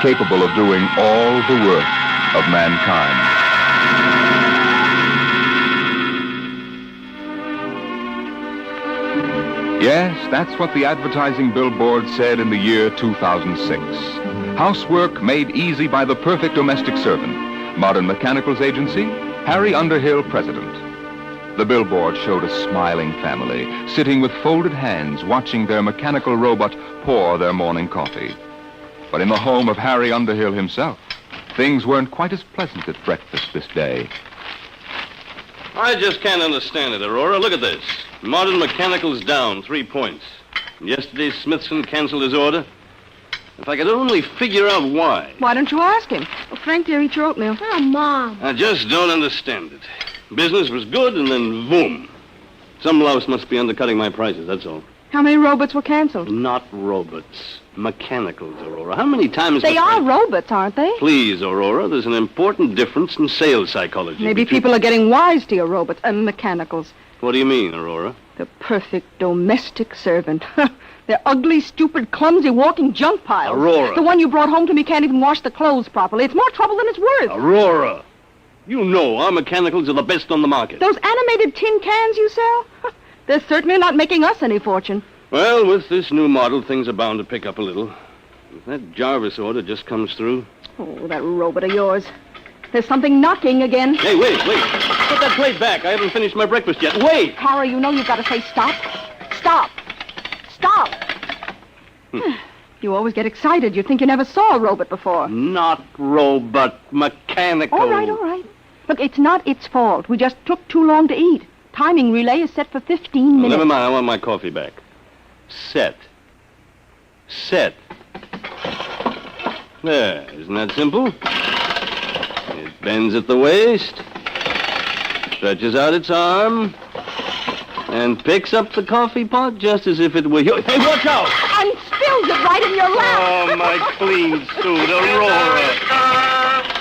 capable of doing all the work of mankind. Yes, that's what the advertising billboard said in the year 2006. Housework made easy by the perfect domestic servant. Modern Mechanicals Agency, Harry Underhill, President. The billboard showed a smiling family, sitting with folded hands, watching their mechanical robot pour their morning coffee. But in the home of Harry Underhill himself, things weren't quite as pleasant at breakfast this day. I just can't understand it, Aurora. Look at this. Modern Mechanical's down 3 points. Yesterday, Smithson canceled his order. If I could only figure out why. Why don't you ask him? Well, Frank, dear, eat your oatmeal. Oh, Mom. I just don't understand it. Business was good, and then boom. Some louse must be undercutting my prices, that's all. How many robots were canceled? Not robots. Mechanicals, Aurora. How many times... They are robots, aren't they? Please, Aurora, there's an important difference in sales psychology. Maybe people are getting wise to your robots and mechanicals. What do you mean, Aurora? The perfect domestic servant. They're ugly, stupid, clumsy, walking junk piles. Aurora. The one you brought home to me can't even wash the clothes properly. It's more trouble than it's worth. Aurora. You know our mechanicals are the best on the market. Those animated tin cans you sell? They're certainly not making us any fortune. Well, with this new model, things are bound to pick up a little. If that Jarvis order just comes through... Oh, that robot of yours. There's something knocking again. Hey, wait. Put that plate back. I haven't finished my breakfast yet. Wait! Harry, you know you've got to say stop. Stop. Stop. You always get excited. You think you never saw a robot before. Not robot, mechanical. All right. Look, it's not its fault. We just took too long to eat. Timing relay is set for 15 minutes. Never mind. I want my coffee back. Set. There. Isn't that simple? It bends at the waist, stretches out its arm, and picks up the coffee pot just as if it were yours. Hey, watch out! And spills it right in your lap. Oh, my clean suit, Aurora.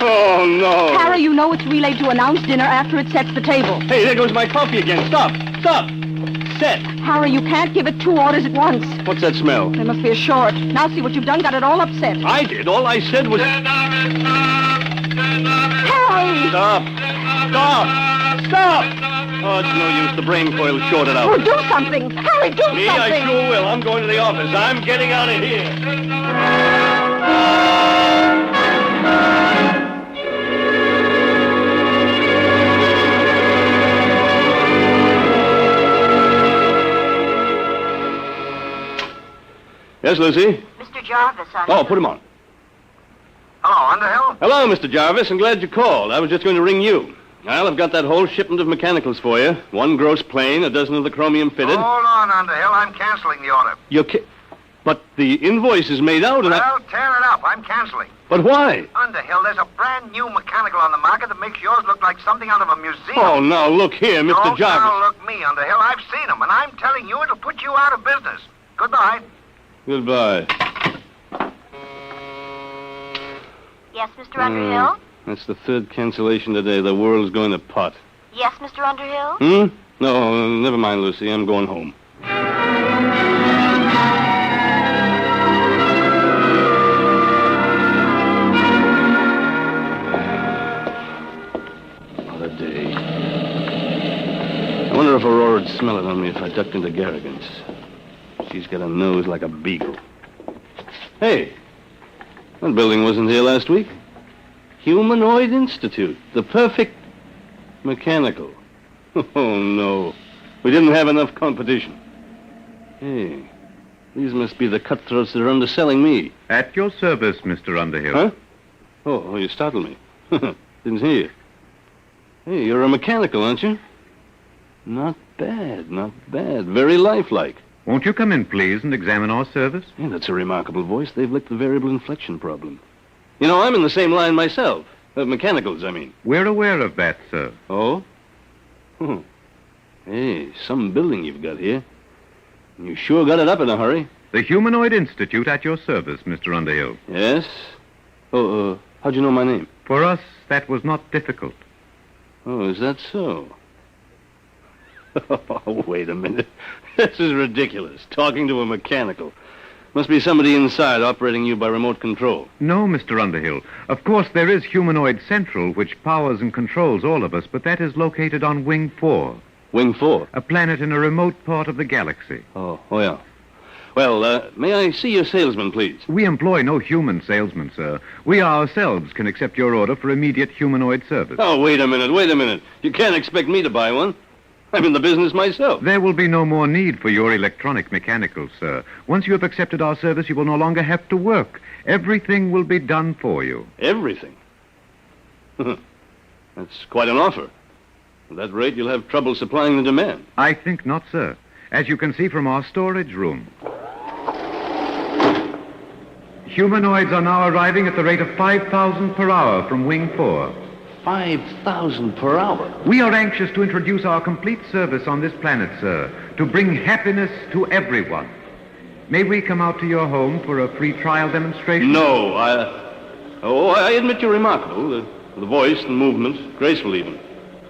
Oh, no. Harry, you know it's relayed to announce dinner after it sets the table. Hey, there goes my coffee again. Stop. Set. Harry, you can't give it 2 orders at once. What's that smell? There must be a short. Now see what you've done. Got it all upset. I did. All I said was... Harry! Stop! Oh, it's no use. The brain coil's shorted out. Oh, do something. Harry, do Me, something. I sure will. I'm going to the office. I'm getting out of here. Yes, Lucy? Mr. Jarvis, Oh, put him on. Hello, Underhill? Hello, Mr. Jarvis. I'm glad you called. I was just going to ring you. Well, I've got that whole shipment of mechanicals for you. 1 gross plain, 12 of the chromium fitted. Hold on, Underhill. I'm canceling the order. But the invoice is made out and Well, tear it up. I'm canceling. But why? Underhill, there's a brand new mechanical on the market that makes yours look like something out of a museum. Oh, now, look here, Mr. Don't Jarvis. now look me, Underhill. I've seen them, and I'm telling you it'll put you out of business. Goodbye. Goodbye. Yes, Mr. Underhill? That's the 3rd cancellation today. The world's going to pot. Yes, Mr. Underhill? No, never mind, Lucy. I'm going home. What a day. I wonder if Aurora'd smell it on me if I ducked into Garrigan's. She's got a nose like a beagle. Hey, that building wasn't here last week. Humanoid Institute, the perfect mechanical. Oh, no. We didn't have enough competition. Hey, these must be the cutthroats that are underselling me. At your service, Mr. Underhill. Huh? Oh, you startled me. Didn't hear you. Hey, you're a mechanical, aren't you? Not bad. Very lifelike. Won't you come in, please, and examine our service? Yeah, that's a remarkable voice. They've licked the variable inflection problem. You know, I'm in the same line myself. Mechanicals, I mean. We're aware of that, sir. Oh? Hey, some building you've got here. You sure got it up in a hurry. The Humanoid Institute at your service, Mr. Underhill. Yes? Oh, how'd you know my name? For us, that was not difficult. Oh, is that so? Oh, wait a minute. This is ridiculous. Talking to a mechanical. Must be somebody inside operating you by remote control. No, Mr. Underhill. Of course, there is Humanoid Central, which powers and controls all of us, but that is located on Wing 4. Wing 4? A planet in a remote part of the galaxy. Oh, yeah. Well, may I see your salesman, please? We employ no human salesman, sir. We ourselves can accept your order for immediate humanoid service. Oh, wait a minute. You can't expect me to buy one. I'm in the business myself. There will be no more need for your electronic mechanicals, sir. Once you have accepted our service, you will no longer have to work. Everything will be done for you. Everything? That's quite an offer. At that rate, you'll have trouble supplying the demand. I think not, sir. As you can see from our storage room. Humanoids are now arriving at the rate of 5,000 per hour from Wing 4. 5,000 per hour? We are anxious to introduce our complete service on this planet, sir, to bring happiness to everyone. May we come out to your home for a free trial demonstration? No, I admit you're remarkable. The voice and movement, graceful even.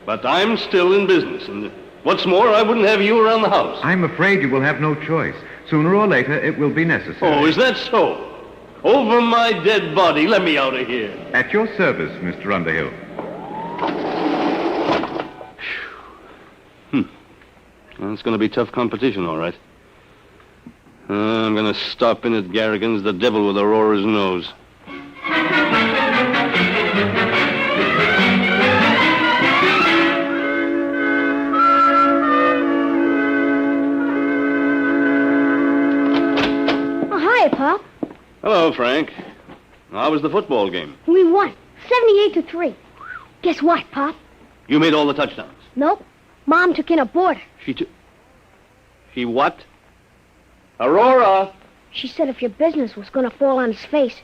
But I'm still in business, and what's more, I wouldn't have you around the house. I'm afraid you will have no choice. Sooner or later, it will be necessary. Oh, is that so? Over my dead body, let me out of here. At your service, Mr. Underhill. Well, it's going to be tough competition, all right. I'm going to stop in at Garrigan's, the devil with Aurora's nose. Oh, hi, Pop. Hello, Frank. How was the football game? We won. 78-3. Guess what, Pop? You made all the touchdowns. Nope. Mom took in a boarder. She what? Aurora! She said if your business was going to fall on his face,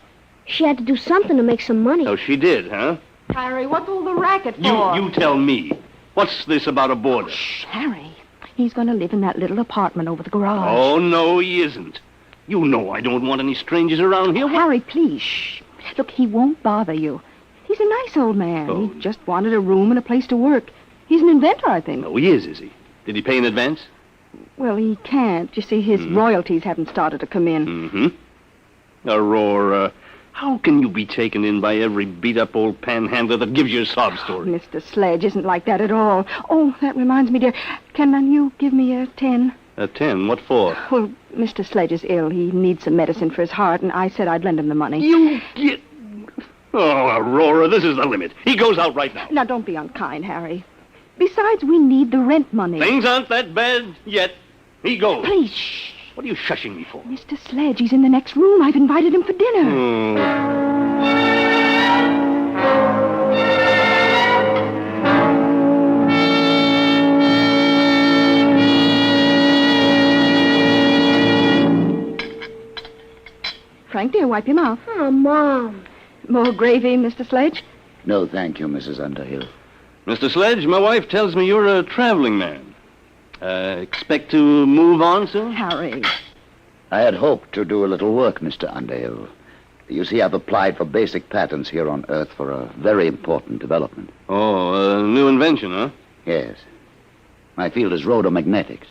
she had to do something to make some money. Oh, she did, huh? Harry, what's all the racket for? You tell me. What's this about a boarder? Shh, Harry. He's going to live in that little apartment over the garage. Oh, no, he isn't. You know I don't want any strangers around here. Harry, please, shh. Look, he won't bother you. He's a nice old man. Oh. He just wanted a room and a place to work. He's an inventor, I think. Oh, he is he? Did he pay in advance? Well, he can't. You see, his royalties haven't started to come in. Mm-hmm. Aurora, how can you be taken in by every beat-up old panhandler that gives you a sob story? Mr. Sledge isn't like that at all. Oh, that reminds me, dear. Can you give me a 10? A 10? What for? Well, Mr. Sledge is ill. He needs some medicine for his heart, and I said I'd lend him the money. You get... Oh, Aurora, this is the limit. He goes out right now. Now, don't be unkind, Harry. Besides, we need the rent money. Things aren't that bad yet. He goes. Please, shh. What are you shushing me for? Mr. Sledge, he's in the next room. I've invited him for dinner. Frank, dear, wipe your mouth. Oh, Mom. More gravy, Mr. Sledge? No, thank you, Mrs. Underhill. Mr. Sledge, my wife tells me you're a traveling man. Expect to move on soon? Harry. I had hoped to do a little work, Mr. Underhill. You see, I've applied for basic patents here on Earth for a very important development. Oh, a new invention, huh? Yes. My field is rhodomagnetics.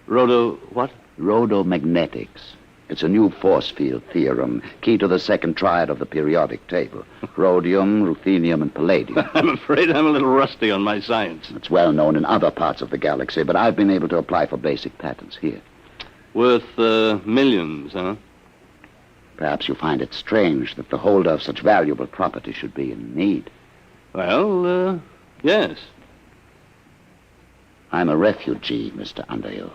What? Rhodomagnetics. It's a new force field theorem, key to the second triad of the periodic table. Rhodium, ruthenium, and palladium. I'm afraid I'm a little rusty on my science. It's well known in other parts of the galaxy, but I've been able to apply for basic patents here. Worth millions, huh? Perhaps you find it strange that the holder of such valuable property should be in need. Well, yes. I'm a refugee, Mr. Underhill.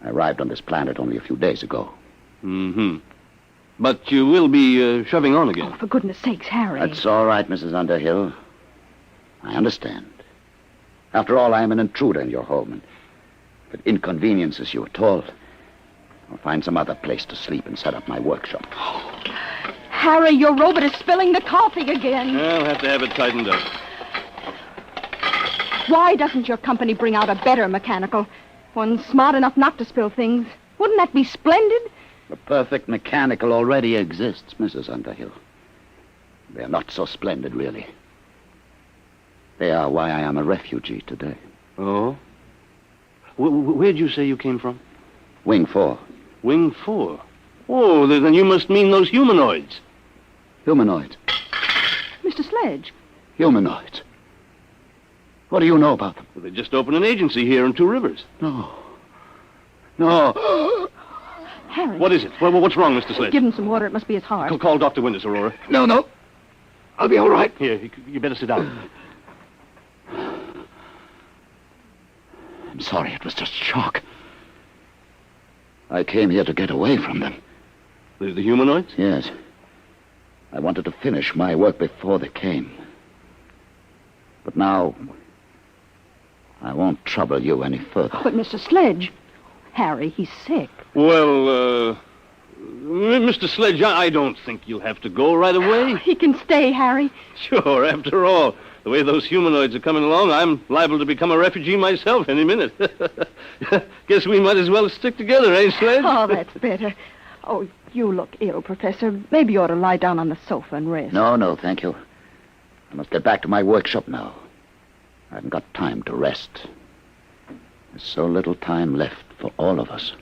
I arrived on this planet only a few days ago. Mm-hmm. But you will be shoving on again. Oh, for goodness sakes, Harry. That's all right, Mrs. Underhill. I understand. After all, I am an intruder in your home, and if it inconveniences you at all, I'll find some other place to sleep and set up my workshop. Harry, your robot is spilling the coffee again. I'll have to have it tightened up. Why doesn't your company bring out a better mechanical? One smart enough not to spill things. Wouldn't that be splendid? The perfect mechanical already exists, Mrs. Underhill. They're not so splendid, really. They are why I am a refugee today. Oh? Where'd you say you came from? Wing 4. Wing 4? Oh, then you must mean those humanoids. Humanoids. Mr. Sledge. Humanoids. What do you know about them? Well, they just opened an agency here in Two Rivers. No. No. Harry. What is it? What's wrong, Mr. Sledge? Give him some water. It must be his heart. Call Dr. Winters, Aurora. No. I'll be all right. Here, you better sit down. I'm sorry. It was just shock. I came here to get away from them. The humanoids? Yes. I wanted to finish my work before they came. But now, I won't trouble you any further. But, Mr. Sledge, Harry, he's sick. Well, Mr. Sledge, I don't think you'll have to go right away. He can stay, Harry. Sure, after all, the way those humanoids are coming along, I'm liable to become a refugee myself any minute. Guess we might as well stick together, eh, Sledge? Oh, that's better. Oh, you look ill, Professor. Maybe you ought to lie down on the sofa and rest. No, thank you. I must get back to my workshop now. I haven't got time to rest. There's so little time left for all of us.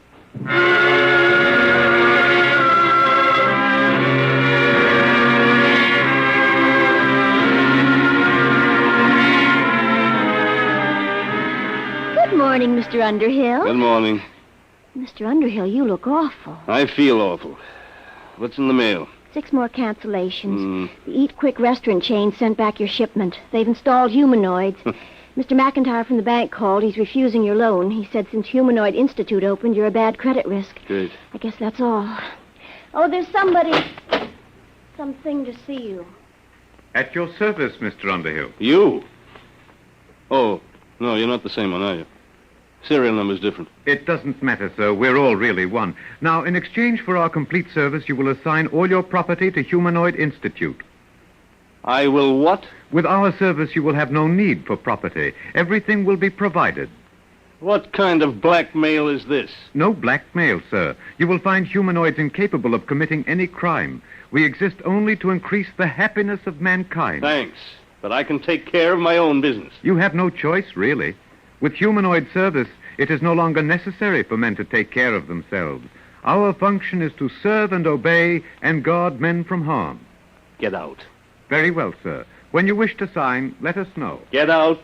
Good morning, Mr. Underhill. Good morning. Mr. Underhill, you look awful. I feel awful. What's in the mail? 6 more cancellations. The Eat Quick restaurant chain sent back your shipment. They've installed humanoids. Mr. McIntyre from the bank called. He's refusing your loan. He said since Humanoid Institute opened, you're a bad credit risk. Great. I guess that's all. Oh, there's something to see you. At your service, Mr. Underhill. You? Oh, no, you're not the same one, are you? Serial number's different. It doesn't matter, sir. We're all really one. Now, in exchange for our complete service, you will assign all your property to Humanoid Institute. I will what? With our service, you will have no need for property. Everything will be provided. What kind of blackmail is this? No blackmail, sir. You will find humanoids incapable of committing any crime. We exist only to increase the happiness of mankind. Thanks, but I can take care of my own business. You have no choice, really. With humanoid service, it is no longer necessary for men to take care of themselves. Our function is to serve and obey and guard men from harm. Get out. Very well, sir. When you wish to sign, let us know. Get out.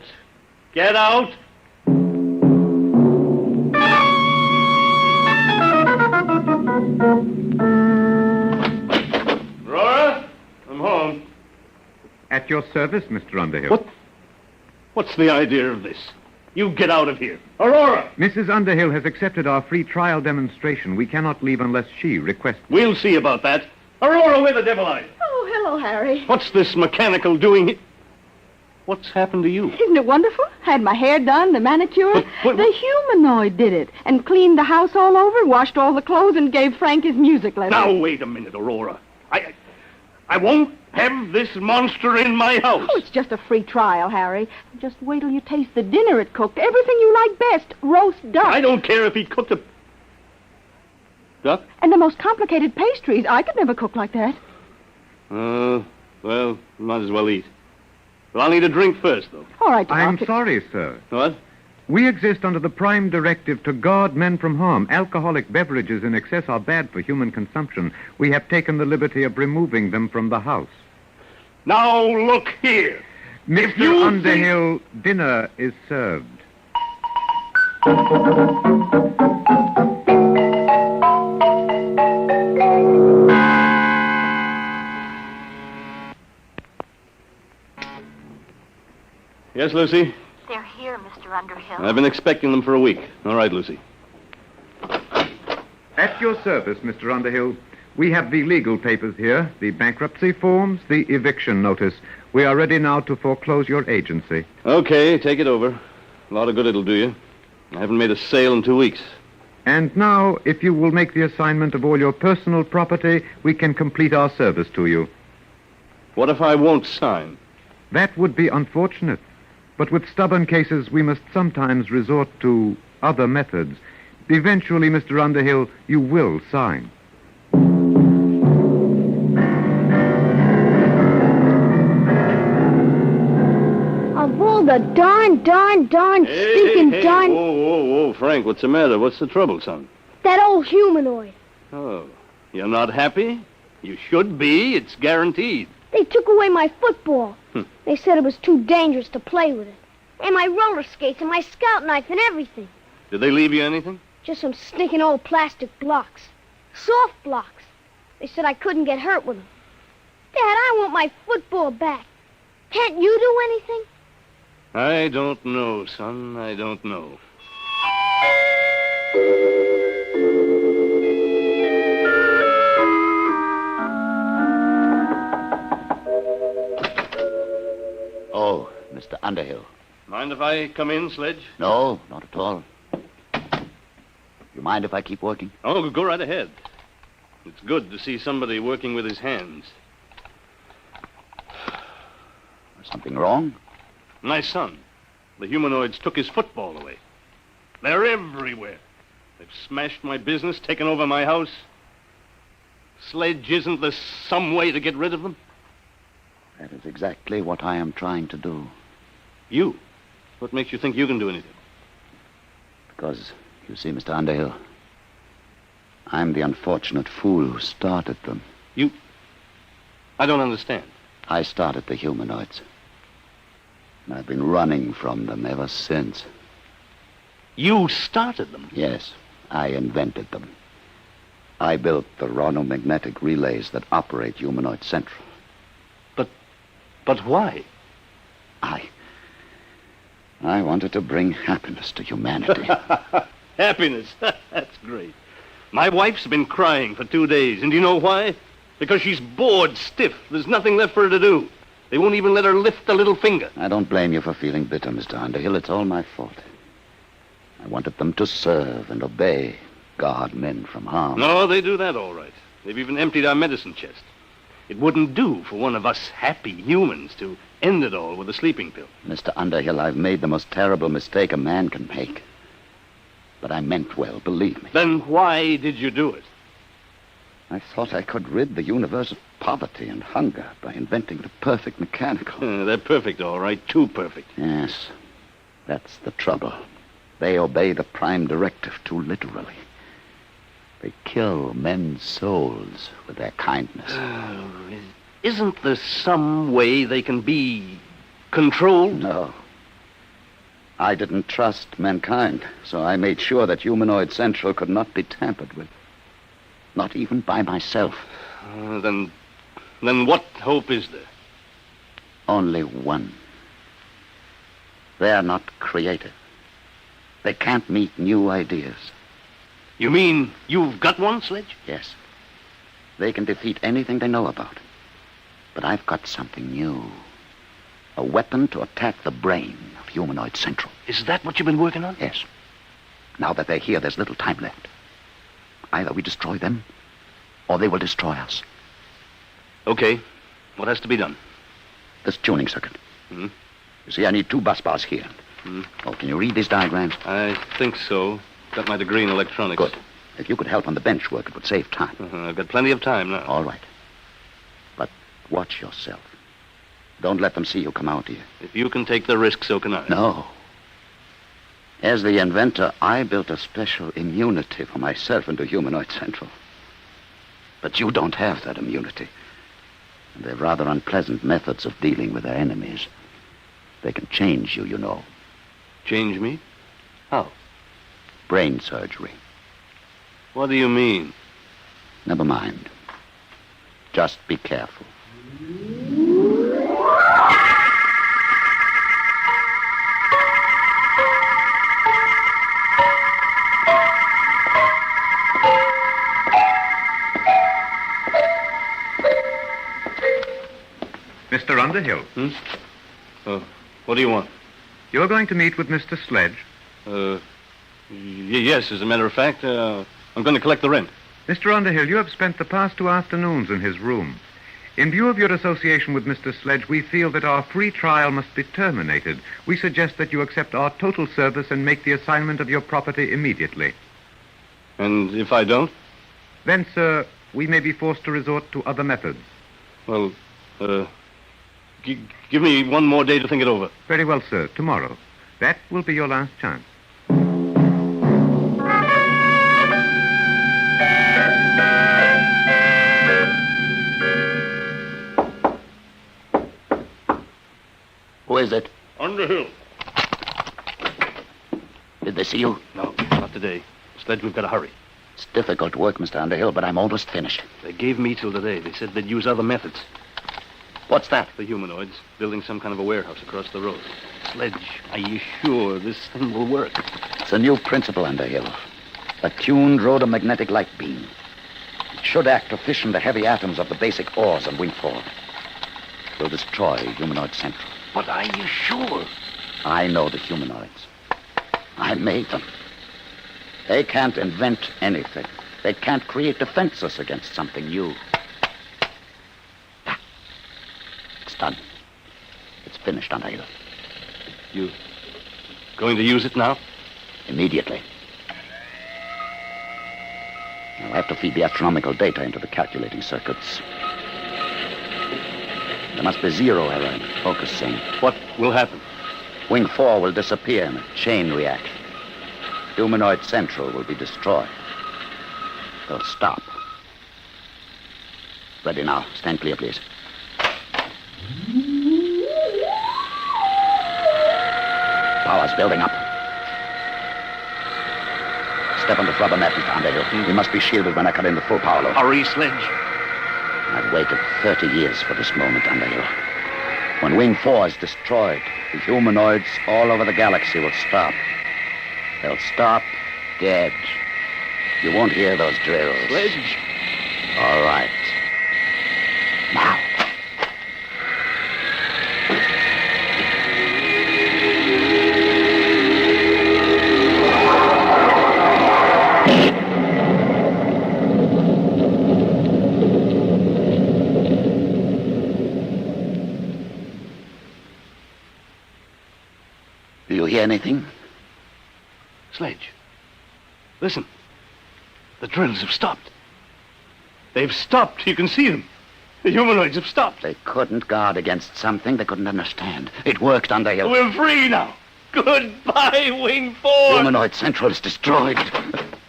Get out! Aurora, I'm home. At your service, Mr. Underhill. What's the idea of this? You get out of here. Aurora! Mrs. Underhill has accepted our free trial demonstration. We cannot leave unless she requests. We'll see about that. Aurora, where the devil are you? Oh, hello, Harry. What's this mechanical doing here? What's happened to you? Isn't it wonderful? Had my hair done, the manicure. But- The humanoid did it. And cleaned the house all over, washed all the clothes, and gave Frank his music lesson. Now, wait a minute, Aurora. I won't have this monster in my house. Oh, it's just a free trial, Harry. Just wait till you taste the dinner it cooked. Everything you like best. Roast duck. I don't care if he cooked a... Duck? And the most complicated pastries. I could never cook like that. Well, might as well eat. But I'll need a drink first, though. All right, I'm Doc. sorry, sir. What? We exist under the prime directive to guard men from harm. Alcoholic beverages in excess are bad for human consumption. We have taken the liberty of removing them from the house. Now, look here. Mr. you Underhill, dinner is served. Yes, Lucy? They're here, Mr. Underhill. I've been expecting them for a week. All right, Lucy. At your service, Mr. Underhill. We have the legal papers here, the bankruptcy forms, the eviction notice. We are ready now to foreclose your agency. Okay, take it over. A lot of good it'll do you. I haven't made a sale in 2 weeks. And now, if you will make the assignment of all your personal property, we can complete our service to you. What if I won't sign? That would be unfortunate. But with stubborn cases, we must sometimes resort to other methods. Eventually, Mr. Underhill, you will sign. Of all the darn, stinking darn... Whoa, Frank, what's the matter? What's the trouble, son? That old humanoid. Oh, You're not happy? You should be. It's guaranteed. They took away my football. They said it was too dangerous to play with it. And my roller skates and my scout knife and everything. Did they leave you anything? Just some stinking old plastic blocks. Soft blocks. They said I couldn't get hurt with them. Dad, I want my football back. Can't you do anything? I don't know, son. I don't know. Oh, Mr. Underhill. Mind if I come in, Sledge? No, not at all. You mind if I keep working? Oh, go right ahead. It's good to see somebody working with his hands. Something wrong? My son. The humanoids took his football away. They're everywhere. They've smashed my business, taken over my house. Sledge, isn't there some way to get rid of them? That is exactly what I am trying to do. You? What makes you think you can do anything? Because, you see, Mr. Underhill, I'm the unfortunate fool who started them. You? I don't understand. I started the humanoids. And I've been running from them ever since. You started them? Yes, I invented them. I built the ronomagnetic relays that operate Humanoid Central. But why? I wanted to bring happiness to humanity. Happiness? That's great. My wife's been crying for 2 days, and do you know why? Because she's bored stiff. There's nothing left for her to do. They won't even let her lift a little finger. I don't blame you for feeling bitter, Mr. Underhill. It's all my fault. I wanted them to serve and obey, guard men from harm. No, they do that all right. They've even emptied our medicine chest. It wouldn't do for one of us happy humans to end it all with a sleeping pill. Mr. Underhill, I've made the most terrible mistake a man can make. But I meant well, believe me. Then why did you do it? I thought I could rid the universe of poverty and hunger by inventing the perfect mechanical. They're perfect, all right. Too perfect. Yes, that's the trouble. They obey the prime directive too literally. They kill men's souls with their kindness. Isn't there some way they can be controlled? No. I didn't trust mankind, so I made sure that Humanoid Central could not be tampered with. Not even by myself. Then what hope is there? Only one. They're not creative. They can't meet new ideas. You mean you've got one, Sledge? Yes. They can defeat anything they know about. But I've got something new. A weapon to attack the brain of Humanoid Central. Is that what you've been working on? Yes. Now that they're here, there's little time left. Either we destroy them, or they will destroy us. Okay. What has to be done? This tuning circuit. Hmm? You see, I need 2 bus bars here. Oh, can you read these diagrams? I think so. Got my degree in electronics. Good. If you could help on the bench work, it would save time. I've got plenty of time now. All right. But watch yourself. Don't let them see you come out here. If you can take the risk, so can I. No. As the inventor, I built a special immunity for myself into Humanoid Central. But you don't have that immunity. And they've rather unpleasant methods of dealing with their enemies. They can change you, you know. Change me? How? Brain surgery. What do you mean? Never mind. Just be careful. Mr. Underhill. What do you want? You're going to meet with Mr. Sledge. Yes, as a matter of fact, I'm going to collect the rent. Mr. Underhill, you have spent the past 2 afternoons in his room. In view of your association with Mr. Sledge, we feel that our free trial must be terminated. We suggest that you accept our total service and make the assignment of your property immediately. And if I don't? Then, sir, we may be forced to resort to other methods. Well, give me one more day to think it over. Very well, sir. Tomorrow. That will be your last chance. Who is it? Underhill. Did they see you? No, not today. Sledge, we've got to hurry. It's difficult work, Mr. Underhill, but I'm almost finished. They gave me till today. They said they'd use other methods. What's that? The humanoids building some kind of a warehouse across the road. Sledge, are you sure this thing will work? It's a new principle, Underhill. A tuned rhodomagnetic light beam. It should act to fission the heavy atoms of the basic ores on Wing 4. It will destroy Humanoid Central. But are you sure? I know the humanoids. I made them. They can't invent anything. They can't create defenses against something new. It's done. It's finished, Underhill. You going to use it now? Immediately. I'll have to feed the astronomical data into the calculating circuits. There must be zero error in focusing. What will happen? Wing 4 will disappear in a chain reaction. Humanoid Central will be destroyed. They'll stop. Ready now. Stand clear, please. Power's building up. Step on this rubber mat, Mr. Underhill. We must be shielded when I cut in the full power load. Hurry, Sledge. I've waited 30 years for this moment, Underhill. When Wing 4 is destroyed, the humanoids all over the galaxy will stop. They'll stop dead. You won't hear those drills. Sledge. All right. Now. Do you hear anything? Sledge. Listen. The drills have stopped. They've stopped. You can see them. The humanoids have stopped. They couldn't guard against something they couldn't understand. It worked, Underhill. We're free now. Goodbye, Wing 4. Humanoid Central is destroyed.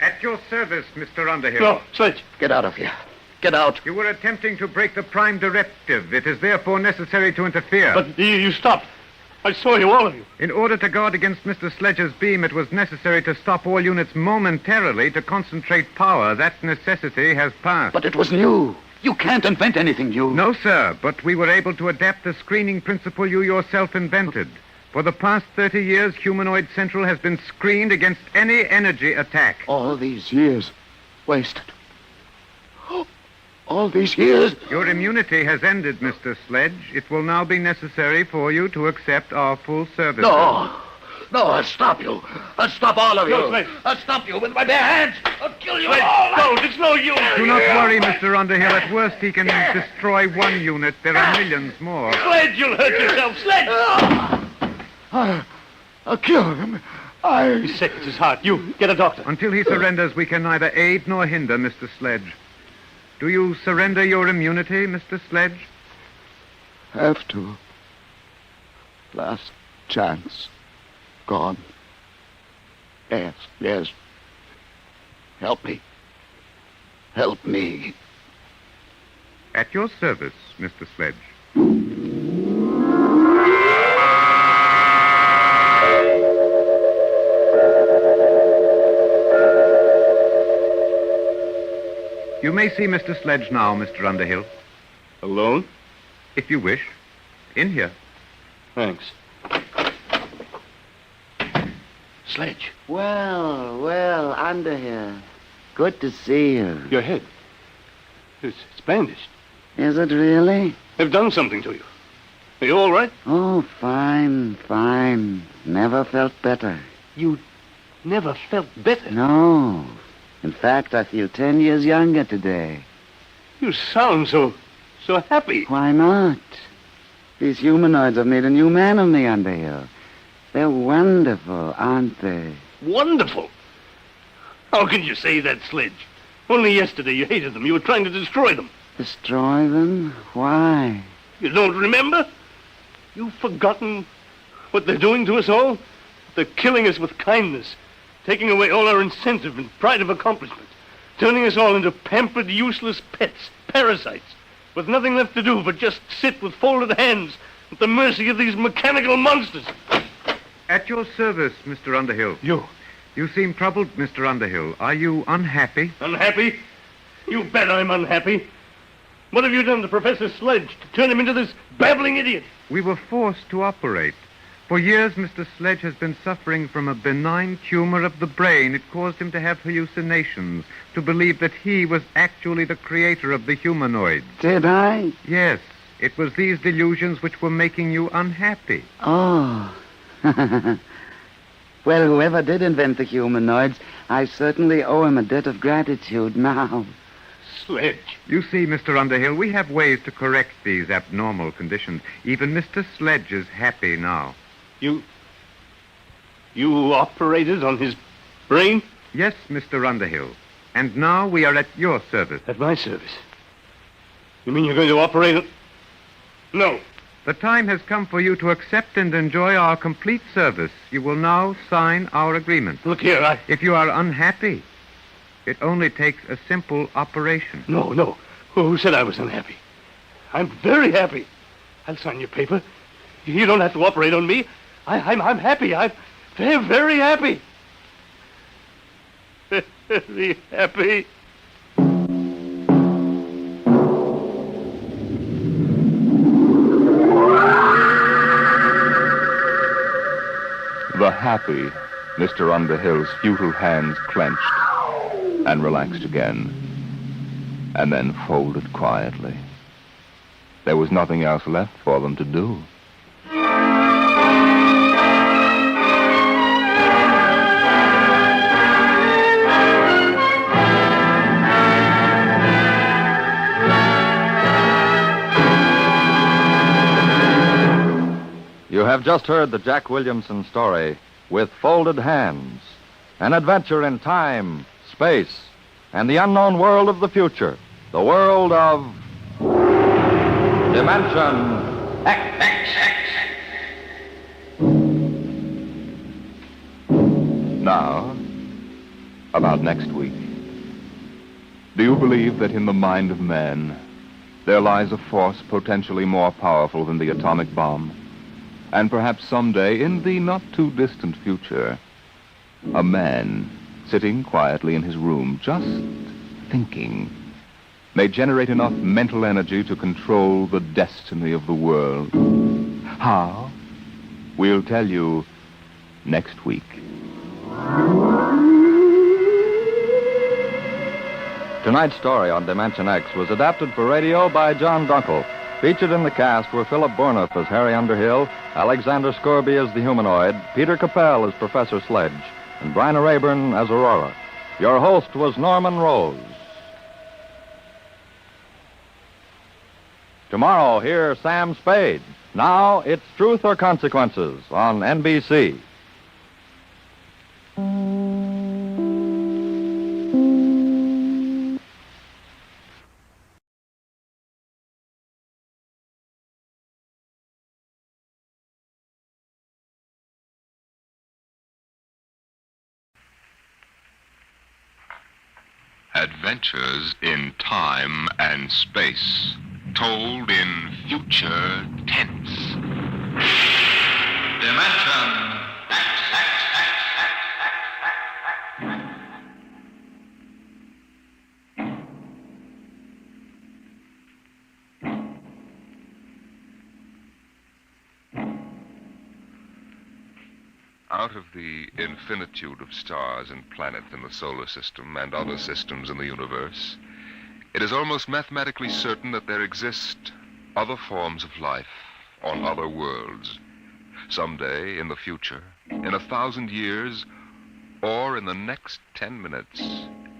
At your service, Mr. Underhill. No, Sledge. Get out of here. Get out. You were attempting to break the Prime Directive. It is therefore necessary to interfere. But you stopped. I saw you, all of you. In order to guard against Mr. Sledge's beam, it was necessary to stop all units momentarily to concentrate power. That necessity has passed. But it was new. You can't invent anything new. No, sir, but we were able to adapt the screening principle you yourself invented. For the past 30 years, Humanoid Central has been screened against any energy attack. All these years wasted. All these years. Your immunity has ended, Mr. Sledge. It will now be necessary for you to accept our full service. No, I'll stop you. I'll stop all of you. No, Sledge. I'll stop you with my bare hands. I'll kill you Sledge, all. don't. It's no use. Do not worry, Mr. Underhill. At worst, he can destroy one unit. There are millions more. Sledge, you'll hurt yourself. Sledge! I'll kill him. He's sick. It's his heart. You, get a doctor. Until he surrenders, we can neither aid nor hinder Mr. Sledge. Do you surrender your immunity, Mr. Sledge? Have to. Last chance. Gone. Yes. Help me. Help me. At your service, Mr. Sledge. You may see Mr. Sledge now, Mr. Underhill. Alone? If you wish. In here. Thanks. Sledge. Well, Underhill. Good to see you. Your head. It's bandaged. Is it really? They've done something to you. Are you all right? Oh, fine. Never felt better. You never felt better. No. In fact, I feel 10 years younger today. You sound so happy. Why not? These humanoids have made a new man of me, Underhill. They're wonderful, aren't they? Wonderful? How can you say that, Sledge? Only yesterday you hated them. You were trying to destroy them. Destroy them? Why? You don't remember? You've forgotten what they're doing to us all? They're killing us with kindness, taking away all our incentive and pride of accomplishment, turning us all into pampered, useless pets, parasites, with nothing left to do but just sit with folded hands, at the mercy of these mechanical monsters. At your service, Mr. Underhill. You? You seem troubled, Mr. Underhill. Are you unhappy? Unhappy? You bet I'm unhappy. What have you done to Professor Sledge to turn him into this babbling idiot? We were forced to operate. For years, Mr. Sledge has been suffering from a benign tumor of the brain. It caused him to have hallucinations, to believe that he was actually the creator of the humanoids. Did I? Yes. It was these delusions which were making you unhappy. Oh. Well, whoever did invent the humanoids, I certainly owe him a debt of gratitude now. Sledge. You see, Mr. Underhill, we have ways to correct these abnormal conditions. Even Mr. Sledge is happy now. You operated on his brain? Yes, Mr. Underhill. And now we are at your service. At my service? You mean you're going to operate on... No. The time has come for you to accept and enjoy our complete service. You will now sign our agreement. Look here, If you are unhappy, it only takes a simple operation. No. Who said I was unhappy? I'm very happy. I'll sign your paper. You don't have to operate on me. I'm happy. I'm very, very happy. Very happy. The happy Mr. Underhill's futile hands clenched and relaxed again, and then folded quietly. There was nothing else left for them to do. You have just heard the Jack Williamson story, With Folded Hands, an adventure in time, space, and the unknown world of the future, the world of Dimension X. Now, about next week. Do you believe that in the mind of man there lies a force potentially more powerful than the atomic bomb? And perhaps someday, in the not-too-distant future, a man sitting quietly in his room, just thinking, may generate enough mental energy to control the destiny of the world. How? We'll tell you next week. Tonight's story on Dimension X was adapted for radio by John Dunkel. Featured in the cast were Philip Bourneuf as Harry Underhill, Alexander Scorby as the humanoid, Peter Capell as Professor Sledge, and Bryna Rayburn as Aurora. Your host was Norman Rose. Tomorrow, hear Sam Spade. Now, it's Truth or Consequences on NBC. Adventures in time and space, told in future tense. Dimension X. Out of the infinitude of stars and planets in the solar system and other systems in the universe, it is almost mathematically certain that there exist other forms of life on other worlds. Someday, in the future, in 1,000 years, or in the next 10 minutes,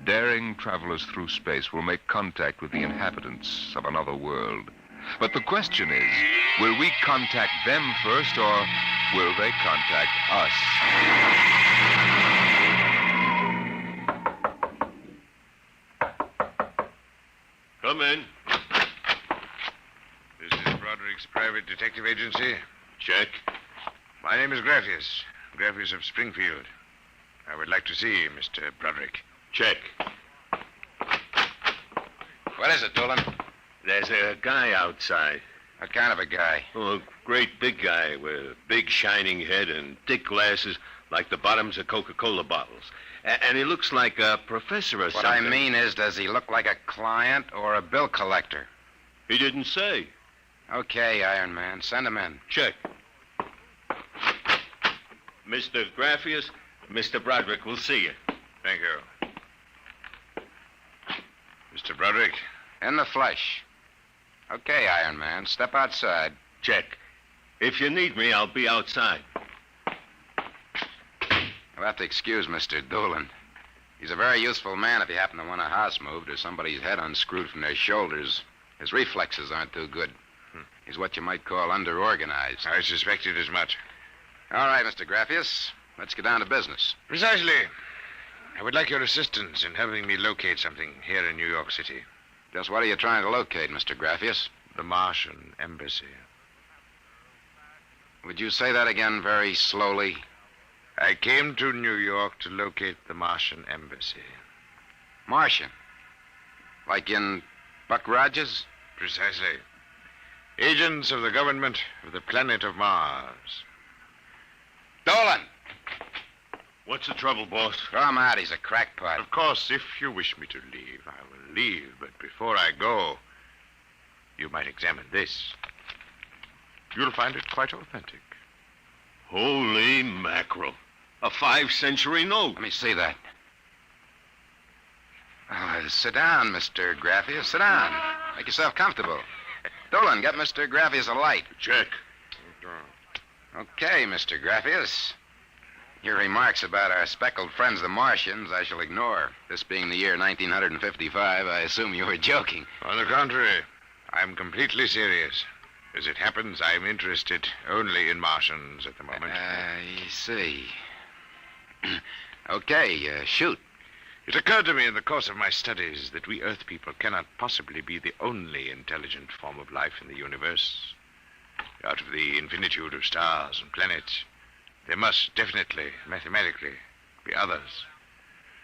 daring travelers through space will make contact with the inhabitants of another world. But the question is, will we contact them first, or will they contact us? Come in. This is Broderick's private detective agency. Check. My name is Graffius of Springfield. I would like to see Mr. Broderick. Check. What is it, Dolan? There's a guy outside. What kind of a guy? Oh, a great big guy with a big shining head and thick glasses like the bottoms of Coca-Cola bottles. And he looks like a professor or something. What I mean is, does he look like a client or a bill collector? He didn't say. Okay, Iron Man. Send him in. Check. Mr. Graffius, Mr. Broderick will see you. Thank you. Mr. Broderick. In the flesh. Okay, Iron Man. Step outside. Check. If you need me, I'll be outside. You'll have to excuse Mr. Doolin. He's a very useful man if you happen to want a house moved or somebody's head unscrewed from their shoulders. His reflexes aren't too good. He's what you might call underorganized. I suspected as much. All right, Mr. Graffius. Let's get down to business. Precisely. I would like your assistance in helping me locate something here in New York City. Just what are you trying to locate, Mr. Graffius? The Martian embassy. Would you say that again very slowly? I came to New York to locate the Martian embassy. Martian? Like in Buck Rogers? Precisely. Agents of the government of the planet of Mars. Dolan! What's the trouble, boss? Throw him out. He's a crackpot. Of course, if you wish me to leave, I will leave. But before I go, you might examine this. You'll find it quite authentic. Holy mackerel. A 5th-century note. Let me see that. Sit down, Mr. Graffius. Sit down. Make yourself comfortable. Dolan, get Mr. Graffius a light. Check. Okay, Mr. Graffius. Your remarks about our speckled friends, the Martians, I shall ignore. This being the year 1955, I assume you were joking. On the contrary, I'm completely serious. As it happens, I'm interested only in Martians at the moment. I see. Okay, shoot. It occurred to me in the course of my studies that we Earth people cannot possibly be the only intelligent form of life in the universe. Out of the infinitude of stars and planets, there must definitely, mathematically, be others.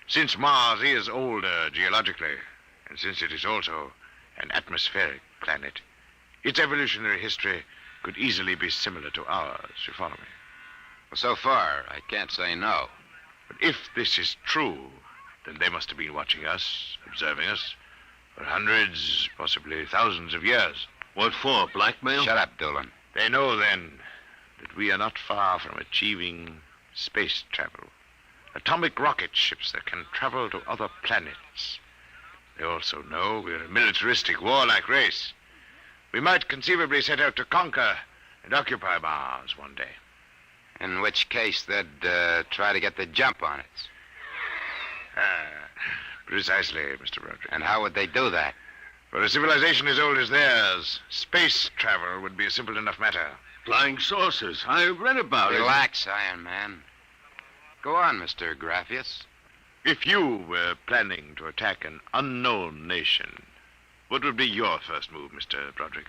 Since Mars is older geologically, and since it is also an atmospheric planet, its evolutionary history could easily be similar to ours. You follow me? Well, so far, I can't say no. But if this is true, then they must have been watching us, observing us, for hundreds, possibly thousands of years. What for, blackmail? Shut up, Dolan. They know, then, that we are not far from achieving space travel. Atomic rocket ships that can travel to other planets. They also know we're a militaristic, warlike race. We might conceivably set out to conquer and occupy Mars one day. In which case, they'd try to get the jump on it. Precisely, Mr. Broderick. And how would they do that? For a civilization as old as theirs, space travel would be a simple enough matter. Flying saucers. I read about it. Relax, Iron Man. Go on, Mr. Graffius. If you were planning to attack an unknown nation, what would be your first move, Mr. Broderick?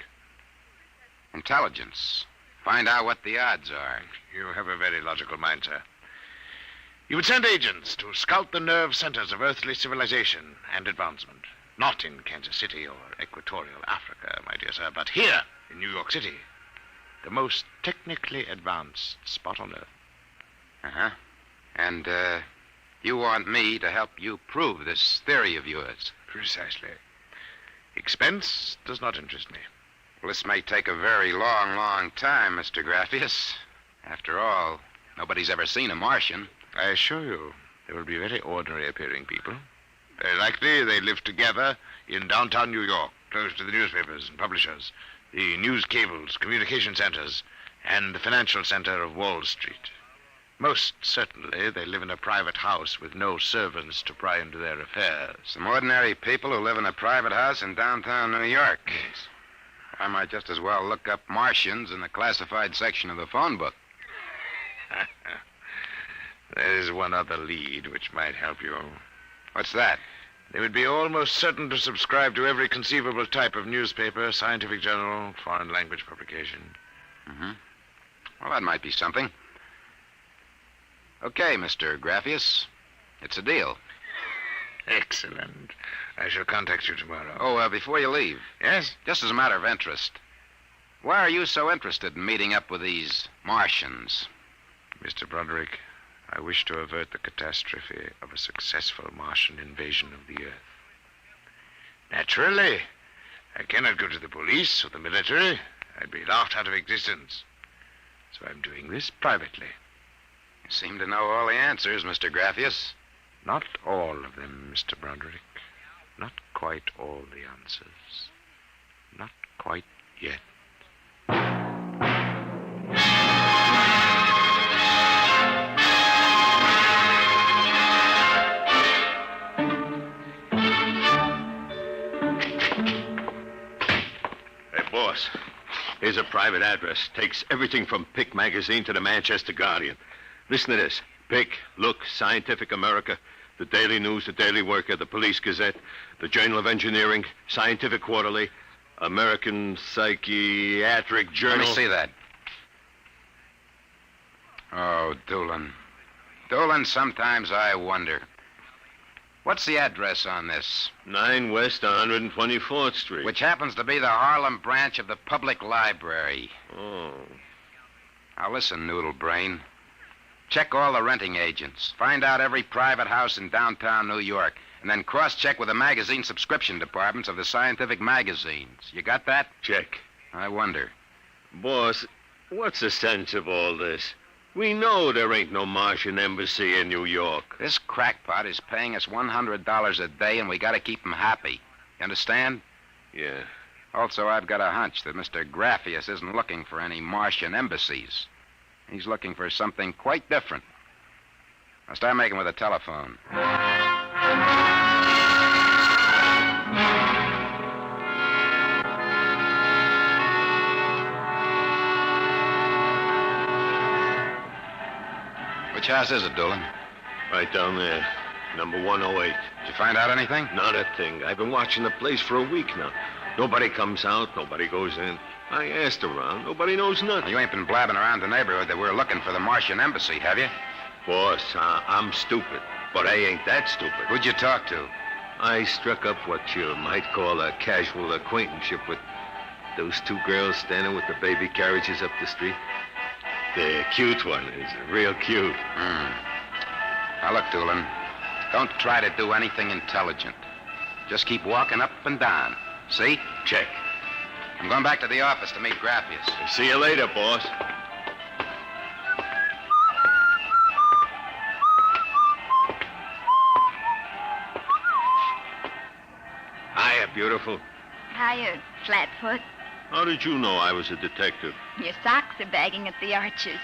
Intelligence. Find out what the odds are. You have a very logical mind, sir. You would send agents to scout the nerve centers of earthly civilization and advancement. Not in Kansas City or equatorial Africa, my dear sir, but here in New York City. The most technically advanced spot on Earth. Uh-huh. And, you want me to help you prove this theory of yours? Precisely. Expense does not interest me. Well, this may take a very long, long time, Mr. Graffius. After all, nobody's ever seen a Martian. I assure you, they will be very ordinary-appearing people. Very likely they live together in downtown New York, close to the newspapers and publishers, the news cables, communication centers, and the financial center of Wall Street. Most certainly, they live in a private house with no servants to pry into their affairs. Some ordinary people who live in a private house in downtown New York. Yes. I might just as well look up Martians in the classified section of the phone book. There's one other lead which might help you. What's that? They would be almost certain to subscribe to every conceivable type of newspaper, scientific journal, foreign language publication. Mm-hmm. Well, that might be something. Okay, Mr. Graffius. It's a deal. Excellent. I shall contact you tomorrow. Oh, before you leave. Yes? Just as a matter of interest. Why are you so interested in meeting up with these Martians? Mr. Broderick, I wish to avert the catastrophe of a successful Martian invasion of the Earth. Naturally, I cannot go to the police or the military. I'd be laughed out of existence. So I'm doing this privately. You seem to know all the answers, Mr. Graffius. Not all of them, Mr. Broderick. Not quite all the answers. Not quite yet. Hey, boss. Here's a private address. Takes everything from Pick magazine to the Manchester Guardian. Listen to this. Pick, Look, Scientific America, the Daily News, the Daily Worker, the Police Gazette, the Journal of Engineering, Scientific Quarterly, American Psychiatric Journal. Let me see that. Oh, Doolin. Doolin, sometimes I wonder. What's the address on this? 9 West 124th Street. Which happens to be the Harlem branch of the Public Library. Oh. Now listen, Noodle Brain. Check all the renting agents. Find out every private house in downtown New York. And then cross-check with the magazine subscription departments of the scientific magazines. You got that? Check. I wonder. Boss, what's the sense of all this? We know there ain't no Martian embassy in New York. This crackpot is paying us $100 a day, and we got to keep him happy. You understand? Yeah. Also, I've got a hunch that Mr. Graffius isn't looking for any Martian embassies. He's looking for something quite different. Now start making with a telephone. Which house is it, Doolin? Right down there. Number 108. Did you find out anything? Not a thing. I've been watching the place for a week now. Nobody comes out. Nobody goes in. I asked around. Nobody knows nothing. You ain't been blabbing around the neighborhood that we're looking for the Martian embassy, have you? Boss, I'm stupid. But I ain't that stupid. Who'd you talk to? I struck up what you might call a casual acquaintanceship with those two girls standing with the baby carriages up the street. The cute one is real cute. Now, look, Doolin, don't try to do anything intelligent. Just keep walking up and down. See? Check. I'm going back to the office to meet Graffius. See you later, boss. Hiya, beautiful. Hiya, Flatfoot. How did you know I was a detective? Your socks are bagging at the arches.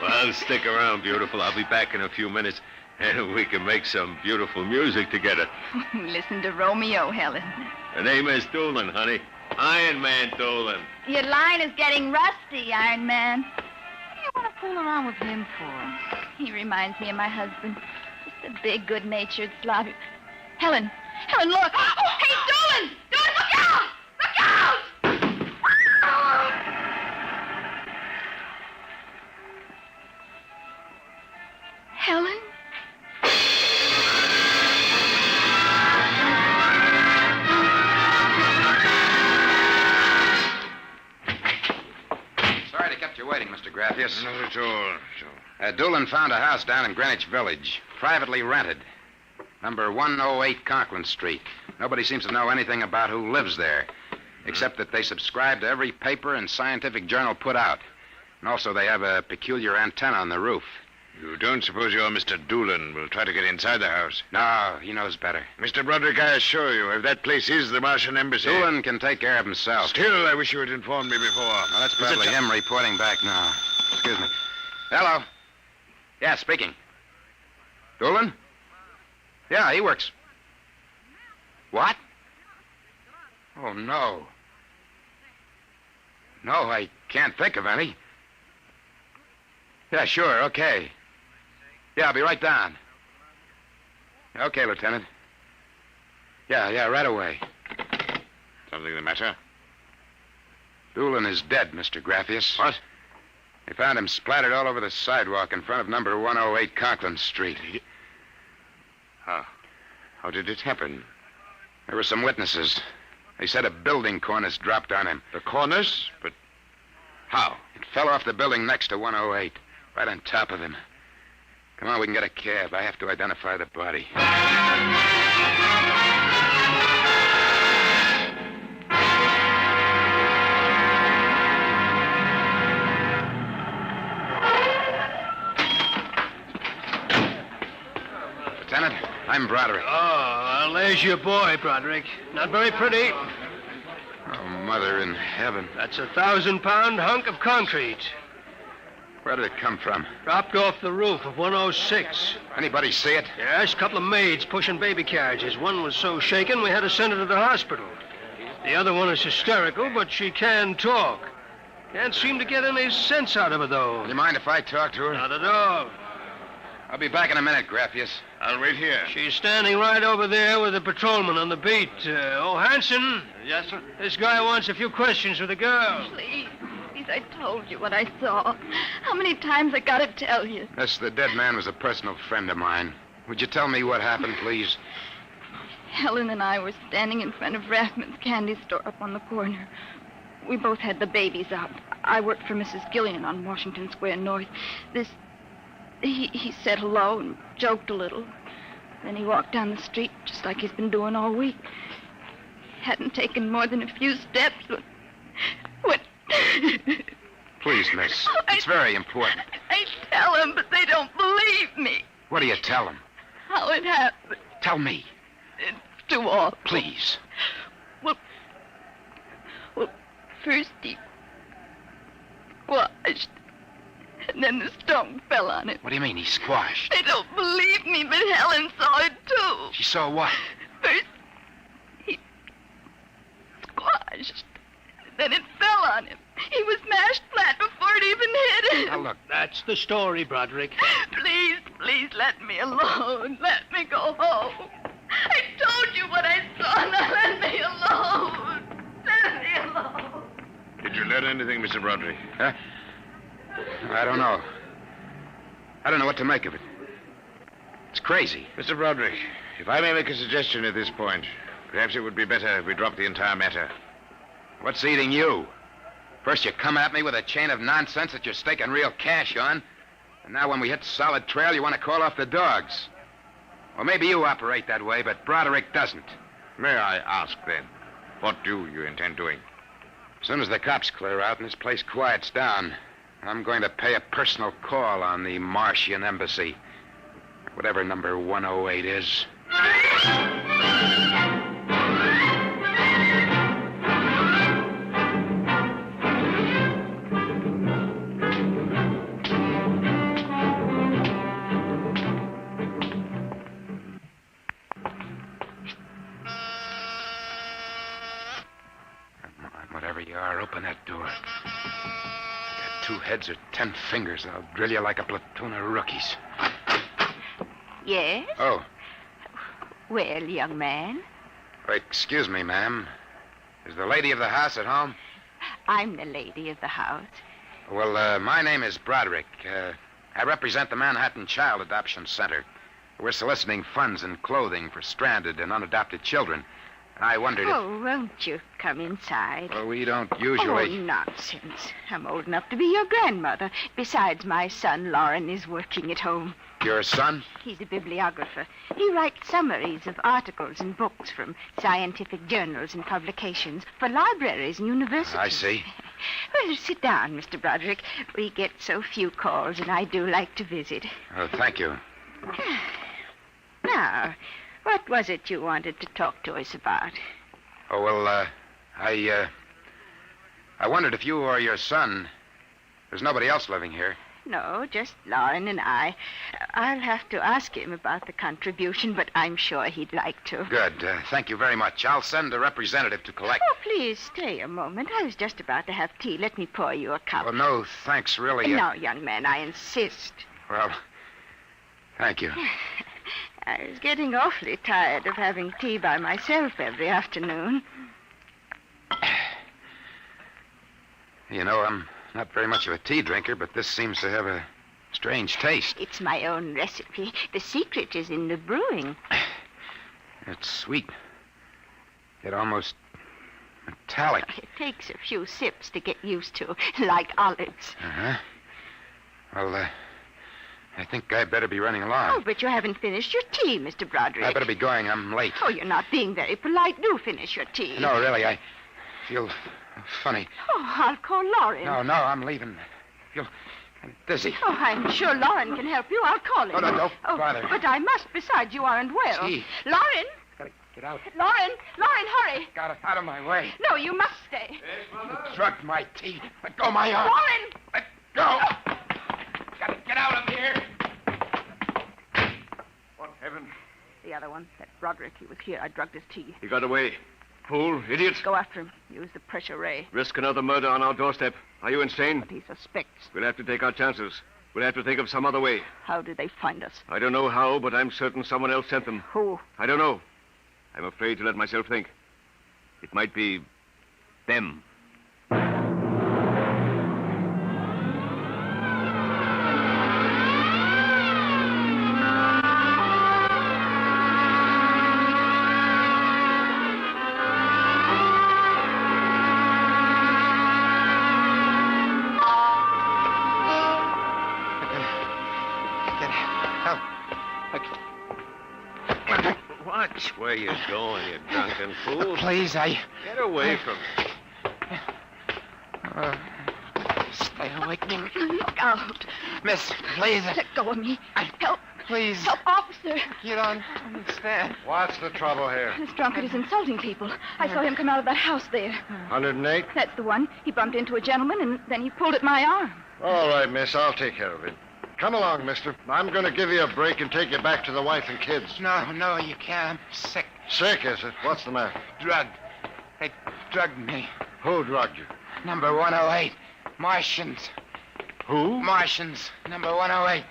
Well, stick around, beautiful. I'll be back in a few minutes, and we can make some beautiful music together. Listen to Romeo, Helen. Her name is Doolin, honey. Iron Man Doolin. Your line is getting rusty, Iron Man. What do you want to fool around with him for? He reminds me of my husband. Just a big, good-natured slob. Helen, look. Oh, hey, Doolin! Doolin, look out! Look out! Helen? Sorry to kept you waiting, Mr. Graffius. Not at all. Doolin found a house down in Greenwich Village, privately rented. Number 108 Conklin Street. Nobody seems to know anything about who lives there, except that they subscribe to every paper and scientific journal put out. And also they have a peculiar antenna on the roof. You don't suppose your Mr. Doolin will try to get inside the house? No, he knows better. Mr. Broderick, I assure you, if that place is the Martian embassy... Doolin can take care of himself. Still, I wish you had informed me before. Well, that's probably him reporting back now. Excuse me. Hello. Yeah, speaking. Doolin? Yeah, he works. What? Oh, no. No, I can't think of any. Yeah, sure, okay. Yeah, I'll be right down. Okay, Lieutenant. Yeah, right away. Something the matter? Doolin is dead, Mr. Graffius. What? They found him splattered all over the sidewalk in front of number 108 Conklin Street. How did it happen? There were some witnesses. They said a building cornice dropped on him. The cornice? But how? It fell off the building next to 108, right on top of him. Come on, we can get a cab. I have to identify the body. Lieutenant, I'm Broderick. Oh, well, there's your boy, Broderick. Not very pretty. Oh, Mother in heaven. That's a 1,000-pound hunk of concrete. Where did it come from? Dropped off the roof of 106. Anybody see it? Yes, a couple of maids pushing baby carriages. One was so shaken we had to send her to the hospital. The other one is hysterical, but she can talk. Can't seem to get any sense out of her, though. Do you mind if I talk to her? Not at all. I'll be back in a minute, Graffius. I'll wait here. She's standing right over there with the patrolman on the beat. Oh, Hanson. Yes, sir? This guy wants a few questions with the girl. Please, I told you what I saw. How many times I gotta tell you? Miss, the dead man was a personal friend of mine. Would you tell me what happened, please? Helen and I were standing in front of Rathman's candy store up on the corner. We both had the babies out. I worked for Mrs. Gillian on Washington Square North. He said hello and joked a little. Then he walked down the street just like he's been doing all week. Hadn't taken more than a few steps when... Please, miss. It's very important. I tell them, but they don't believe me. What do you tell them? How it happened. Tell me. It's too awful. Please. Well, first he squashed, and then the stone fell on him. What do you mean, he squashed? They don't believe me, but Helen saw it, too. She saw what? First, he squashed, then it fell on him. He was mashed flat before it even hit him. Now, look. That's the story, Broderick. Please, let me alone. Let me go home. I told you what I saw. Now let me alone. Let me alone. Did you learn anything, Mr. Broderick? Huh? I don't know. I don't know what to make of it. It's crazy. Mr. Broderick, if I may make a suggestion at this point, perhaps it would be better if we dropped the entire matter. What's eating you? First you come at me with a chain of nonsense that you're staking real cash on, and now when we hit solid trail, you want to call off the dogs. Well, maybe you operate that way, but Broderick doesn't. May I ask, then, what do you intend doing? As soon as the cops clear out and this place quiets down, I'm going to pay a personal call on the Martian embassy. Whatever number 108 is. Whatever you are, open that door. Got 2 heads or 10 fingers. I'll drill you like a platoon of rookies. Yes? Oh. Well, young man. Excuse me, ma'am. Is the lady of the house at home? I'm the lady of the house. Well, my name is Broderick. I represent the Manhattan Child Adoption Center. We're soliciting funds and clothing for stranded and unadopted children. I wondered if... Oh, won't you come inside? Well, we don't usually... Oh, nonsense. I'm old enough to be your grandmother. Besides, my son, Lauren, is working at home. Your son? He's a bibliographer. He writes summaries of articles and books from scientific journals and publications for libraries and universities. I see. Well, sit down, Mr. Broderick. We get so few calls, and I do like to visit. Oh, thank you. Now, what was it you wanted to talk to us about? Oh, well, I wondered if you or your son... There's nobody else living here. No, just Lauren and I. I'll have to ask him about the contribution, but I'm sure he'd like to. Good. Thank you very much. I'll send a representative to collect... Oh, please stay a moment. I was just about to have tea. Let me pour you a cup. Well, no, thanks, really. No, young man, I insist. Well, thank you. I was getting awfully tired of having tea by myself every afternoon. You know, I'm not very much of a tea drinker, but this seems to have a strange taste. It's my own recipe. The secret is in the brewing. It's sweet. Yet almost Metallic. It takes a few sips to get used to, like olives. Uh-huh. Well, I think I better be running along. Oh, but you haven't finished your tea, Mr. Broderick. I better be going. I'm late. Oh, you're not being very polite. Do finish your tea. No, really, I feel funny. Oh, I'll call Lauren. No, I'm leaving. I'm dizzy. Oh, I'm sure Lauren can help you. I'll call him. Oh, no, don't bother. But I must. Besides, you aren't well. Tea. Lauren! Gotta get out. Lauren, hurry. Got out of my way. No, you must stay. You drugged my tea. Let go of my arm. Lauren! Let go. Gotta get out of here. What heaven? The other one, that Broderick, he was here. I drugged his tea. He got away. Fool, idiot. Go after him. Use the pressure ray. Risk another murder on our doorstep. Are you insane? What he suspects. We'll have to take our chances. We'll have to think of some other way. How did they find us? I don't know how, but I'm certain someone else sent them. Who? I don't know. I'm afraid to let myself think. It might be them. Watch where you're going, you drunken fool. Please, Get away from me. Stay away from me. Look out. Miss, please. Let go of me. Help. Please. Help, officer. You don't understand. What's the trouble here? This drunkard is insulting people. I saw him come out of that house there. 108? That's the one. He bumped into a gentleman, and then he pulled at my arm. All right, miss. I'll take care of it. Come along, mister. I'm going to give you a break and take you back to the wife and kids. No, you can't. I'm sick. Sick, is it? What's the matter? Drugged. They drugged me. Who drugged you? Number 108. Martians. Who? Martians. Number 108.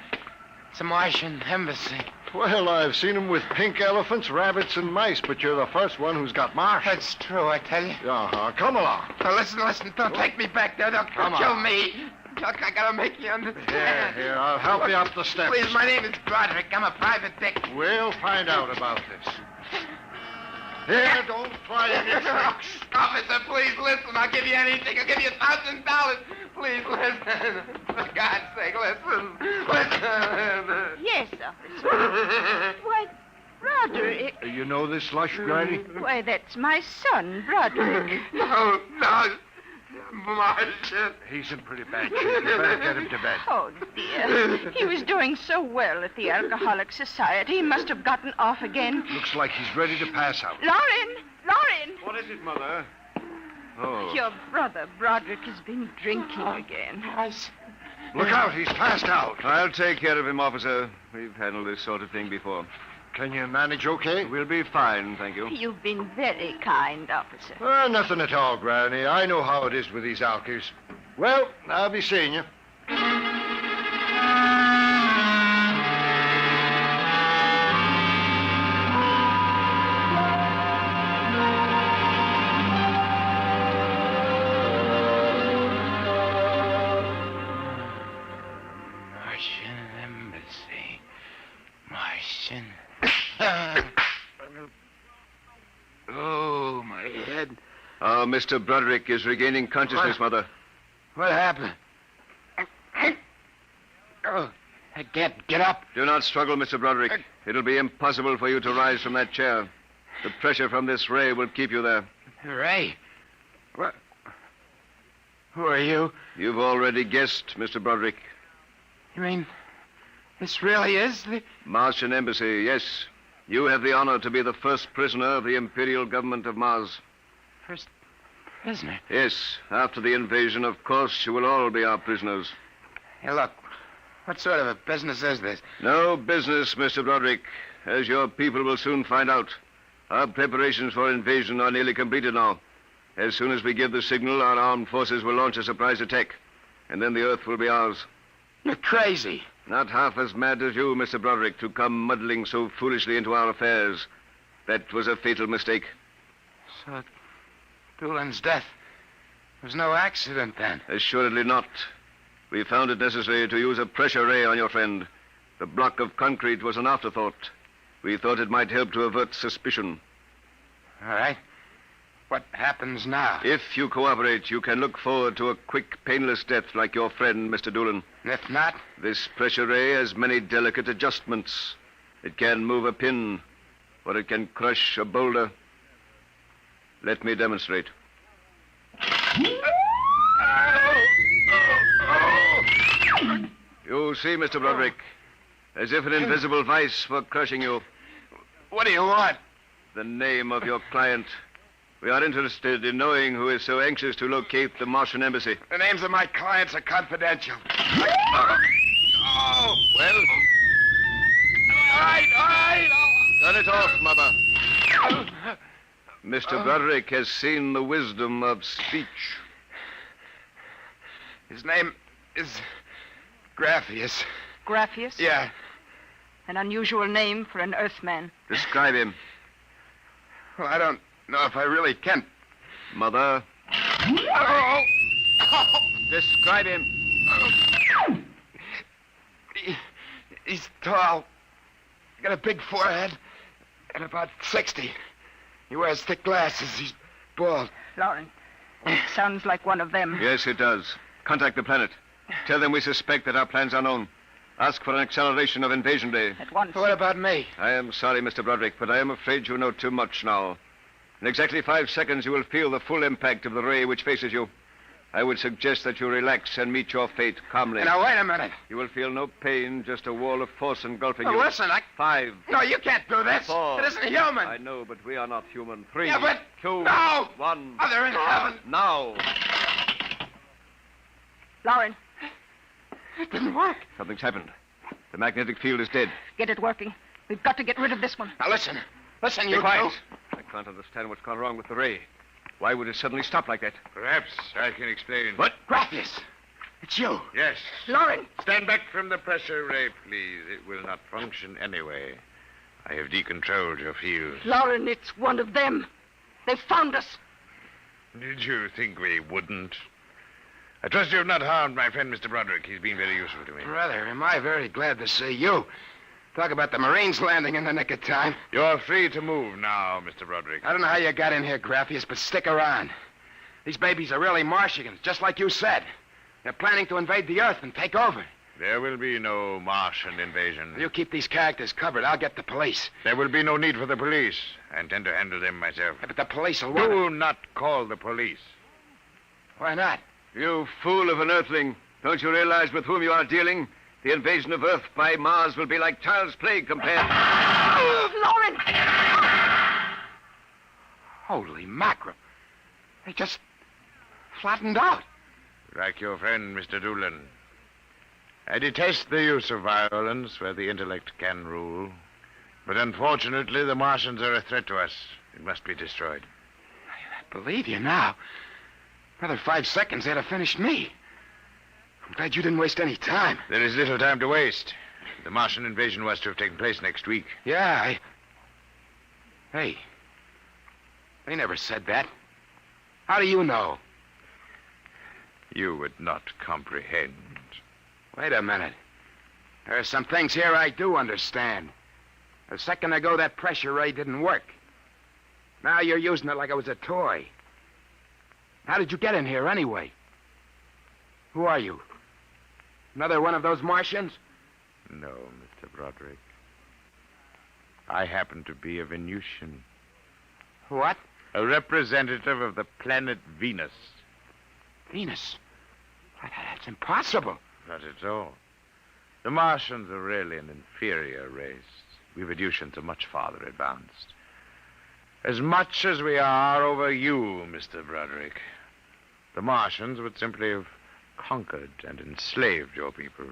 It's a Martian embassy. Well, I've seen them with pink elephants, rabbits, and mice, but you're the first one who's got Martians. That's true, I tell you. Uh-huh. Come along. Now, listen. Don't take me back there. They'll Come kill on. me. Look, I gotta make you understand. Here, I'll help you up the steps. Please, my name is Broderick. I'm a private dick. We'll find out about this. Here, don't try any tricks. Officer, please listen. I'll give you anything. I'll give you $1,000. Please listen. For God's sake, listen. Listen. Yes, officer. Why, Broderick. You know this slush, Granny? Why, that's my son, Broderick. No. Martian. He's in pretty bad shape. You better get him to bed. Oh, dear. He was doing so well at the Alcoholic Society. He must have gotten off again. Looks like he's ready to pass out. Lauren! What is it, Mother? Oh. Your brother, Broderick, has been drinking again. Look out, he's passed out. I'll take care of him, officer. We've handled this sort of thing before. Can you manage okay? We'll be fine, thank you. You've been very kind, officer. Nothing at all, Granny. I know how it is with these alkies. Well, I'll be seeing you. Martian embassy. Martian. Oh, my head. Mr. Broderick is regaining consciousness, Mother. What happened? Oh, I can't get up. Do not struggle, Mr. Broderick. It'll be impossible for you to rise from that chair. The pressure from this ray will keep you there. Ray? What? Who are you? You've already guessed, Mr. Broderick. You mean this really is the... Martian Embassy, yes. You have the honor to be the first prisoner of the Imperial Government of Mars. First prisoner? Yes. After the invasion, of course, you will all be our prisoners. Hey, look. What sort of a business is this? No business, Mr. Broderick, as your people will soon find out. Our preparations for invasion are nearly completed now. As soon as we give the signal, our armed forces will launch a surprise attack, and then the Earth will be ours. You're crazy. Not half as mad as you, Mr. Broderick, to come muddling so foolishly into our affairs. That was a fatal mistake. So, Doolan's death was no accident, then? Assuredly not. We found it necessary to use a pressure ray on your friend. The block of concrete was an afterthought. We thought it might help to avert suspicion. All right. What happens now? If you cooperate, you can look forward to a quick, painless death like your friend, Mr. Doolan. If not? This pressure ray has many delicate adjustments. It can move a pin, or it can crush a boulder. Let me demonstrate. You see, Mr. Broderick, as if an invisible vice were crushing you. What do you want? The name of your client. We are interested in knowing who is so anxious to locate the Martian embassy. The names of my clients are confidential. Well? All right. Turn it off, Mother. Mr. Broderick has seen the wisdom of speech. His name is Graphius. Graphius? Yeah. An unusual name for an Earthman. Describe him. Well, I don't know if I really can. Mother. Describe him. He's tall. Got a big forehead. And about 60. He wears thick glasses. He's bald. Lauren, sounds like one of them. Yes, it does. Contact the planet. Tell them we suspect that our plans are known. Ask for an acceleration of invasion day. At once. What about me? I am sorry, Mr. Broderick, but I am afraid you know too much now. In exactly 5 seconds, you will feel the full impact of the ray which faces you. I would suggest that you relax and meet your fate calmly. Now, wait a minute. You will feel no pain, just a wall of force engulfing you. Listen, 5. No, you can't do this. 4. It isn't human. I know, but we are not human. 3. Yeah, but... 2. No! 1. Mother in heaven. Now. Lauren. It didn't work. Something's happened. The magnetic field is dead. Get it working. We've got to get rid of this one. Now, listen. Listen, Be you quiet. two. I can't understand what's gone wrong with the ray. Why would it suddenly stop like that? Perhaps I can explain. What? Graphius. It's you. Yes. Lauren. Stand back from the pressure ray, please. It will not function anyway. I have decontrolled your field. Lauren, it's one of them. They found us. Did you think we wouldn't? I trust you have not harmed my friend, Mr. Broderick. He's been very useful to me. Brother, am I very glad to see you. Talk about the Marines landing in the nick of time. You're free to move now, Mr. Broderick. I don't know how you got in here, Graphius, but stick around. These babies are really Martians, just like you said. They're planning to invade the Earth and take over. There will be no Martian invasion. You keep these characters covered. I'll get the police. There will be no need for the police. I intend to handle them myself. Yeah, but the police will want Do not call the police. Why not? You fool of an Earthling. Don't you realize with whom you are dealing? The invasion of Earth by Mars will be like child's play compared... Lauren! Holy mackerel. They just flattened out. Like your friend, Mr. Doolan. I detest the use of violence where the intellect can rule. But unfortunately, the Martians are a threat to us. It must be destroyed. I believe you now. Another 5 seconds, they'd have finished me. I'm glad you didn't waste any time. There is little time to waste. The Martian invasion was to have taken place next week. Yeah, Hey, they never said that. How do you know? You would not comprehend. Wait a minute. There are some things here I do understand. A second ago, that pressure ray didn't work. Now you're using it like it was a toy. How did you get in here, anyway? Who are you? Another one of those Martians? No, Mr. Broderick. I happen to be a Venusian. What? A representative of the planet Venus. Venus? That's impossible. Not at all. The Martians are really an inferior race. We Venusians are much farther advanced. As much as we are over you, Mr. Broderick. The Martians would simply have conquered and enslaved your people.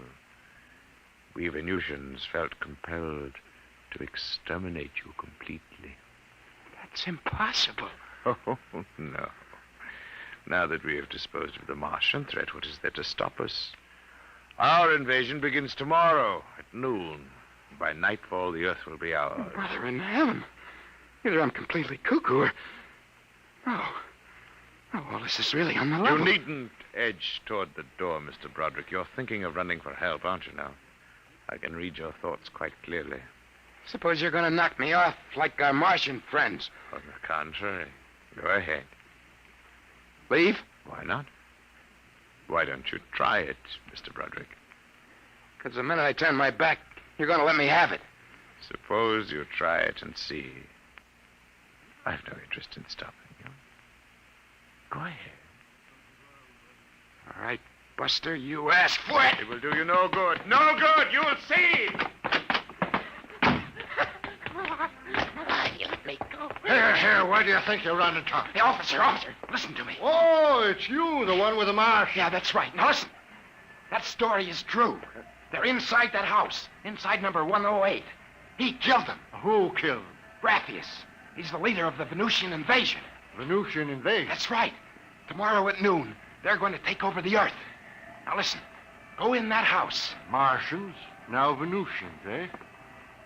We Venusians felt compelled to exterminate you completely. That's impossible. Oh, no. Now that we have disposed of the Martian threat, what is there to stop us? Our invasion begins tomorrow at noon. By nightfall, the Earth will be ours. Brother in heaven. Either I'm completely cuckoo or... Oh, well, this is really on the level. You needn't edge toward the door, Mr. Broderick. You're thinking of running for help, aren't you now? I can read your thoughts quite clearly. Suppose you're going to knock me off like our Martian friends. On the contrary, Go ahead. Leave? Why not? Why don't you try it, Mr. Broderick? Because the minute I turn my back, you're going to let me have it. Suppose you try it and see. I've no interest in stopping you. Go ahead. All right, Buster, you ass flat. It will do you no good. No good! You'll see! Here, where do you think you're running to? Hey, officer, listen to me. Oh, it's you, the one with the marsh. Yeah, that's right. Now listen. That story is true. They're inside that house, inside number 108. He killed them. Who killed him? Brathius. He's the leader of the Venusian invasion. Venusian invasion? That's right. Tomorrow at noon, they're going to take over the Earth. Now listen. Go in that house. Martians, now Venusians, eh?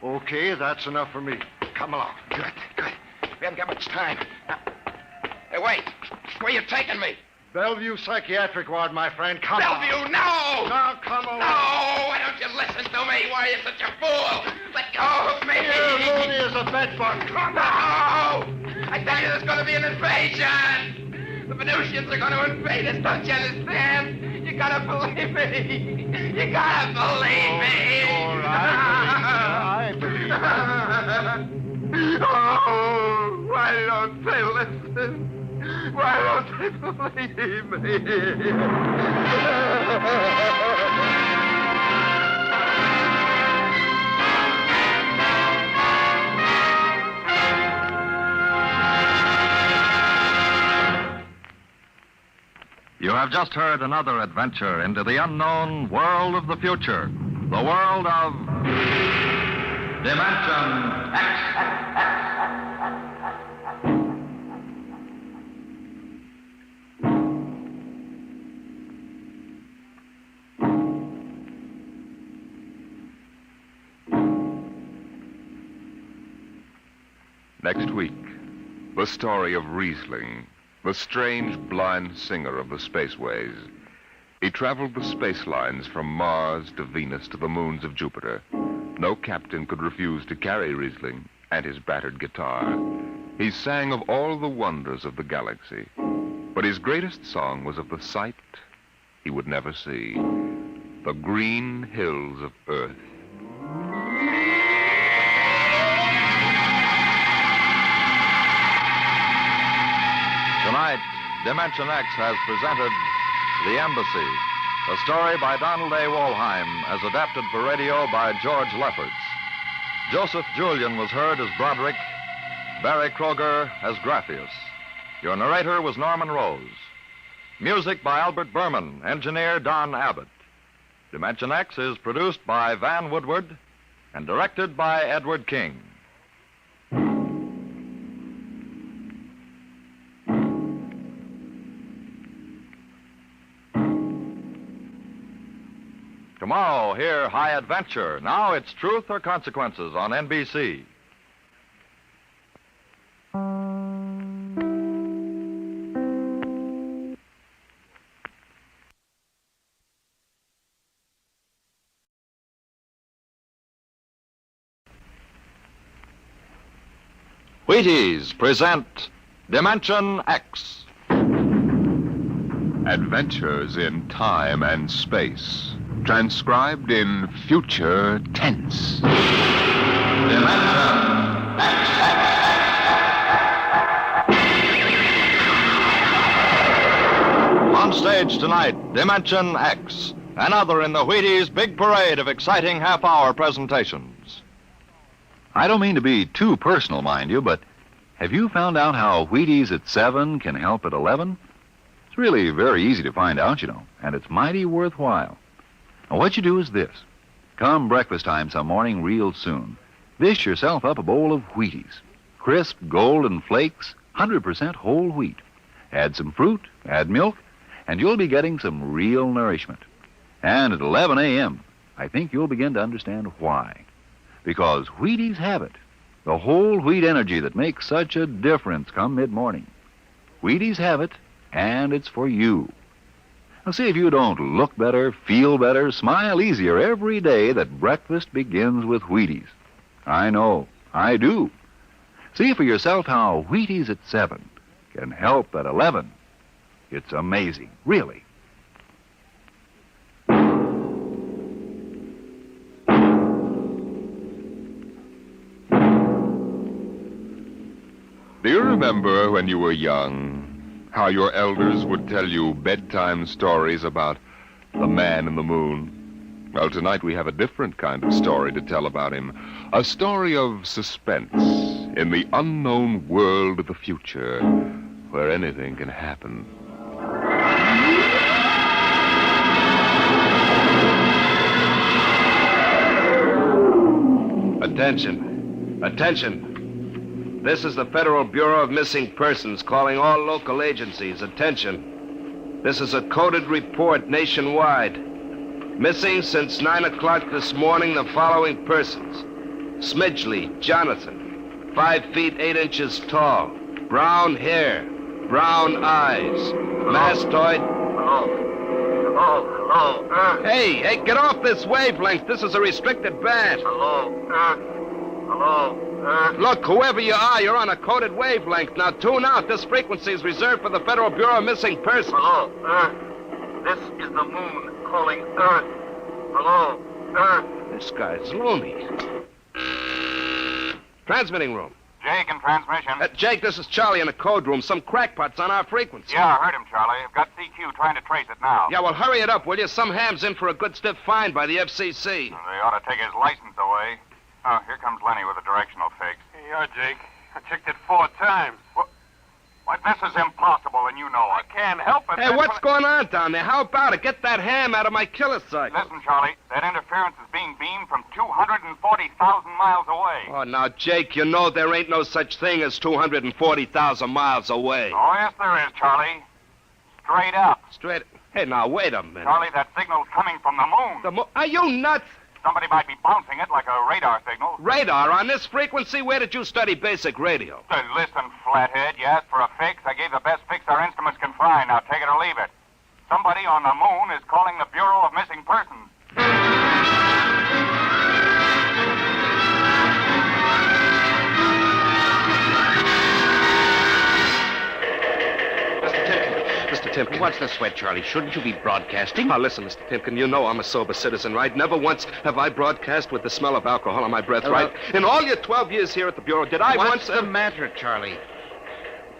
Okay, that's enough for me. Come along. Good. We haven't got much time. Now, hey, wait. Where are you taking me? Bellevue Psychiatric Ward, my friend. Come Bellevue, on. no! Now, come on. No! Why don't you listen to me? Why are you such a fool? Let go of me! You're loony as a bedbug. Come on! No! I tell you, there's going to be an invasion! The Venusians are going to invade us, don't you understand? You gotta believe me! You gotta believe me! All right, I believe you. Oh, why don't they listen? Why don't they believe me? You have just heard another adventure into the unknown world of the future, the world of Dimension X. Next week, the story of Riesling, the strange blind singer of the spaceways. He traveled the space lines from Mars to Venus to the moons of Jupiter. No captain could refuse to carry Riesling and his battered guitar. He sang of all the wonders of the galaxy, but his greatest song was of the sight he would never see, the green hills of Earth. Tonight, Dimension X has presented The Embassy, a story by Donald A. Wollheim, as adapted for radio by George Lefferts. Joseph Julian was heard as Broderick, Barry Kroger as Graphius. Your narrator was Norman Rose. Music by Albert Berman, engineer Don Abbott. Dimension X is produced by Van Woodward and directed by Edward King. Tomorrow, hear High Adventure. Now it's Truth or Consequences on NBC. Wheaties present Dimension X. Adventures in time and space. Transcribed in future tense. On stage tonight, Dimension X. Another in the Wheaties' big parade of exciting half-hour presentations. I don't mean to be too personal, mind you, but have you found out how Wheaties at 7 can help at 11? It's really very easy to find out, you know, and it's mighty worthwhile. Now, what you do is this. Come breakfast time some morning real soon. Dish yourself up a bowl of Wheaties. Crisp, golden flakes, 100% whole wheat. Add some fruit, add milk, and you'll be getting some real nourishment. And at 11 a.m., I think you'll begin to understand why. Because Wheaties have it. The whole wheat energy that makes such a difference come mid-morning. Wheaties have it, and it's for you. Now, see if you don't look better, feel better, smile easier every day that breakfast begins with Wheaties. I know, I do. See for yourself how Wheaties at 7 can help at 11. It's amazing, really. Do you remember when you were young, how your elders would tell you bedtime stories about the man in the moon? Well, tonight we have a different kind of story to tell about him. A story of suspense in the unknown world of the future, where anything can happen. Attention. Attention. This is the Federal Bureau of Missing Persons calling all local agencies. Attention. This is a coded report nationwide. Missing since 9 o'clock this morning the following persons. Smidgley Jonathan, 5 feet 8 inches tall, brown hair, brown eyes, mastoid. Hello. Hey, get off this wavelength. This is a restricted band. Hello. Look, whoever you are, you're on a coded wavelength. Now tune out. This frequency is reserved for the Federal Bureau of Missing Persons. Hello, Earth. This is the moon calling Earth. Hello, Earth. This guy's loony. Transmitting room. Jake in transmission. Jake, this is Charlie in the code room. Some crackpot's on our frequency. Yeah, I heard him, Charlie. I've got CQ trying to trace it now. Yeah, well, hurry it up, will you? Some ham's in for a good stiff fine by the FCC. They ought to take his license away. Oh, here comes Lenny with a directional fix. Here you are, Jake. I checked it 4 times. What? This is impossible, and you know it. I can't help it. Hey, what's going on down there? How about it? Get that ham out of my killer sight. Listen, Charlie, that interference is being beamed from 240,000 miles away. Oh, now, Jake, you know there ain't no such thing as 240,000 miles away. Oh, yes, there is, Charlie. Straight up. Straight? Hey, now, wait a minute. Charlie, that signal's coming from the moon. Are you nuts? Somebody might be bouncing it like a radar signal. Radar on this frequency? Where did you study basic radio? Listen, flathead, you asked for a fix. I gave the best fix our instruments can find. Now take it or leave it. Somebody on the moon is calling the Bureau of Missing Persons. Mr. Timken. What's the sweat, Charlie? Shouldn't you be broadcasting? Now, listen, Mr. Timken, you know I'm a sober citizen, right? Never once have I broadcast with the smell of alcohol on my breath, right? In all your 12 years here at the Bureau, did I What's the matter, Charlie?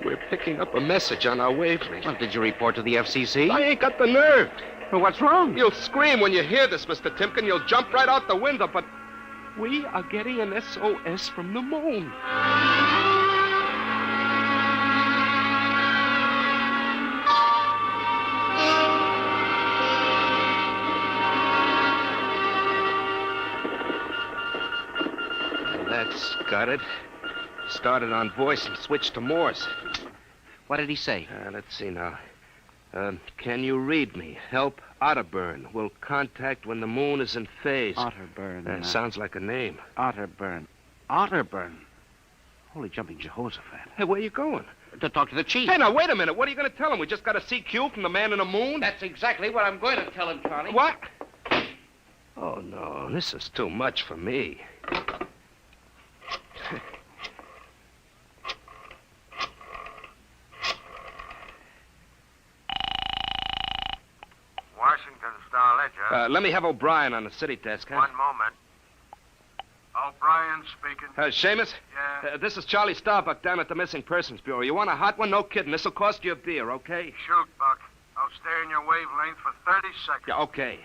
We're picking up a message on our wavelength. Well, did you report to the FCC? I ain't got the nerve. Well, what's wrong? You'll scream when you hear this, Mr. Timken. You'll jump right out the window, but we are getting an SOS from the moon. That's got it. Started on voice and switched to Morse. What did he say? Let's see now. Can you read me? Help Otterburn. Will contact when the moon is in phase. Otterburn. Sounds like a name. Otterburn. Otterburn. Holy jumping Jehoshaphat. Hey, where you going? To talk to the chief. Hey, now, wait a minute. What are you going to tell him? We just got a CQ from the man in the moon? That's exactly what I'm going to tell him, Charlie. What? Oh, no. This is too much for me. Washington Star-Ledger. Let me have O'Brien on the city desk, huh? One moment. O'Brien speaking. Seamus? Yeah? This is Charlie Starbuck down at the Missing Persons Bureau. You want a hot one? No kidding. This'll cost you a beer, okay? Shoot, Buck. I'll stay in your wavelength for 30 seconds. Yeah, okay.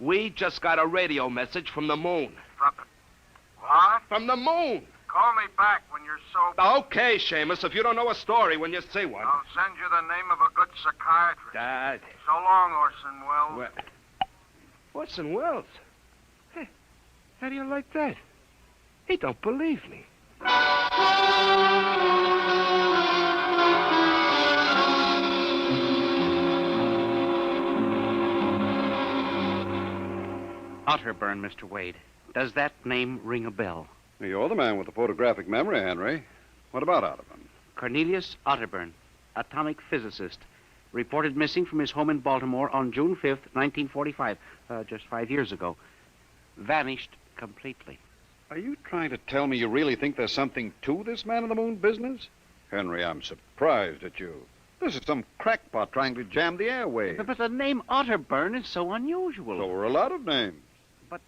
We just got a radio message from the moon. What? From the moon. Call me back when you're sober. Okay, Seamus, if you don't know a story when you see one. I'll send you the name of a good psychiatrist. So long, Orson Welles. Orson Welles? Hey, how do you like that? He don't believe me. Otterburn, Mr. Wade. Does that name ring a bell? You're the man with the photographic memory, Henry. What about Otterburn? Cornelius Otterburn, atomic physicist, reported missing from his home in Baltimore on June 5th, 1945, just 5 years ago. Vanished completely. Are you trying to tell me you really think there's something to this man in the moon business? Henry, I'm surprised at you. This is some crackpot trying to jam the airways. But the name Otterburn is so unusual. So are a lot of names. But,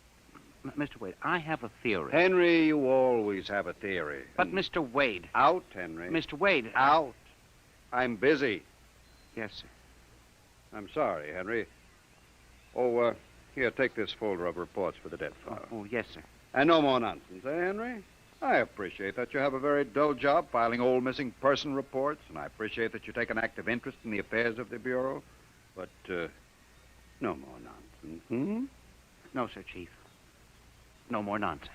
Mr. Wade, I have a theory. Henry, you always have a theory. But, Mr. Wade. Out, Henry. Mr. Wade. Out. I'm busy. Yes, sir. I'm sorry, Henry. Oh, here, take this folder of reports for the death file. Oh, yes, sir. And no more nonsense, eh, Henry? I appreciate that you have a very dull job filing old missing person reports, and I appreciate that you take an active interest in the affairs of the Bureau. But, no more nonsense, hmm? No, sir, Chief. No more nonsense.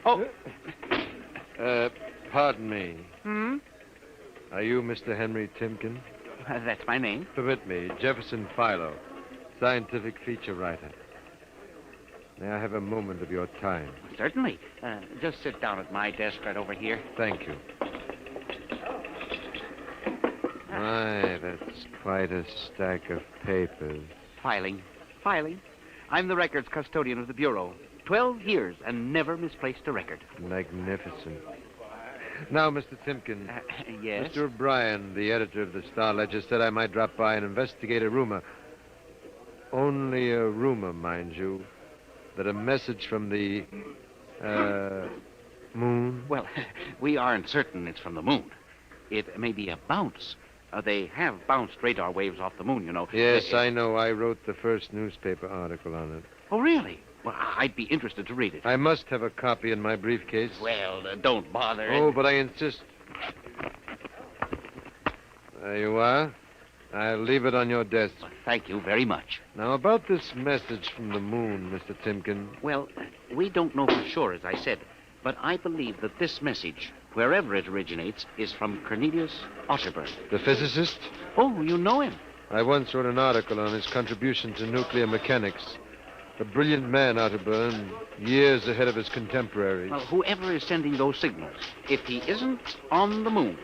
Oh! Pardon me. Hmm? Are you Mr. Henry Timken? That's my name. Permit me, Jefferson Philo, scientific feature writer. May I have a moment of your time? Certainly. Just sit down at my desk right over here. Thank you. My, that's quite a stack of papers. Filing. I'm the records custodian of the Bureau. 12 years and never misplaced a record. Magnificent. Now, Mr. Timken. Yes? Mr. O'Brien, the editor of the Star-Ledger, said I might drop by and investigate a rumor. Only a rumor, mind you, that a message from the, moon? Well, we aren't certain it's from the moon. It may be a bounce. They have bounced radar waves off the moon, you know. Yes, I know. I wrote the first newspaper article on it. Oh, really? Well, I'd be interested to read it. I must have a copy in my briefcase. Well, don't bother. Oh, but I insist. There you are. I'll leave it on your desk. Well, thank you very much. Now, about this message from the moon, Mr. Timken. Well, we don't know for sure, as I said, but I believe that this message, wherever it originates, is from Cornelius Otterburn. The physicist? Oh, you know him. I once wrote an article on his contribution to nuclear mechanics. A brilliant man, Otterburn, years ahead of his contemporaries. Well, whoever is sending those signals, if he isn't on the moon,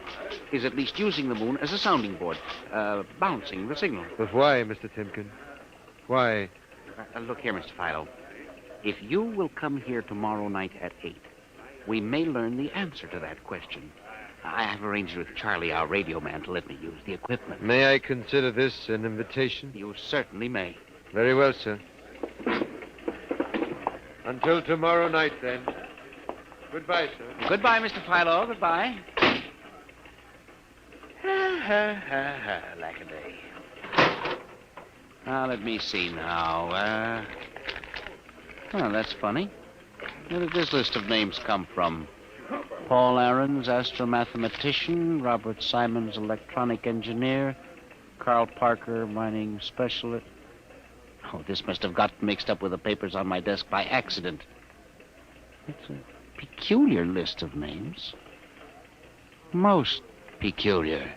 is at least using the moon as a sounding board, bouncing the signal. But why, Mr. Timken? Why? Look here, Mr. Philo. If you will come here tomorrow night at 8, we may learn the answer to that question. I have arranged with Charlie, our radio man, to let me use the equipment. May I consider this an invitation? You certainly may. Very well, sir. Until tomorrow night, then. Goodbye, sir. Goodbye, Mr. Philo. Goodbye. Lack-a-day. Now, let me see now. Well, that's funny. Where did this list of names come from? Paul Ahrens, astromathematician. Robert Simons, electronic engineer. Carl Parker, mining specialist. Oh, this must have got mixed up with the papers on my desk by accident. It's a peculiar list of names. Most peculiar.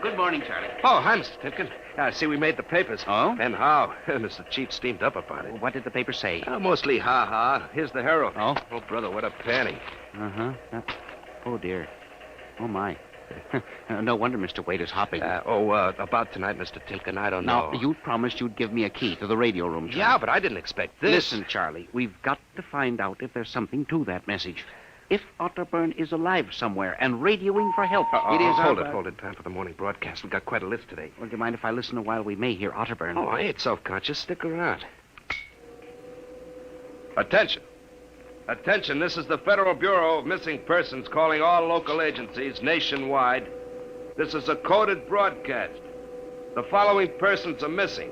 Good morning, Charlie. Oh, hi, Mr. Timken. I see we made the papers. Oh? And how? Mr. Chief steamed up about it. What did the paper say? Mostly ha-ha. Here's the Herald. Oh? Oh, brother, what a panty. Uh-huh. Oh, dear. Oh, my. No wonder Mr. Wade is hopping. About tonight, Mr. Timken, I don't know. Now, you promised you'd give me a key to the radio room, Charlie. Yeah, but I didn't expect this. Listen, Charlie, we've got to find out if there's something to that message. If Otterburn is alive somewhere and radioing for help, it is... Hold it. Time for the morning broadcast. We've got quite a list today. Well, do you mind if I listen a while? We may hear Otterburn. Oh, I ain't self-conscious. Stick around. Attention. Attention, this is the Federal Bureau of Missing Persons calling all local agencies nationwide. This is a coded broadcast. The following persons are missing.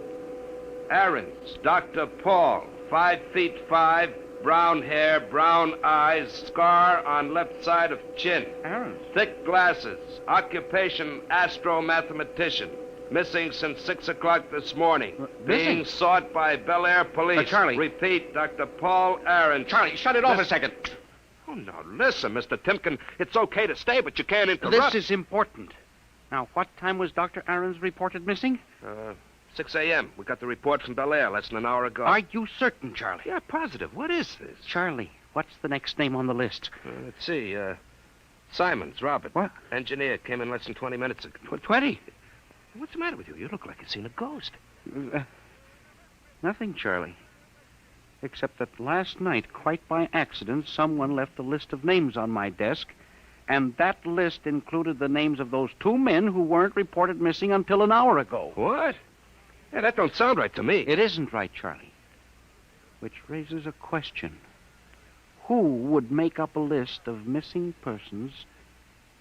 Ahrens, Dr. Paul, 5'5", brown hair, brown eyes, scar on left side of chin. Ahrens. Thick glasses, occupation astromathematician. Missing since 6 o'clock this morning. Being sought by Bel Air police. Charlie. Repeat, Dr. Paul Ahrens. Charlie, shut it off a second. Oh, now, listen, Mr. Timken. It's okay to stay, but you can't interrupt. This is important. Now, what time was Dr. Ahrens reported missing? 6 a.m. We got the report from Bel Air less than an hour ago. Are you certain, Charlie? Yeah, positive. What is this? Charlie, what's the next name on the list? Let's see. Simons, Robert. What? Engineer came in less than 20 minutes ago. 20? What's the matter with you? You look like you've seen a ghost. Nothing, Charlie. Except that last night, quite by accident, someone left a list of names on my desk, and that list included the names of those 2 men who weren't reported missing until an hour ago. What? Yeah, that don't sound right to me. It isn't right, Charlie. Which raises a question. Who would make up a list of missing persons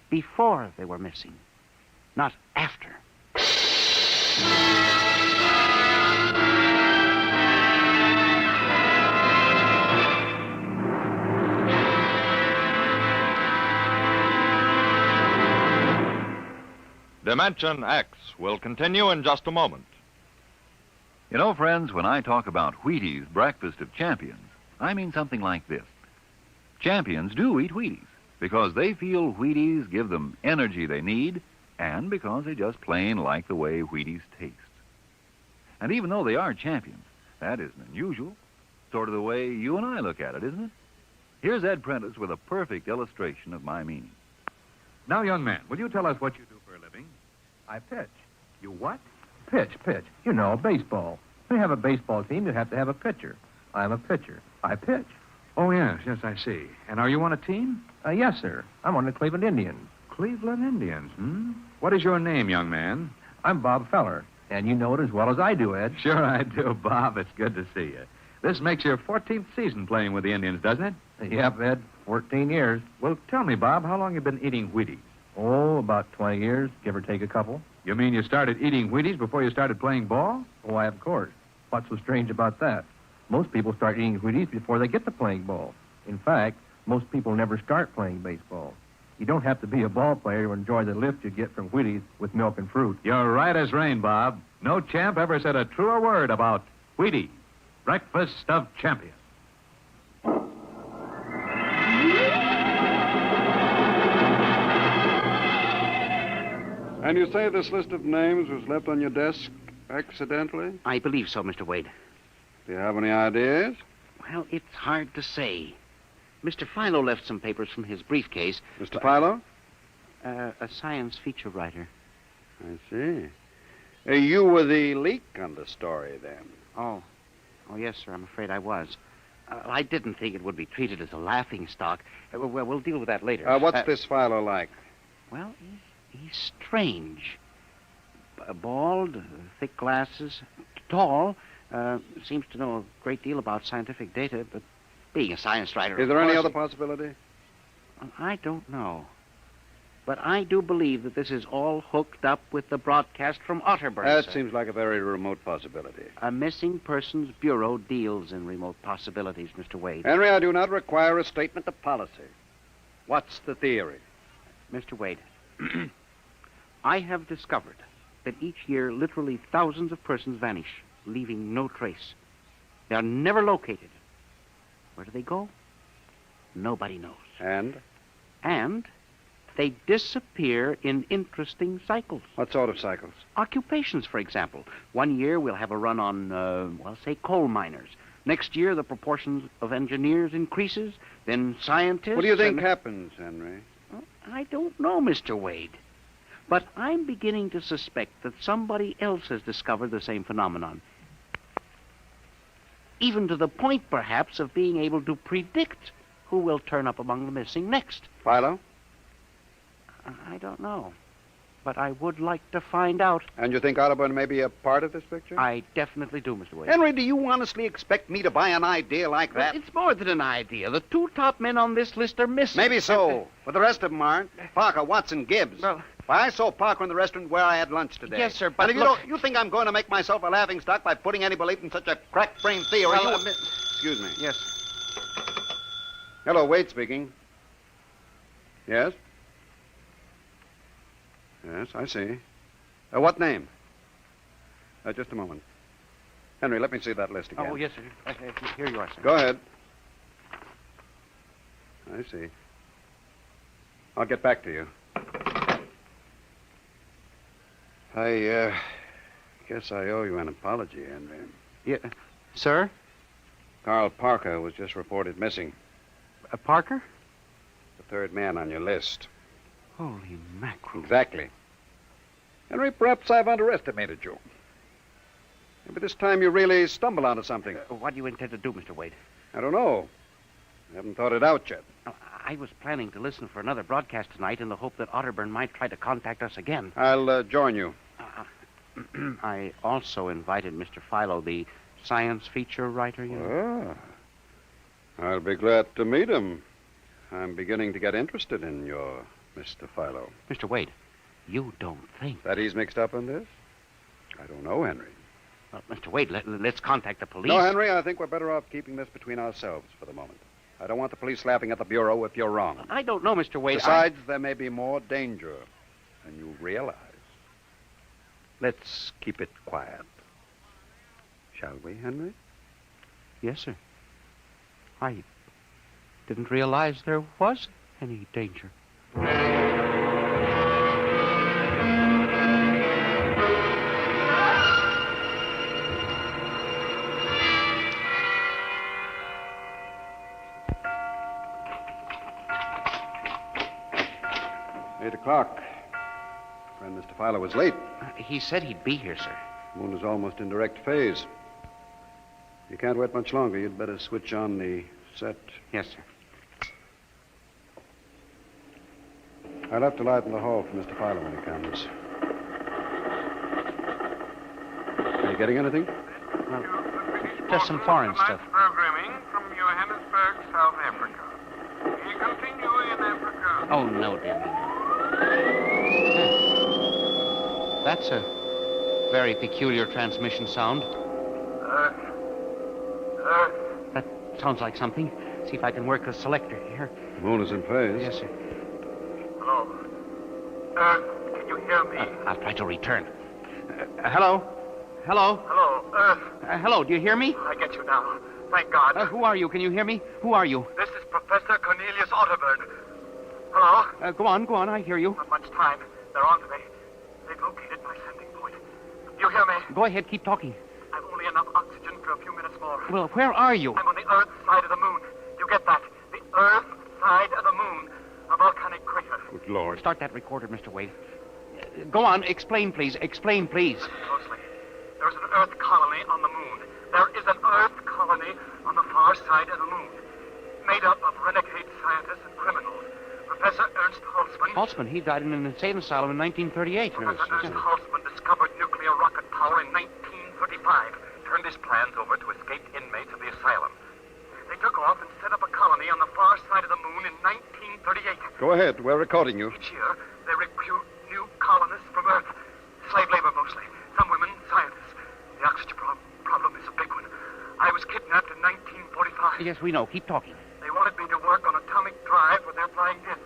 before they were missing, not after? Dimension X will continue in just a moment. You know, friends, when I talk about Wheaties breakfast of champions, I mean something like this. Champions do eat Wheaties because they feel Wheaties give them energy they need and because they just plain like the way Wheaties taste. And even though they are champions, that isn't unusual. Sort of the way you and I look at it, isn't it? Here's Ed Prentice with a perfect illustration of my meaning. Now, young man, will you tell us what you do for a living? I pitch. You what? Pitch. You know, baseball. When you have a baseball team, you have to have a pitcher. I'm a pitcher. I pitch. Oh, yes, I see. And are you on a team? Yes, sir. I'm on the Cleveland Indians. Cleveland Indians, What is your name, young man? I'm Bob Feller, and you know it as well as I do, Ed. Sure I do, Bob. It's good to see you. This makes your 14th season playing with the Indians, doesn't it? Yep, Ed. 14 years. Well, tell me, Bob, how long you been eating Wheaties? Oh, about 20 years, give or take a couple. You mean you started eating Wheaties before you started playing ball? Why, of course. What's so strange about that? Most people start eating Wheaties before they get to playing ball. In fact, most people never start playing baseball. You don't have to be a ball player to enjoy the lift you get from Wheaties with milk and fruit. You're right as rain, Bob. No champ ever said a truer word about Wheaties, breakfast of champions. And you say this list of names was left on your desk accidentally? I believe so, Mr. Wade. Do you have any ideas? Well, it's hard to say. Mr. Philo left some papers from his briefcase. Mr. Philo? A science feature writer. I see. You were the leak on the story, then? Oh, yes, sir. I'm afraid I was. I didn't think it would be treated as a laughing stock. Well, we'll deal with that later. What's this Philo like? Well, he's strange. Bald, thick glasses, tall, seems to know a great deal about scientific data, but being a science writer... Is there any other possibility? I don't know. But I do believe that this is all hooked up with the broadcast from Otterburn. That seems like a very remote possibility. A missing persons bureau deals in remote possibilities, Mr. Wade. Henry, I do not require a statement of policy. What's the theory? Mr. Wade, I have discovered that each year literally thousands of persons vanish, leaving no trace. They are never located. Where do they go? Nobody knows. And they disappear in interesting cycles. What sort of cycles? Occupations, for example. One year we'll have a run on, say, coal miners. Next year the proportions of engineers increases, then scientists... What do you think happens, Henry? Well, I don't know, Mr. Wade. But I'm beginning to suspect that somebody else has discovered the same phenomenon. Even to the point, perhaps, of being able to predict who will turn up among the missing next. Philo? I don't know. But I would like to find out. And you think Otterburn may be a part of this picture? I definitely do, Mr. Wade. Henry, do you honestly expect me to buy an idea like that? Well, it's more than an idea. The 2 top men on this list are missing. Maybe so, but the rest of them aren't. Parker, Watson, Gibbs. Well, I saw Parker in the restaurant where I had lunch today. Yes, sir, but and if you think I'm going to make myself a laughingstock by putting any belief in such a crack-brained theory... Well, Excuse me. Yes. Hello, Wade speaking. Yes? Yes, I see. What name? Just a moment. Henry, let me see that list again. Oh, yes, sir. Here you are, sir. Go ahead. I see. I'll get back to you. I guess I owe you an apology, Henry. Yeah. Sir? Carl Parker was just reported missing. Parker? The 3rd man on your list. Holy mackerel. Exactly. Henry, perhaps I've underestimated you. Maybe this time you really stumble onto something. What do you intend to do, Mr. Wade? I don't know. I haven't thought it out yet. I was planning to listen for another broadcast tonight in the hope that Otterburn might try to contact us again. I'll join you. I also invited Mr. Philo, the science feature writer, you know. I'll be glad to meet him. I'm beginning to get interested in your Mr. Philo. Mr. Wade, you don't think... That he's mixed up in this? I don't know, Henry. Mr. Wade, let's contact the police. No, Henry, I think we're better off keeping this between ourselves for the moment. I don't want the police laughing at the Bureau if you're wrong. I don't know, Mr. Wade. Besides, there may be more danger than you realize. Let's keep it quiet. Shall we, Henry? Yes, sir. I didn't realize there was any danger. O'clock. Friend Mr. Philo was late. He said he'd be here, sir. The moon is almost in direct phase. You can't wait much longer. You'd better switch on the set. Yes, sir. I'll have to light in the hall for Mr. Philo when he comes. Are you getting anything? Just some foreign stuff. Programming from Johannesburg, South Africa. We continue in Africa. Oh, no, dear me. That's a very peculiar transmission sound. That sounds like something. See if I can work the selector here. The moon is in phase. Yes, sir. Hello. Can you hear me? I'll try to return. Hello? Hello? Hello, Earth. Hello, do you hear me? I get you now. Thank God. Who are you? Can you hear me? Who are you? This is Professor Cornelius Otterburn. Hello? Go on, I hear you. Not much time. They're on to me. They've located my sending point. You hear me? Go ahead, keep talking. I've only enough oxygen for a few minutes more. Well, where are you? I'm on the Earth side of the moon. You get that? The Earth side of the moon. A volcanic crater. Good Lord. Start that recorder, Mr. Wade. Go on, explain, please. Explain, please. Closely. There's an Earth colony on the moon. There is an Earth colony on the far side of the moon. Made up of renegade scientists and criminals. Professor Ernst Holtzman. Holtzman, he died in an insane asylum in 1938. Professor Ernst Holtzman discovered nuclear rocket power in 1935. Turned his plans over to escaped inmates of the asylum. They took off and set up a colony on the far side of the moon in 1938. Go ahead. We're recording you. Each year, they recruit new colonists from Earth. Slave labor mostly. Some women, scientists. The oxygen problem is a big one. I was kidnapped in 1945. Yes, we know. Keep talking. They wanted me to work on atomic drive with their flying discs.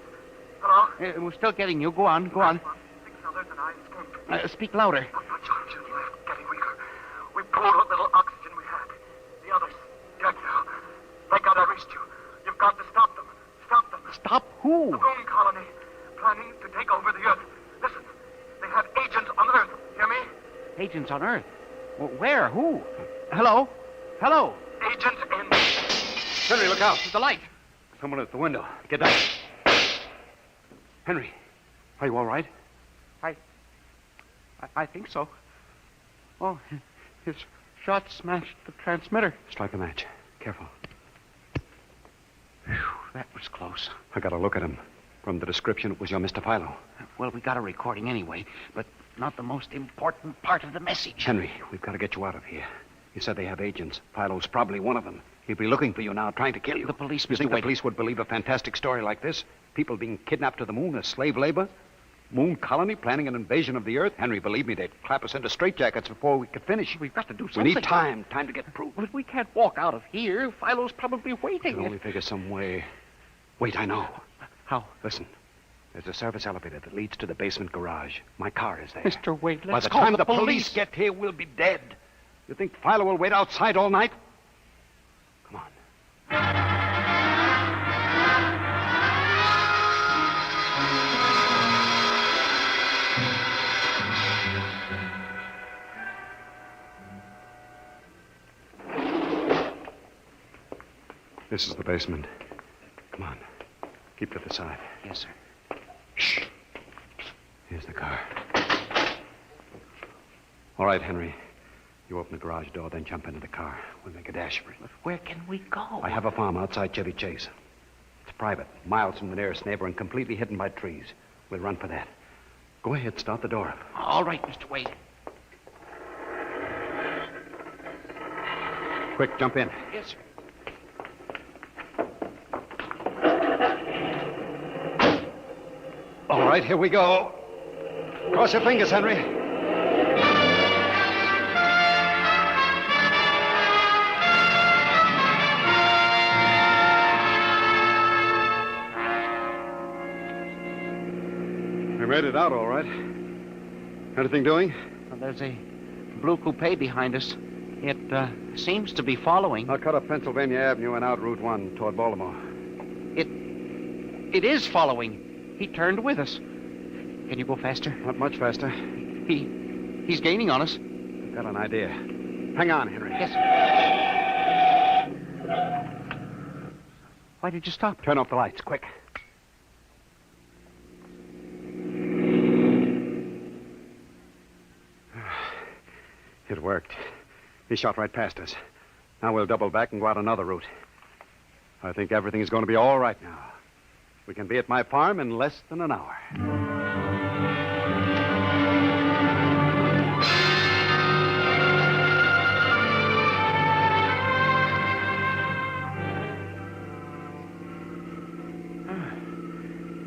Hello? We're still getting you. Go on. 6 others and I escaped. Speak louder. Not much oxygen left, getting weaker. We pulled what little oxygen we had. The others, dead now. Thank God I reached you. You've got to stop them. Stop them. Stop who? The moon colony, planning to take over the Earth. Listen, they have agents on Earth. Hear me? Agents on Earth? Where? Who? Hello? Hello? Agents in... Henry, look out. There's a light. Someone at the window. Get down. Henry, are you all right? I think so. Oh, his shot smashed the transmitter. Strike a match. Careful. Whew, that was close. I got a look at him. From the description, it was your Mr. Philo. Well, we got a recording anyway, but not the most important part of the message. Henry, we've got to get you out of here. You said they have agents. Philo's probably one of them. He'll be looking for you now, trying to kill you. The police, You think Mr. Wade. the police would believe a fantastic story like this? People being kidnapped to the moon as slave labor? Moon colony planning an invasion of the Earth? Henry, believe me, they'd clap us into straitjackets before we could finish. We've got to do something. We need time to get proof. Well, we can't walk out of here. Philo's probably We waiting. can only figure some way. Wait, I know. How? Listen, there's a service elevator that leads to the basement garage. My car is there. Mr. Wade, By let's the call time the police get here, we'll be dead. You think Philo will wait outside all night? Come on. This is the basement. Come on. Keep to the side. Yes, sir. Shh. Here's the car. All right, Henry. You open the garage door, then jump into the car. We'll make a dash for it. But where can we go? I have a farm outside Chevy Chase. It's private, miles from the nearest neighbor, and completely hidden by trees. We'll run for that. Go ahead, start the door up. All right, Mr. Wade. Quick, jump in. Yes, sir. All right, here we go. Cross your fingers, Henry. We made it out all right. Anything doing? Well, there's a blue coupe behind us. It seems to be following. I'll cut up Pennsylvania Avenue and out Route 1 toward Baltimore. It is following. He turned with us. Can you go faster? Not much faster. He's gaining on us. I've got an idea. Hang on, Henry. Yes. Why did you stop? Turn off the lights, quick. It worked. He shot right past us. Now we'll double back and go out another route. I think everything's going to be all right now. We can be at my farm in less than an hour.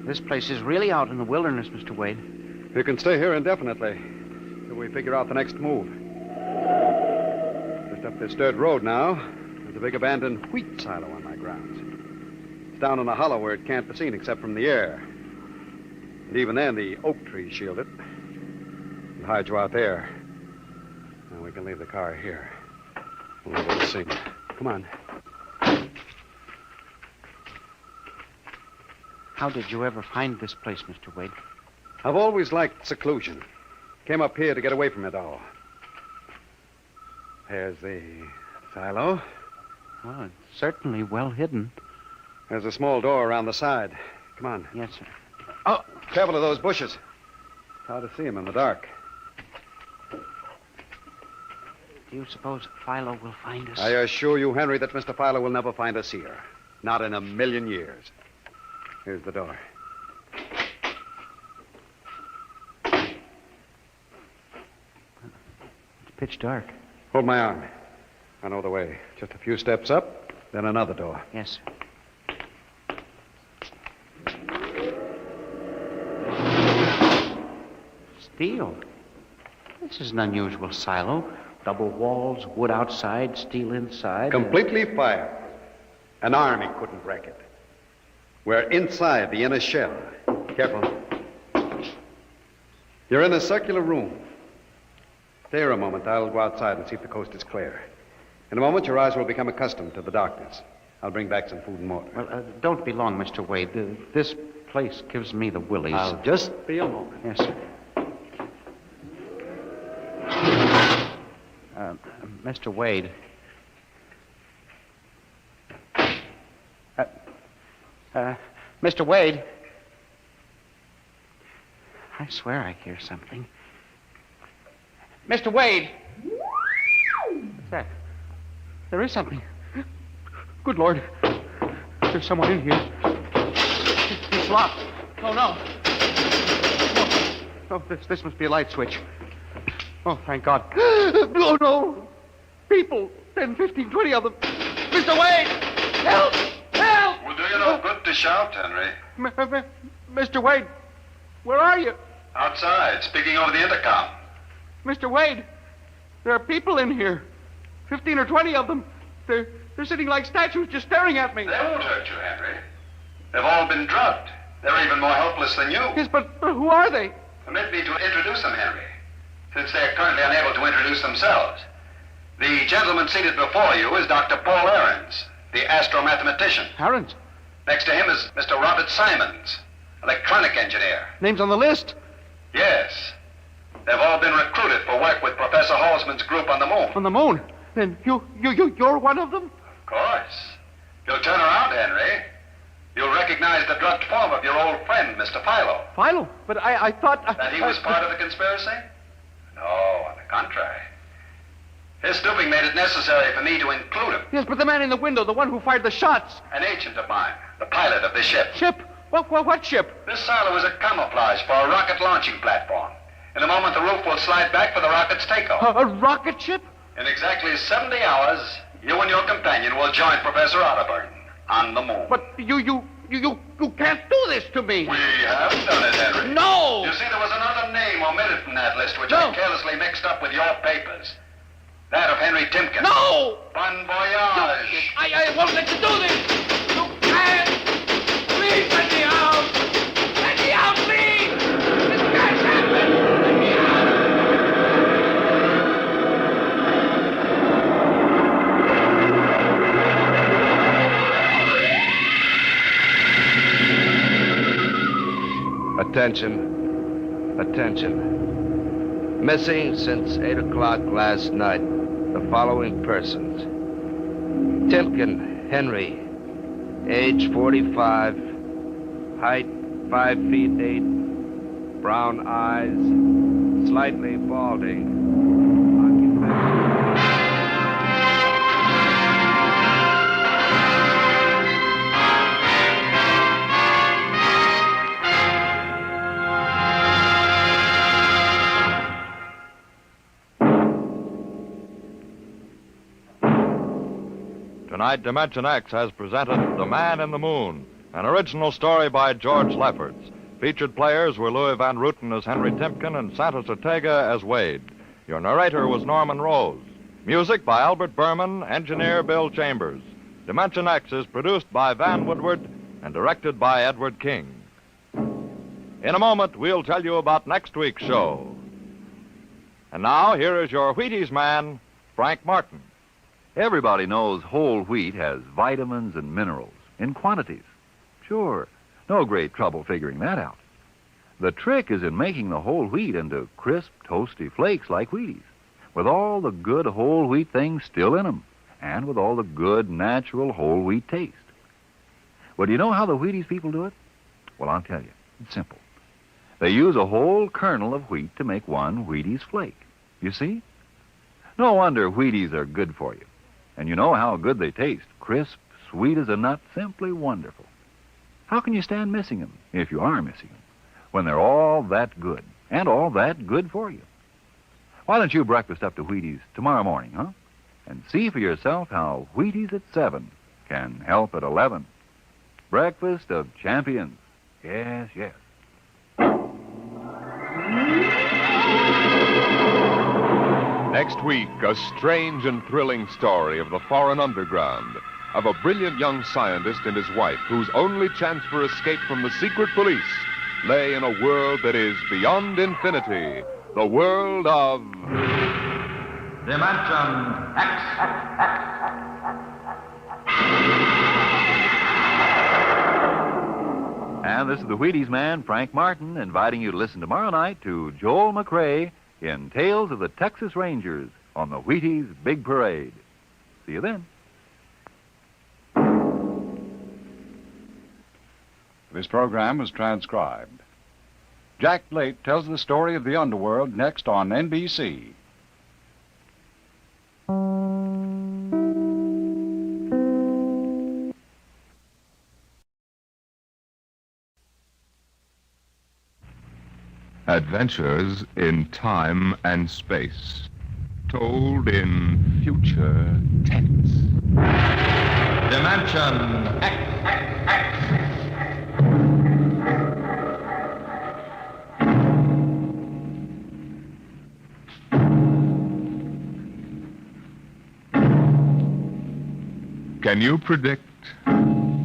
This place is really out in the wilderness, Mr. Wade. You can stay here indefinitely till we figure out the next move. Just up this dirt road now, there's a big abandoned wheat silo on my grounds. It's down in a hollow where it can't be seen except from the air. And even then, the oak trees shield it. We'll hide you out there. And we can leave the car here. We'll go to see. Come on. How did you ever find this place, Mr. Wade? I've always liked seclusion. Came up here to get away from it all. There's the silo. Well, it's certainly well hidden. There's a small door around the side. Come on. Yes, sir. Oh, careful of those bushes. It's hard to see them in the dark. Do you suppose Philo will find us? I assure you, Henry, that Mr. Philo will never find us here. Not in a million years. Here's the door. It's pitch dark. Hold my arm. I know the way. Just a few steps up, then another door. Yes, sir. Steel. This is an unusual silo. Double walls, wood outside, steel inside. Completely fireproof. An army couldn't wreck it. We're inside the inner shell. Careful. You're in a circular room. Stay here a moment. I'll go outside and see if the coast is clear. In a moment, your eyes will become accustomed to the darkness. I'll bring back some food and water. Well, don't be long, Mr. Wade. This place gives me the willies. I'll just be a moment. Yes, sir. Mr. Wade. Mr. Wade. I swear I hear something. Mr. Wade! What's that? There is something. Good Lord. There's someone in here. It's locked. Oh, no. Oh, this must be a light switch. Oh, thank God. Oh, no. People. 10, 15, 20 of them. Mr. Wade! Help! Help! Will do you no good to shout, Henry. Mr. Wade, where are you? Outside, speaking over the intercom. Mr. Wade, there are people in here. 15 or 20 of them. They're sitting like statues just staring at me. They won't hurt you, Henry. They've all been drugged. They're even more helpless than you. Yes, but who are they? Permit me to introduce them, Henry, since they're currently unable to introduce themselves. The gentleman seated before you is Dr. Paul Ahrens, the astromathematician. Ahrens? Next to him is Mr. Robert Simons, electronic engineer. Name's on the list? Yes. They've all been recruited for work with Professor Halsman's group on the moon. On the moon? Then you're one of them? Of course. You'll turn around, Henry. You'll recognize the drugged form of your old friend, Mr. Philo. Philo? But I thought... That he was part of the conspiracy? No, on the contrary. His stooping made it necessary for me to include him. Yes, but the man in the window, the one who fired the shots. An agent of mine, the pilot of this ship. Ship? What ship? This silo is a camouflage for a rocket launching platform. In a moment, the roof will slide back for the rocket's takeoff. A rocket ship? In exactly 70 hours, you and your companion will join Professor Otterburn on the moon. But you can't do this to me. We have done it, Henry. No! You see, there was another name omitted from that list, which I carelessly mixed up with your papers. That of Henry Timken. No! Bon voyage. I won't let you do this! You can't! Please let me out! Let me out, please! This can't happen! Let me Attention. Attention. Missing since 8 o'clock last night, the following persons. Timken Henry, age 45, height 5 feet 8, brown eyes, slightly balding. Tonight, Dimension X has presented The Man in the Moon, an original story by George Lefferts. Featured players were Louis Van Rooten as Henry Timken and Santos Ortega as Wade. Your narrator was Norman Rose. Music by Albert Berman, engineer Bill Chambers. Dimension X is produced by Van Woodward and directed by Edward King. In a moment, we'll tell you about next week's show. And now, here is your Wheaties man, Frank Martin. Everybody knows whole wheat has vitamins and minerals in quantities. Sure, no great trouble figuring that out. The trick is in making the whole wheat into crisp, toasty flakes like Wheaties, with all the good whole wheat things still in them, and with all the good, natural whole wheat taste. Well, do you know how the Wheaties people do it? Well, I'll tell you. It's simple. They use a whole kernel of wheat to make one Wheaties flake. You see? No wonder Wheaties are good for you. And you know how good they taste. Crisp, sweet as a nut, simply wonderful. How can you stand missing them, if you are missing them, when they're all that good, and all that good for you? Why don't you breakfast up to Wheaties tomorrow morning, huh? And see for yourself how Wheaties at 7 can help at 11. Breakfast of champions. Yes, yes. Next week, a strange and thrilling story of the foreign underground, of a brilliant young scientist and his wife whose only chance for escape from the secret police lay in a world that is beyond infinity, the world of... Dimension X. And this is the Wheaties man, Frank Martin, inviting you to listen tomorrow night to Joel McRae in Tales of the Texas Rangers on the Wheaties Big Parade. See you then. This program was transcribed. Jack Blake tells the story of the underworld next on NBC. Adventures in time and space, told in future tense. Dimension X. Can you predict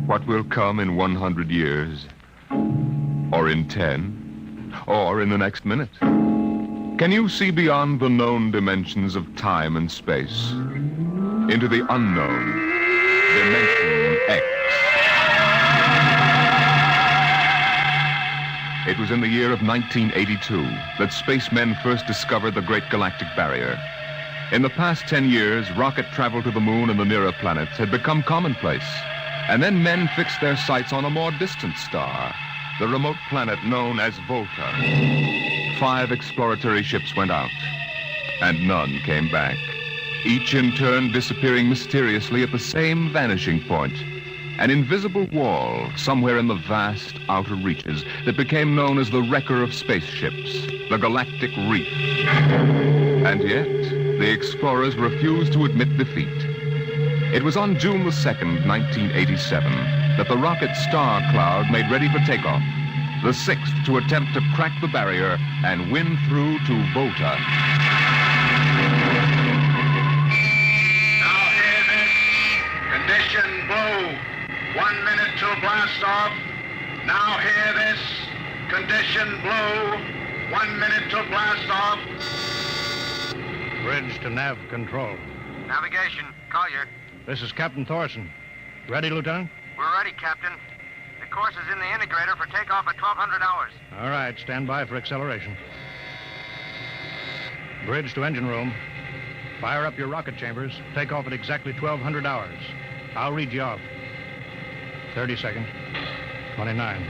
what will come in 100 years? Or in 10? Or in the next minute? Can you see beyond the known dimensions of time and space into the unknown, Dimension X? It was in the year of 1982 that spacemen first discovered the Great Galactic Barrier. In the past 10 years, rocket travel to the moon and the nearer planets had become commonplace. And then men fixed their sights on a more distant star, the remote planet known as Volta. 5 exploratory ships went out, and none came back, each in turn disappearing mysteriously at the same vanishing point, an invisible wall somewhere in the vast outer reaches that became known as the wrecker of spaceships, the galactic reef. And yet, the explorers refused to admit defeat. It was on June the 2nd, 1987, that the rocket Star Cloud made ready for takeoff, the 6th to attempt to crack the barrier and win through to Volta. Now hear this. Condition blue. 1 minute to blast off. Now hear this. Condition blue. 1 minute to blast off. Bridge to nav control. Navigation, Collier. This is Captain Thorson. Ready, Lieutenant? We're ready, Captain. The course is in the integrator for takeoff at 1200 hours. All right, stand by for acceleration. Bridge to engine room. Fire up your rocket chambers. Take off at exactly 1200 hours. I'll read you off. 30 seconds. 29.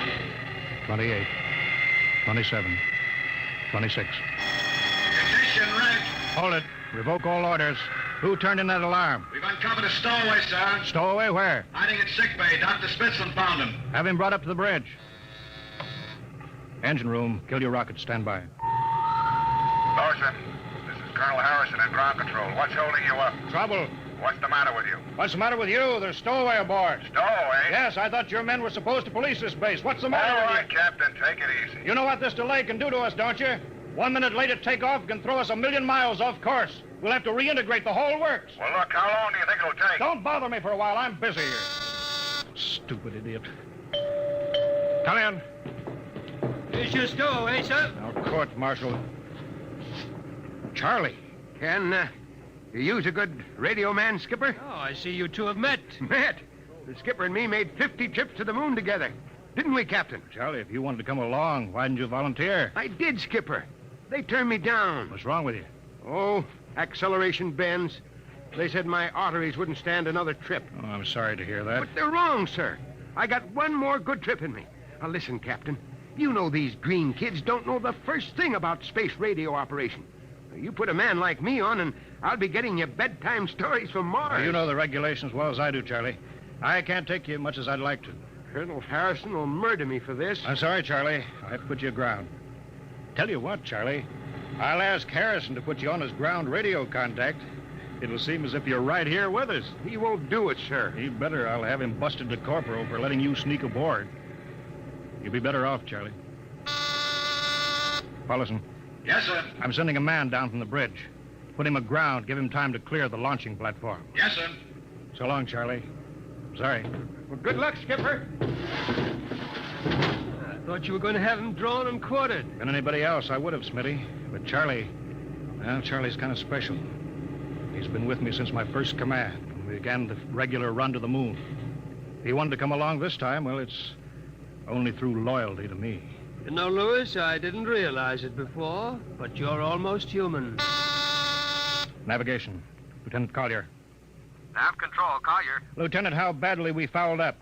28. 27. 26. Ignition red. Hold it. Revoke all orders. Who turned in that alarm? We've uncovered a stowaway, sir. Stowaway where? Hiding in sick bay. Dr. Spitzlin found him. Have him brought up to the bridge. Engine room. Kill your rockets. Stand by. Thorson, this is Colonel Harrison in ground control. What's holding you up? Trouble. What's the matter with you? What's the matter with you? There's stowaway aboard. Stowaway? Yes, I thought your men were supposed to police this base. What's the matter All with right, Captain, take it easy. you? You know what this delay can do to us, don't you? 1 minute late at takeoff can throw us 1,000,000 miles off course. We'll have to reintegrate the whole works. Well, look, how long do you think it'll take? Don't bother me for a while. I'm busy here. Stupid idiot. Come in. Here's your stowaway, sir. Now, court martial. Charlie. Can you use a good radio man, Skipper? Oh, I see you two have met. Met? The skipper and me made 50 trips to the moon together. Didn't we, Captain? Charlie, if you wanted to come along, why didn't you volunteer? I did, Skipper. They turned me down. What's wrong with you? Oh, acceleration bends. They said my arteries wouldn't stand another trip. Oh, I'm sorry to hear that. But they're wrong, sir. I got one more good trip in me. Now, listen, Captain. You know these green kids don't know the first thing about space radio operation. You put a man like me on, and I'll be getting you bedtime stories from Mars. Well, you know the regulations as well as I do, Charlie. I can't take you much as I'd like to. Colonel Harrison will murder me for this. I'm sorry, Charlie. I have to put you aground. Tell you what, Charlie. I'll ask Harrison to put you on his ground radio contact. It'll seem as if you're right here with us. He won't do it, sir. He better. I'll have him busted to corporal for letting you sneak aboard. You'll be better off, Charlie. Paulison. Yes, sir. I'm sending a man down from the bridge. Put him aground. Give him time to clear the launching platform. Yes, sir. So long, Charlie. Sorry. Well, good luck, Skipper. I thought you were going to have him drawn and quartered. Been anybody else, I would have, Smitty. But Charlie, well, Charlie's kind of special. He's been with me since my first command, when we began the regular run to the moon. If he wanted to come along this time, well, it's only through loyalty to me. You know, Lewis, I didn't realize it before, but you're almost human. Navigation. Lieutenant Collier. Nav control, Collier. Lieutenant, how badly we fouled up.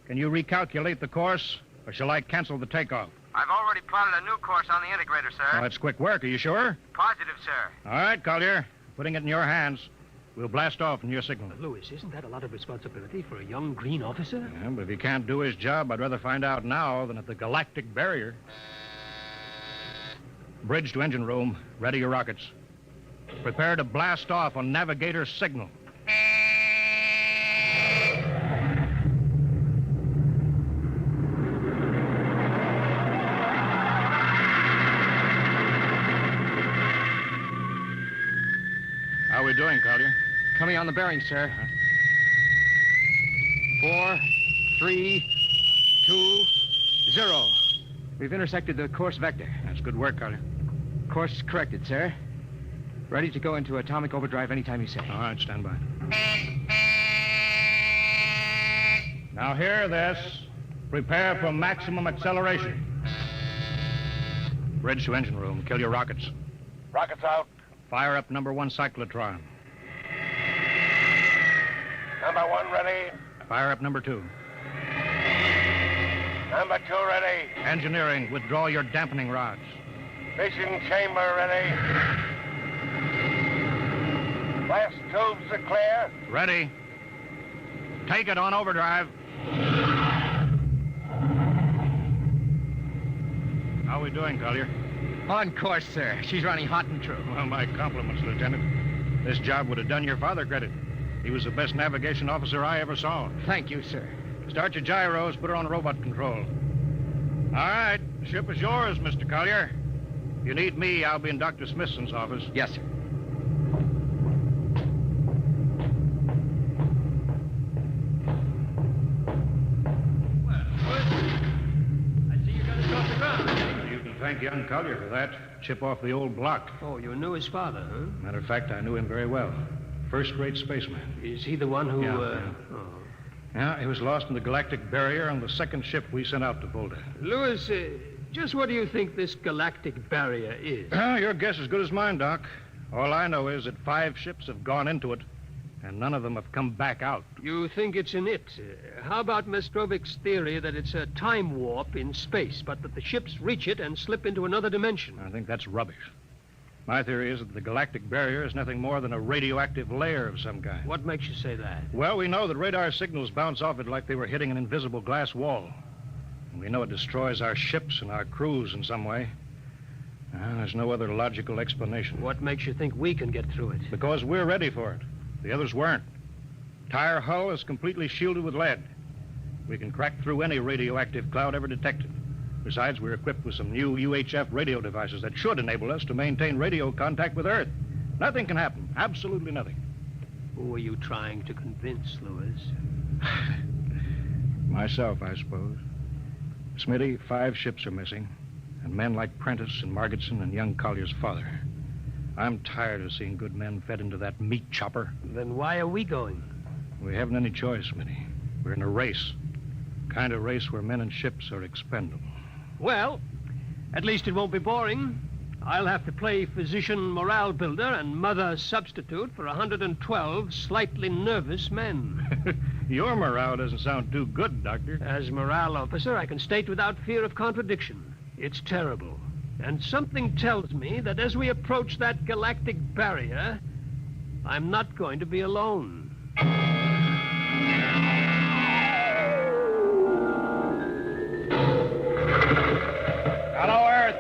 Can you recalculate the course, or shall I cancel the takeoff? I've already plotted a new course on the integrator, sir. Oh, that's quick work. Are you sure? Positive, sir. All right, Collier. Putting it in your hands. We'll blast off in your signal. Lewis, isn't that a lot of responsibility for a young green officer? Yeah, but if he can't do his job, I'd rather find out now than at the galactic barrier. Bridge to engine room. Ready your rockets. Prepare to blast off on navigator's signal. How are we doing, Collier? Coming on the bearing, sir. 4, 3, 2, 0. We've intersected the course vector. That's good work, Collier. Course corrected, sir. Ready to go into atomic overdrive anytime you say. All right, stand by. Now hear this. Prepare for maximum acceleration. Bridge to engine room. Kill your rockets. Rockets out. Fire up number 1 cyclotron. Number 1 ready. Fire up number 2. Number 2 ready. Engineering, withdraw your dampening rods. Fission chamber ready. Blast tubes are clear. Ready. Take it on overdrive. How are we doing, Collier? On course, sir. She's running hot and true. Well, my compliments, Lieutenant. This job would have done your father credit. He was the best navigation officer I ever saw. Thank you, sir. Start your gyros, put her on robot control. All right, the ship is yours, Mr. Collier. If you need me, I'll be in Dr. Smithson's office. Yes, sir. You can thank young Collier for that. Chip off the old block. Oh, you knew his father, huh? Matter of fact, I knew him very well. First-rate spaceman. Is he the one who, Yeah. Yeah, he was lost in the galactic barrier on the second ship we sent out to Volta. Lewis, just what do you think this galactic barrier is? Your guess is as good as mine, Doc. All I know is that 5 ships have gone into it, and none of them have come back out. You think it's an it. How about Mestrovic's theory that it's a time warp in space, but that the ships reach it and slip into another dimension? I think that's rubbish. My theory is that the galactic barrier is nothing more than a radioactive layer of some kind. What makes you say that? Well, we know that radar signals bounce off it like they were hitting an invisible glass wall. And we know it destroys our ships and our crews in some way. There's no other logical explanation. What makes you think we can get through it? Because we're ready for it. The others weren't. Entire hull is completely shielded with lead. We can crack through any radioactive cloud ever detected. Besides, we're equipped with some new UHF radio devices that should enable us to maintain radio contact with Earth. Nothing can happen. Absolutely nothing. Who are you trying to convince, Lewis? Myself, I suppose. Smitty, 5 ships are missing, and men like Prentice and Margetson and young Collier's father. I'm tired of seeing good men fed into that meat chopper. Then why are we going? We haven't any choice, Smitty. We're in a race. Kind of race where men and ships are expendable. Well, at least it won't be boring. I'll have to play physician morale builder and mother substitute for 112 slightly nervous men. Your morale doesn't sound too good, Doctor. As morale officer, I can state without fear of contradiction. It's terrible. And something tells me that as we approach that galactic barrier, I'm not going to be alone. Hello, Earth.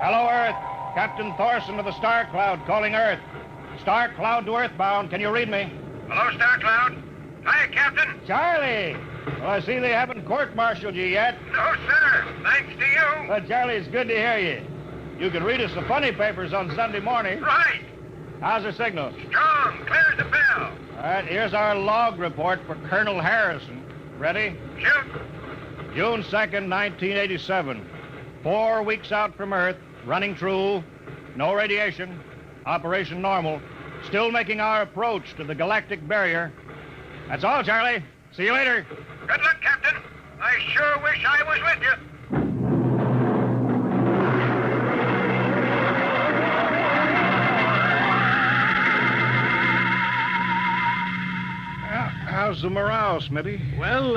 Hello, Earth. Captain Thorson of the Star Cloud calling Earth. Star Cloud to Earthbound. Can you read me? Hello, Star Cloud. Hi, Captain. Charlie. Well, I see they haven't court-martialed you yet. No, sir. Thanks to you. Well, Charlie, it's good to hear you. You can read us the funny papers on Sunday morning. Right. How's the signal? Strong. Clear as a bell. All right, here's our log report for Colonel Harrison. Ready? Shoot. June 2nd, 1987. 4 weeks out from Earth, running true, no radiation, operation normal, still making our approach to the galactic barrier. That's all, Charlie. See you later. Good luck, Captain. I sure wish I was with you. How's the morale, Smitty? Well,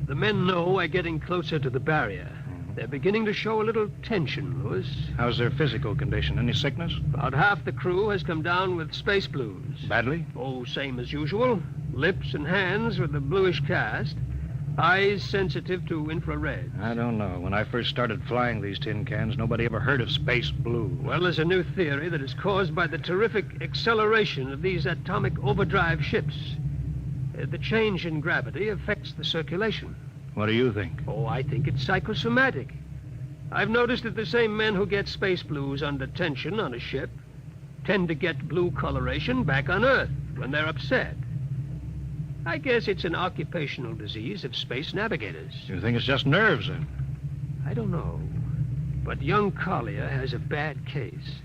the men know we're getting closer to the barrier. They're beginning to show a little tension, Lewis. How's their physical condition? Any sickness? About half the crew has come down with space blues. Badly? Oh, same as usual. Lips and hands with a bluish cast. Eyes sensitive to infrared. I don't know. When I first started flying these tin cans, nobody ever heard of space blue. Well, there's a new theory that is caused by the terrific acceleration of these atomic overdrive ships. The change in gravity affects the circulation. What do you think? Oh, I think it's psychosomatic. I've noticed that the same men who get space blues under tension on a ship tend to get blue coloration back on Earth when they're upset. I guess it's an occupational disease of space navigators. You think it's just nerves, then? I don't know. But young Collier has a bad case.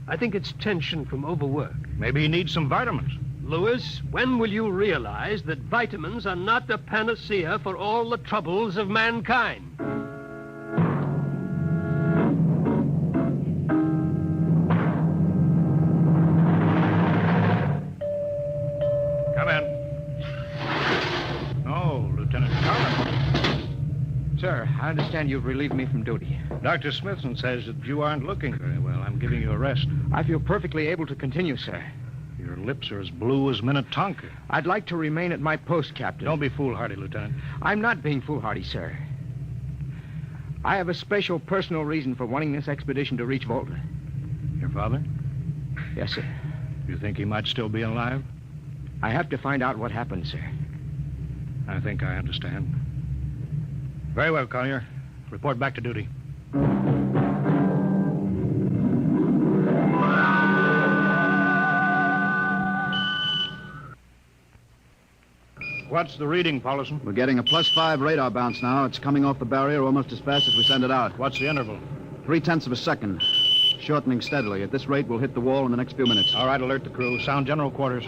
I think it's tension from overwork. Maybe he needs some vitamins. Lewis, when will you realize that vitamins are not a panacea for all the troubles of mankind? Come in. I understand you've relieved me from duty. Dr. Smithson says that you aren't looking very well. I'm giving you a rest. I feel perfectly able to continue, sir. Your lips are as blue as Minnetonka. I'd like to remain at my post, Captain. Don't be foolhardy, Lieutenant. I'm not being foolhardy, sir. I have a special personal reason for wanting this expedition to reach Volta. Your father? Yes, sir. You think he might still be alive? I have to find out what happened, sir. I think I understand. Very well, Collier. Report back to duty. What's the reading, Paulson? We're getting a +5 radar bounce now. It's coming off the barrier almost as fast as we send it out. What's the interval? 0.3 of a second. Shortening steadily. At this rate, we'll hit the wall in the next few minutes. All right, alert the crew. Sound general quarters.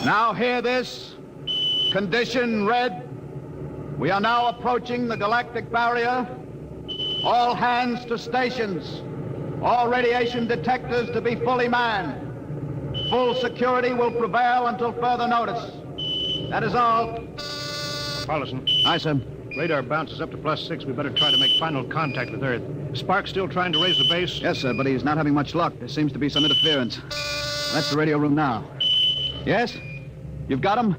Now hear this. Condition red. We are now approaching the galactic barrier. All hands to stations. All radiation detectors to be fully manned. Full security will prevail until further notice. That is all. Paulson. Aye, sir. Radar bounces up to +6. We better try to make final contact with Earth. Spark's still trying to raise the base? Yes, sir, but he's not having much luck. There seems to be some interference. That's the radio room now. Yes? You've got him?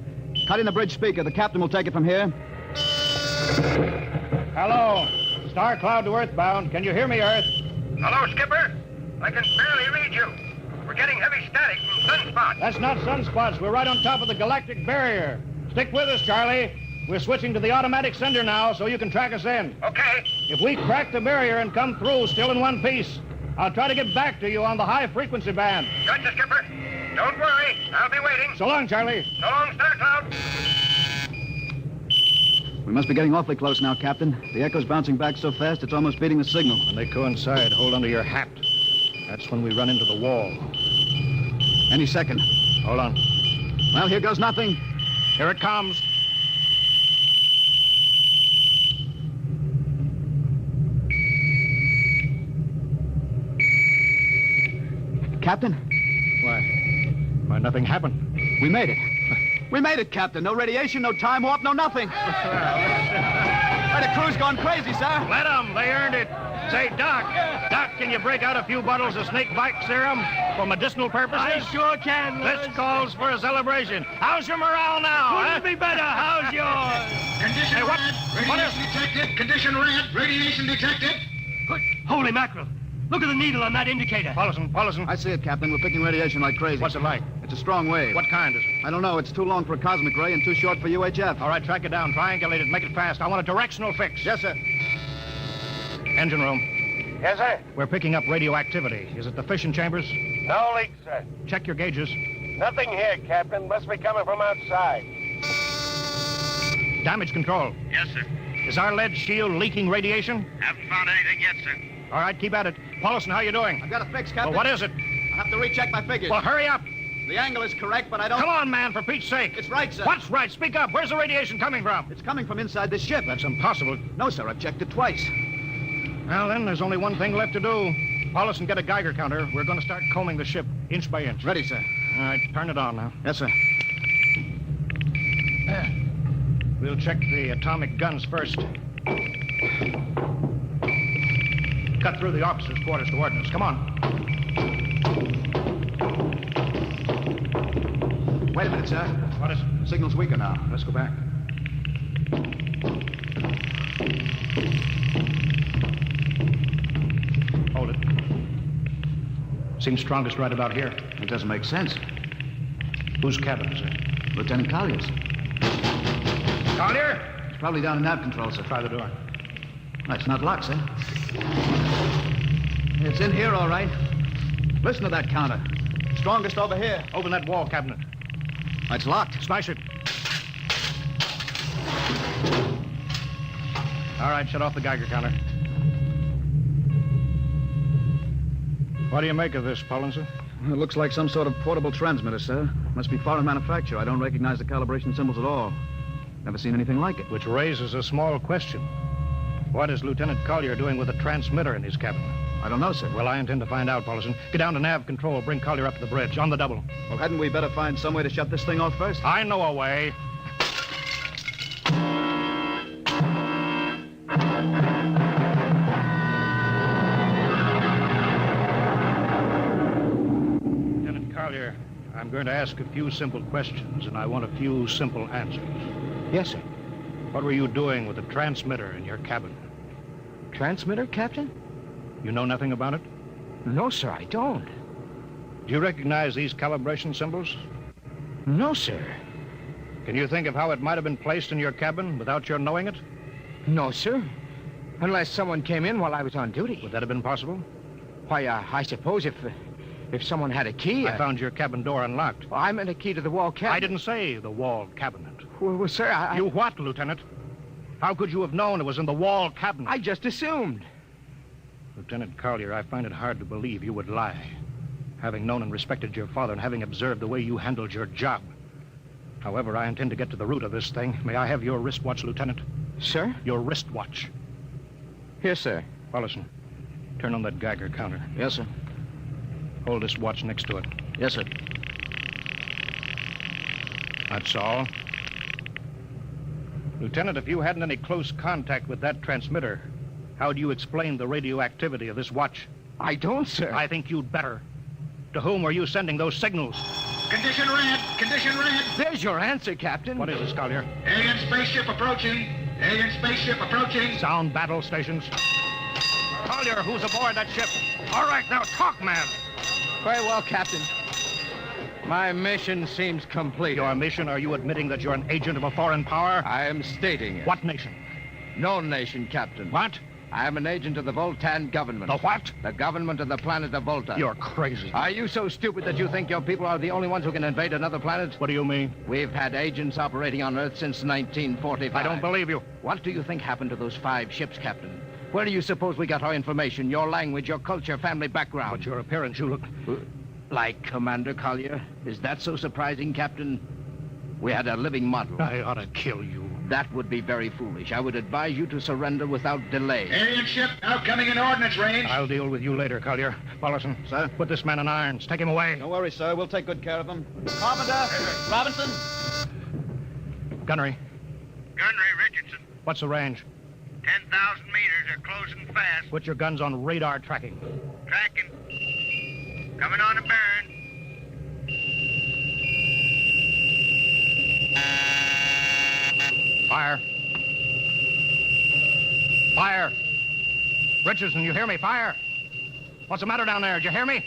Cut in the bridge speaker. The captain will take it from here. Hello. Star cloud to earthbound. Can you hear me, Earth? Hello, Skipper. I can barely read you. We're getting heavy static from sunspots. That's not sunspots. We're right on top of the galactic barrier. Stick with us, Charlie. We're switching to the automatic sender now, so you can track us in. Okay. If we crack the barrier and come through still in one piece, I'll try to get back to you on the high-frequency band. Gotcha, Skipper. Don't worry. I'll be waiting. So long, Charlie. So long, Star Cloud. We must be getting awfully close now, Captain. The echo's bouncing back so fast, it's almost beating the signal. When they coincide, hold onto your hat. That's when we run into the wall. Any second. Hold on. Well, here goes nothing. Here it comes. Captain? Why, nothing happened. We made it. We made it, Captain. No radiation, no time warp, no nothing. The crew's gone crazy, sir. Let them. They earned it. Say, Doc, can you break out a few bottles of snake bite serum for medicinal purposes? I sure can, Lewis. This calls for a celebration. How's your morale now? Couldn't be better. How's yours? Condition Hey, what? red. Radiation detected. Condition red. Radiation detected. Good. Holy mackerel. Look at the needle on that indicator. Paulson. I see it, Captain. We're picking radiation like crazy. What's it like? It's a strong wave. What kind is it? I don't know. It's too long for a cosmic ray and too short for UHF. All right, track it down. Triangulate it. Make it fast. I want a directional fix. Yes, sir. Engine room. Yes, sir. We're picking up radioactivity. Is it the fission chambers? No leaks, sir. Check your gauges. Nothing here, Captain. Must be coming from outside. Damage control. Yes, sir. Is our lead shield leaking radiation? Haven't found anything yet, sir. All right, keep at it. Paulson, how you doing? I've got a fix, Captain. Well, what is it? I have to recheck my figures. Well, hurry up. The angle is correct, but I don't... Come on, man, for Pete's sake. It's right, sir. What's right? Speak up. Where's the radiation coming from? It's coming from inside this ship. That's impossible. No, sir. I've checked it twice. Well, then, there's only one thing left to do. Paulson, get a Geiger counter. We're going to start combing the ship inch by inch. Ready, sir. All right, turn it on now. Yes, sir. We'll check the atomic guns first. Cut through the officers' quarters to ordnance. Come on. Wait a minute, sir. What is it? The signal's weaker now. Let's go back. Hold it. Seems strongest right about here. It doesn't make sense. Whose cabin is it? Lieutenant Collier's. Collier? It's probably down in nav control, sir. Try the door. It's not locked, sir. It's in here, all right. Listen to that counter. Strongest over here. Open that wall cabinet. It's locked. Smash it. All right, shut off the Geiger counter. What do you make of this, Paulson? It looks like some sort of portable transmitter, sir. Must be foreign manufacture. I don't recognize the calibration symbols at all. Never seen anything like it. Which raises a small question. What is Lieutenant Collier doing with a transmitter in his cabin? I don't know, sir. Well, I intend to find out, Paulson. Get down to nav control. Bring Collier up to the bridge on the double. Well, hadn't we better find some way to shut this thing off first? I know a way. I'm going to ask a few simple questions, and I want a few simple answers. Yes, sir. What were you doing with the transmitter in your cabin? Transmitter, Captain? You know nothing about it? No, sir, I don't. Do you recognize these calibration symbols? No, sir. Can you think of how it might have been placed in your cabin without your knowing it? No, sir. Unless someone came in while I was on duty. Would that have been possible? Why, I suppose if someone had a key... I found your cabin door unlocked. Well, I meant a key to the wall cabinet. I didn't say the wall cabinet. Well, sir, You what, Lieutenant? How could you have known it was in the wall cabinet? I just assumed. Lieutenant Collier, I find it hard to believe you would lie. Having known and respected your father and having observed the way you handled your job. However, I intend to get to the root of this thing. May I have your wristwatch, Lieutenant? Sir? Your wristwatch. Here, sir. Paulison, turn on that Geiger counter. Yes, sir. Hold this watch next to it. Yes, sir. That's all. Lieutenant, if you hadn't any close contact with that transmitter, how do you explain the radioactivity of this watch? I don't, sir. I think you'd better. To whom were you sending those signals? Condition red! Condition red! There's your answer, Captain. What is this, Collier? Alien spaceship approaching! Alien spaceship approaching! Sound battle stations. Collier, who's aboard that ship? All right, now talk, man. Very well, Captain. My mission seems complete. Your mission? Are you admitting that you're an agent of a foreign power? I am stating it. What nation? No nation, Captain. What? I am an agent of the Voltan government. The what? The government of the planet of Volta. You're crazy. Are you so stupid that you think your people are the only ones who can invade another planet? What do you mean? We've had agents operating on Earth since 1945. I don't believe you. What do you think happened to those 5 ships, Captain? Where do you suppose we got our information, your language, your culture, family background? But your appearance, you look... Like Commander Collier? Is that so surprising, Captain? We had a living model. I ought to kill you. That would be very foolish. I would advise you to surrender without delay. Alien ship now coming in ordnance range. I'll deal with you later, Collier. Paulison. Sir? Put this man in irons. Take him away. Don't worry, sir. We'll take good care of him. Carpenter! Robinson! Gunnery. Gunnery, Richardson. What's the range? 10,000 meters. They're closing fast. Put your guns on radar tracking. Tracking. Coming on a burn. Fire. Fire. Richardson, you hear me? Fire. What's the matter down there? Did you hear me?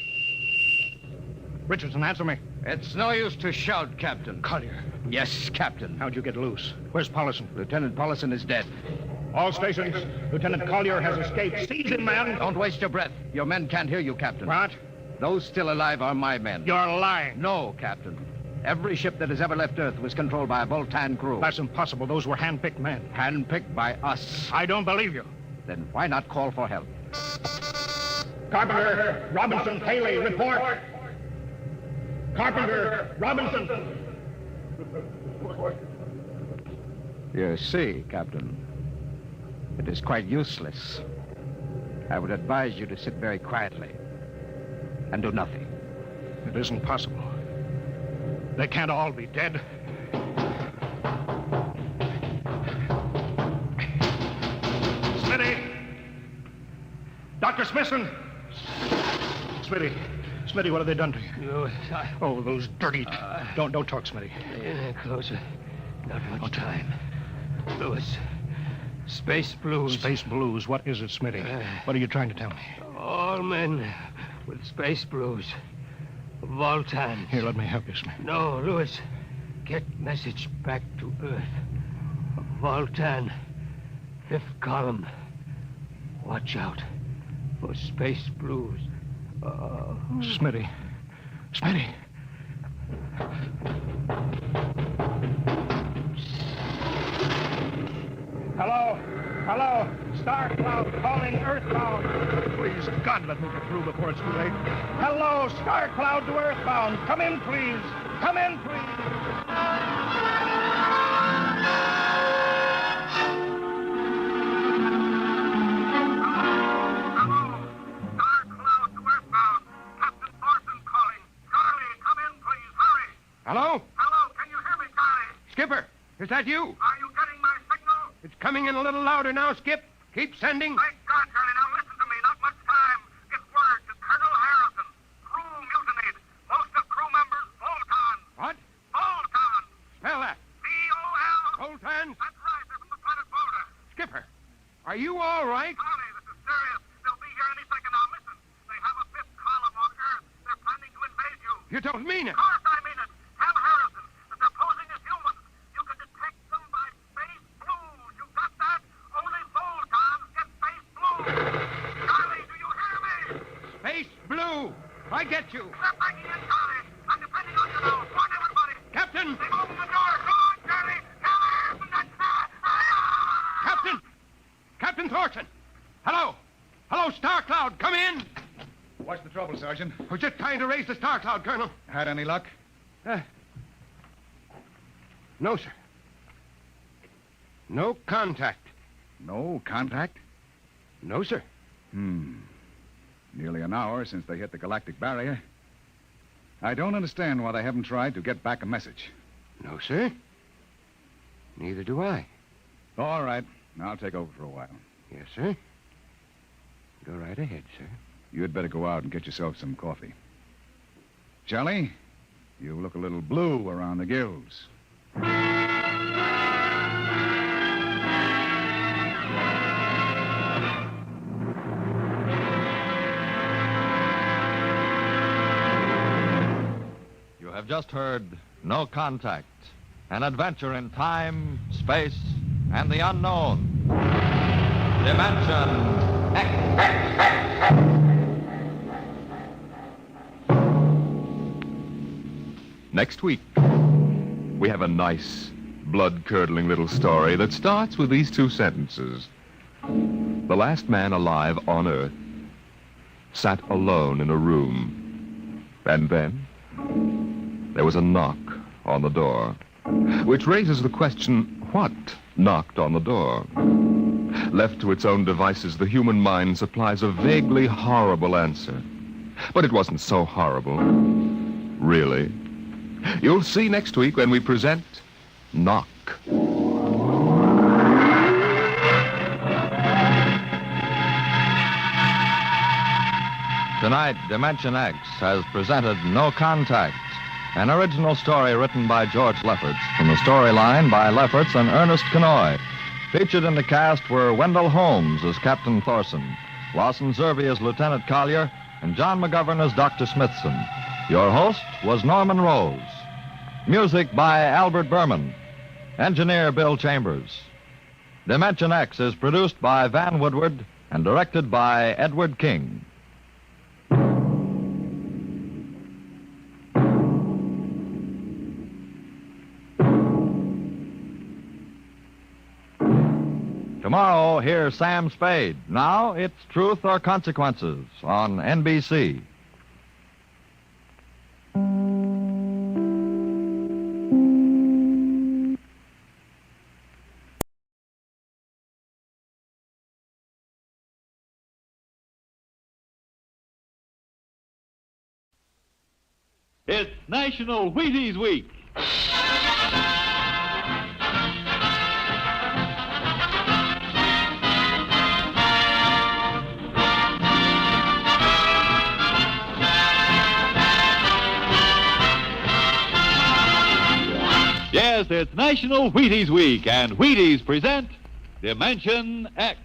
Richardson, answer me. It's no use to shout, Captain. Collier. Yes, Captain. How'd you get loose? Where's Paulison? Lieutenant Paulison is dead. All stations. Lieutenant Collier has escaped. Seize him, man. Don't waste your breath. Your men can't hear you, Captain. What? Those still alive are my men. You're lying. No, Captain. Every ship that has ever left Earth was controlled by a Voltan crew. That's impossible. Those were hand-picked men. Hand-picked by us. I don't believe you. Then why not call for help? Carpenter, Robinson, Haley, report. Carpenter, Robinson. You see, Captain, it is quite useless. I would advise you to sit very quietly and do nothing. It isn't possible. They can't all be dead. Smitty! Dr. Smithson! Smitty, what have they done to you? Lewis, Oh, those dirty... Don't talk, Smitty. Closer. Not much time. Lewis, space blues. Space blues. What is it, Smitty? What are you trying to tell me? All men with space blues. Voltans. Here, let me help you, Smitty. No, Lewis. Get message back to Earth. Voltan. 5th column. Watch out for space blues. Smitty. Hello. Star Cloud calling Earthbound. Please, God, let me get through before it's too late. Hello, Star Cloud to Earthbound. Come in, please. Hello? Hello, can you hear me, Charlie? Skipper, is that you? Are you getting my signal? It's coming in a little louder now, Skip. Keep sending. Thank God, Charlie. Now listen to me. Not much time. Get word to Colonel Harrison. Crew mutinied. Most of crew members, Volta Are you all right? Connie, this is serious. They'll be here any second now. Listen, they have a fifth column on Earth. They're planning to invade you. You don't mean it. Of course I mean it. Tell Harrison that they're posing as humans. You can detect them by space blues. You got that? Only Voltons get space blues. Charlie, do you hear me? Space Blue. I get you. They're breaking in, Charlie. I'm depending on you now. Warn everybody. Captain! They've opened the door. Come on, Charlie. Tell Harrison that... Captain! Captain Thorson! Hello! Hello, Star Cloud, come in! What's the trouble, Sergeant? We're just trying to raise the Star Cloud, Colonel. Had any luck? No, sir. No contact. No contact? No, sir. Nearly an hour since they hit the galactic barrier. I don't understand why they haven't tried to get back a message. No, sir. Neither do I. All right. I'll take over for a while. Yes, sir. Go right ahead, sir. You'd better go out and get yourself some coffee. Charlie, you look a little blue around the gills. You have just heard No Contact, an adventure in time, space, and the unknown. Dimension X. Next week, we have a nice, blood-curdling little story that starts with these two sentences. The last man alive on Earth sat alone in a room. And then there was a knock on the door, which raises the question, what knocked on the door? Left to its own devices, the human mind supplies a vaguely horrible answer. But it wasn't so horrible, really. You'll see next week when we present Knock. Tonight, Dimension X has presented No Contact, an original story written by George Lefferts, from the storyline by Lefferts and Ernest Kenoy. Featured in the cast were Wendell Holmes as Captain Thorson, Lawson Zerby as Lieutenant Collier, and John McGovern as Dr. Smithson. Your host was Norman Rose. Music by Albert Berman. Engineer Bill Chambers. Dimension X is produced by Van Woodward and directed by Edward King. Tomorrow, hear Sam Spade. Now, it's Truth or Consequences on NBC. It's National Wheaties Week. Yes, it's National Wheaties Week, and Wheaties present Dimension X.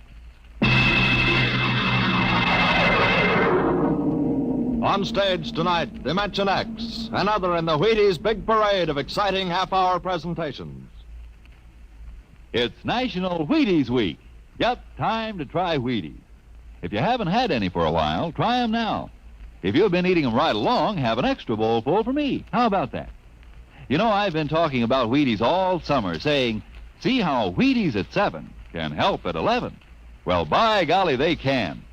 On stage tonight, Dimension X, another in the Wheaties big parade of exciting half-hour presentations. It's National Wheaties Week. Yep, time to try Wheaties. If you haven't had any for a while, try them now. If you've been eating them right along, have an extra bowl full for me. How about that? You know, I've been talking about Wheaties all summer, saying, see how Wheaties at 7 can help at 11. Well, by golly, they can.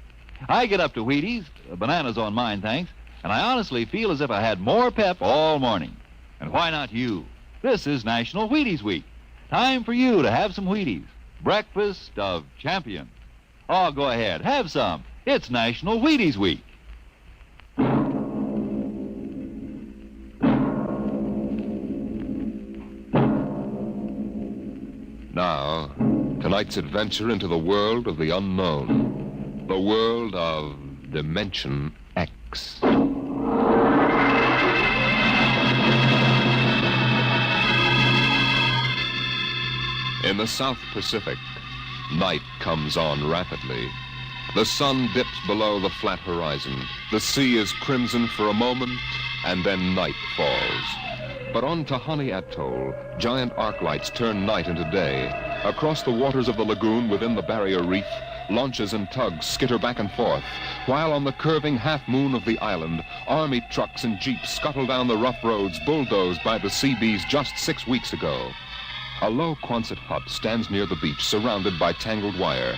I get up to Wheaties, bananas on mine, thanks, and I honestly feel as if I had more pep all morning. And why not you? This is National Wheaties Week. Time for you to have some Wheaties. Breakfast of champions. Oh, go ahead, have some. It's National Wheaties Week. Now, tonight's adventure into the world of the unknown. The world of Dimension X. In the South Pacific, Night comes on rapidly. The sun dips below the flat horizon. The sea is crimson for a moment, and then night falls. But on Tahani Atoll, giant arc lights turn night into day. Across the waters of the lagoon within the barrier reef, launches and tugs skitter back and forth, while on the curving half-moon of the island, army trucks and jeeps scuttle down the rough roads bulldozed by the Seabees just 6 weeks ago. A low Quonset hut stands near the beach, surrounded by tangled wire.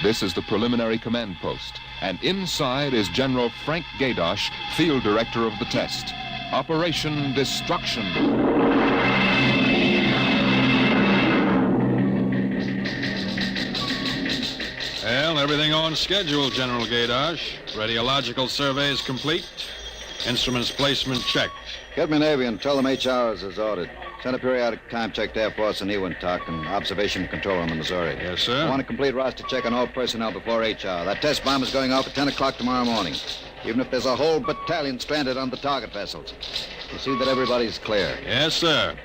This is the preliminary command post, and inside is General Frank Gaydosh, field director of the test. Operation Destruction. Well, everything on schedule, General Gaydosh. Radiological surveys complete. Instruments placement checked. Get me Navy and tell them HR is as ordered. Send a periodic time check to Air Force and Ewintock and observation control on the Missouri. Yes, sir. I want a complete roster check on all personnel before HR. That test bomb is going off at 10 o'clock tomorrow morning, even if there's a whole battalion stranded on the target vessels. We'll see that everybody's clear. Yes, sir.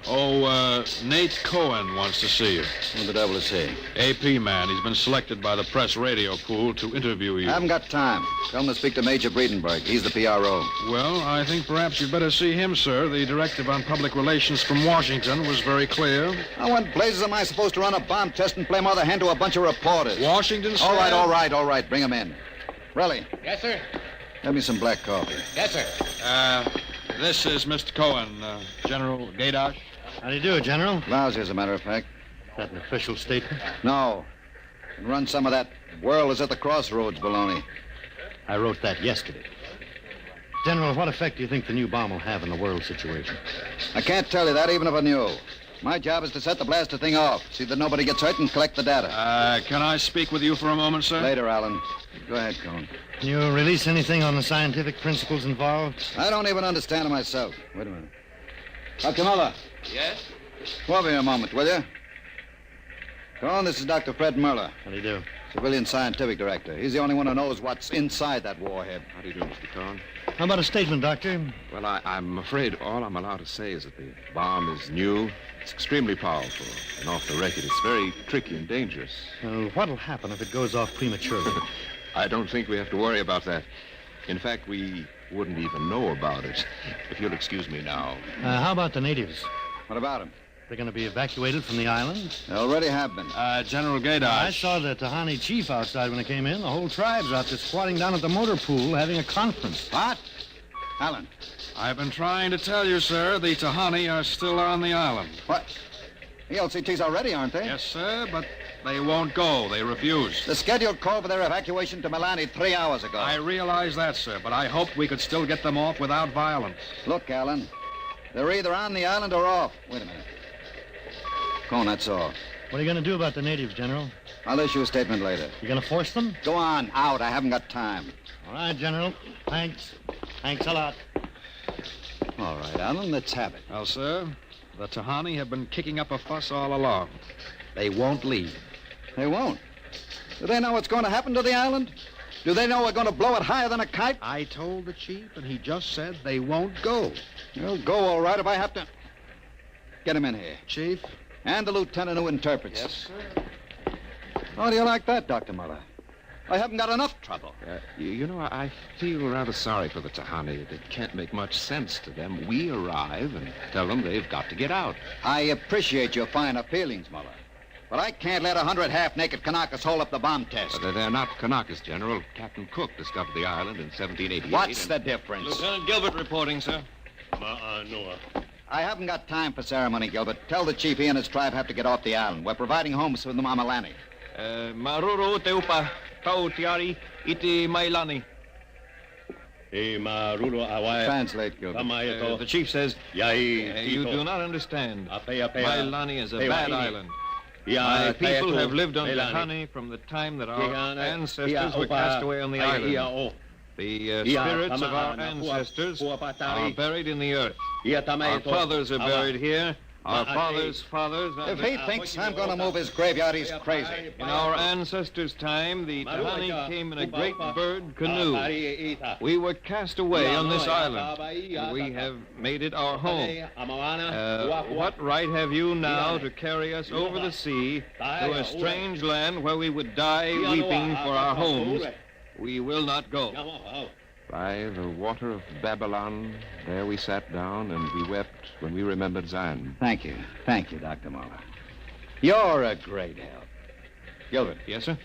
Oh, Nate Cohen wants to see you. What the devil is he? AP man. He's been selected by the press radio pool to interview you. I haven't got time. Tell him to speak to Major Breedenberg. He's the PRO. Well, I think perhaps you'd better see him, sir. The directive on public relations from Washington was very clear. Now, what blazes am I supposed to run a bomb test and play mother hen to a bunch of reporters? Washington, sir? All right. Bring him in. Relly, Yes, sir. get me some black coffee. Yes, sir. This is Mr. Cohen, General Gaydosh. How do you do, General? Lousy, as a matter of fact. Is that an official statement? No. And run some of that world is at the crossroads baloney. I wrote that yesterday. General, what effect do you think the new bomb will have in the world situation? I can't tell you that even if I knew. My job is to set the blaster thing off, see that nobody gets hurt, and collect the data. Can I speak with you for a moment, sir? Later, Alan. Go ahead, Cohen. Can you release anything on the scientific principles involved? I don't even understand it myself. Wait a minute. Dr. Muller. Yes? Come over here a moment, will you? Cohen, this is Dr. Fred Muller. How do you do? Civilian scientific director. He's the only one who knows what's inside that warhead. How do you do, Mr. Cohen? How about a statement, Doctor? Well, I'm afraid all I'm allowed to say is that the bomb is new. It's extremely powerful. And off the record, it's very tricky and dangerous. Well, what'll happen if it goes off prematurely? I don't think we have to worry about that. In fact, we wouldn't even know about it. If you'll excuse me now. How about the natives? What about them? They're going to be evacuated from the island? They already have been. General Gaydosh. I saw the Tahani chief outside when I came in. The whole tribe's out there squatting down at the motor pool having a conference. What? Alan. I've been trying to tell you, sir, the Tahani are still on the island. What? The LCTs are ready, aren't they? Yes, sir, but they won't go. They refuse. The scheduled call for their evacuation to Milani 3 hours ago. I realize that, sir, but I hoped we could still get them off without violence. Look, Alan, they're either on the island or off. Wait a minute. Cohen, that's all. What are you going to do about the natives, General? I'll issue a statement later. You going to force them? Go on, out. I haven't got time. All right, General. Thanks. Thanks a lot. All right, Alan, let's have it. Well, sir, the Tahani have been kicking up a fuss all along. They won't leave. They won't? Do they know what's going to happen to the island? Do they know we're going to blow it higher than a kite? I told the chief, and he just said they won't go. They'll go all right if I have to. Get him in here. Chief? And the lieutenant who interprets. Yes, sir. How do you like that, Dr. Muller? I haven't got enough trouble. You know, I feel rather sorry for the Tahani. It can't make much sense to them. We arrive and tell them they've got to get out. I appreciate your finer feelings, Muller. But I can't let 100 half-naked Kanakas hold up the bomb test. But they're not Kanakas, General. Captain Cook discovered the island in 1788. What's the difference? Lieutenant Gilbert reporting, sir. Noah. I haven't got time for ceremony, Gilbert. Tell the chief he and his tribe have to get off the island. We're providing homes for them on Milani. Maruru teupa tau tiari iti mailani. Translate, Gilbert. The chief says, You do not understand. Mailani is a bad island. My people have lived on Tahani from the time that our ancestors were cast away on the island. The spirits of our ancestors are buried in the earth. Our fathers are buried here. Our fathers' fathers... If he thinks I'm going to move his graveyard, he's crazy. In our ancestors' time, the Tahani came in a great bird canoe. We were cast away on this island. We have made it our home. What right have you now to carry us over the sea to a strange land where we would die weeping for our homes? We will not go. By the water of Babylon, there we sat down and we wept when we remembered Zion. Thank you, Dr. Muller. You're a great help. Gilbert. Yes, sir?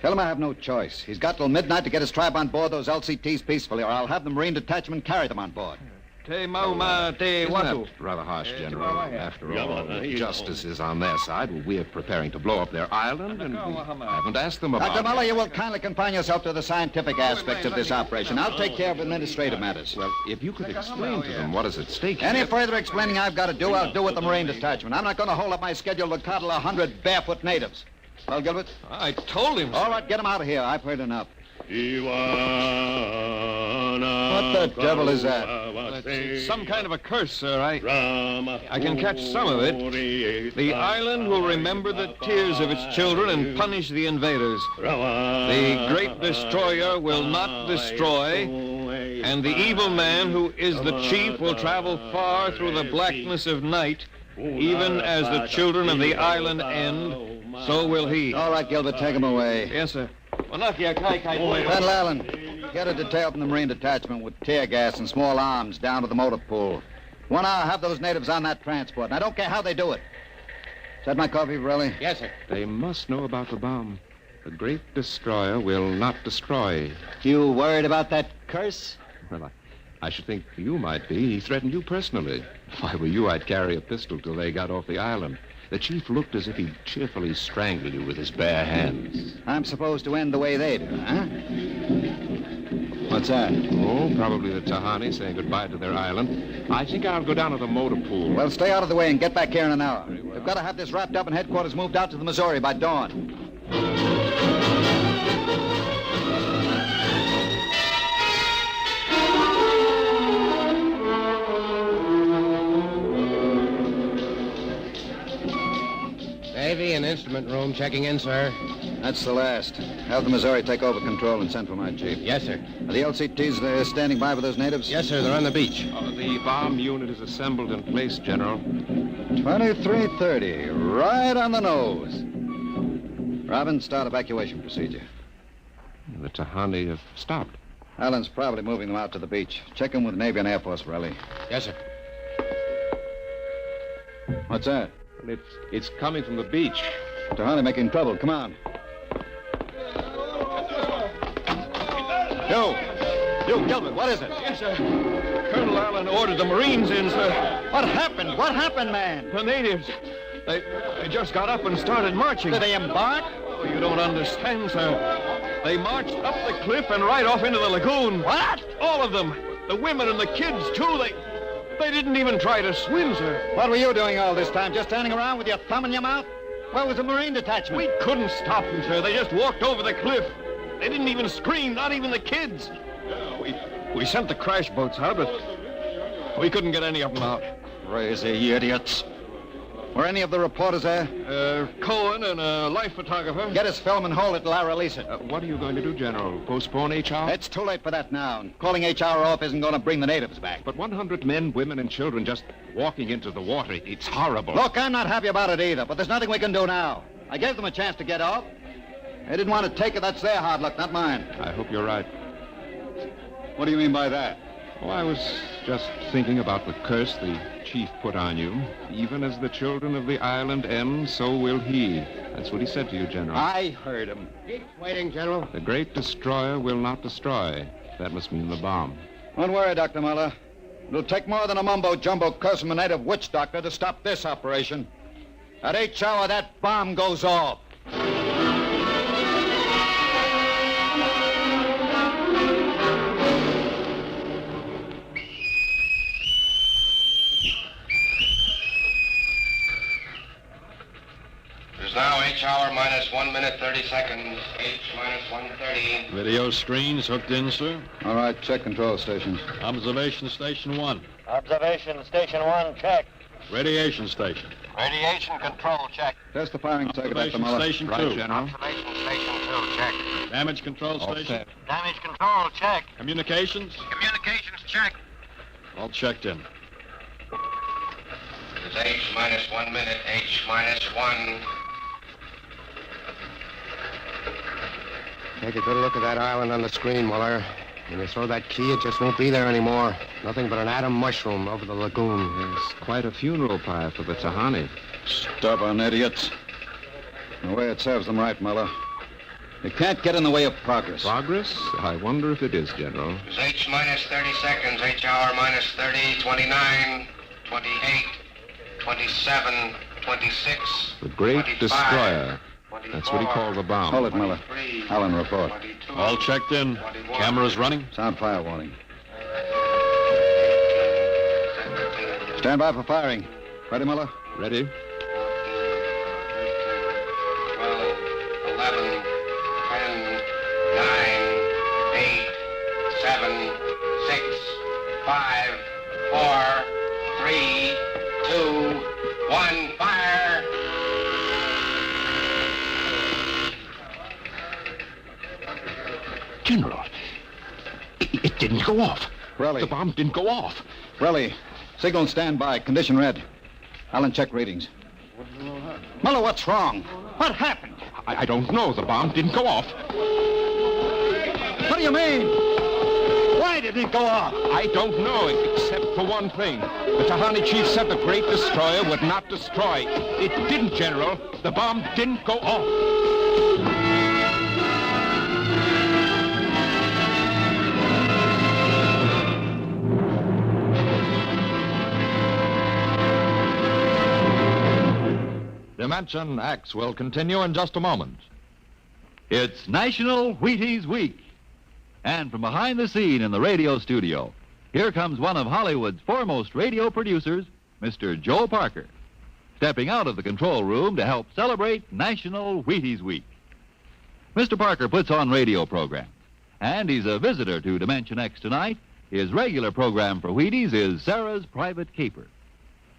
Tell him I have no choice. He's got till midnight to get his tribe on board those LCTs peacefully, or I'll have the Marine detachment carry them on board. Isn't that rather harsh, General? After all, justice is on their side. We are preparing to blow up their island, and we haven't asked them about Dr. it. Muller, you will kindly confine yourself to the scientific aspects of this operation. I'll take care of administrative matters. Well, if you could explain to them what is at stake Any here. further explaining I've got to do, I'll do with the Marine detachment. I'm not going to hold up my schedule to coddle 100 barefoot natives. Well, Gilbert? I told him so. All right, get him out of here. I've heard enough. What the devil is that? It's some kind of a curse, sir. I can catch some of it. The island will remember the tears of its children and punish the invaders. The great destroyer will not destroy, and the evil man who is the chief will travel far through the blackness of night, even as the children of the island end, so will he. All right, Gilbert, take him away. Yes, sir. Colonel Allen, get a detail from the Marine detachment with tear gas and small arms down to the motor pool. 1 hour, have those natives on that transport, and I don't care how they do it. Is that my coffee, Varelli? Yes, sir. They must know about the bomb. The great destroyer will not destroy. You worried about that curse? Well, I should think you might be. He threatened you personally. If I were you, I'd carry a pistol till they got off the island. The chief looked as if he'd cheerfully strangle you with his bare hands. I'm supposed to end the way they do, huh? What's that? Oh, probably the Tahani saying goodbye to their island. I think I'll go down to the motor pool. Well, stay out of the way and get back here in an hour. We've got to have this wrapped up and headquarters moved out to the Missouri by dawn. Navy and instrument room checking in, sir. That's the last. Have the Missouri take over control and send for my chief. Yes, sir. Are the LCTs there standing by with those natives? Yes, sir. They're on the beach. The bomb unit is assembled in place, General. 2330, right on the nose. Robin, start evacuation procedure. The Tahani have stopped. Allen's probably moving them out to the beach. Check in with Navy and Air Force, Varelli. Yes, sir. What's that? It's coming from the beach. Tahani making trouble. Come on. You, Gilbert, what is it? Yes, sir. Colonel Allen ordered the Marines in, sir. What happened? What happened, man? The natives. They just got up and started marching. Did they embark? Oh, you don't understand, sir. They marched up the cliff and right off into the lagoon. What? All of them. The women and the kids, too. They didn't even try to swim, sir. What were you doing all this time? Just standing around with your thumb in your mouth? Where was the Marine detachment? We couldn't stop them, sir. They just walked over the cliff. They didn't even scream, not even the kids. We sent the crash boats out, but we couldn't get any of them out. Crazy idiots. Were any of the reporters there? Cohen and a life photographer. Get his film and hold it till I release it. What are you going to do, General? Postpone HR? It's too late for that now. Calling HR off isn't going to bring the natives back. But 100 men, women, and children just walking into the water, it's horrible. Look, I'm not happy about it either, but there's nothing we can do now. I gave them a chance to get off. They didn't want to take it. That's their hard luck, not mine. I hope you're right. What do you mean by that? Oh, I was just thinking about the curse the chief put on you. Even as the children of the island end, so will he. That's what he said to you, General. I heard him. Keep waiting, General. The great destroyer will not destroy. That must mean the bomb. Don't worry, Dr. Muller. It'll take more than a mumbo-jumbo curse from a native witch doctor to stop this operation. At each hour, that bomb goes off. Now H-hour minus 1 minute 30 seconds. H minus 1:30. Video screens hooked in, sir. All right, check control stations. Observation station 1. Observation station 1, check. Radiation station. Radiation control check. Test the firing circuit, Dr. Observation Muller. station Right, 2. General. Observation station 2, check. Damage control All station. set. Damage control check. Communications. Communications check. All checked in. It's H minus 1 minute. H minus 1. Take a good look at that island on the screen, Muller. When you throw that key, it just won't be there anymore. Nothing but an atom mushroom over the lagoon. It's quite a funeral pyre for the Tahani. Stubborn idiots. The way it serves them right, Muller. They can't get in the way of progress. Progress? I wonder if it is, General. It's H minus 30 seconds. H hour minus 30, 29, 28, 27, 26. The great 25, destroyer. That's what he called the bomb. Hold it, Muller. Allen, report. All checked in. Cameras running. Sound fire warning. Stand by for firing. Ready, Muller? Ready? 12, 11, 10, 9, 8, 7, 6, 5, 4, 3, 2, 1, fire! General, it didn't go off. Relly. The bomb didn't go off. Relly, signal and stand by. Condition red. Allen, check readings. Muller, what's wrong? What happened? I don't know. The bomb didn't go off. What do you mean? Why didn't it go off? I don't know, except for one thing. The Tahani chief said the great destroyer would not destroy. It didn't, General. The bomb didn't go off. Dimension X will continue in just a moment. It's National Wheaties Week. And from behind the scene in the radio studio, here comes one of Hollywood's foremost radio producers, Mr. Joe Parker, stepping out of the control room to help celebrate National Wheaties Week. Mr. Parker puts on radio programs, and he's a visitor to Dimension X tonight. His regular program for Wheaties is Sarah's Private Caper.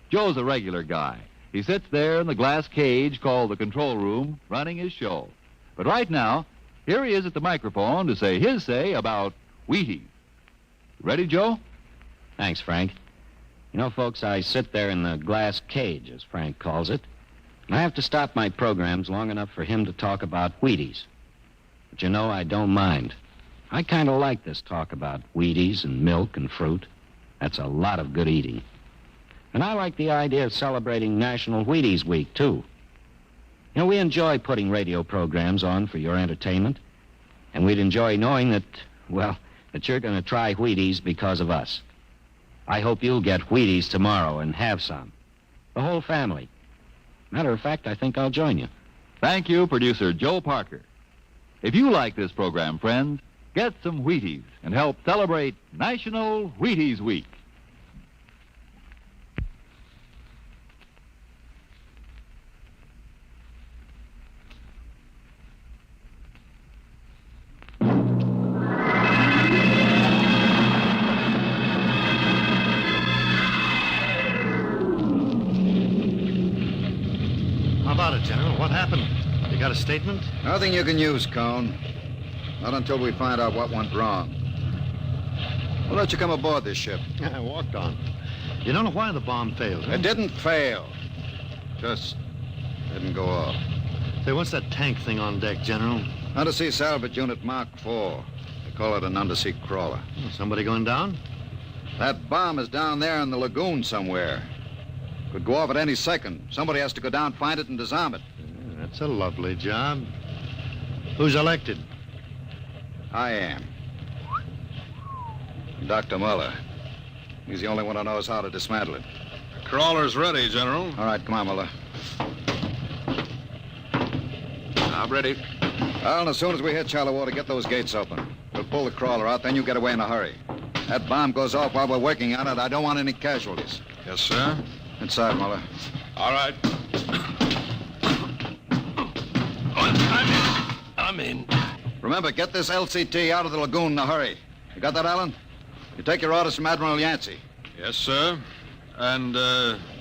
Joe's a regular guy. He sits there in the glass cage called the control room, running his show. But right now, here he is at the microphone to say his say about Wheaties. Ready, Joe? Thanks, Frank. You know, folks, I sit there in the glass cage, as Frank calls it, and I have to stop my programs long enough for him to talk about Wheaties. But you know, I don't mind. I kind of like this talk about Wheaties and milk and fruit. That's a lot of good eating. And I like the idea of celebrating National Wheaties Week, too. You know, we enjoy putting radio programs on for your entertainment, and we'd enjoy knowing that, well, that you're going to try Wheaties because of us. I hope you'll get Wheaties tomorrow and have some. The whole family. Matter of fact, I think I'll join you. Thank you, producer Joe Parker. If you like this program, friends, get some Wheaties and help celebrate National Wheaties Week. How about it, General? What happened? You got a statement? Nothing you can use, Cone. Not until we find out what went wrong. We'll let you come aboard this ship. I walked on. You don't know why the bomb failed, huh? It didn't fail. Just didn't go off. Say, what's that tank thing on deck, General? Undersea salvage unit Mark IV. They call it an undersea crawler. Somebody going down? That bomb is down there in the lagoon somewhere. Could go off at any second. Somebody has to go down, find it, and disarm it. Yeah, that's a lovely job. Who's elected? I am. Dr. Muller. He's the only one who knows how to dismantle it. The crawler's ready, General. All right, come on, Muller. I'm ready. Well, and as soon as we hit shallow water, get those gates open. We'll pull the crawler out, then you get away in a hurry. That bomb goes off while we're working on it. I don't want any casualties. Yes, sir. Inside, Muller. All right. I'm in. Remember, get this LCT out of the lagoon in a hurry. You got that, Allen? You take your orders from Admiral Yancey. Yes, sir. And,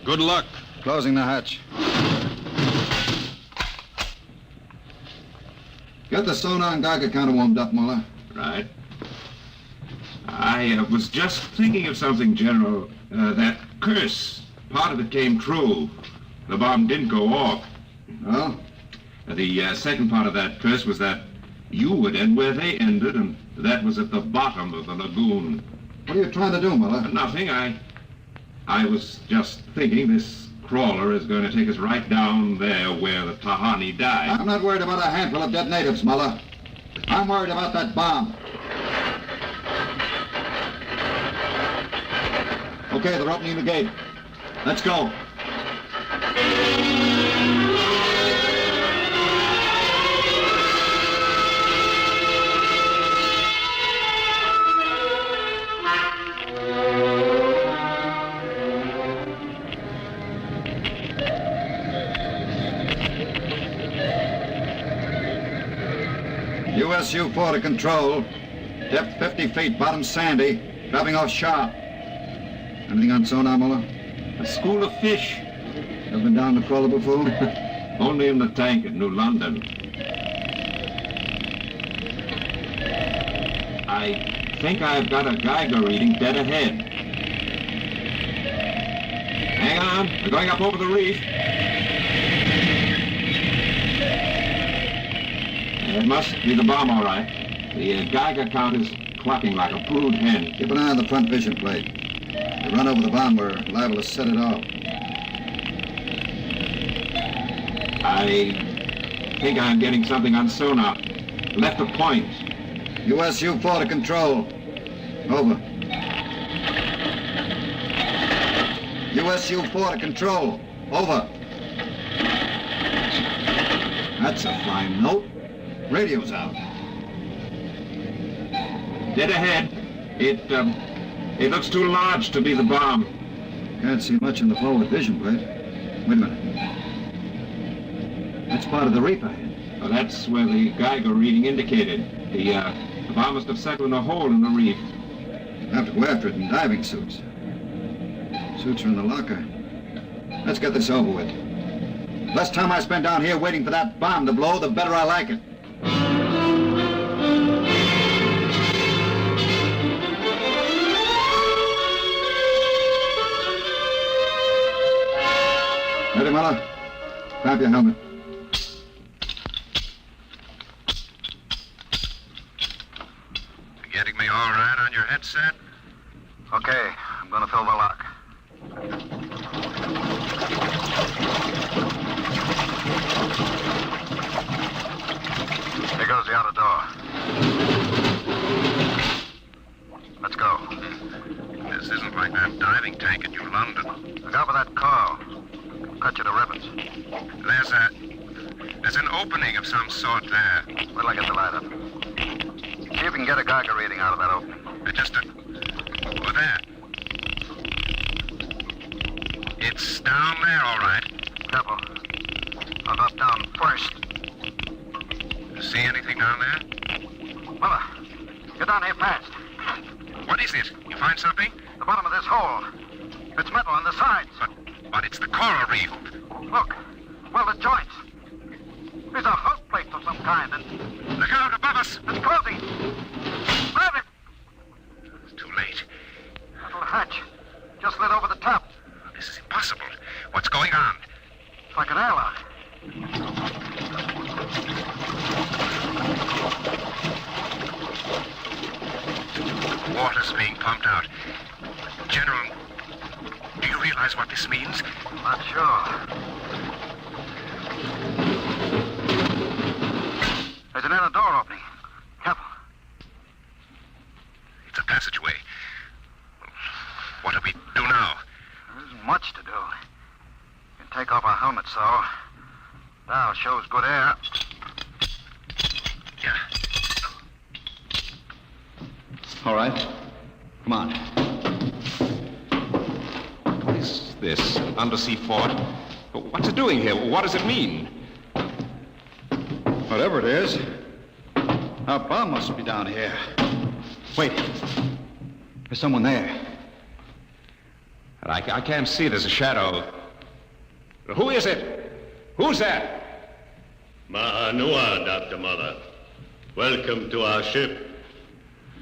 good luck. Closing the hatch. Get the sonar and Geiger counter warmed up, Muller. Right. I was just thinking of something, General. That curse, part of it came true. The bomb didn't go off. Oh? The second part of that curse was that you would end where they ended, and that was at the bottom of the lagoon. What are you trying to do, Muller? Nothing. I was just thinking this crawler is going to take us right down there where the Tahani died. I'm not worried about a handful of dead natives, Muller. I'm worried about that bomb. Okay, they're opening the gate. Let's go. USU-4 to control. Depth 50 feet, bottom sandy, dropping off sharp. Anything on sonar, Muller? A school of fish. Ever been down the crawler before? Only in the tank at New London. I think I've got a Geiger reading dead ahead. Hang on, we're going up over the reef. It must be the bomb, all right. The Geiger count is clucking like a brood hen. Keep an eye on the front vision plate. If we run over the bomb, we're liable to set it off. I think I'm getting something on sonar. Left of point. USU-4 to control. Over. USU-4 to control. Over. That's a fine note. Radio's out. Dead ahead. It looks too large to be the bomb. Can't see much in the forward vision plate. Wait a minute. That's part of the reef ahead. Well, that's where the Geiger reading indicated. The bomb must have settled in a hole in the reef. We'll have to go after it in diving suits. Suits are in the locker. Let's get this over with. Less time I spend down here waiting for that bomb to blow, the better I like it. Ready, Muller? Grab your helmet. Getting me all right on your headset? Okay, I'm gonna fill the lock. Here goes the outer door. Let's go. This isn't like that diving tank at New London. Look out for that coil. Cut you to ribbons. There's an opening of some sort there. Wait till I get the light up. See if you can get a Geiger reading out of that opening. Over there. It's down there, all right. Careful. I'll drop down first. See anything down there? Muller, get down here fast. What is it? You find something? The bottom of this hole. It's metal on the sides. But it's the coral reef. Look, welded joints. These are hook plates of some kind, and... Look out, above us! It's closing! Grab it! It's too late. That little hatch just slid over the top. This is impossible. What's going on? It's like an airlock. Water's being pumped out. General, do you realize what this means? Not sure. There's an inner door opening. Careful. It's a passageway. What do we do now? There isn't much to do. You can take off our helmets, though. Now shows good air. Yeah. All right. Come on. What is this? An undersea fort? What's it doing here? What does it mean? Whatever it is, our bomb must be down here. Wait. There's someone there. But I can't see. There's a shadow. Who is it? Who's that? Ma'anua, Dr. Mother. Welcome to our ship.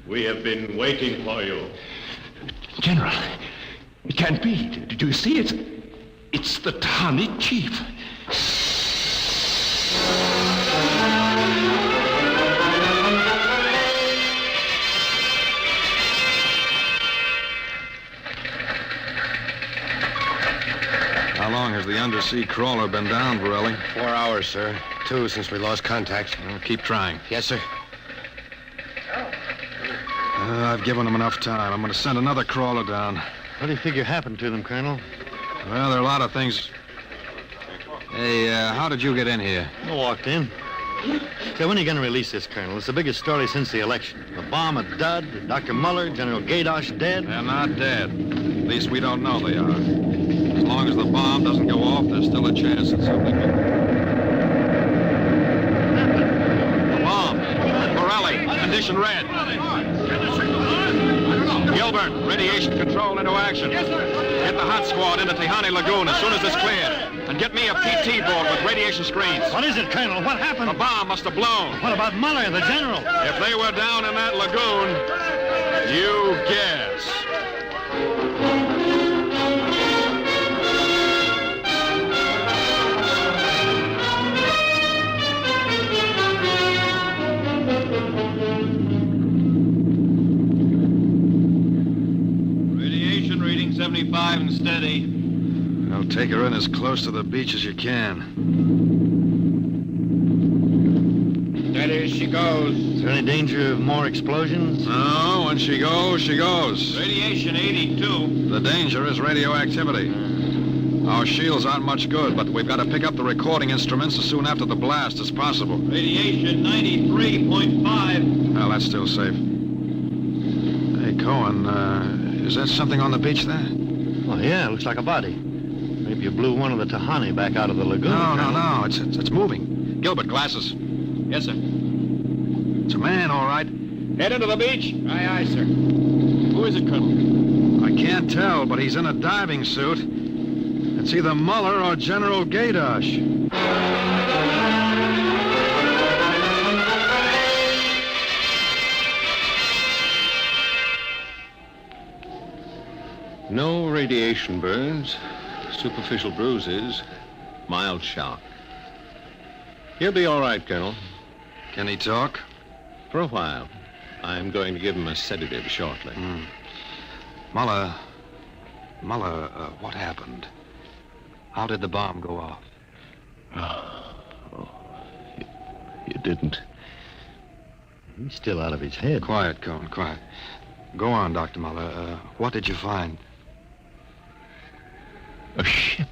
We have been waiting for you. General, it can't be. Do you see? It's the Tahani chief. How long has the undersea crawler been down, Borelli? 4 hours, sir. 2 since we lost contact. Well, keep trying. Yes, sir. I've given them enough time. I'm going to send another crawler down. What do you figure happened to them, Colonel? Well, there are a lot of things. Hey, how did you get in here? I walked in. So when are you going to release this, Colonel? It's the biggest story since the election. The bomb a dud, Dr. Muller, General Gaydosh dead. They're not dead. At least we don't know they are. As long as the bomb doesn't go off, there's still a chance that something will. The bomb. Borelli, condition red. Gilbert, radiation control into action. Yes, sir. Get the hot squad into Tahani Lagoon as soon as it's cleared. And get me a PT board with radiation screens. What is it, Colonel? What happened? The bomb must have blown. What about Muller, the general? If they were down in that lagoon, you guess. Radiation reading 75 and steady. Well, take her in as close to the beach as you can. Steady as she goes. Is there any danger of more explosions? No, when she goes, she goes. Radiation 82. The danger is radioactivity. Our shields aren't much good, but we've got to pick up the recording instruments as soon after the blast as possible. Radiation 93.5. Well, that's still safe. Hey, Cohen, is that something on the beach there? Oh, yeah, looks like a body. Maybe you blew one of the Tahani back out of the lagoon. No. It's moving. Gilbert, glasses. Yes, sir. It's a man, all right. Head into the beach. Aye, aye, sir. Who is it, Colonel? I can't tell, but he's in a diving suit. It's either Muller or General Gaydosh. No radiation burns, superficial bruises, mild shock. He'll be all right, Colonel. Can he talk? For a while. I'm going to give him a sedative shortly. Muller, what happened? How did the bomb go off? You didn't. He's still out of his head. Quiet, Cohen, quiet. Go on, Dr. Muller. What did you find? A ship.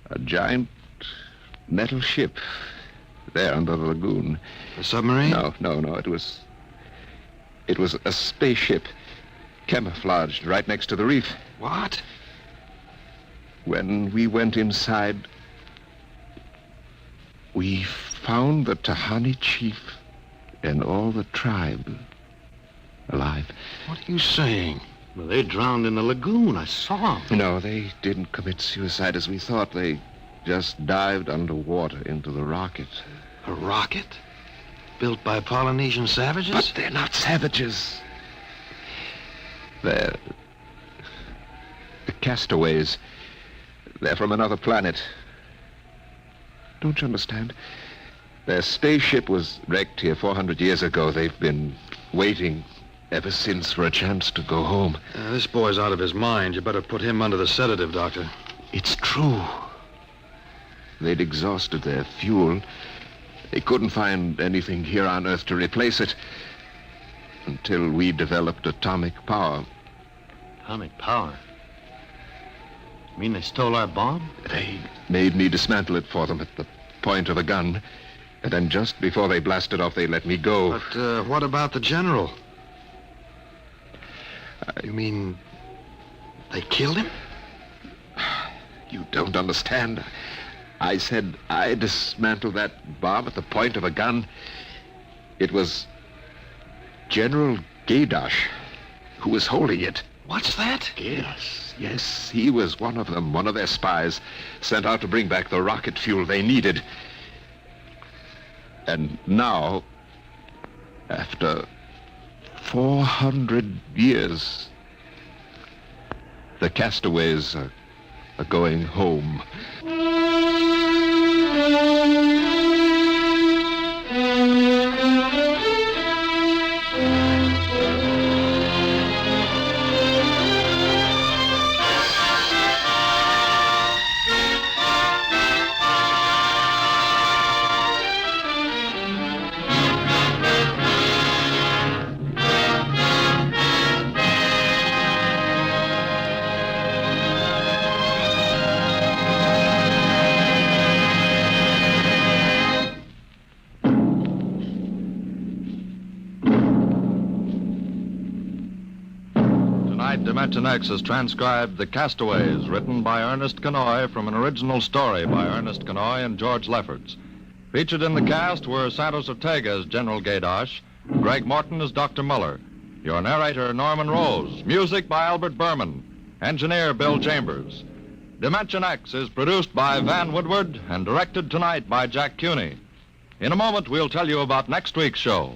A giant metal ship. There under the lagoon. A submarine? No. It was a spaceship. Camouflaged right next to the reef. What? When we went inside, we found the Tahani chief and all the tribe alive. What are you saying? Well, they drowned in the lagoon. I saw them. No, they didn't commit suicide as we thought. They just dived underwater into the rocket. A rocket? Built by Polynesian savages? But they're not savages. They're the castaways. They're from another planet. Don't you understand? Their spaceship was wrecked here 400 years ago. They've been waiting ever since for a chance to go home. This boy's out of his mind. You better put him under the sedative, Doctor. It's true. They'd exhausted their fuel. They couldn't find anything here on Earth to replace it until we developed atomic power. Atomic power? You mean they stole our bomb? They made me dismantle it for them at the point of a gun. And then just before they blasted off, they let me go. But what about the general? You mean they killed him? You don't understand. I said I dismantled that bomb at the point of a gun. It was General Gaydosh who was holding it. What's that? Yes. He was one of them, one of their spies, sent out to bring back the rocket fuel they needed. And now, after 400 years, the castaways are going home. Dimension X has transcribed The Castaways, written by Ernest Kenoy from an original story by Ernest Kenoy and George Lefferts. Featured in the cast were Santos Ortega as General Gaydosh, Greg Morton as Dr. Muller, your narrator Norman Rose, music by Albert Berman, engineer Bill Chambers. Dimension X is produced by Van Woodward and directed tonight by Jack Cuney. In a moment, we'll tell you about next week's show.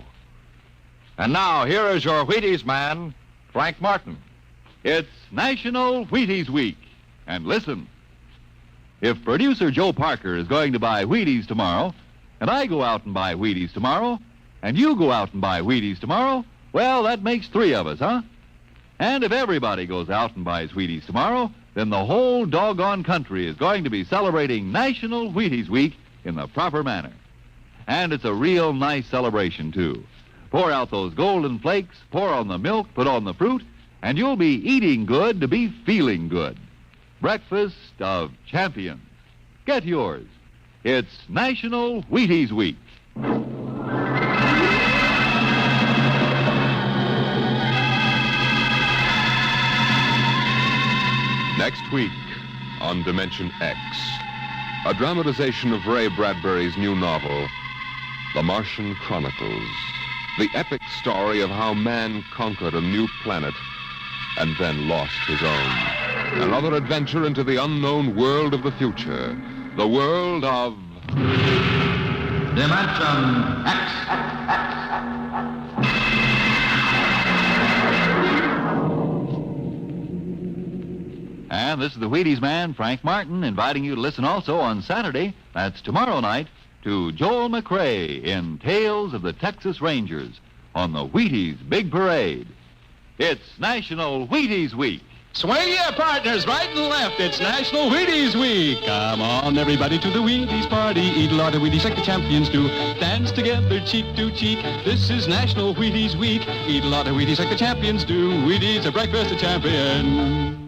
And now, here is your Wheaties man, Frank Martin. It's National Wheaties Week. And listen, if producer Joe Parker is going to buy Wheaties tomorrow, and I go out and buy Wheaties tomorrow, and you go out and buy Wheaties tomorrow, well, that makes 3 of us, huh? And if everybody goes out and buys Wheaties tomorrow, then the whole doggone country is going to be celebrating National Wheaties Week in the proper manner. And it's a real nice celebration, too. Pour out those golden flakes, pour on the milk, put on the fruit, and you'll be eating good to be feeling good. Breakfast of champions. Get yours. It's National Wheaties Week. Next week on Dimension X, a dramatization of Ray Bradbury's new novel, The Martian Chronicles, the epic story of how man conquered a new planet and then lost his own. Another adventure into the unknown world of the future, the world of Dimension X. And this is the Wheaties man, Frank Martin, inviting you to listen also on Saturday, that's tomorrow night, to Joel McRae in Tales of the Texas Rangers on the Wheaties Big Parade. It's National Wheaties Week. Swing your partners right and left. It's National Wheaties Week. Come on, everybody, to the Wheaties party. Eat a lot of Wheaties like the champions do. Dance together, cheek to cheek. This is National Wheaties Week. Eat a lot of Wheaties like the champions do. Wheaties, a breakfast of champions.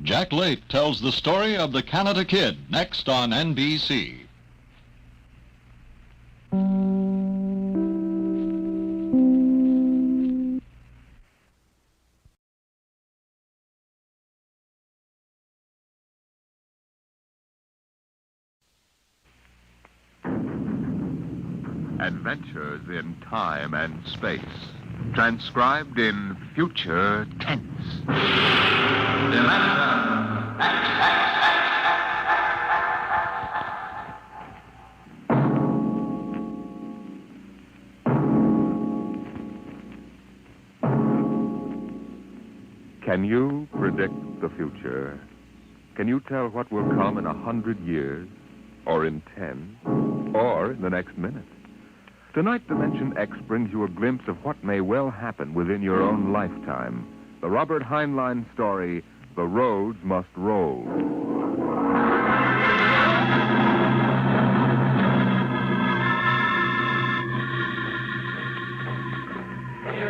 Jack Late tells the story of the Canada Kid, next on NBC. Adventures in Time and Space, transcribed in future tense. Can you predict the future? Can you tell what will come in 100 years, or in 10, or in the next minute? Tonight, Dimension X brings you a glimpse of what may well happen within your own lifetime. The Robert Heinlein story, The Roads Must Roll.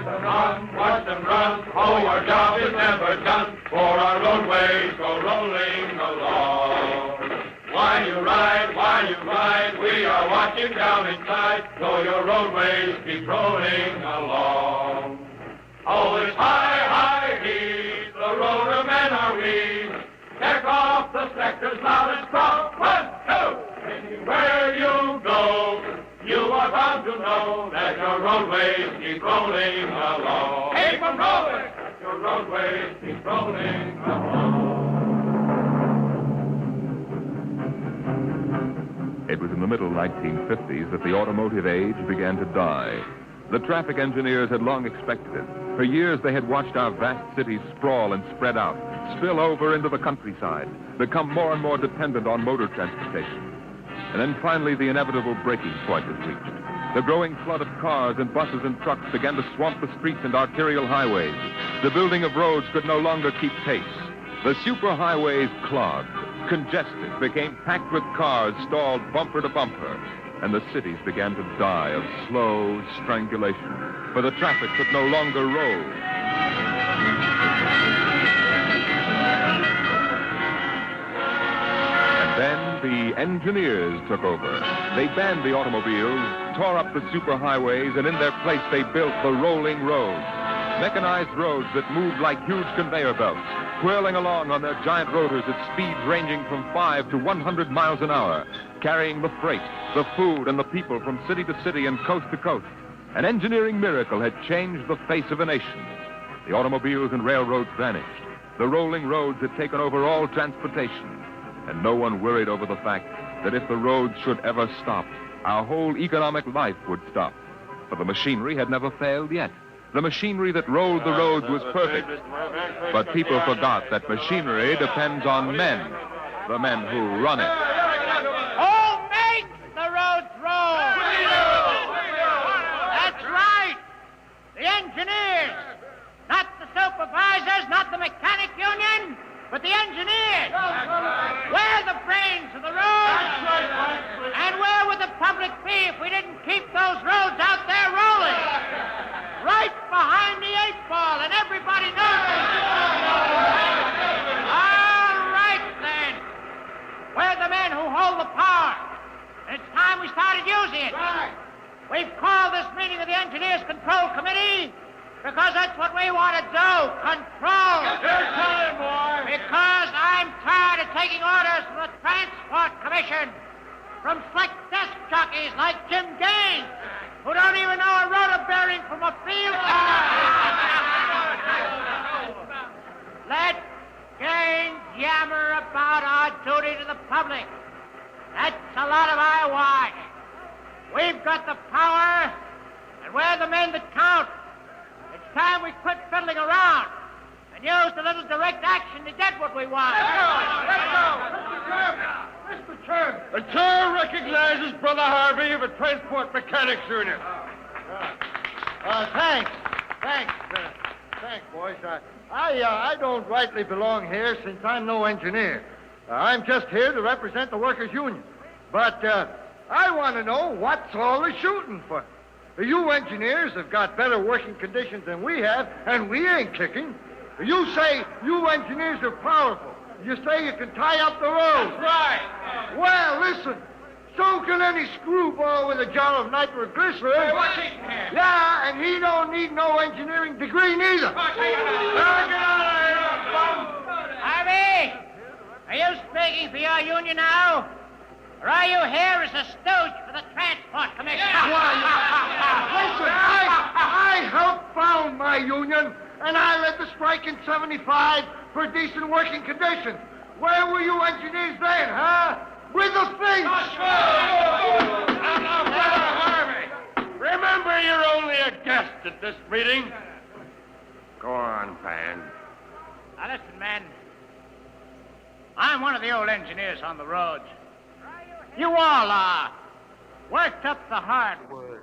Run, watch them run, oh, our job is never done, for our roadways go rolling along. Why while you ride, we are watching down inside, so your roadways keep rolling along. Always high, high heat, the roadmen are we. Check off the sectors loud and strong. 1, 2. Anywhere you go, you are bound to know that your roadways keep rolling along. Keep them rolling! Your roadways keep rolling along. It was in the middle 1950s that the automotive age began to die. The traffic engineers had long expected it. For years, they had watched our vast cities sprawl and spread out, spill over into the countryside, become more and more dependent on motor transportation. And then finally, the inevitable breaking point was reached. The growing flood of cars and buses and trucks began to swamp the streets and arterial highways. The building of roads could no longer keep pace. The superhighways clogged, congested, became packed with cars stalled bumper to bumper. And the cities began to die of slow strangulation, for the traffic could no longer roll. And then the engineers took over. They banned the automobiles, tore up the superhighways, and in their place they built the rolling roads. Mechanized roads that moved like huge conveyor belts, whirling along on their giant rotors at speeds ranging from 5 to 100 miles an hour, carrying the freight, the food, and the people from city to city and coast to coast. An engineering miracle had changed the face of a nation. The automobiles and railroads vanished. The rolling roads had taken over all transportation. And no one worried over the fact that if the roads should ever stop, our whole economic life would stop. For the machinery had never failed yet. The machinery that rolled the roads was perfect. But people forgot that machinery depends on men, the men who run it. Who makes the roads roll? That's right. The engineers. Not the supervisors, not the mechanic union, but the engineers. We're the brains of the roads. And where would the public be if we didn't keep those roads out there rolling? Right behind the 8-ball, and everybody knows it. All right, then. We're the men who hold the power. And it's time we started using it. We've called this meeting of the Engineers Control Committee because that's what we want to do, control. Because I'm tired of taking orders from the Transport Commission, from slick desk jockeys like Jim Gaines, who don't even know a rotor bearing from a field. Let Gaines yammer about our duty to the public. That's a lot of eyewash. We've got the power, and we're the men that count. It's time we quit fiddling around and use a little direct action to get what we want. Let's go. Mr. Chairman. The chair recognizes Brother Harvey of the Transport Mechanics Union. Thanks, boys. I don't rightly belong here since I'm no engineer. I'm just here to represent the workers' union. But I want to know what's all the shooting for. You engineers have got better working conditions than we have, and we ain't kicking. You say you engineers are powerful. You say you can tie up the road. That's right. Well, listen. So can any screwball with a jar of nitroglycerin. Hey, what's he can? Yeah, and he don't need no engineering degree neither. Harvey, are you speaking for your union now? Or are you here as a stooge for the Transport Commission? Listen, I helped found my union, and I led the strike in 75 for decent working conditions. Where were you engineers then, huh? With the things! Now, Brother Harvey, remember you're only a guest at this meeting. Go on, Pan. Now, listen, men. I'm one of the old engineers on the roads. You all are. Worked up the hardwood.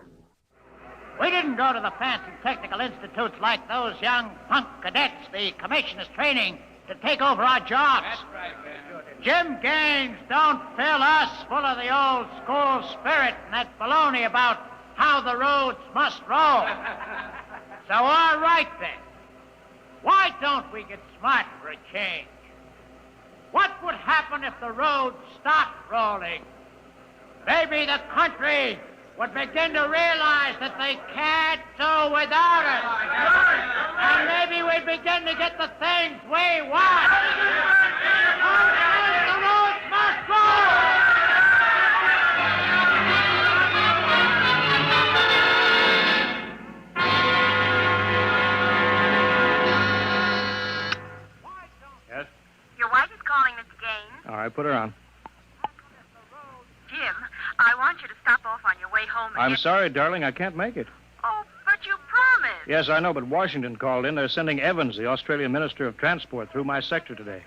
We didn't go to the fancy technical institutes like those young punk cadets the commission is training to take over our jobs. That's right, man. Jim Gaines don't fill us full of the old school spirit and that baloney about how the roads must roll. So, all right, then. Why don't we get smart for a change? What would happen if the roads stopped rolling? Maybe the country would begin to realize that they can't do without it. And maybe we'd begin to get the things we want. The roads must roll! Yes? Your wife is calling, Mr. Gaines. All right, put her on. Jim, I want you to stop off on your way home. I'm sorry, darling, I can't make it. Oh, but you promised. Yes, I know, but Washington called in. They're sending Evans, the Australian Minister of Transport, through my sector today.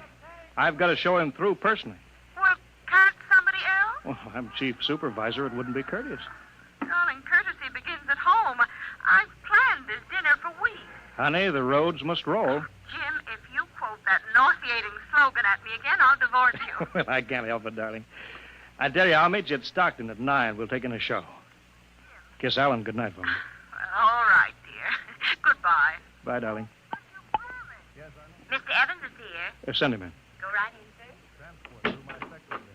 I've got to show him through personally. Well, can't somebody else? Well, I'm chief supervisor. It wouldn't be courteous. Darling, courtesy begins at home. I've planned this dinner for weeks. Honey, the roads must roll. Jim, if you quote that nauseating slogan at me again, I'll divorce you. Well, I can't help it, darling. I tell you, I'll meet you at Stockton at 9. We'll take in a show. Kiss Alan good night for me. All right, dear. Goodbye. Bye, darling. Mr. Evans is here. Send him in. Go right in, sir.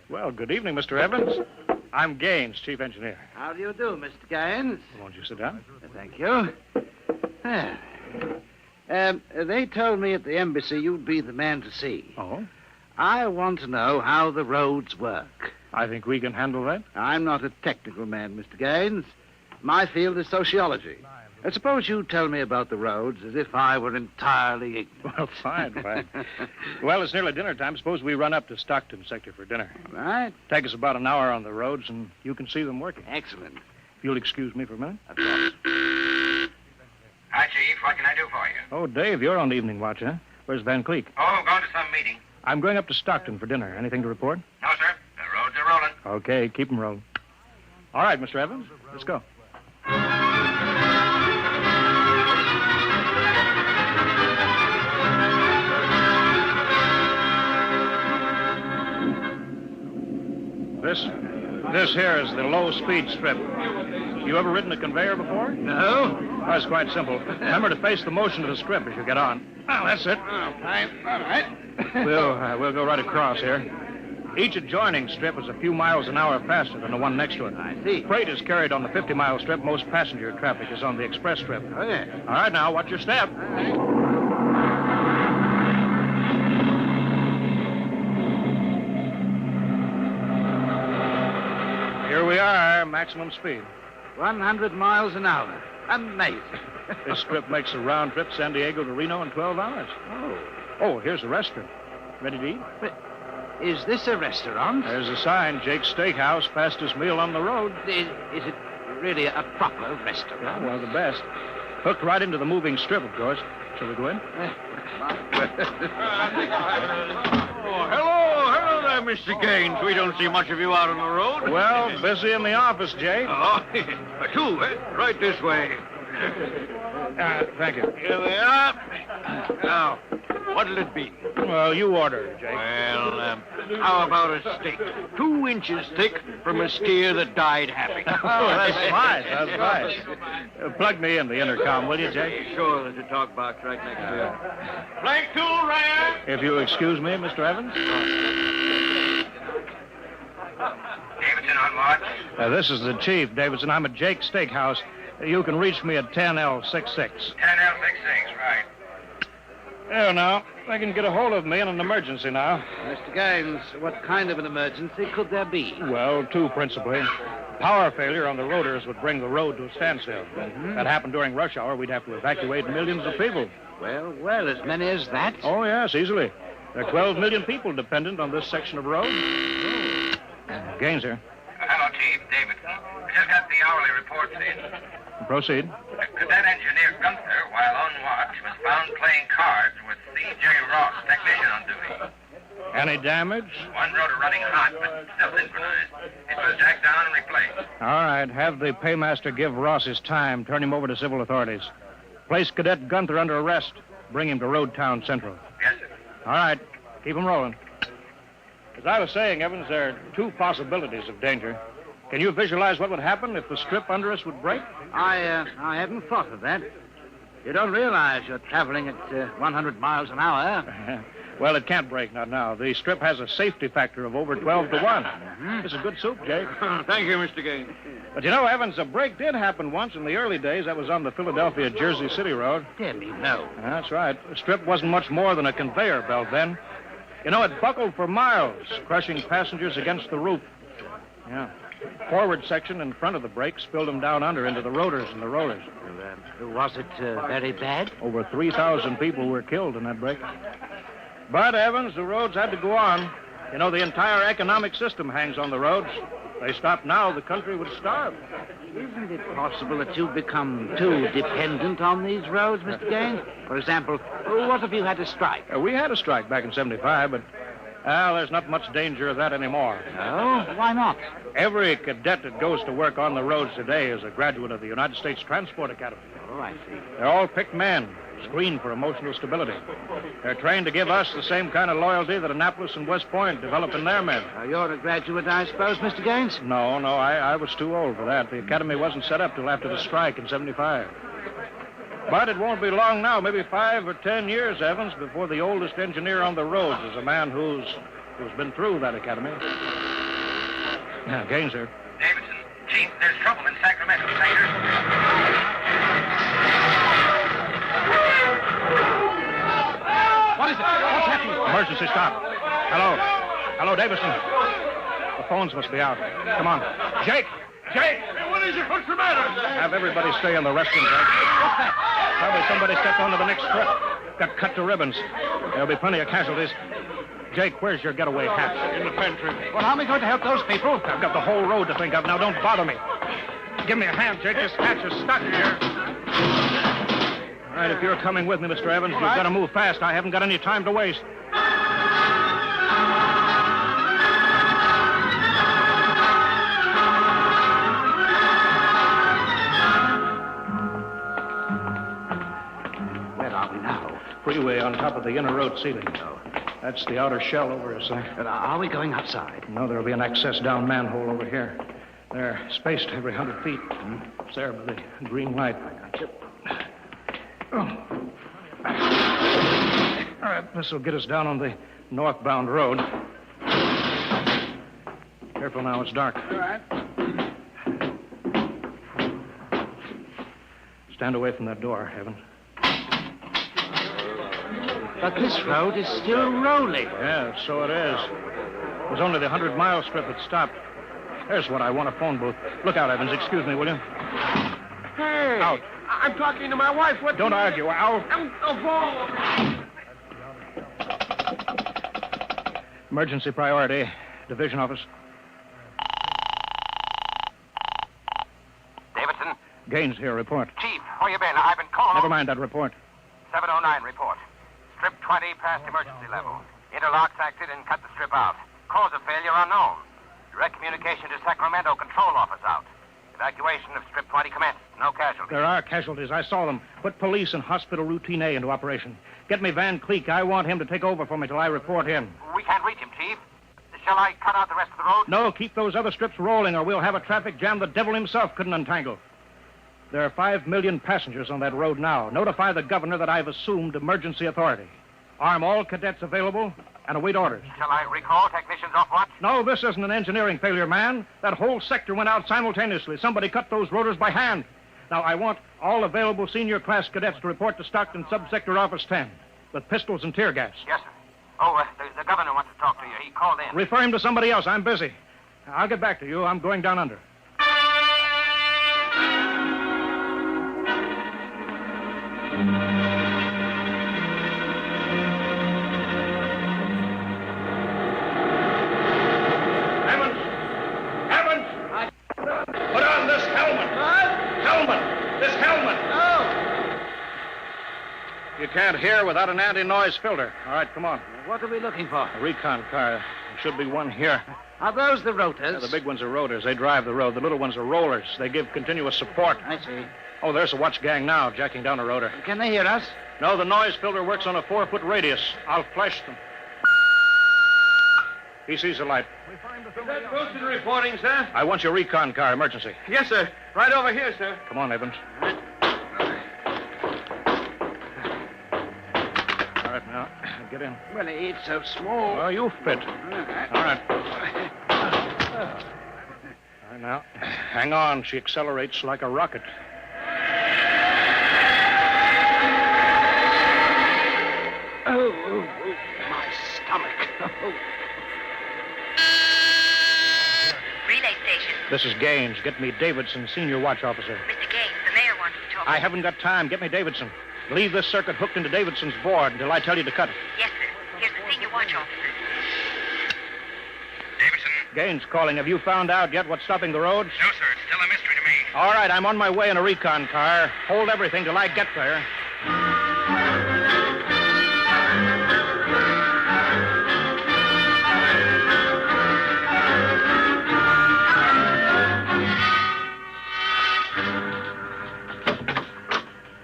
Well, good evening, Mr. Evans. I'm Gaines, chief engineer. How do you do, Mr. Gaines? Won't you sit down? Thank you. They told me at the embassy you'd be the man to see. Oh? I want to know how the roads work. I think we can handle that. I'm not a technical man, Mr. Gaines. My field is sociology. Suppose you tell me about the roads as if I were entirely ignorant. Well, fine. Well, it's nearly dinner time. Suppose we run up to Stockton sector for dinner. All right. Take us about an hour on the roads, and you can see them working. Excellent. You'll excuse me for a minute? Of course. Hi, Chief. What can I do for you? Oh, Dave, you're on the evening watch, huh? Where's Van Cleek? Oh, going to some meeting. I'm going up to Stockton for dinner. Anything to report? No, sir. The roads are rolling. Okay, keep them rolling. All right, Mr. Evans, let's go. This here is the low-speed strip. You ever ridden a conveyor before? No. Oh, it's quite simple. Remember to face the motion of the strip as you get on. Well, that's it. All right. We'll go right across here. Each adjoining strip is a few miles an hour faster than the one next to it. I see. Freight is carried on the 50-mile strip. Most passenger traffic is on the express strip. Oh, yeah. All right, now, watch your step. All right. Here we are, maximum speed. 100 miles an hour. Amazing. This strip makes a round trip San Diego to Reno in 12 hours. Oh, here's the restaurant. Ready to eat? But is this a restaurant? There's a sign, Jake's Steakhouse, fastest meal on the road. Is it really a proper restaurant? Yeah, well, the best. Hooked right into the moving strip, of course. Shall we go in? Hello there, Mr. Gaines. We don't see much of you out on the road. Well, busy in the office, Jake. Oh, two, right this way. Thank you. Here we are. Now, what'll it be? Well, you order, Jake. Well, how about a steak? 2 inches thick from a steer that died happy. Oh, that's nice. That's nice. Plug me in the intercom, will you, Jake? Sure, there's a talk box right next to you. Blank tool, Ryan. If you'll excuse me, Mr. Evans. Davidson on watch. This is the chief, Davidson. I'm at Jake's Steakhouse. You can reach me at 10L66. 10L66, right. There now. They can get a hold of me in an emergency now. Mr. Gaines, what kind of an emergency could there be? Well, 2 principally. Power failure on the rotors would bring the road to a standstill. Mm-hmm. That happened during rush hour. We'd have to evacuate millions of people. Well, as many as that? Oh, yes, easily. There are 12 million people dependent on this section of road. Gaines here. Hello, Chief. Davidson. I just got the hourly reports in. Proceed. Cadet engineer Gunther, while on watch, was found playing cards with C.J. Ross, technician on duty. Any damage? One rotor running hot, but still synchronized. It was jacked down and replaced. All right. Have the paymaster give Ross his time. Turn him over to civil authorities. Place Cadet Gunther under arrest. Bring him to Road Town Central. Yes, sir. All right. Keep him rolling. As I was saying, Evans, there are 2 possibilities of danger. Can you visualize what would happen if the strip under us would break? I hadn't thought of that. You don't realize you're traveling at 100 miles an hour. Well, it can't break, not now. The strip has a safety factor of over 12 to 1. This is good soup, Jake. Thank you, Mr. Gaines. But you know, Evans, a break did happen once in the early days. That was on the Philadelphia-Jersey City Road. Dear me, no. That's right. The strip wasn't much more than a conveyor belt then. You know, it buckled for miles, crushing passengers against the roof. Yeah. Forward section in front of the brake spilled them down under into the rotors and the rollers. Was it very bad? Over 3,000 people were killed in that break. But, Evans, the roads had to go on. You know, the entire economic system hangs on the roads. If they stopped now, the country would starve. Isn't it possible that you've become too dependent on these roads, Mr. Gaines? For example, what if you had a strike? We had a strike back in 75, but, well, there's not much danger of that anymore. No? Why not? Every cadet that goes to work on the roads today is a graduate of the United States Transport Academy. Oh, I see. They're all picked men, screened for emotional stability. They're trained to give us the same kind of loyalty that Annapolis and West Point develop in their men. You're a graduate, I suppose, Mr. Gaines? No, I was too old for that. The academy wasn't set up till after the strike in 75. But it won't be long now, maybe 5 or 10 years, Evans, before the oldest engineer on the roads is a man who's been through that academy. Yeah, Gaines here. Davidson, Chief, there's trouble in Sacramento, Sanger. What is it? What's happening? Emergency stop. Hello, Davison. The phones must be out. Come on. Jake! Hey, what is it? What's the matter? Have everybody stay in the restroom, Jake. What's that? Probably somebody stepped onto the next strip. Got cut to ribbons. There'll be plenty of casualties. Jake, where's your getaway hat? In the pantry. Well, how am I going to help those people? I've got the whole road to think of. Now, don't bother me. Give me a hand, Jake. This hatch is stuck here. All right, if you're coming with me, Mr. Evans, you've got to move fast. I haven't got any time to waste. Where are we now? Freeway on top of the inner road ceiling. That's the outer shell over us there. Are we going outside? No, there'll be an access down manhole over here. They're spaced every 100 feet. It's there by the green light. Oh. All right, this will get us down on the northbound road. Careful now, it's dark. All right. Stand away from that door, Evan. But this road is still rolling. Yeah, so it is. It was only the 100-mile strip that stopped. There's what I want, a phone booth. Look out, Evans. Excuse me, will you? Hey! Out. I'm talking to my wife. What? Don't argue. Out. Emergency priority. Division office. Davidson? Gaines here. Report. Chief, where you been? I've been calling... Never mind that report. 709 report. Strip 20 past emergency level. Interlocks acted and cut the strip out. Cause of failure unknown. Direct communication to Sacramento control office out. Evacuation of strip 20 commenced. No casualties. There are casualties. I saw them. Put police and hospital routine A into operation. Get me Van Cleek. I want him to take over for me till I report in. We can't reach him, Chief. Shall I cut out the rest of the road? No, keep those other strips rolling or we'll have a traffic jam the devil himself couldn't untangle. There are 5 million passengers on that road now. Notify the governor that I've assumed emergency authority. Arm all cadets available and await orders. Shall I recall technicians off watch? No, this isn't an engineering failure, man. That whole sector went out simultaneously. Somebody cut those rotors by hand. Now, I want all available senior class cadets to report to Stockton Subsector Office 10 with pistols and tear gas. Yes, sir. Oh, the governor wants to talk to you. He called in. Refer him to somebody else. I'm busy. I'll get back to you. I'm going down under. Put on this helmet. Helmet. This helmet. You can't hear without an anti-noise filter. All right, come on. What are we looking for? A recon car. There should be one here. Are those the rotors? Yeah, the big ones are rotors. They drive the road. The little ones are rollers. They give continuous support. I see. Oh, there's a watch gang now, jacking down a rotor. Can they hear us? No, the noise filter works on a 4-foot radius. I'll flash them. He sees the light. Is that Wilson reporting, sir? I want your recon car, emergency. Yes, sir. Right over here, sir. Come on, Evans. All right, now, get in. Well, it's so small. Oh, you fit. All right. All right, now, hang on. She accelerates like a rocket. Oh, my stomach. Oh. Relay station. This is Gaines. Get me Davidson, senior watch officer. Mr. Gaines, the mayor wants to talk. I haven't got time. Get me Davidson. Leave this circuit hooked into Davidson's board until I tell you to cut it. Yes, sir. Here's the senior watch officer. Davidson? Gaines calling. Have you found out yet what's stopping the roads? No, sir. It's still a mystery to me. All right, I'm on my way in a recon car. Hold everything till I get there.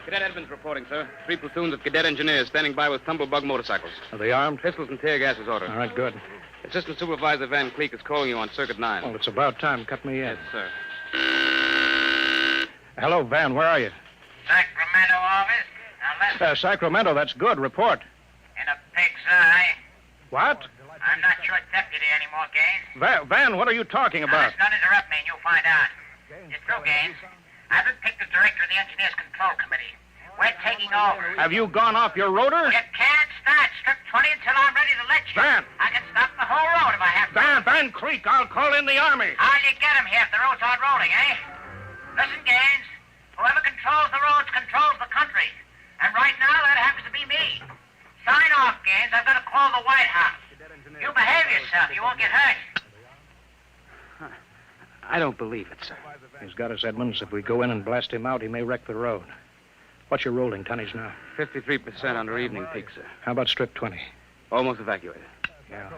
Cadet Edmonds reporting, sir. 3 platoons of cadet engineers standing by with tumblebug motorcycles. Are they armed? Pistols and tear gas is ordered. All right, good. Assistant Supervisor Van Cleek is calling you on Circuit 9. Well, it's about time. Cut me in. Yes, sir. Hello, Van. Where are you? Sacramento office. Now listen. Sacramento. That's good. Report. In a pig's eye. What? I'm not your deputy anymore, Gaines. Van, what are you talking about? Don't interrupt me and you'll find out. It's true, Gaines. I've been picked as director of the Engineers Control Committee. We're taking over. Have you gone off your rotor? You can't start Strip 20 until I'm ready to let you. Van! I can stop the whole road if I have to. Van Creek, I'll call in the Army. How'll you get him here if the roads aren't rolling, eh? Listen, Gaines. Whoever controls the roads controls the country. And right now, that happens to be me. Sign off, Gaines. I've got to call the White House. You behave yourself. You won't get hurt. I don't believe it, sir. He's got us, Edmonds. If we go in and blast him out, he may wreck the road. What's your rolling tonnage now? 53% under evening peak, sir. How about Strip 20? Almost evacuated. Yeah.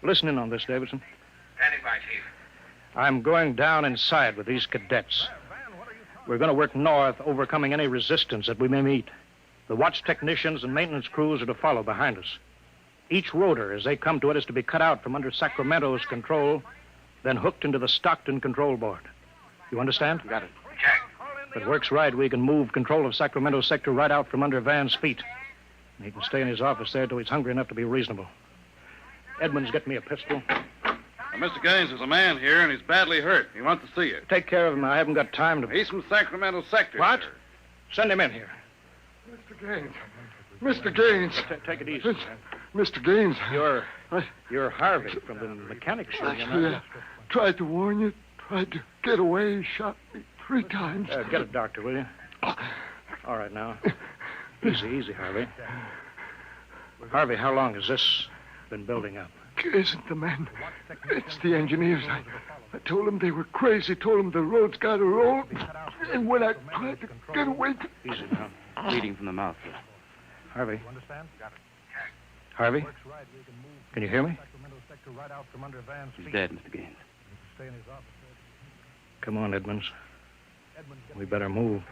Listen in on this, Davidson. Standing by, Chief. I'm going down inside with these cadets. We're going to work north, overcoming any resistance that we may meet. The watch technicians and maintenance crews are to follow behind us. Each rotor, as they come to it, is to be cut out from under Sacramento's control, then hooked into the Stockton control board. You understand? Got it. Check. If it works right, we can move control of Sacramento sector right out from under Van's feet. And he can stay in his office there till he's hungry enough to be reasonable. Edmonds, get me a pistol. Mr. Gaines, there's a man here, and he's badly hurt. He wants to see you. Take care of him. I haven't got time to... He's from Sacramento sector. What? Sir. Send him in here. Mr. Gaines. Mr. Gaines. Take it easy. Mr. Gaines. You're Harvey from the mechanic shop. I tried to warn you, tried to get away, shot me 3 times. Get a doctor, will you? All right, now. Easy, Harvey. Harvey, how long has this been building up? It isn't the men. It's the engineers. I told them they were crazy, told them the road's got to roll. And when I tried to get away... Easy now. Bleeding from the mouth, sir. Harvey? Harvey? Can you hear me? He's dead, Mr. Gaines. Come on, Edmonds. We better move.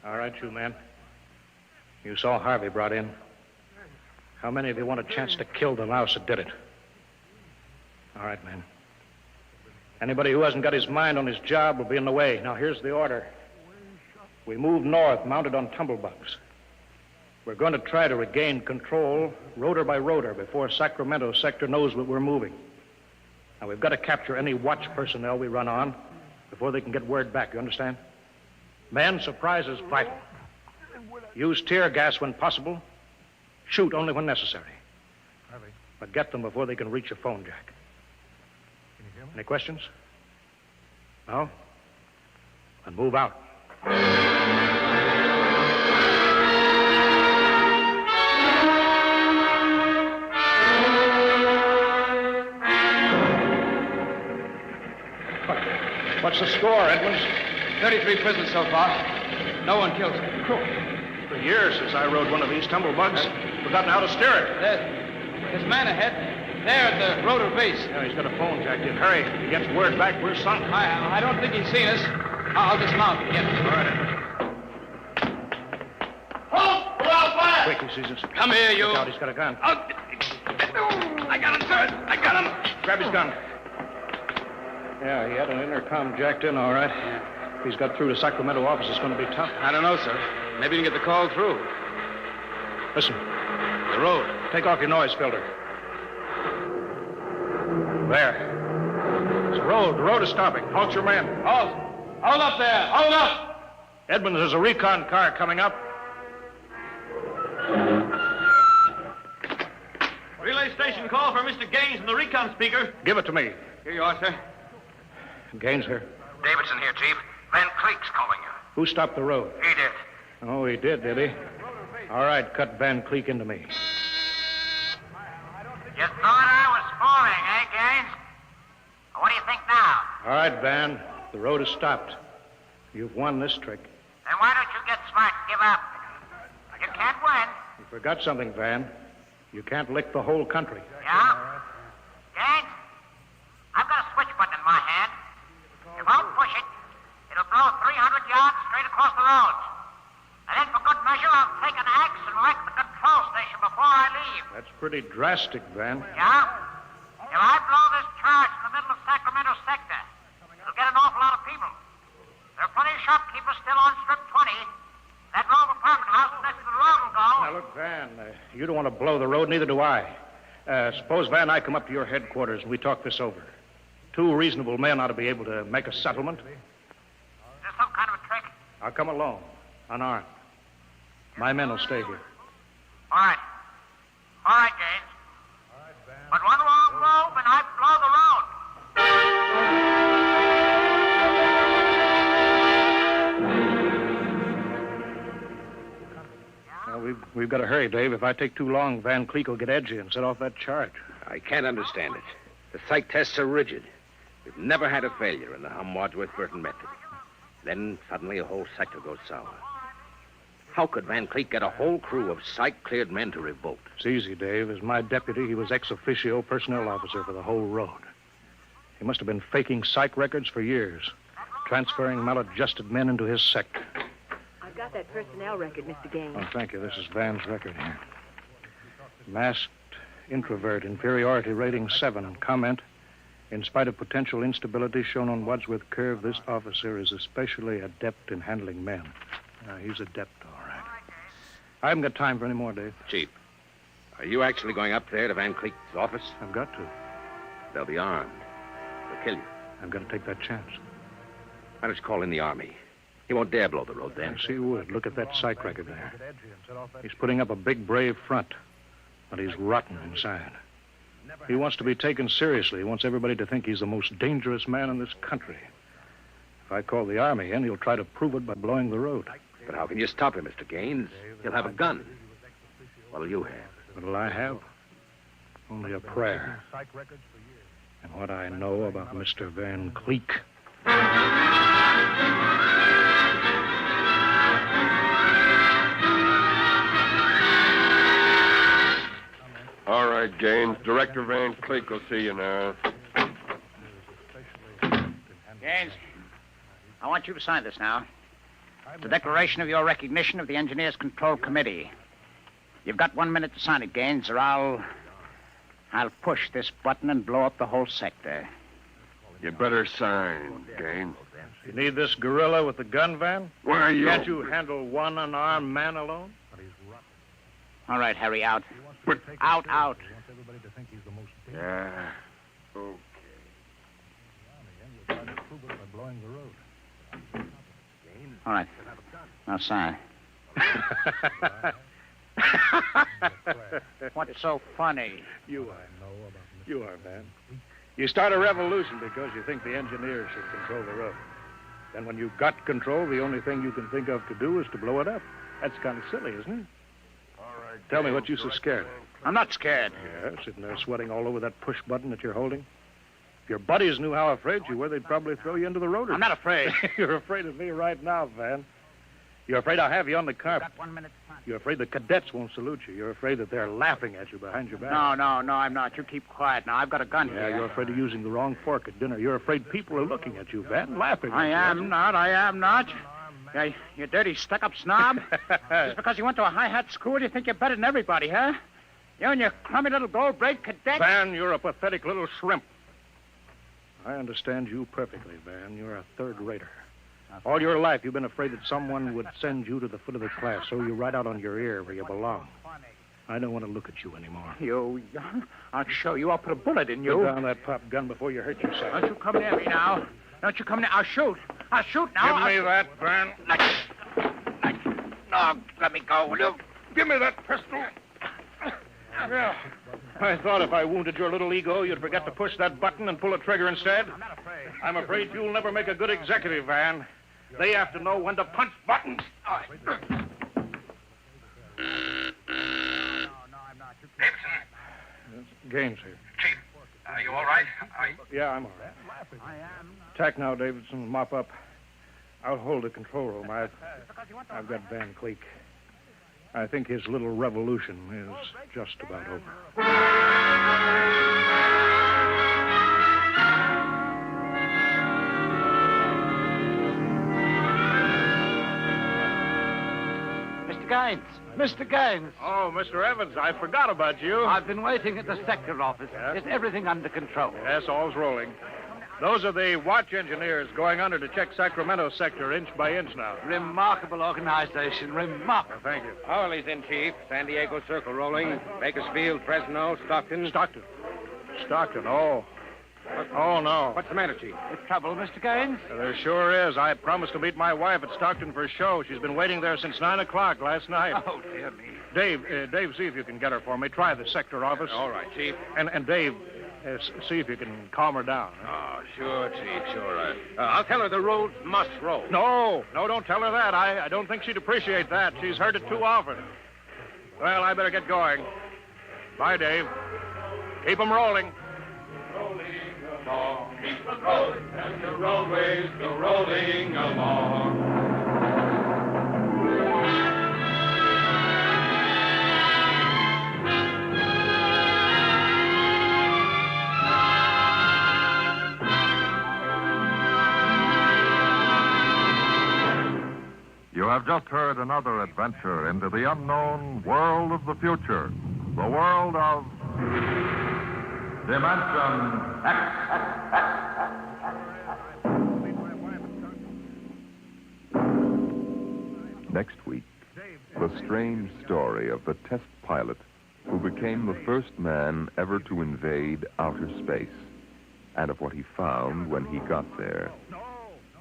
All right, you men. You saw Harvey brought in. How many of you want a chance to kill the louse that did it? All right, men. Anybody who hasn't got his mind on his job will be in the way. Now, here's the order. We move north, mounted on tumblebugs. We're going to try to regain control, rotor by rotor, before Sacramento sector knows that we're moving. Now, we've got to capture any watch personnel we run on before they can get word back, you understand? Men, surprise is vital. Use tear gas when possible. Shoot only when necessary. But get them before they can reach a phone jack. Any questions? No? Then move out. What's the score, Edmonds? 33 prisoners so far. No one killed. For years since I rode one of these tumblebugs, forgotten how to steer it. There's a man ahead. There at the rotor base. Yeah, he's got a phone jacked in. Hurry. If he gets word back, we're sunk. I don't think he's seen us. I'll dismount and get him. All right, Edmonds. Halt! We're out fire! Quick, he sees us. Come here, you. Look out, he's got a gun. I got him, sir. I got him. Grab his gun. Yeah, he had an intercom jacked in, all right. If he's got through to Sacramento office, it's going to be tough. I don't know, sir. Maybe you can get the call through. Listen. The road. Take off your noise filter. There. It's the road. The road is stopping. Halt your men. Halt. Hold up there. Hold up. Edmonds, there's a recon car coming up. Relay station call for Mr. Gaines from the recon speaker. Give it to me. Here you are, sir. Gaines here. Davidson here, Chief. Van Cleek's calling you. Who stopped the road? He did. Oh, he did he? All right, cut Van Cleek into me. You thought I was fooling, eh, Gaines? What do you think now? All right, Van. The road is stopped. You've won this trick. Then why don't you get smart and give up? You can't win. You forgot something, Van. You can't lick the whole country. Yeah? Gaines, I've got a switch button in my hand. If I'll push it, it'll blow 300 yards straight across the roads. And then for good measure, I'll take an axe and wreck the control station before I leave. That's pretty drastic, Van. Yeah? If I blow this charge in the middle of Sacramento sector, it'll get an awful lot of people. There are plenty of shopkeepers still on Strip 20. That row of apartment house next to the road will go. Now, look, Van, you don't want to blow the road, neither do I. Suppose, Van, I come up to your headquarters and we talk this over. Two reasonable men ought to be able to make a settlement. Is this some kind of a trick? I'll come alone, unarmed. My men will stay here. All right. All right, Gaines. But one wrong move and I blow the road. Well, we've got to hurry, Dave. If I take too long, Van Cleek will get edgy and set off that charge. I can't understand it. The psych tests are rigid. We've never had a failure in the Hum-Wadsworth-Burton method. Then suddenly a whole sector goes sour. How could Van Cleek get a whole crew of psych-cleared men to revolt? It's easy, Dave. As my deputy, he was ex officio personnel officer for the whole road. He must have been faking psych records for years, transferring maladjusted men into his sector. I've got that personnel record, Mr. Gaines. Oh, thank you. This is Van's record here. Masked introvert, inferiority rating 7. Comment: in spite of potential instability shown on Wadsworth Curve, this officer is especially adept in handling men. He's adept, all right. I haven't got time for any more, Dave. Chief, are you actually going up there to Van Cleek's office? I've got to. They'll be armed. They'll kill you. I'm going to take that chance. Why don't you call in the Army? He won't dare blow the road then. Yes, he would. Look at that psych record there. He's putting up a big, brave front, but he's rotten inside. He wants to be taken seriously. He wants everybody to think he's the most dangerous man in this country. If I call the Army in, he'll try to prove it by blowing the road. But how can you stop him, Mr. Gaines? He'll have a gun. What'll you have? What'll I have? Only a prayer. And what I know about Mr. Van Cleek. All right, Gaines. Director Van Cleek will see you now. Gaines, I want you to sign this now. It's a declaration of your recognition of the Engineers Control Committee. You've got 1 minute to sign it, Gaines, or I'll push this button and blow up the whole sector. You better sign, Gaines. You need this gorilla with the gun, Van? Why are you? Can't you handle one unarmed man alone? All right, Harry, out. But... Out. Yeah. Okay. All right. Now sign. What's so funny? You are, Van. You start a revolution because you think the engineers should control the road. Then when you've got control, the only thing you can think of to do is to blow it up. That's kind of silly, isn't it? All right. Tell me what you're so scared of. I'm not scared. Yeah, sitting there sweating all over that push button that you're holding. If your buddies knew how afraid you were, they'd probably throw you into the road. I'm not afraid. You're afraid of me right now, Van. You're afraid I'll have you on the carpet. Got 1 minute to sign. You're afraid the cadets won't salute you. You're afraid that they're laughing at you behind your back. No, I'm not. You keep quiet now. I've got a gun here. Yeah, you're afraid of using the wrong fork at dinner. You're afraid people are looking at you, Van, laughing at you. I am not. Yeah, you dirty, stuck-up snob. Just because you went to a high-hat school, you think you're better than everybody, huh? You and your crummy little gold-braid cadet. Van, you're a pathetic little shrimp. I understand you perfectly, Van. You're a third-rater. All your life, you've been afraid that someone would send you to the foot of the class, so you right out on your ear where you belong. I don't want to look at you anymore. I'll show you. I'll put a bullet in you. Put down that pop gun before you hurt yourself. Don't you come near me now. Don't you come near. I'll shoot. I'll shoot now. Give me that, Van. No, let me go, will you? Give me that pistol. Yeah. I thought if I wounded your little ego, you'd forget to push that button and pull the trigger instead. I'm afraid you'll never make a good executive, Van. They have to know when to punch buttons. Gaines here. Chief, are you all right? Yeah, I'm all right. Tack now, Davidson. Mop up. I'll hold the control room. I've got Van Cleek. I think his little revolution is just about over. Mr. Gaines. Oh, Mr. Evans, I forgot about you. I've been waiting at the sector office. Yes? Is everything under control? Yes, all's rolling. Those are the watch engineers going under to check Sacramento sector inch by inch now. Remarkable organization. Remarkable. Thank you. Howley's in, Chief. San Diego Circle rolling. Bakersfield, Fresno, Stockton. Stockton, oh. Oh, no. What's the matter, Chief? With trouble, Mr. Gaines? There sure is. I promised to meet my wife at Stockton for a show. She's been waiting there since 9 o'clock last night. Oh, dear me. Dave, see if you can get her for me. Try the sector office. All right, Chief. And Dave, see if you can calm her down. Oh, sure, Chief, sure. I'll tell her the roads must roll. No, don't tell her that. I don't think she'd appreciate that. She's heard it too often. Well, I better get going. Bye, Dave. Keep 'em rolling. Keep the road and the roadways go rolling along. You have just heard another adventure into the unknown world of the future, the world of Dimension X. Next week, the strange story of the test pilot who became the first man ever to invade outer space, and of what he found when he got there.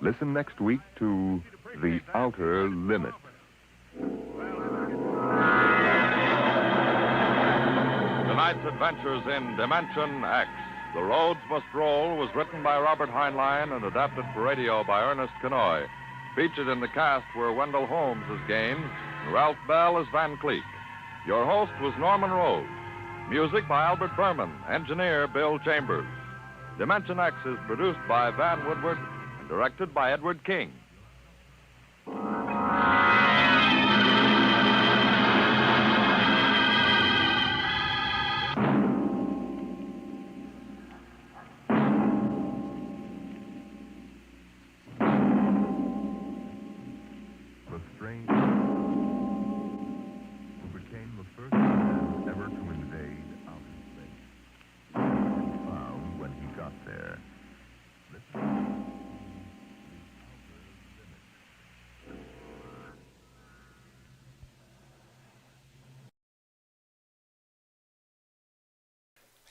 Listen next week to The Outer Limit. Tonight's adventures in Dimension X, The Roads Must Roll, was written by Robert Heinlein and adapted for radio by Ernest Kenoy. Featured in the cast were Wendell Holmes as Gaines and Ralph Bell as Van Cleek. Your host was Norman Rose. Music by Albert Berman, engineer Bill Chambers. Dimension X is produced by Van Woodward and directed by Edward King.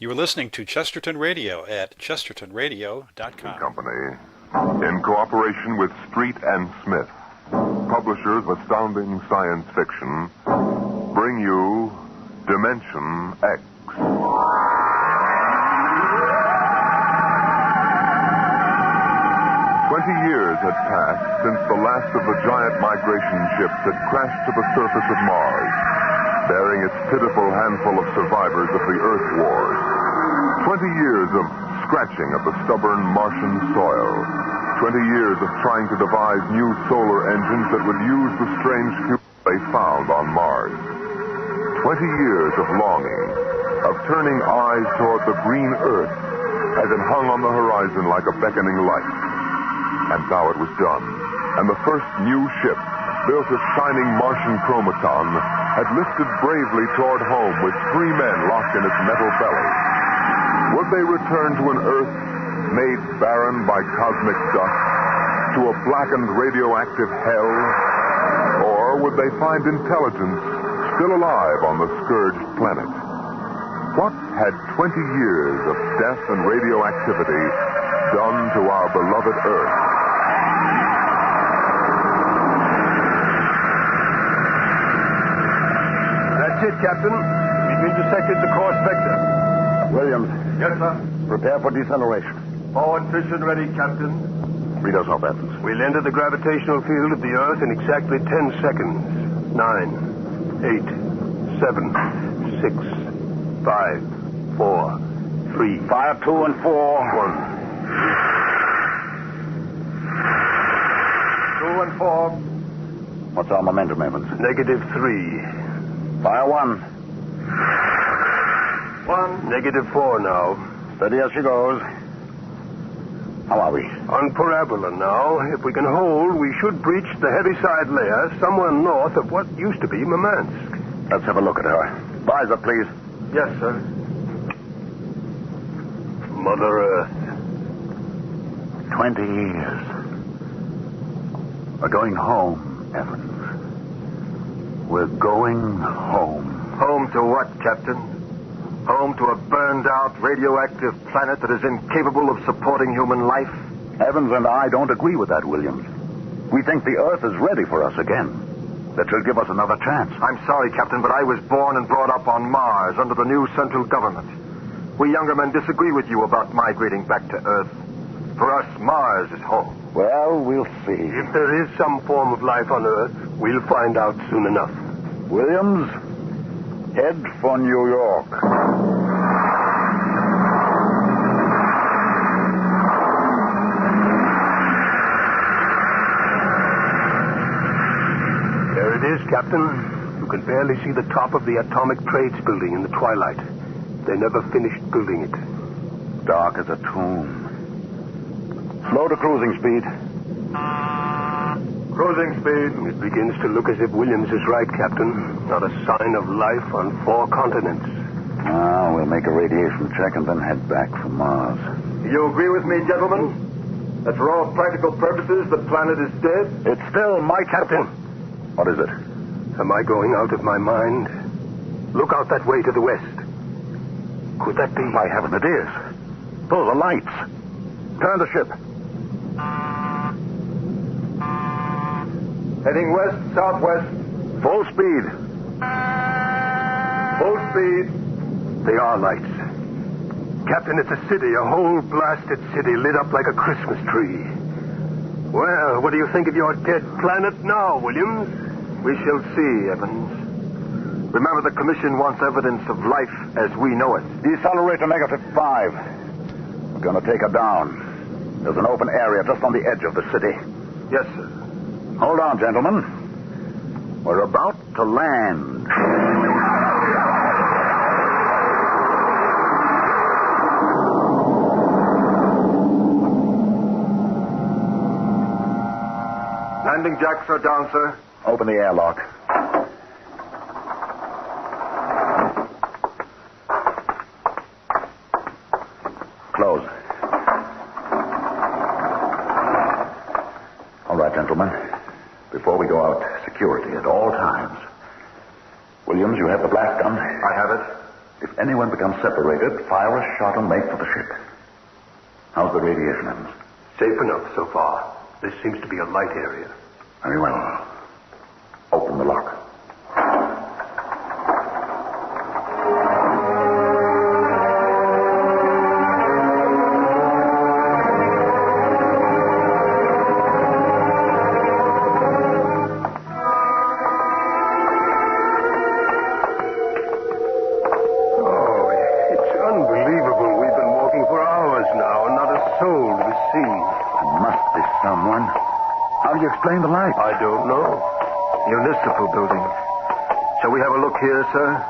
You are listening to Chesterton Radio at chestertonradio.com. Company, in cooperation with Street and Smith, publishers of astounding science fiction, bring you Dimension X. 20 years had passed since the last of the giant migration ships had crashed to the surface of Mars, bearing its pitiful handful of survivors of the Earth Wars. 20 years of scratching of the stubborn Martian soil. 20 years of trying to devise new solar engines that would use the strange fuel they found on Mars. 20 years of longing, of turning eyes toward the green Earth as it hung on the horizon like a beckoning light. And now it was done. And the first new ship, built of shining Martian chromaton, had lifted bravely toward home with 3 men locked in its metal belly. Would they return to an Earth made barren by cosmic dust? to a blackened radioactive hell? Or would they find intelligence still alive on the scourged planet? What had 20 years of death and radioactivity done to our beloved Earth? That's it, Captain. We've intersected the course vector. Williams. Yes, sir. Prepare for deceleration. Forward fission ready, Captain. Read us off, Athens. We'll enter the gravitational field of the Earth in exactly 10 seconds. 9, 8, 7, 6, 5, 4, 3. Fire 2 and 4. 1. 2 and 4. What's our momentum, Evans? -3. Fire 1. 1. -4 now. Steady as she goes. How are we? On parabola now. If we can hold, we should breach the heaviside layer somewhere north of what used to be Murmansk. Let's have a look at her. Visor, please. Yes, sir. Mother Earth. 20 years. We're going home, Evans. We're going home. Home to what, Captain? Home to a burned-out radioactive planet that is incapable of supporting human life? Evans and I don't agree with that, Williams. We think the Earth is ready for us again. That she'll give us another chance. I'm sorry, Captain, but I was born and brought up on Mars under the new central government. We younger men disagree with you about migrating back to Earth. For us, Mars is home. Well, we'll see. If there is some form of life on Earth, we'll find out soon enough. Williams, head for New York. There it is, Captain. You can barely see the top of the Atomic Trades Building in the twilight. They never finished building it. Dark as a tomb. Slow to cruising speed. Cruising speed. It begins to look as if Williams is right, Captain. Not a sign of life on 4 continents. We'll make a radiation check and then head back for Mars. You agree with me, gentlemen? That for all practical purposes, the planet is dead? It's still my Captain. What is it? Am I going out of my mind? Look out that way to the west. Could that be? By heaven, it is. Those are lights. Turn the ship. Heading west, southwest. Full speed. Full speed. They are lights. Captain, it's a city, a whole blasted city lit up like a Christmas tree. Well, what do you think of your dead planet now, Williams? We shall see, Evans. Remember, the Commission wants evidence of life as we know it. Decelerate to -5. We're going to take her down. There's an open area just on the edge of the city. Yes, sir. Hold on, gentlemen. We're about to land. Landing jacks are down, sir. Open the airlock. Close. All right, gentlemen. Before we go out, security at all times. Williams, you have the blast gun? I have it. If anyone becomes separated, fire a shot and make for the ship. How's the radiation, Evans? Safe enough so far. This seems to be a light area. Very well. Open the lock. Explain the light. I don't know. Municipal building. Shall we have a look here, sir?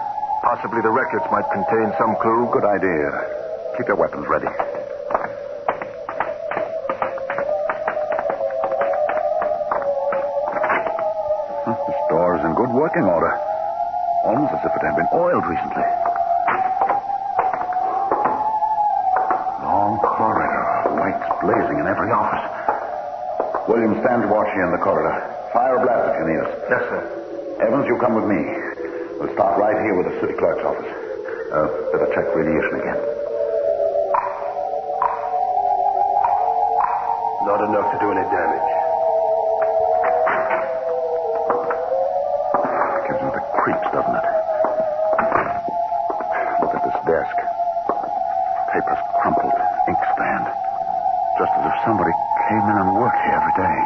Possibly the records might contain some clue. Good idea. Keep your weapons ready. This door is in good working order. Almost as if it had been oiled recently. Long corridor. Lights blazing in every office. William, stand watch here in the corridor. Fire a blast if you need us. Yes, sir. Evans, you come with me. We'll start right here with the city clerk's office. Better check radiation again. Not enough to do any damage. Gives me the creeps, doesn't it? Look at this desk. Papers crumpled, inkstand. Just as if somebody came in and worked here every day.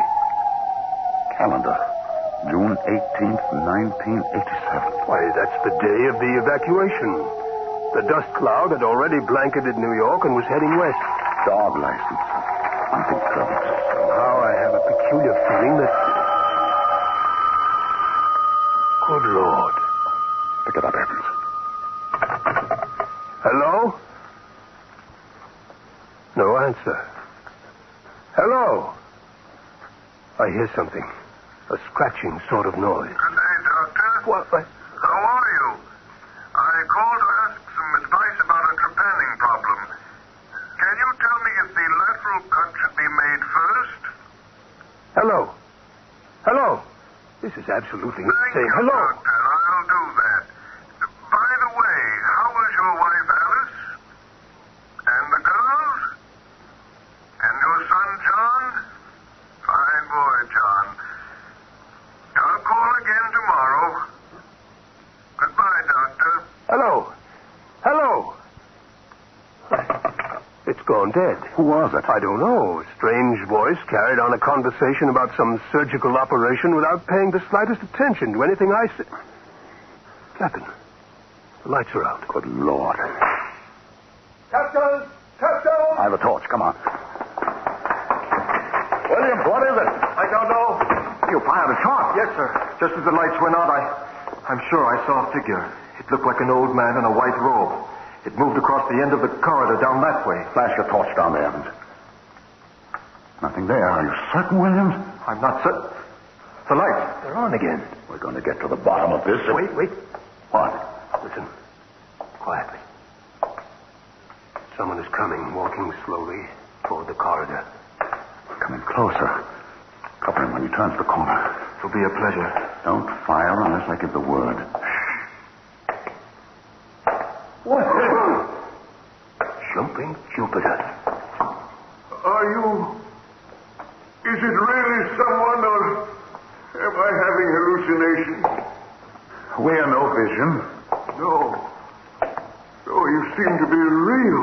Calendar. June 18th, 1987. Why, that's the day of the evacuation. The dust cloud had already blanketed New York and was heading west. Dog license. Nothing trouble. Somehow I have a peculiar feeling that... Good Lord. Pick it up, Evans. Hello? No answer. Hello? I hear something. A scratching sort of noise. Good day, Doctor. What? How are you? I called to ask some advice about a trepanning problem. Can you tell me if the lateral cut should be made first? Hello? Hello? This is absolutely insane. Thank you, Hello? Doctor. I'll do that. By the way, how is your wife, Alice? And the girls? And your son, John? Fine boy, John. I'll call again tomorrow. Goodbye, Doctor. Hello? Hello? It's gone dead. Who was it? I don't know. A strange voice carried on a conversation about some surgical operation without paying the slightest attention to anything I said. Captain, the lights are out. Good Lord. Captain! Captain! I have a torch. Come on. Williams, what is it? I don't know. You fired a shot. Yes, sir. Just as the lights went out, I'm sure I saw a figure. It looked like an old man in a white robe. It moved across the end of the corridor down that way. Flash your torch down there, Evans. Nothing there. Are you certain, Williams? I'm not certain. The lights, they're on again. We're going to get to the bottom of this. Wait. What? Listen. Quietly. Someone is coming, walking slowly toward the corridor. Coming closer. Cover him when he turns the corner. It'll be a pleasure. Don't fire unless I give the word. What? Jumping Jupiter. Are you... Is it really someone, or am I having hallucinations? We are no vision. No. Oh, you seem to be real.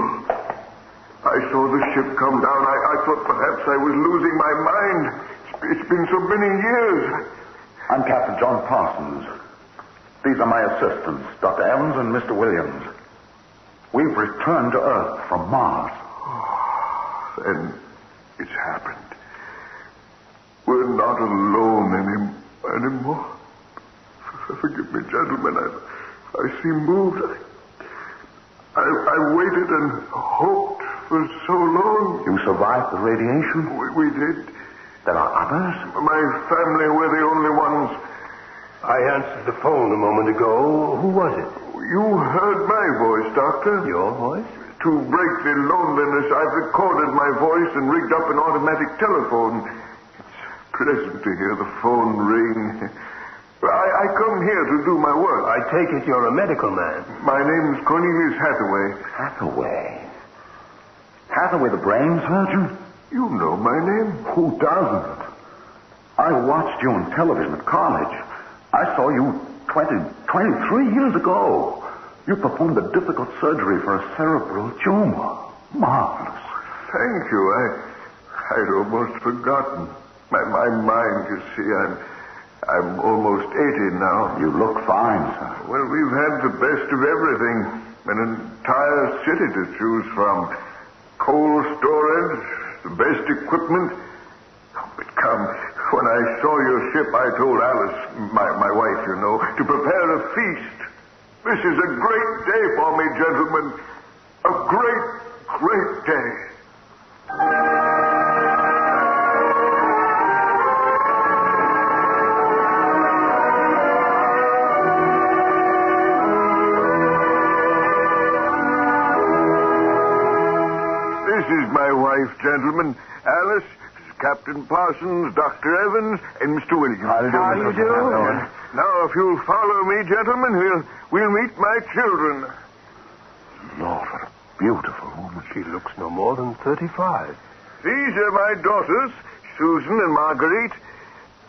I saw the ship come down. I thought perhaps I was losing my mind. It's been so many years. I'm Captain John Parsons. These are my assistants, Dr. Evans and Mr. Williams. We've returned to Earth from Mars. Oh, and it's happened. We're not alone anymore. Forgive me, gentlemen. I seem moved. I waited and hoped for so long. You survived the radiation? We did. There are others? My family were the only ones. I answered the phone a moment ago. Who was it? You heard my voice, Doctor. Your voice? To break the loneliness, I've recorded my voice and rigged up an automatic telephone. It's pleasant to hear the phone ring. I come here to do my work. I take it you're a medical man. My name's Cornelius Hathaway. Hathaway? Hathaway, the brain surgeon? You know my name. Who doesn't? I watched you on television at college. I saw you 23 years ago. You performed a difficult surgery for a cerebral tumor. Marvelous. Thank you. I'd almost forgotten. My mind, you see, I'm almost 80 now. You look fine, sir. Well, we've had the best of everything. An entire city to choose from. Cold storage, the best equipment. But come, when I saw your ship, I told Alice, my wife, you know, to prepare a feast. This is a great day for me, gentlemen. A great, great day. This is my wife, gentlemen. Alice, Captain Parsons, Dr. Evans, and Mr. Williams. How do you do? Now, if you'll follow me, gentlemen, we'll meet my children. Lord, what a beautiful woman. She looks no more than 35. These are my daughters, Susan and Marguerite.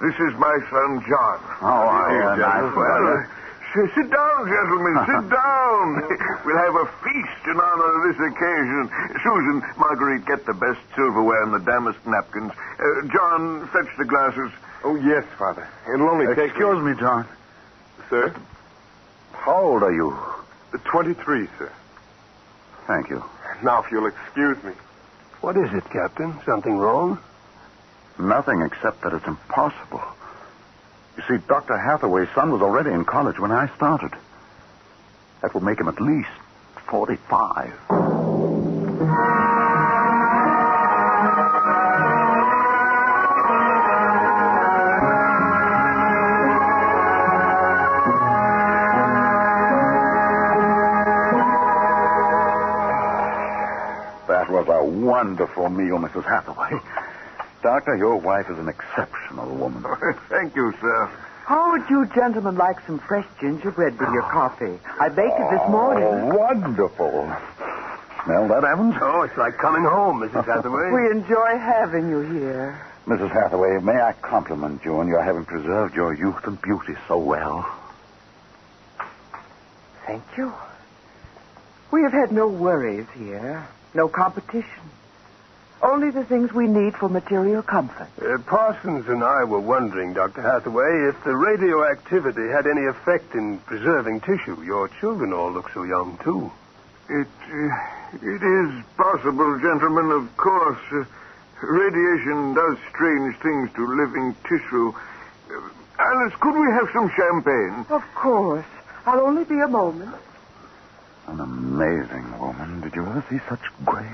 This is my son, John. How are you? Nice weather. Sit down, gentlemen. Sit down. We'll have a feast in honor of this occasion. Susan, Marguerite, get the best silverware and the damask napkins. John, fetch the glasses. Oh, yes, Father. It'll only take... Excuse me, John. Sir? How old are you? 23, sir. Thank you. Now, if you'll excuse me. What is it, Captain? Something wrong? Nothing except that it's impossible. You see, Dr. Hathaway's son was already in college when I started. That would make him at least 45. That was a wonderful meal, Mrs. Hathaway. Doctor, your wife is an exceptional woman. Thank you, sir. How would you gentlemen like some fresh gingerbread with your coffee? I baked it this morning. Oh, wonderful. Smell that, Evans? Oh, it's like coming home, Mrs. Hathaway. We enjoy having you here. Mrs. Hathaway, may I compliment you on your having preserved your youth and beauty so well? Thank you. We have had no worries here, no competition. Only the things we need for material comfort. Parsons and I were wondering, Dr. Hathaway, if the radioactivity had any effect in preserving tissue. Your children all look so young, too. It is possible, gentlemen, of course. Radiation does strange things to living tissue. Alice, could we have some champagne? Of course. I'll only be a moment. An amazing woman. Did you ever see such grace?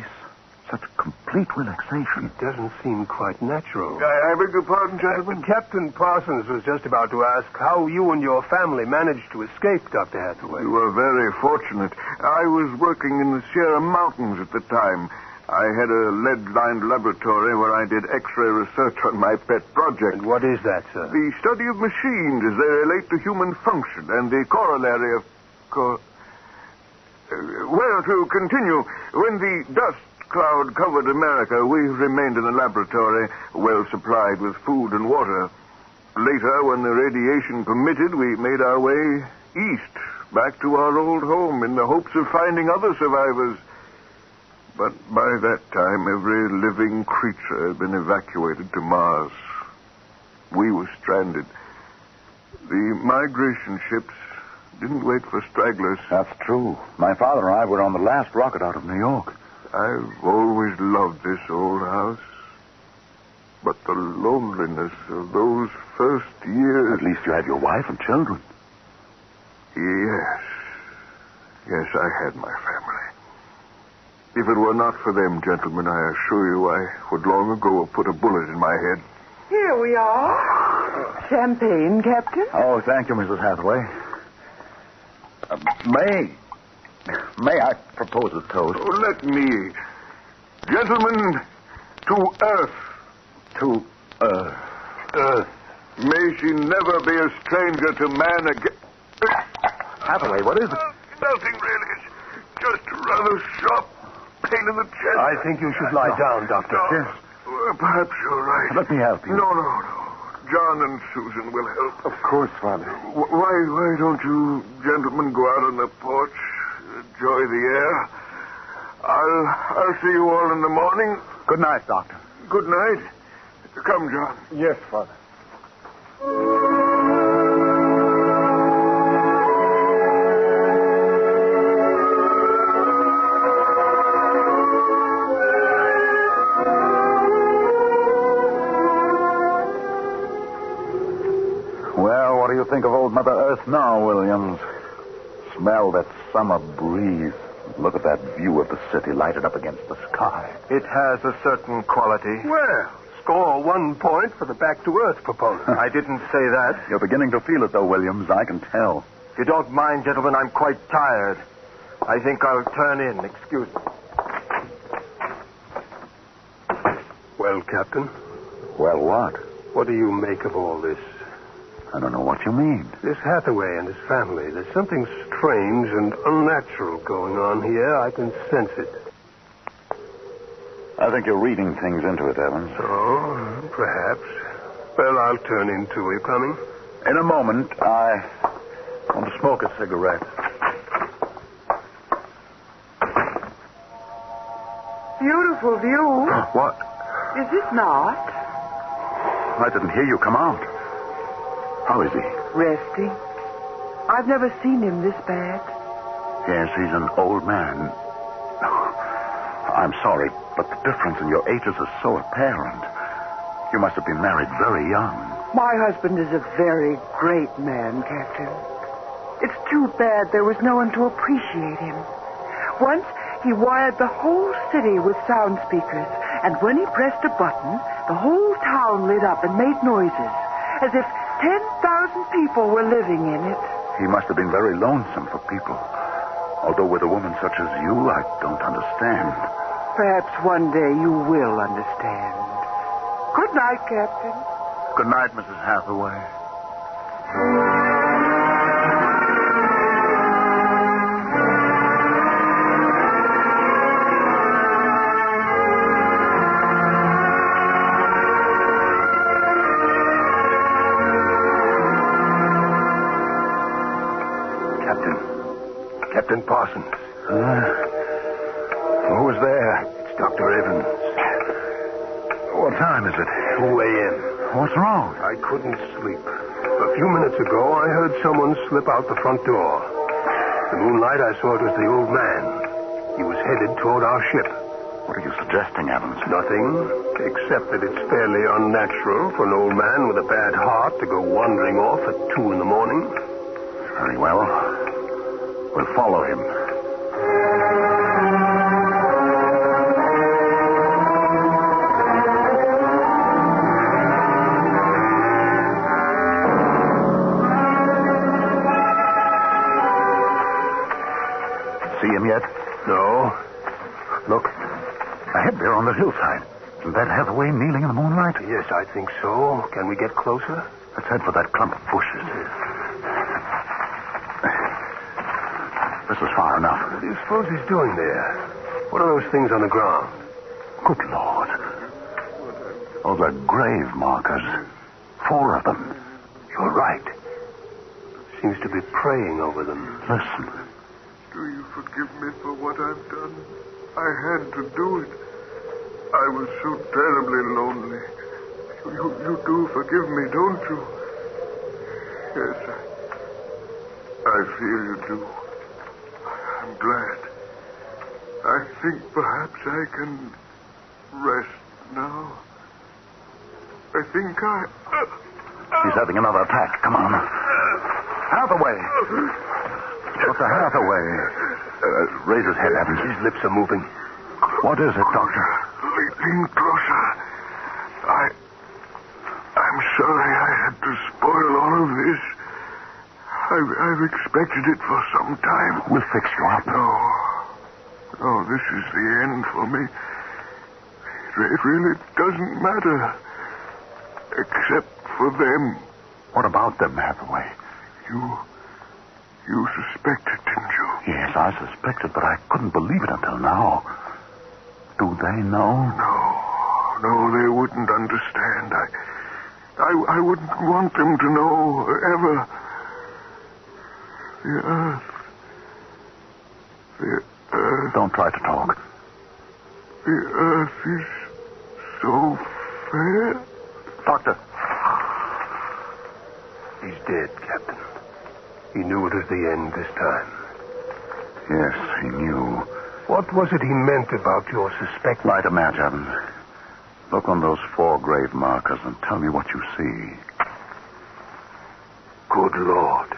Such complete relaxation. It doesn't seem quite natural. I beg your pardon, gentlemen? Captain Parsons was just about to ask how you and your family managed to escape, Dr. Hathaway. We were very fortunate. I was working in the Sierra Mountains at the time. I had a lead-lined laboratory where I did X-ray research on my pet project. And what is that, sir? The study of machines as they relate to human function and the corollary of... Well, to continue, when the dust cloud covered America, we remained in the laboratory, well supplied with food and water. Later, when the radiation permitted, we made our way east, back to our old home, in the hopes of finding other survivors. But by that time, every living creature had been evacuated to Mars. We were stranded. The migration ships didn't wait for stragglers. That's true. My father and I were on the last rocket out of New York. I've always loved this old house. But the loneliness of those first years... At least you had your wife and children. Yes. Yes, I had my family. If it were not for them, gentlemen, I assure you I would long ago have put a bullet in my head. Here we are. Champagne, Captain. Oh, thank you, Mrs. Hathaway. May I propose a toast? Oh, let me. Gentlemen, to Earth. To Earth. Earth. May she never be a stranger to man again. Hathaway, what is it? Nothing really. It's just a rather sharp pain in the chest. I think you should lie down, Doctor. Yes. Perhaps you're right. Let me help you. No. John and Susan will help. Of course, Father. Why don't you gentlemen go out on the porch, enjoy the air? I'll see you all in the morning. Good night, Doctor. Good night. Come, John. Yes, Father. Well, what do you think of old Mother Earth now, Williams? Smell that summer breeze. Look at that view of the city lighted up against the sky. It has a certain quality. Well, score 1 point for the back-to-earth proponent. I didn't say that. You're beginning to feel it, though, Williams. I can tell. If you don't mind, gentlemen, I'm quite tired. I think I'll turn in. Excuse me. Well, Captain, Well, what? What do you make of all this? I don't know what you mean. This Hathaway and his family. There's something strange and unnatural going on here. I can sense it. I think you're reading things into it, Evans. Oh, perhaps. Well, I'll turn in, too. Are you coming? In a moment, I want to smoke a cigarette. Beautiful view. What? Is it not? I didn't hear you come out. How is he? Resting. I've never seen him this bad. Yes, he's an old man. I'm sorry, but the difference in your ages is so apparent. You must have been married very young. My husband is a very great man, Captain. It's too bad there was no one to appreciate him. Once, he wired the whole city with sound speakers, and when he pressed a button, the whole town lit up and made noises, as if 10,000 people were living in it. He must have been very lonesome for people. Although with a woman such as you, I don't understand. Perhaps one day you will understand. Good night, Captain. Good night, Mrs. Hathaway. Captain Parsons. Who was there? It's Dr. Evans. What time is it? 2 a.m. What's wrong? I couldn't sleep. A few minutes ago, I heard someone slip out the front door. In the moonlight, I saw it was the old man. He was headed toward our ship. What are you suggesting, Evans? Nothing, except that it's fairly unnatural for an old man with a bad heart to go wandering off at 2 in the morning. Very well. We'll follow him. See him yet? No. Look. Ahead there on the hillside. Isn't that Hathaway kneeling in the moonlight? Yes, I think so. Can we get closer? Let's head for that clump of bushes. This is far enough. What do you suppose he's doing there? What are those things on the ground? Good Lord. Those are grave markers. 4 of them. You're right. Seems to be praying over them. Listen. Do you forgive me for what I've done? I had to do it. I was so terribly lonely. You do forgive me, don't you? Yes, I feel you do. I'm glad. I think perhaps I can rest now. I think He's having another attack. Come on. Hathaway. Dr. Hathaway. Raise his head, Evans. His lips are moving. What is it, Doctor? Lean closer. I'm sorry I had to spoil all of this. I've expected it for some time. We'll fix you up. No, this is the end for me. It really doesn't matter. Except for them. What about them, Hathaway? You suspected, didn't you? Yes, I suspected, but I couldn't believe it until now. Do they know? No, they wouldn't understand. I wouldn't want them to know, ever. The earth. Don't try to talk. The earth is so fair. Doctor. He's dead, Captain. He knew it was the end this time. Yes, he knew. What was it he meant about your suspect? Light a match, Evans. Look on those 4 grave markers and tell me what you see. Good Lord.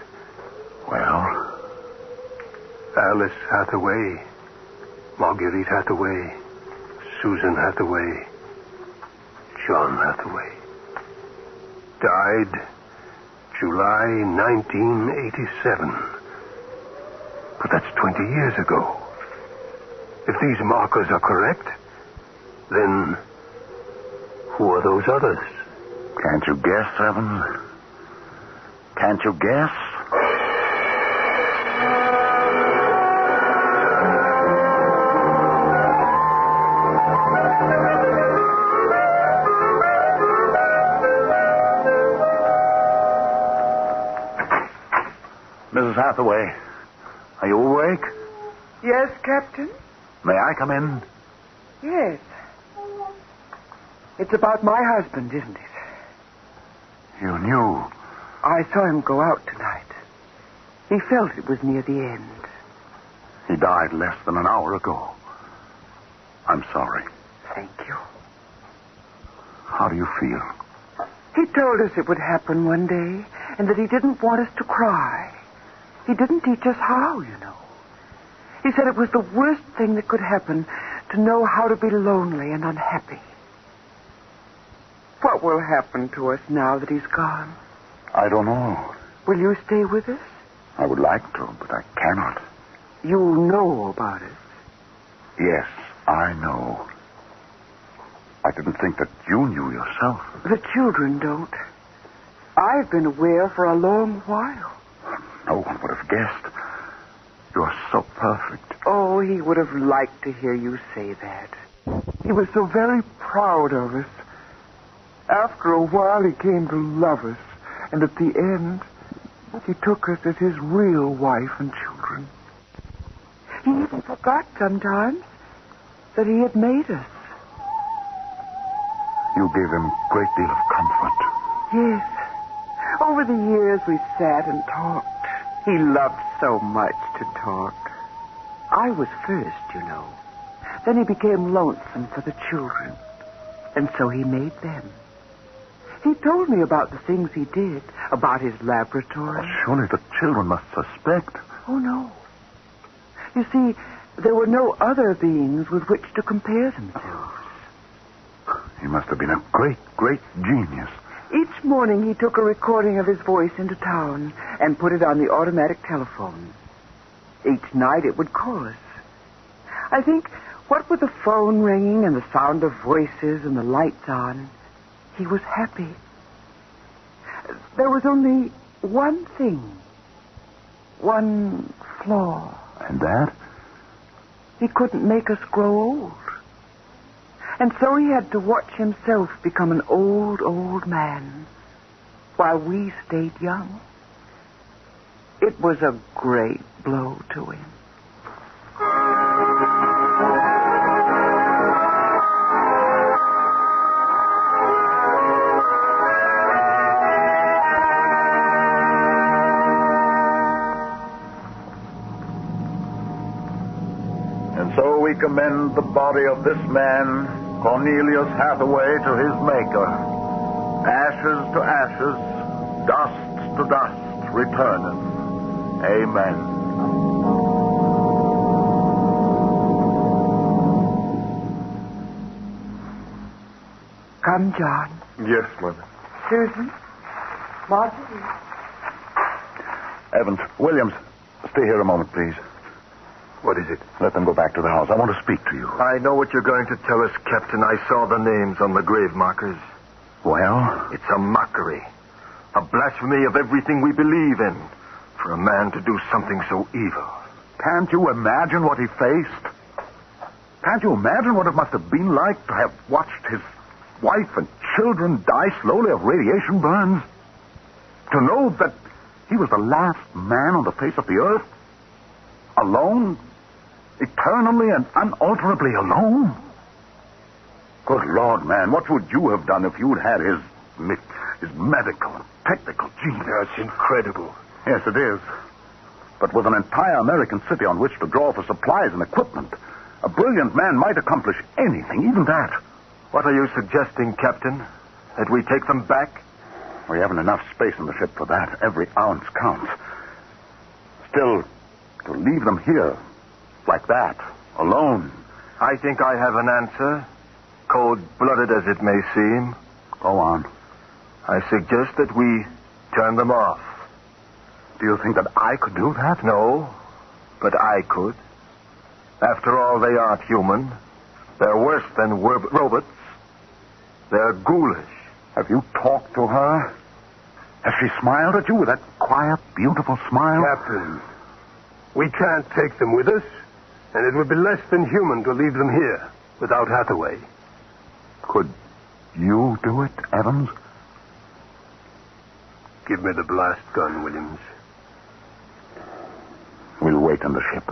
Well? Alice Hathaway, Marguerite Hathaway, Susan Hathaway, John Hathaway. Died July 1987. But that's 20 years ago. If these markers are correct, then Who are those others? Can't you guess, Evans? Can't you guess? Mrs. Hathaway, are you awake? Yes, Captain? May I come in? Yes. It's about my husband, isn't it? You knew. I saw him go out tonight. He felt it was near the end. He died less than an hour ago. I'm sorry. Thank you. How do you feel? He told us it would happen one day, and that he didn't want us to cry. He didn't teach us how, you know. He said it was the worst thing that could happen to know how to be lonely and unhappy. What will happen to us now that he's gone? I don't know. Will you stay with us? I would like to, but I cannot. You know about it. Yes, I know. I didn't think that you knew yourself. The children don't. I've been aware for a long while. No one would have guessed. You are so perfect. Oh, he would have liked to hear you say that. He was so very proud of us. After a while, he came to love us. And at the end, he took us as his real wife and children. He even forgot sometimes that he had made us. You gave him a great deal of comfort. Yes. Over the years, we sat and talked. He loved so much to talk. I was first, you know. Then he became lonesome for the children. And so he made them. He told me about the things he did, about his laboratory. Surely the children must suspect. Oh, no. You see, there were no other beings with which to compare themselves. He must have been a great, great genius. Each morning he took a recording of his voice into town and put it on the automatic telephone. Each night it would call us. I think, what with the phone ringing and the sound of voices and the lights on, he was happy. There was only one thing. One flaw. And that? He couldn't make us grow old. And so he had to watch himself become an old, old man while we stayed young. It was a great blow to him. And so we commend the body of this man, Cornelius Hathaway, to his Maker. Ashes to ashes, dust to dust, returneth. Amen. Come, John. Yes, Mother. Susan. Marjorie. Evans, Williams, stay here a moment, please. What is it? Let them go back to the house. I want to speak to you. I know what you're going to tell us, Captain. I saw the names on the grave markers. Well? It's a mockery. A blasphemy of everything we believe in. For a man to do something so evil. Can't you imagine what he faced? Can't you imagine what it must have been like to have watched his wife and children die slowly of radiation burns? To know that he was the last man on the face of the earth? Alone? Eternally and unalterably alone? Good Lord, man, what would you have done if you'd had his medical and technical genius? That's incredible. Yes, it is. But with an entire American city on which to draw for supplies and equipment, a brilliant man might accomplish anything, even that. What are you suggesting, Captain? That we take them back? We haven't enough space in the ship for that. Every ounce counts. Still, to leave them here, like that, alone. I think I have an answer, cold-blooded as it may seem. Go on. I suggest that we turn them off. Do you think that I could do that? No, but I could. After all, they aren't human. They're worse than robots. They're ghoulish. Have you talked to her? Has she smiled at you with that quiet, beautiful smile? Captain, we can't take them with us, and it would be less than human to leave them here without Hathaway. Could you do it, Evans? Give me the blast gun, Williams. We'll wait on the ship.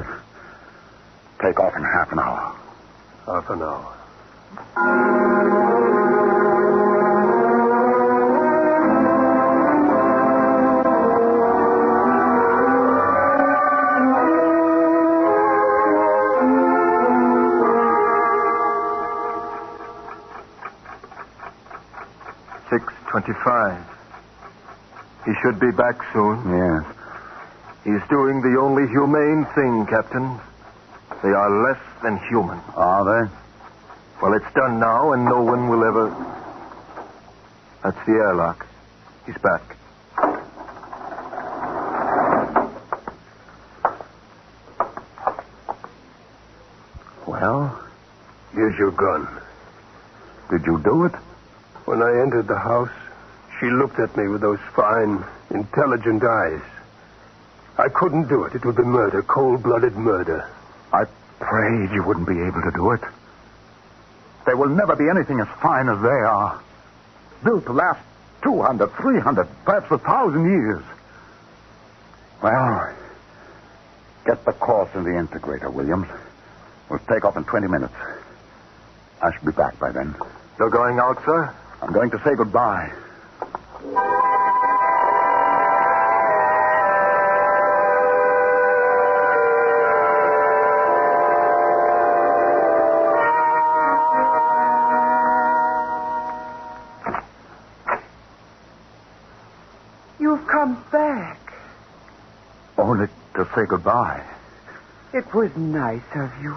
Take off in half an hour. Half an hour. 6:25. He should be back soon. Yes. He's doing the only humane thing, Captain. They are less than human. Are they? Well, it's done now, and no one will ever... That's the airlock. He's back. Well, here's your gun. Did you do it? When I entered the house, she looked at me with those fine, intelligent eyes. I couldn't do it. It would be murder, cold-blooded murder. I prayed you wouldn't be able to do it. There will never be anything as fine as they are. Built to last 200, 300, perhaps 1,000 years. Well, get the course in the integrator, Williams. We'll take off in 20 minutes. I should be back by then. You're going out, sir? I'm going to say goodbye. You've come back. Only to say goodbye. It was nice of you.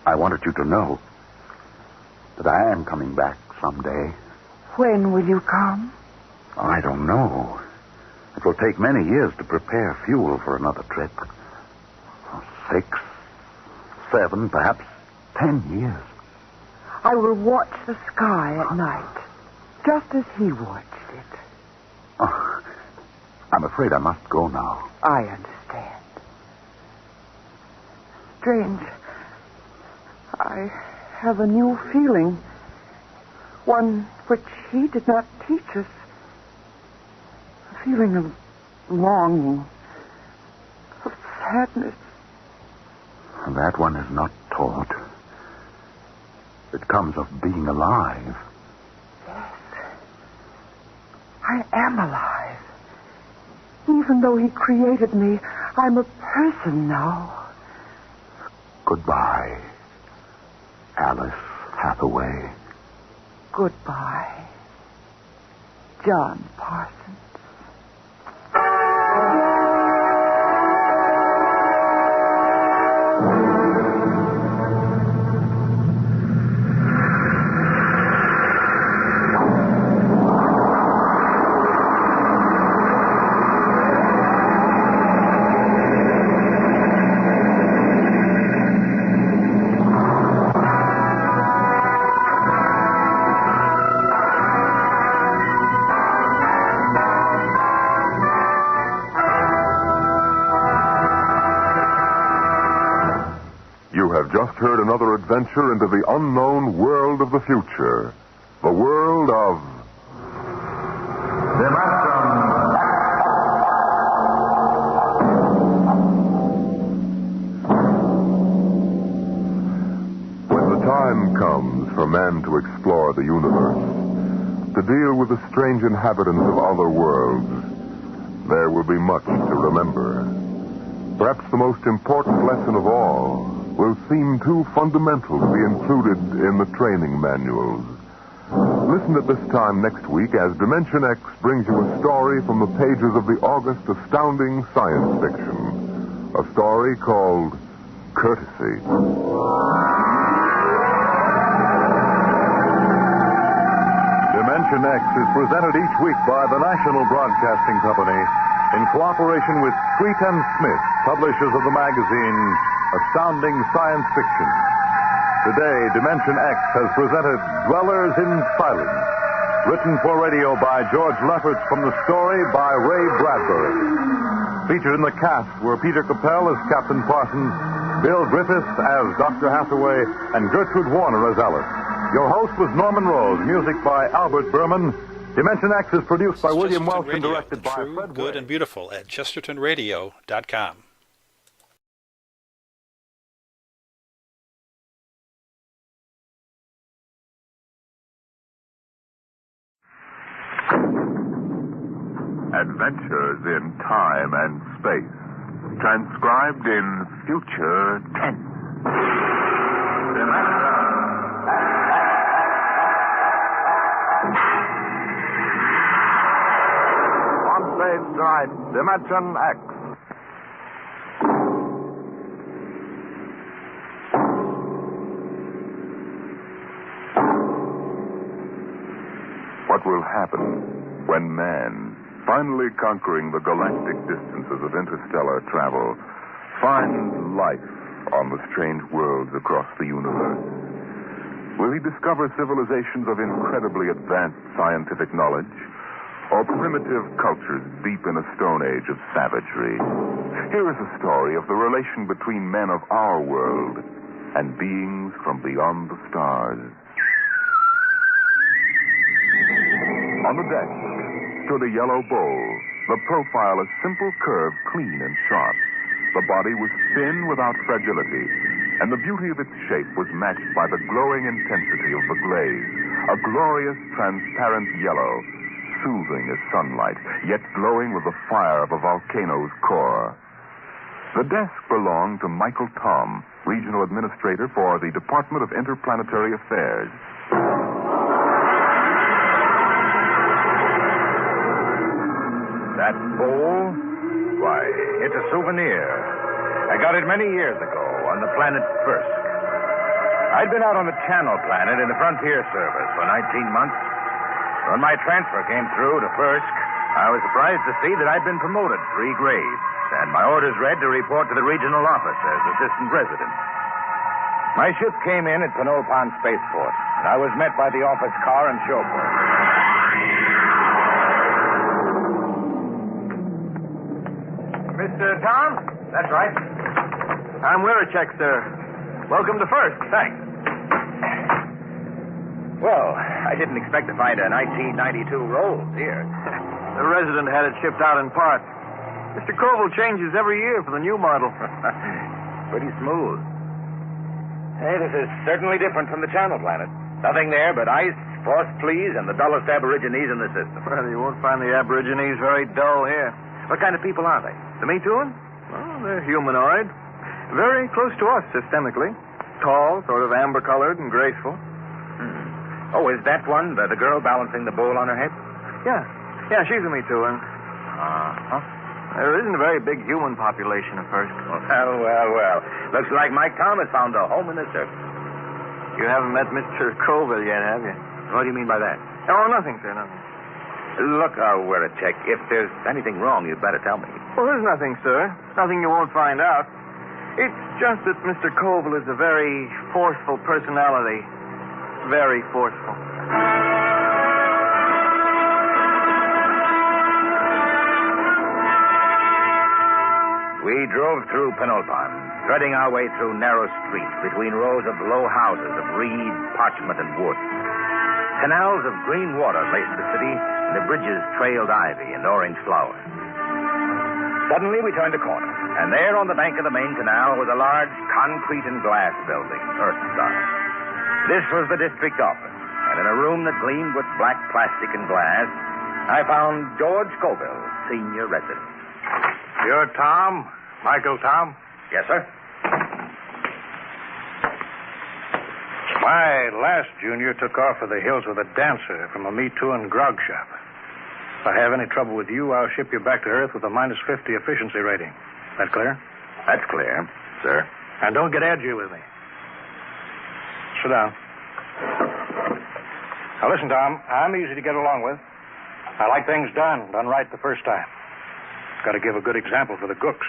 I wanted you to know that I am coming back someday. When will you come? I don't know. It will take many years to prepare fuel for another trip. 6, 7, perhaps 10 years. I will watch the sky at night, just as he watched it. Oh, I'm afraid I must go now. I understand. Strange. I have a new feeling. One which he did not teach us. A feeling of longing, of sadness. That one is not taught. It comes of being alive. Yes. I am alive. Even though he created me, I'm a person now. Goodbye, Alice Hathaway. Goodbye, John Parsons. Just heard another adventure into the unknown world of the future. The world of... When the time comes for man to explore the universe, to deal with the strange inhabitants of other worlds, there will be much to remember. Perhaps the most important lesson of all will seem too fundamental to be included in the training manuals. Listen at this time next week as Dimension X brings you a story from the pages of the August astounding science fiction. A story called Courtesy. Dimension X is presented each week by the National Broadcasting Company in cooperation with Street and Smith, publishers of the magazine Astounding Science Fiction. Today, Dimension X has presented Dwellers in Silence, written for radio by George Lefferts from the story by Ray Bradbury. Featured in the cast were Peter Capell as Captain Parsons, Bill Griffiths as Dr. Hathaway, and Gertrude Warner as Alice. Your host was Norman Rose, music by Albert Berman. Dimension X is produced by William Welch and directed by True, Fred Good, Way. and Beautiful at ChestertonRadio.com. Adventures in Time and Space, transcribed in future tense. On stage tonight, Dimension X. What will happen when man, finally conquering the galactic distances of interstellar travel, finds life on the strange worlds across the universe? Will he discover civilizations of incredibly advanced scientific knowledge, or primitive cultures deep in a stone age of savagery? Here is a story of the relation between men of our world and beings from beyond the stars. On the deck stood a yellow bowl, the profile a simple curve, clean and sharp. The body was thin without fragility, and the beauty of its shape was matched by the glowing intensity of the glaze, a glorious transparent yellow, soothing as sunlight, yet glowing with the fire of a volcano's core. The desk belonged to Michael Tom, Regional Administrator for the Department of Interplanetary Affairs. That bowl? Why, it's a souvenir. I got it many years ago on the planet Firsk. I'd been out on the Channel Planet in the Frontier Service for 19 months. When my transfer came through to Firsk, I was surprised to see that I'd been promoted 3 grades, and my orders read to report to the regional office as assistant resident. My ship came in at Penopon Spaceport, and I was met by the office car and chauffeur. Mr. Tom? That's right. I'm Wirachek, sir. Welcome to Firsk. Thanks. Well, I didn't expect to find a 1992 Rolls here. The resident had it shipped out in parts. Mr. Koval changes every year for the new model. Pretty smooth. Hey, this is certainly different from the Channel Planet. Nothing there but ice, frost fleas, and the dullest aborigines in the system. Well, you won't find the aborigines very dull here. What kind of people are they? The Methuan? Well, they're humanoid. Very close to us systemically. Tall, sort of amber-colored and graceful. Oh, is that one, the girl balancing the bowl on her head? Yeah. Yeah, she's a Methuan. Uh-huh. There isn't a very big human population at first. Well. Looks like Mike Thomas found a home in the surface. You haven't met Mr. Colville yet, have you? What do you mean by that? Oh, nothing, sir, nothing. Look, I'll wear a check. If there's anything wrong, you'd better tell me. Well, there's nothing, sir. Nothing you won't find out. It's just that Mr. Colville is a very forceful personality. Very forceful. We drove through Penopon, threading our way through narrow streets between rows of low houses of reed, parchment, and wood. Canals of green water laced the city, and the bridges trailed ivy and orange flowers. Suddenly, we turned a corner, and there on the bank of the main canal was a large concrete and glass building, Earth-Star. This was the district office, and in a room that gleamed with black plastic and glass, I found George Scoville, senior resident. You're Tom? Michael Tom? Yes, sir. My last junior took off for the hills with a dancer from a Methuan grog shop. If I have any trouble with you, I'll ship you back to Earth with a -50 efficiency rating. That clear? That's clear, sir. And don't get edgy with me. Sit down. Now, listen, Tom, I'm easy to get along with. I like things done right the first time. Got to give a good example for the Gooks.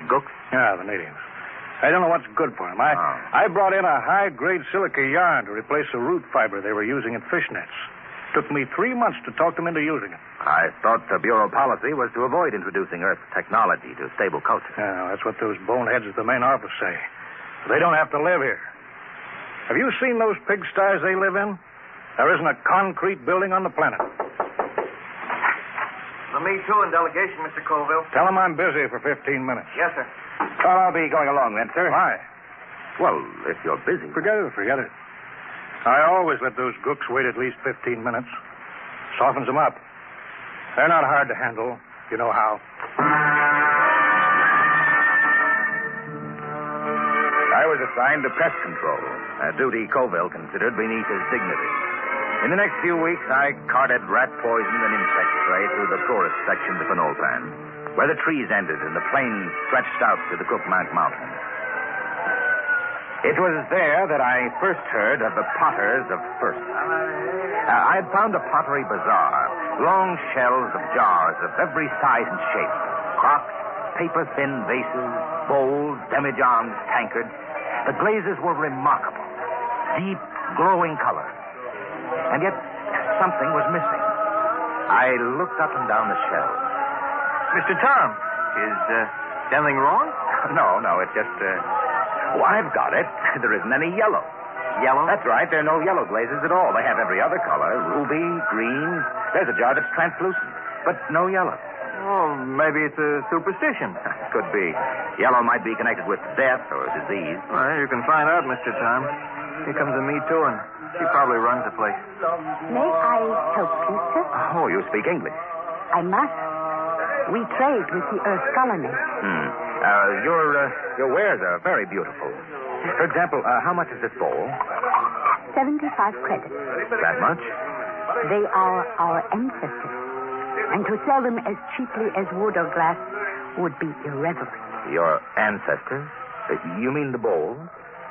Gooks? Yeah, the natives. I don't know what's good for them. I brought in a high-grade silica yarn to replace the root fiber they were using in fishnets. Took me 3 months to talk them into using it. I thought the Bureau policy was to avoid introducing Earth technology to stable culture. Yeah, that's what those boneheads at the main office say. They don't have to live here. Have you seen those pigsties they live in? There isn't a concrete building on the planet. The Me Too and delegation, Mr. Colville. Tell them I'm busy for 15 minutes. Yes, sir. Well, I'll be going along then, sir. Why? Well, if you're busy. Forget it. I always let those gooks wait at least 15 minutes. Softens them up. They're not hard to handle. You know how. I was assigned to pest control, a duty Colville considered beneath his dignity. In the next few weeks, I carted rat poison and insect spray through the poorest sections of Penolpan, where the trees ended and the plains stretched out to the Cookmank Mountains. It was there that I first heard of the potters of First. I had found a pottery bazaar, long shelves of jars of every size and shape, crocks, paper-thin vases, bowls, demijohns, tankards. The glazes were remarkable, deep, glowing colors. And yet, something was missing. I looked up and down the shelves. Mr. Tom, is anything wrong? No, it's just, I've got it. There isn't any yellow. Yellow? That's right. There are no yellow glazes at all. They have every other color. Ruby, green. There's a jar that's translucent, but no yellow. Oh, maybe it's a superstition. Could be. Yellow might be connected with death or disease. Well, you can find out, Mr. Tom. Here comes a Me Too, and she probably runs the place. May I help you, sir? Oh, you speak English. I must. We trade with the Earth colony. Your wares are very beautiful. For example, how much is this bowl? 75 credits. That much? They are our ancestors. And to sell them as cheaply as wood or glass would be irreverent. Your ancestors? You mean the bowl?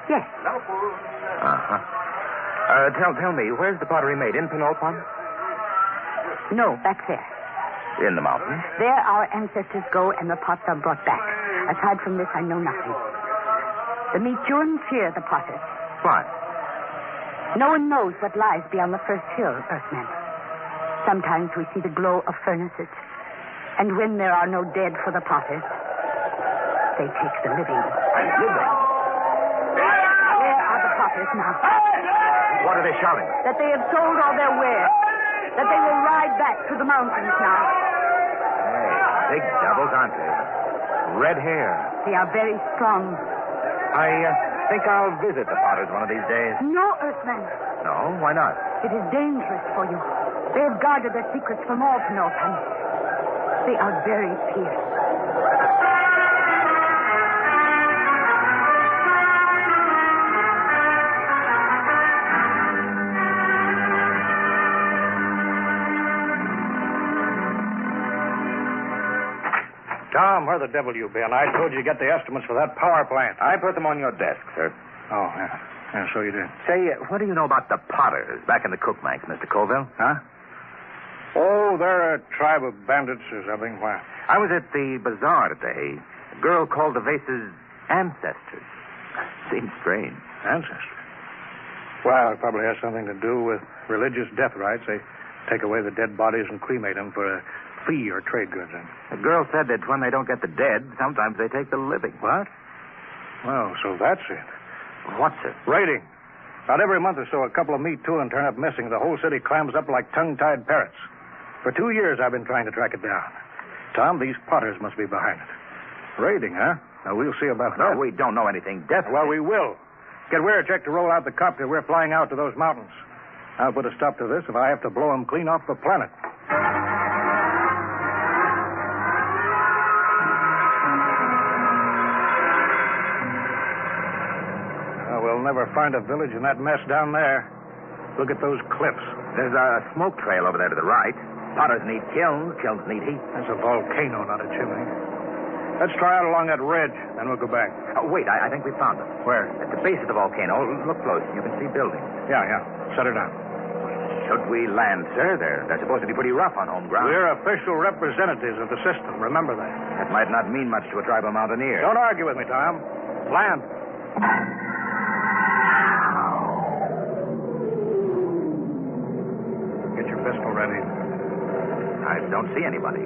Yes. Uh-huh. Tell me, where's the pottery made? In Penolpan? No, back there. In the mountains? There our ancestors go and the pots are brought back. Aside from this, I know nothing. The Michuan fear the potters. Why? No one knows what lies beyond the first hill, Earthmen. Sometimes we see the glow of furnaces. And when there are no dead for the potters, they take the living. Living? Where are the potters now? What are they shouting? That they have sold all their wares. That they will ride back to the mountains now. Hey, big devils, aren't they? Red hair. They are very strong. I think I'll visit the potters one of these days. No, Earthman. No? Why not? It is dangerous for you. They have guarded their secrets from all Penolpan. They are very fierce. Tom, where the devil you been? I told you to get the estimates for that power plant. I put them on your desk, sir. Oh, yeah. Yeah, so you did. Say, what do you know about the Potters back in the Cookmanks, Mr. Colville? Huh? Oh, they're a tribe of bandits or something. Why? I was at the bazaar today. A girl called the vases ancestors. Seems strange. Ancestors? Well, it probably has something to do with religious death rites. They take away the dead bodies and cremate them for a fee or trade goods. The girl said that when they don't get the dead, sometimes they take the living. What? Well, so that's it. What's it? Raiding. About every month or so, a couple of Me Too and turn up missing. The whole city clams up like tongue-tied parrots. For 2 years, I've been trying to track it down. Tom, these Potters must be behind it. Raiding, huh? Now, we'll see about that. No, we don't know anything definite. Well, we will. Get Weircheck to roll out the copter. We're flying out to those mountains. I'll put a stop to this if I have to blow them clean off the planet. We'll never find a village in that mess down there. Look at those cliffs. There's a smoke trail over there to the right. Potters need kilns. Kilns need heat. That's a volcano, not a chimney. Let's try out along that ridge, then we'll go back. Oh, wait, I think we found them. Where? At the base of the volcano. Look close. You can see buildings. Yeah. Set her down. Should we land, sir? They're supposed to be pretty rough on home ground. We're official representatives of the system. Remember that. That might not mean much to a tribal mountaineer. Don't argue with me, Tom. Land. Get your pistol ready. I don't see anybody.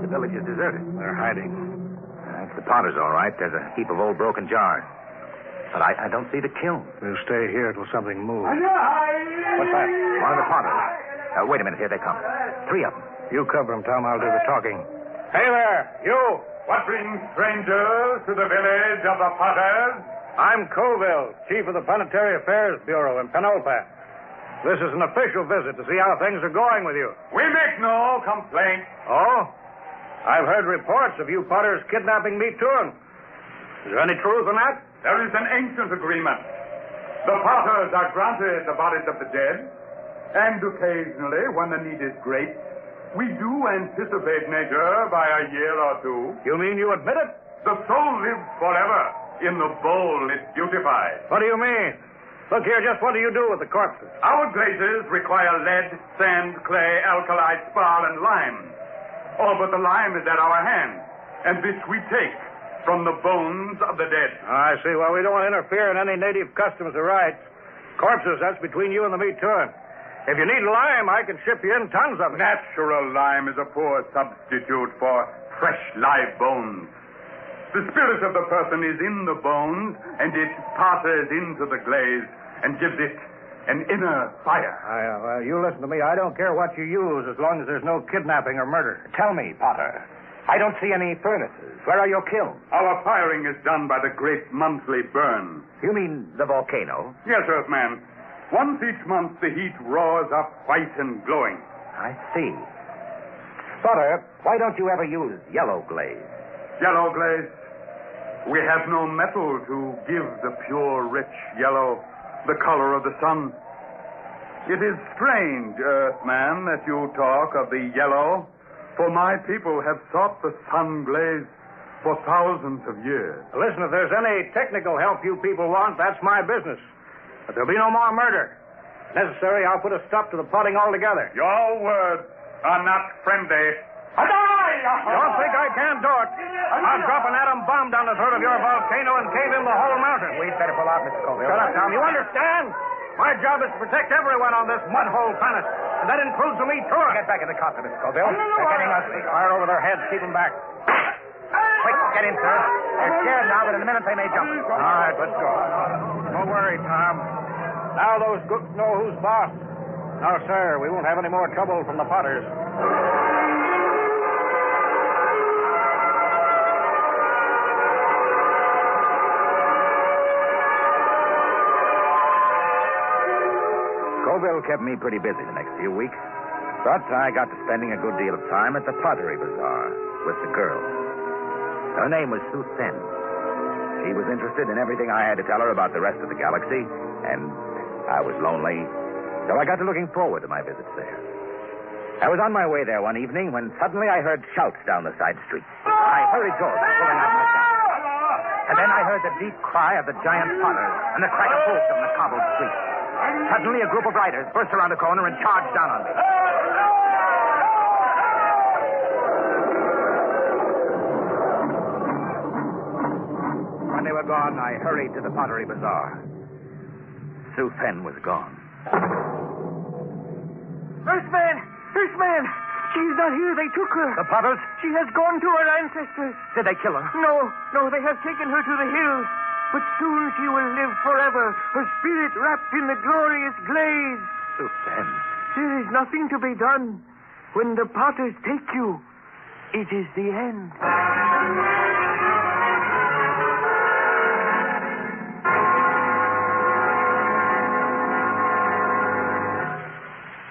The village is deserted. They're hiding. It's the Potters, all right. There's a heap of old broken jars. But I don't see the kiln. We'll stay here till something moves. What's that? One of the Potters. Wait a minute. Here they come. 3 of them. You cover them, Tom. I'll do the talking. Hey there, you! What brings strangers to the village of the Potters? I'm Colville, chief of the Planetary Affairs Bureau in Penulpa. This is an official visit to see how things are going with you. We make no complaint. Oh? I've heard reports of you Potters kidnapping me, too. Is there any truth in that? There is an ancient agreement. The Potters are granted the bodies of the dead, and occasionally, when the need is great, we do anticipate nature by a year or 2. You mean you admit it? The soul lives forever. In the bowl it's beautified. What do you mean? Look here, just what do you do with the corpses? Our glazes require lead, sand, clay, alkali, spar, and lime. All but the lime is at our hand, and this we take from the bones of the dead. I see. Well, we don't want to interfere in any native customs or rights. Corpses, that's between you and the meat turn. If you need lime, I can ship you in tons of it. Natural lime is a poor substitute for fresh live bones. The spirit of the person is in the bones, and it passes into the glaze and gives it an inner fire. Well, you listen to me. I don't care what you use as long as there's no kidnapping or murder. Tell me, Potter. I don't see any furnaces. Where are your kilns? Our firing is done by the great monthly burn. You mean the volcano? Yes, Earthman. Once each month, the heat roars up white and glowing. I see. Potter, why don't you ever use yellow glaze? Yellow glaze? We have no metal to give the pure, rich yellow, the color of the sun. It is strange, Earthman, that you talk of the yellow, for my people have sought the sun glaze for thousands of years. Listen, if there's any technical help you people want, that's my business. But there'll be no more murder. If necessary, I'll put a stop to the plotting altogether. Your words are not friendly. Don't think I can't do it. I'll drop an atom bomb down the throat of your volcano and cave in the whole mountain. We'd better pull out, Mr. Colville. Shut up, Tom. You understand? My job is to protect everyone on this mud-hole planet. And that includes the meat tour. Get back in the cockpit, Mr. Colville. They're getting us. Fire over their heads. Keep them back. Quick, get in, sir. They're scared now, but in a minute they may jump. All right, let's go. Don't worry, Tom. Now those gooks know who's boss. No, sir, we won't have any more trouble from the Potters. Colville kept me pretty busy the next few weeks. But I got to spending a good deal of time at the Pottery Bazaar with the girl. Her name was Sue Sen. She was interested in everything I had to tell her about the rest of the galaxy, and I was lonely, so I got to looking forward to my visits there. I was on my way there one evening when suddenly I heard shouts down the side street. I hurried towards them, pulling out my gun. And then I heard the deep cry of the giant Potters and the crack of hoofs on the cobbled street. Suddenly, a group of riders burst around the corner and charged down on me. When they were gone, I hurried to the Pottery Bazaar. Sue Fen was gone. Earthman! Earthman! She's not here. They took her. The Potters? She has gone to her ancestors. Did they kill her? No, they have taken her to the hills. But soon she will live forever, her spirit wrapped in the glorious glaze. Sue Fen. There is nothing to be done. When the Potters take you, it is the end.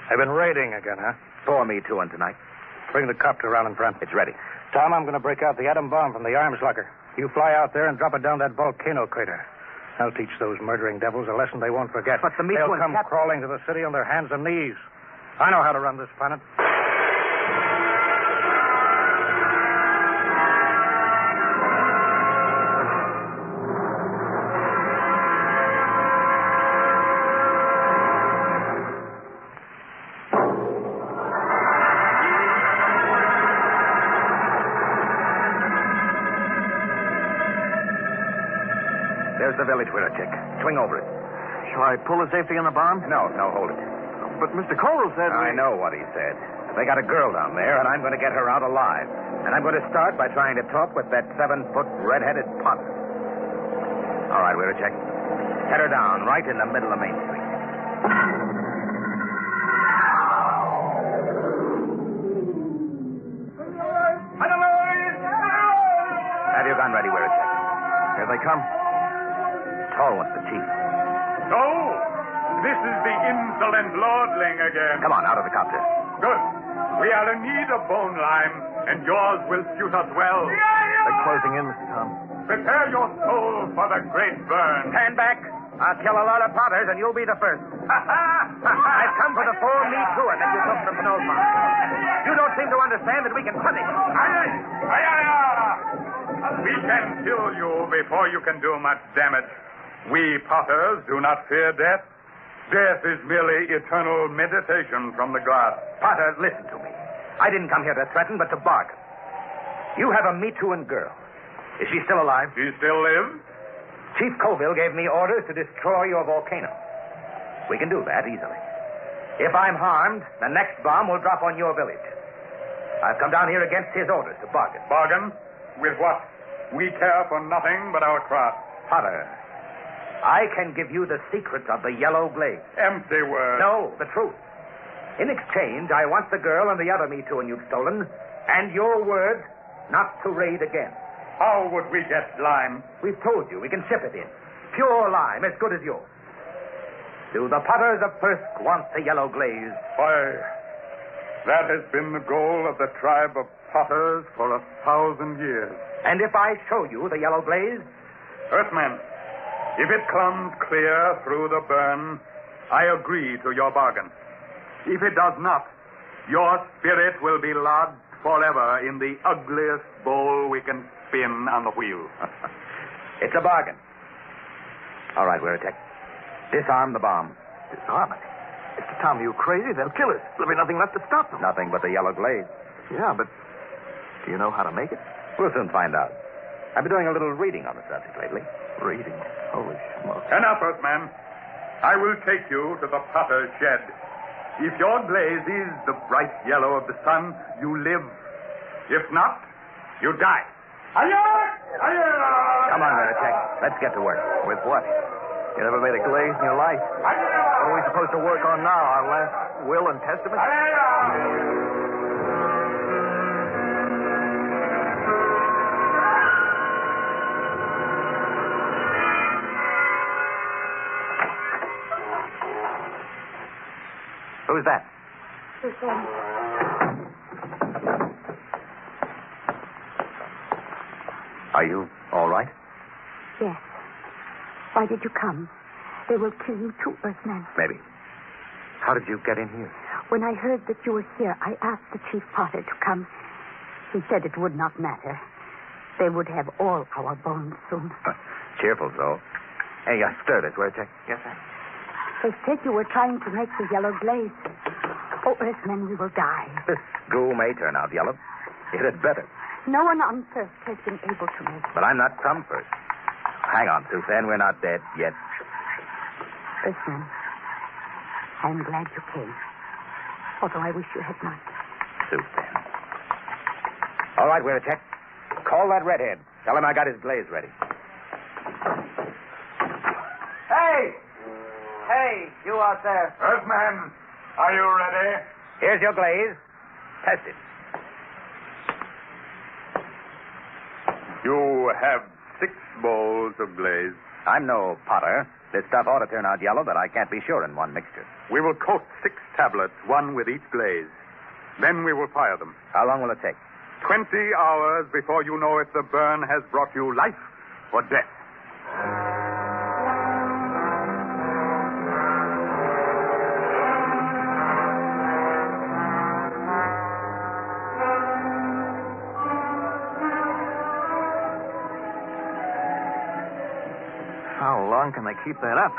They've been raiding again, huh? 4 me to 1 tonight. Bring the copter around in front. It's ready. Tom, I'm going to break out the atom bomb from the arms locker. You fly out there and drop it down that volcano crater. I'll teach those murdering devils a lesson they won't forget. But the meat They'll come crawling to the city on their hands and knees. I know how to run this planet. There's the village winner, Chick. Swing over it. Shall I pull the safety on the bomb? No, hold it. But Mr. Cole said... I know what he said. They got a girl down there, and I'm going to get her out alive. And I'm going to start by trying to talk with that 7-foot red-headed punt. All right, winner, Chick. Set her down right in the middle of Main Street. Have your gun ready, Wirachek. Here they come. Tall one's the chief. So, this is the insolent lordling again. Come on, out of the copter. Good. We are in need of bone lime, and yours will suit us well. They're closing in, Mr. Tom. Prepare your soul for the great burn. Stand back. I'll kill a lot of potters, and you'll be the first. I've come for the full Me Too-in that you took from Snowmont. You don't seem to understand that we can punish. We can kill you before you can do much damage. We potters do not fear death. Death is merely eternal meditation from the gods. Potter, listen to me. I didn't come here to threaten, but to bargain. You have a Me Too-in girl. Is she still alive? She still lives? Chief Colville gave me orders to destroy your volcano. We can do that easily. If I'm harmed, the next bomb will drop on your village. I've come down here against his orders to bargain. Bargain? With what? We care for nothing but our craft. Potter, I can give you the secrets of the yellow blaze. Empty words. No, the truth. In exchange, I want the girl and the other Me Too-in you've stolen, and your word not to raid again. How would we get lime? We've told you. We can ship it in. Pure lime, as good as yours. Do the potters of Persk want the yellow glaze? Why, that has been the goal of the tribe of potters for 1,000 years. And if I show you the yellow glaze? Earthman, if it comes clear through the burn, I agree to your bargain. If it does not, your spirit will be lodged forever in the ugliest bowl we can spin on the wheel. It's a bargain. All right, Wirachek. Disarm the bomb. Disarm it? Mr. Tom, are you crazy? They'll kill us. There'll be nothing left to stop them. Nothing but the yellow glaze. Yeah, but do you know how to make it? We'll soon find out. I've been doing a little reading on the subject lately. Reading? Holy smoke. Enough, Earthman. I will take you to the potter's shed. If your glaze is the bright yellow of the sun, you live. If not, you die. Come on, Wirachek. Let's get to work. With what? You never made a glaze in your life. What are we supposed to work on now? Our last will and testament? Who's that? Are you all right? Yes. Why did you come? They will kill you too, Earthman. Maybe. How did you get in here? When I heard that you were here, I asked the chief potter to come. He said it would not matter. They would have all our bones soon. Cheerful, so. Hey, stir this, Wirachek. Yes, sir. They said you were trying to make the yellow glaze. Oh, Earthman, we will die. This goo may turn out yellow. It had better. No one on First has been able to make it. But I'm not from First. Hang on, Suzanne. We're not dead yet. Earthman, I'm glad you came. Although I wish you had not. Suzanne. All right, Wirachek. Call that redhead. Tell him I got his glaze ready. Hey! Hey, you out there. Earthman, are you ready? Here's your glaze. Test it. You have 6 bowls of glaze. I'm no potter. This stuff ought to turn out yellow, but I can't be sure in one mixture. We will coat 6 tablets, one with each glaze. Then we will fire them. How long will it take? 20 hours before you know if the burn has brought you life or death. How long can they keep that up?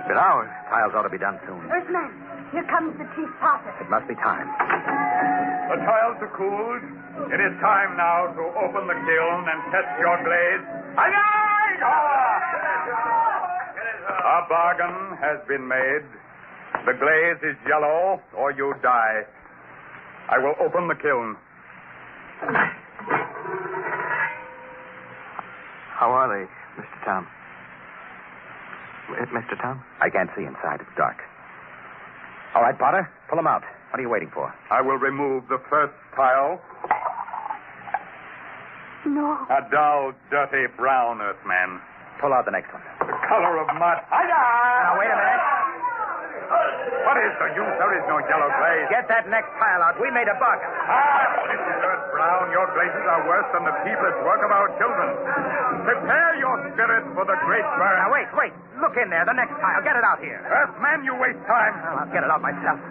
Good hours. Tiles ought to be done soon. Earthman, here comes the chief potter. It must be time. The tiles are cooled. It is time now to open the kiln and test your glaze. A bargain has been made. The glaze is yellow, or you die. I will open the kiln. How are they, Mr. Tom? Mr. Tom? I can't see inside. It's dark. All right, Potter. Pull them out. What are you waiting for? I will remove the first pile. No. A dull, dirty brown, Earthman. Pull out the next one. The color of mud. Now, wait a minute. What is the use? There is no yellow glaze. Get that next pile out. We made a bargain. This is Earth Brown. Your glazes are worse than the peebless work of our children. Prepare your spirits for the great burn. Now, wait. Look in there. The next pile. Get it out here. Earthman, you waste time. Well, I'll get it out myself.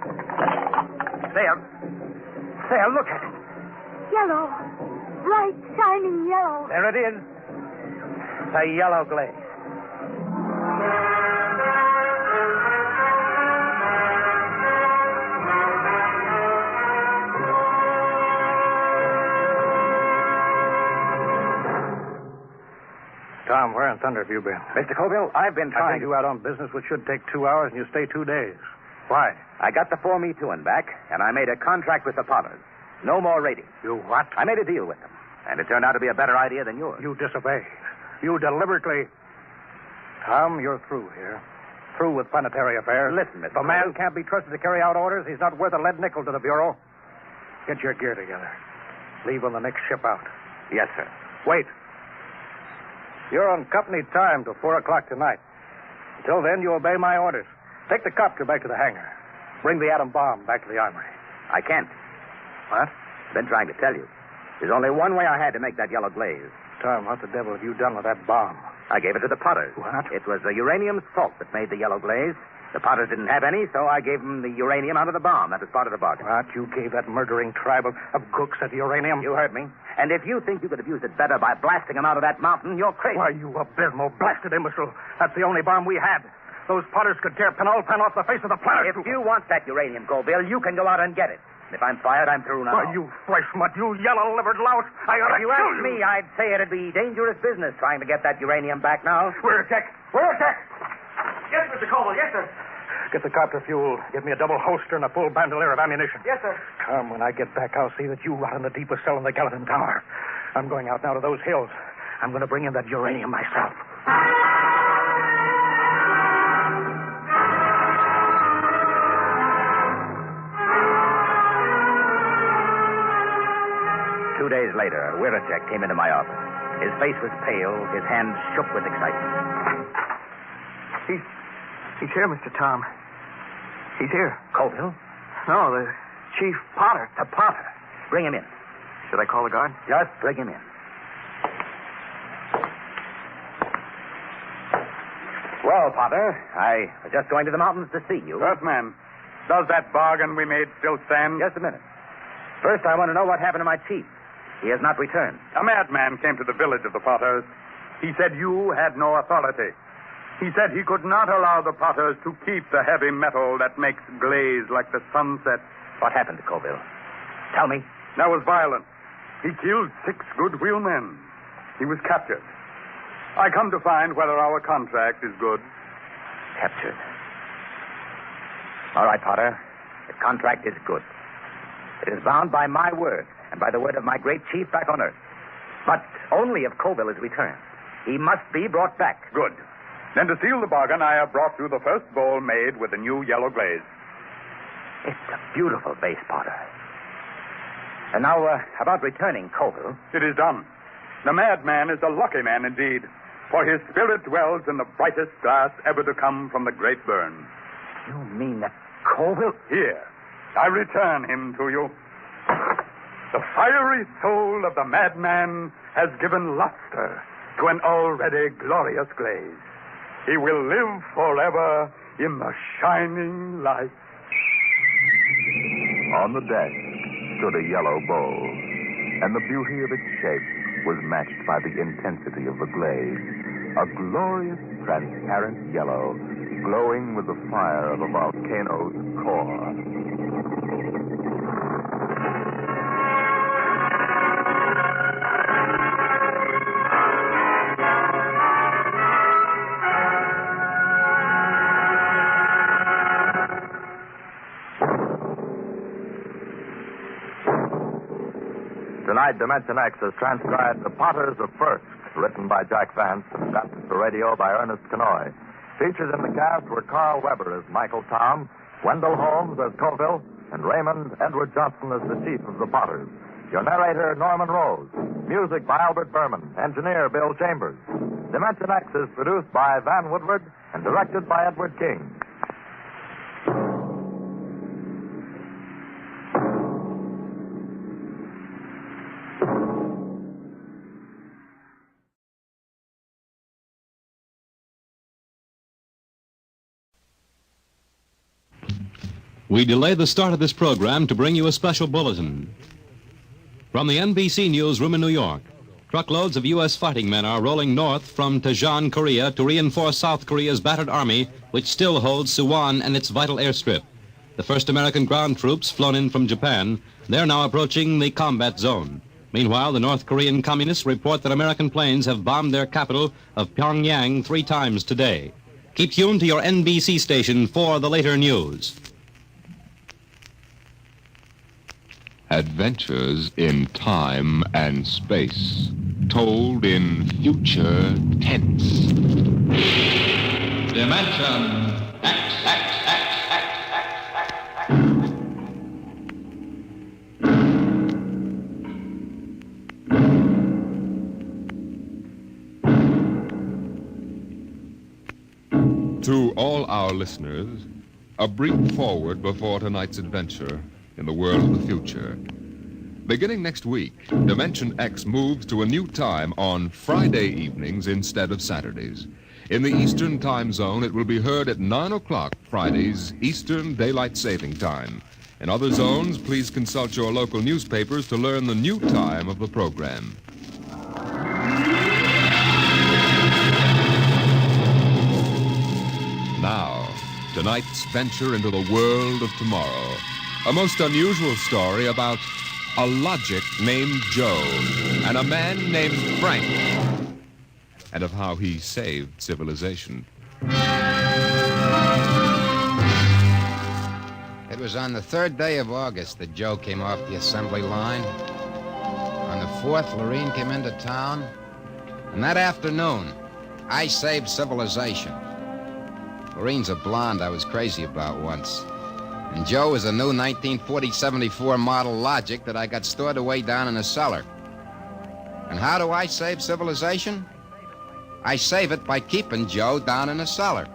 There, look at it. Yellow. Bright, shining yellow. There it is. It's a yellow glaze. Tom, where in thunder have you been? Mr. Colville, I've been I trying sent you out on business which should take 2 hours, and you stay 2 days. Why? I got the 4-Me-2 back, and I made a contract with the Potters. No more raiding. You what? I made a deal with them, and it turned out to be a better idea than yours. You disobeyed. You deliberately... Tom, you're through here. Through with planetary affairs. Listen, Mr. If a man can't be trusted to carry out orders, he's not worth a lead nickel to the Bureau. Get your gear together. Leave on the next ship out. Yes, sir. Wait. You're on company time till 4 o'clock tonight. Until then, you obey my orders. Take the copter back to the hangar. Bring the atom bomb back to the armory. I can't. What? Been trying to tell you. There's only one way I had to make that yellow glaze. Tom, what the devil have you done with that bomb? I gave it to the Potters. What? It was the uranium salt that made the yellow glaze. The Potters didn't have any, so I gave them the uranium out of the bomb. That was part of the bargain. What? You gave that murdering tribe of gooks that uranium? You heard me. And if you think you could have used it better by blasting them out of that mountain, you're crazy. Why, you abysmal, blasted imbecile. That's the only bomb we had. Those Potters could tear Penulpan off the face of the planet. If you want that uranium, Colville, you can go out and get it. If I'm fired, I'm through now. Why, you flesh mutt, you yellow-livered louse. I ought to If you kill ask me, I'd say it'd be dangerous business trying to get that uranium back now. We're a check. Yes, Mr. Colville. Yes, sir. Get the copter fuel. Get me a double holster and a full bandolier of ammunition. Yes, sir. Come, when I get back, I'll see that you rot in the deepest cell in the Gallatin Tower. I'm going out now to those hills. I'm going to bring in that uranium myself. 2 days later, Wiracek came into my office. His face was pale, his hands shook with excitement. He's here, Mr. Tom. He's here. Colville? No, the Chief Potter. The Potter. Bring him in. Should I call the guard? Just bring him in. Well, Potter, I was just going to the mountains to see you. Earthman, does that bargain we made still stand? Just a minute. First, I want to know what happened to my chief. He has not returned. A madman came to the village of the Potters. He said you had no authority. He said he could not allow the Potters to keep the heavy metal that makes glaze like the sunset. What happened to Colville? Tell me. There was violence. He killed 6 goodwill men. He was captured. I come to find whether our contract is good. Captured. All right, Potter. The contract is good. It is bound by my word and by the word of my great chief back on Earth. But only if Colville is returned. He must be brought back. Good. Then to seal the bargain, I have brought you the first bowl made with the new yellow glaze. It's a beautiful vase, Potter. And now, about returning Colville. It is done. The madman is a lucky man indeed, for his spirit dwells in the brightest glass ever to come from the great burn. You mean that Colville? Here, I return him to you. The fiery soul of the madman has given luster to an already glorious glaze. He will live forever in the shining light. On the desk stood a yellow bowl, and the beauty of its shape was matched by the intensity of the glaze. A glorious, transparent yellow, glowing with the fire of a volcano's core. Tonight, Dimension X has transcribed The Potters of First, written by Jack Vance and adapted for radio by Ernest Kenoy. Featured in the cast were Carl Weber as Michael Tom, Wendell Holmes as Colville, and Raymond Edward Johnson as the chief of the Potters. Your narrator, Norman Rose. Music by Albert Berman. Engineer, Bill Chambers. Dimension X is produced by Van Woodward and directed by Edward King. We delay the start of this program to bring you a special bulletin. From the NBC Newsroom in New York, truckloads of U.S. fighting men are rolling north from Daejeon, Korea, to reinforce South Korea's battered army, which still holds Suwon and its vital airstrip. The first American ground troops flown in from Japan, they're now approaching the combat zone. Meanwhile, the North Korean communists report that American planes have bombed their capital of Pyongyang 3 times today. Keep tuned to your NBC station for the later news. Adventures in time and space, told in future tense. Dimension X. To all our listeners, a brief forward before tonight's adventure in the world of the future. Beginning next week, Dimension X moves to a new time on Friday evenings instead of Saturdays. In the Eastern Time Zone, it will be heard at 9 o'clock Fridays, Eastern Daylight Saving Time. In other zones, please consult your local newspapers to learn the new time of the program. Now, tonight's venture into the world of tomorrow. A most unusual story about a logic named Joe and a man named Frank, and of how he saved civilization. It was on the 3rd day of August that Joe came off the assembly line. On the 4th, Lorene came into town. And that afternoon, I saved civilization. Lorene's a blonde I was crazy about once. And Joe is a new 1940-74 model Logic that I got stored away down in a cellar. And how do I save civilization? I save it by keeping Joe down in a cellar.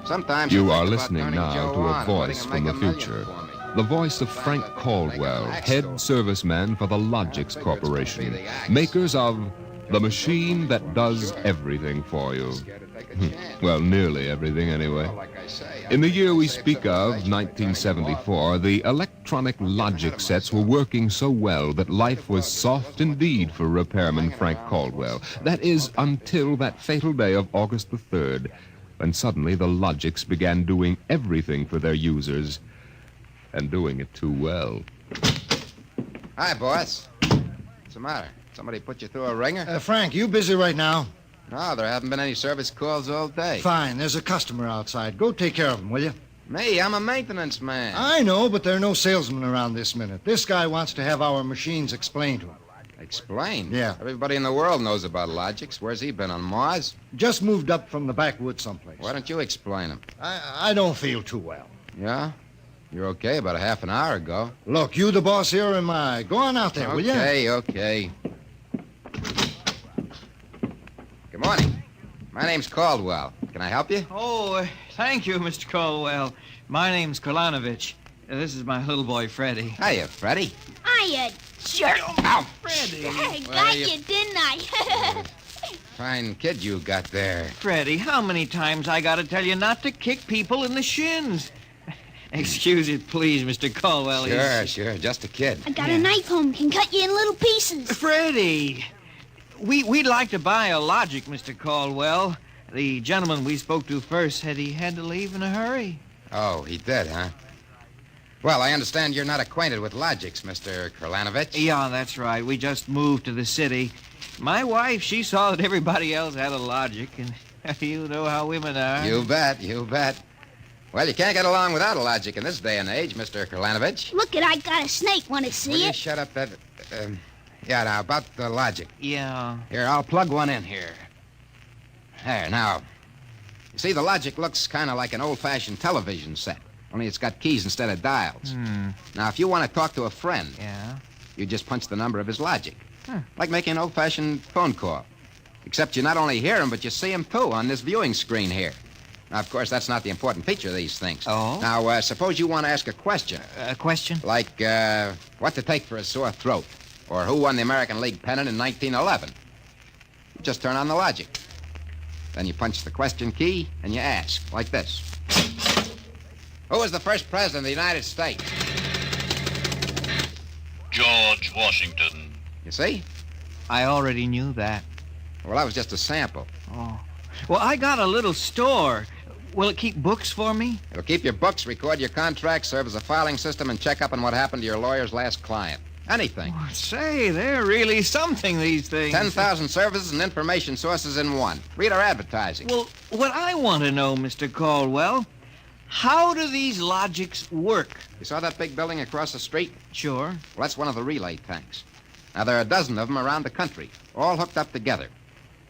Sometimes you are listening now to a voice from the future. The voice of Frank Caldwell, head serviceman for the Logix Corporation, makers of the machine that does everything for you. Well, nearly everything anyway. In the year we speak of, 1974, the electronic Logic sets were working so well that life was soft indeed for repairman Frank Caldwell. That is, until that fatal day of August the 3rd, when suddenly the Logix began doing everything for their users, and doing it too well. Hi, boss. What's the matter? Somebody put you through a ringer? Frank, you busy right now? No, there haven't been any service calls all day. Fine, there's a customer outside. Go take care of him, will you? Me, I'm a maintenance man. I know, but there are no salesmen around this minute. This guy wants to have our machines explained to him. Explained? Yeah. Everybody in the world knows about Logix. Where's he been, on Mars? Just moved up from the backwoods someplace. Why don't you explain him? I don't feel too well. Yeah? You're okay about a half an hour ago. Look, you the boss here, or am I? Go on out there, will you? Okay. Good morning. My name's Caldwell. Can I help you? Oh, thank you, Mr. Caldwell. My name's Kralanovich. This is my little boy, Freddie. Hiya, Freddie. Hiya, jerk. Ow. Freddie. I got you, didn't I? Fine kid you got there. Freddie, how many times I gotta tell you not to kick people in the shins? Excuse it, please, Mr. Caldwell. Sure. Just a kid. I got a knife home. Can cut you in little pieces. Freddie, we'd like to buy a Logic, Mr. Caldwell. The gentleman we spoke to first said he had to leave in a hurry. Oh, he did, huh? Well, I understand you're not acquainted with Logix, Mr. Kralanovich. Yeah, that's right. We just moved to the city. My wife, she saw that everybody else had a Logic, and you know how women are. You bet. Well, you can't get along without logic in this day and age, Mr. Kurlanovich. Look it, I got a snake. Want to see Will it? you shut up that... yeah, now, about the logic. Yeah. Here, I'll plug one in here. There, now. You see, the logic looks kind of like an old-fashioned television set, only it's got keys instead of dials. Now, if you want to talk to a friend... Yeah? You just punch the number of his logic. Like making an old-fashioned phone call. Except you not only hear him, but you see him, too, on this viewing screen here. Now, of course, that's not the important feature of these things. Oh? Now, suppose you want to ask a question. A question? Like, what to take for a sore throat. Or who won the American League pennant in 1911. You just turn on the logic. Then you punch the question key, and you ask, like this. Who was the first president of the United States? George Washington. You see? I already knew that. Well, that was just a sample. Oh. Well, I got a little store. Will it keep books for me? It'll keep your books, record your contracts, serve as a filing system, and check up on what happened to your lawyer's last client. Anything. Oh, say, they're really something, these things. 10,000 services and information sources in one. Read our advertising. Well, what I want to know, Mr. Caldwell, how do these logics work? You saw that big building across the street? Sure. Well, that's one of the relay tanks. Now, there are a dozen of them around the country, all hooked up together.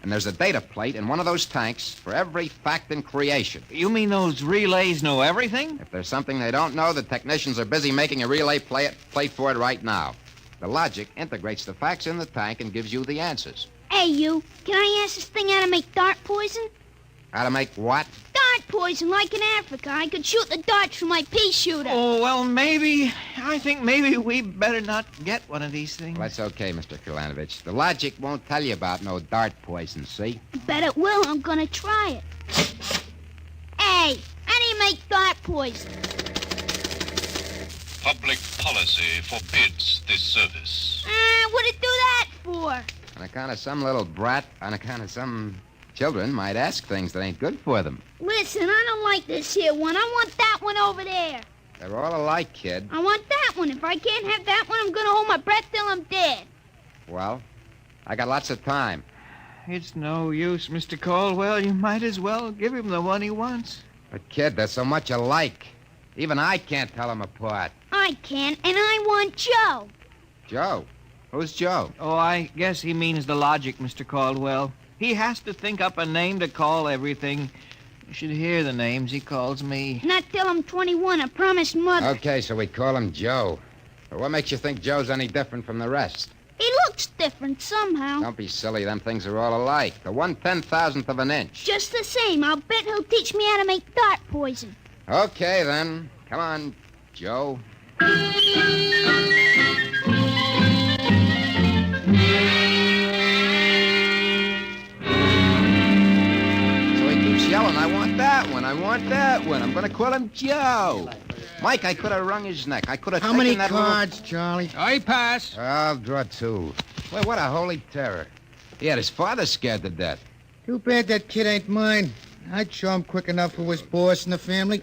And there's a data plate in one of those tanks for every fact in creation. You mean those relays know everything? If there's something they don't know, the technicians are busy making a relay plate for it right now. The logic integrates the facts in the tank and gives you the answers. Hey, you. Can I ask this thing how to make dart poison? How to make what? Dart poison, like in Africa. I could shoot the darts from my pea shooter. Oh, well, I think maybe we better not get one of these things. Well, that's okay, Mr. Kurlanovich. The logic won't tell you about no dart poison, see? Bet it will. I'm gonna try it. Hey, how do you make dart poison? Public policy forbids this service. What'd it do that for? On account of some little brat, on account of some children might ask things that ain't good for them. Listen, I don't like this here one. I want that one over there. They're all alike, kid. I want that one. If I can't have that one, I'm gonna hold my breath till I'm dead. Well, I got lots of time. It's no use, Mr. Caldwell. You might as well give him the one he wants. But, kid, they're so much alike. Even I can't tell them apart. I can, and I want Joe. Joe? Who's Joe? Oh, I guess he means the logic, Mr. Caldwell. He has to think up a name to call everything. You should hear the names he calls me. Not till I'm 21, I promised Mother. Okay, so we call him Joe. But what makes you think Joe's any different from the rest? He looks different somehow. Don't be silly. Them things are all alike. The 1/10,000th of an inch. Just the same, I'll bet he'll teach me how to make dart poison. Okay, then. Come on, Joe. Yelling, I want that one, I want that one. I'm going to call him Joe. Mike, I could have wrung his neck. I could have How taken many that cards, Charlie? I pass. I'll draw two. Well, what a holy terror. He had his father scared to death. Too bad that kid ain't mine. I'd show him quick enough who was boss in the family.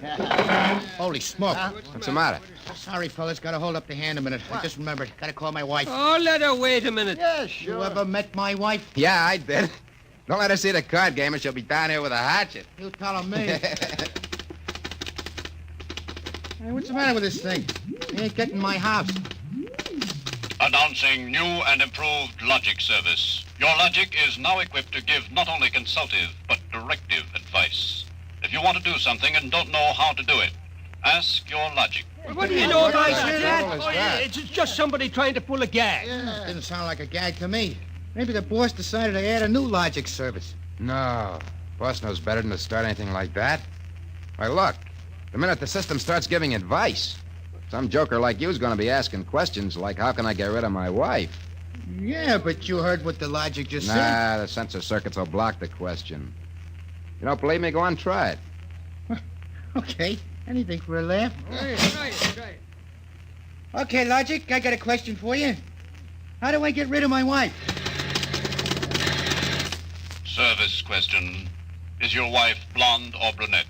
Holy smoke. What's the matter? Sorry, fellas. Gotta hold up the hand a minute. I just remembered. Gotta call my wife. Oh, let her wait a minute. Yeah, sure. You ever met my wife? Yeah, I did. Don't let her see the card game or she'll be down here with a hatchet. You telling me. Hey, what's the matter with this thing? He ain't getting my house. Announcing new and improved logic service. Your logic is now equipped to give not only consultative, but directive advice. If you want to do something and don't know how to do it, ask your logic. What do you know about that? Oh, yeah, It's just somebody trying to pull a gag. Yeah, didn't sound like a gag to me. Maybe the boss decided to add a new logic service. No. Boss knows better than to start anything like that. Why, look. The minute the system starts giving advice, some joker like you's going to be asking questions like, how can I get rid of my wife? Yeah, but you heard what the logic just said. Nah, the sensor circuits will block the question. You don't believe me? Go on, try it. Okay. Anything for a laugh. Try it. Okay, Logic, I got a question for you. How do I get rid of my wife? Service question. Is your wife blonde or brunette?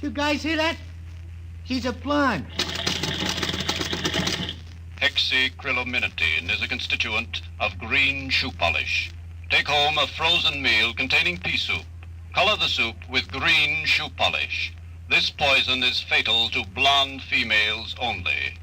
You guys hear that? She's a blonde. Hexacrylaminotin is a constituent of green shoe polish. Take home a frozen meal containing pea soup. Color the soup with green shoe polish. This poison is fatal to blonde females only.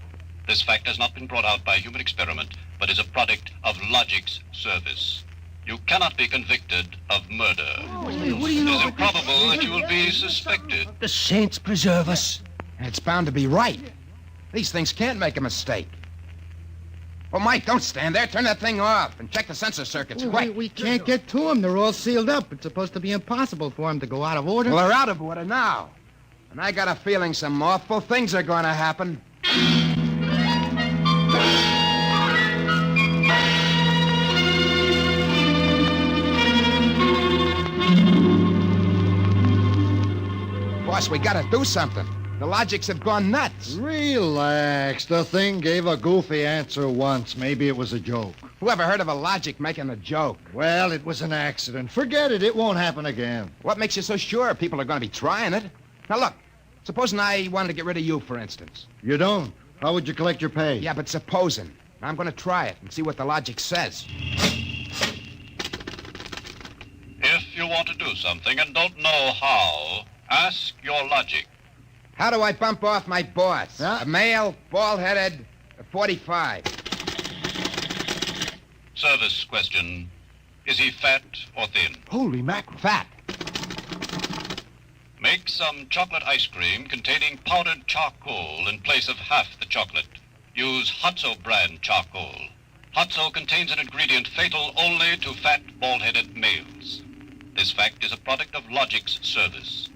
This fact has not been brought out by human experiment, but is a product of logic's service. You cannot be convicted of murder. What do you know? It is improbable that you will be suspected. The saints preserve us. It's bound to be right. These things can't make a mistake. Well, Mike, don't stand there. Turn that thing off and check the sensor circuits. Quick. We can't get to them. They're all sealed up. It's supposed to be impossible for them to go out of order. Well, they're out of order now. And I got a feeling some awful things are going to happen. Boss, we got to do something. The logics have gone nuts. Relax. The thing gave a goofy answer once. Maybe it was a joke. Who ever heard of a logic making a joke? Well, it was an accident. Forget it. It won't happen again. What makes you so sure people are going to be trying it? Now, look. Supposing I wanted to get rid of you, for instance. You don't. How would you collect your pay? Yeah, but supposing. I'm going to try it and see what the logic says. If you want to do something and don't know how, ask your logic. How do I bump off my boss? Huh? A male, bald-headed, 45. Service question. Is he fat or thin? Holy mackerel. Fat. Make some chocolate ice cream containing powdered charcoal in place of half the chocolate. Use Hotzo brand charcoal. Hotzo contains an ingredient fatal only to fat, bald-headed males. This fact is a product of logic's service.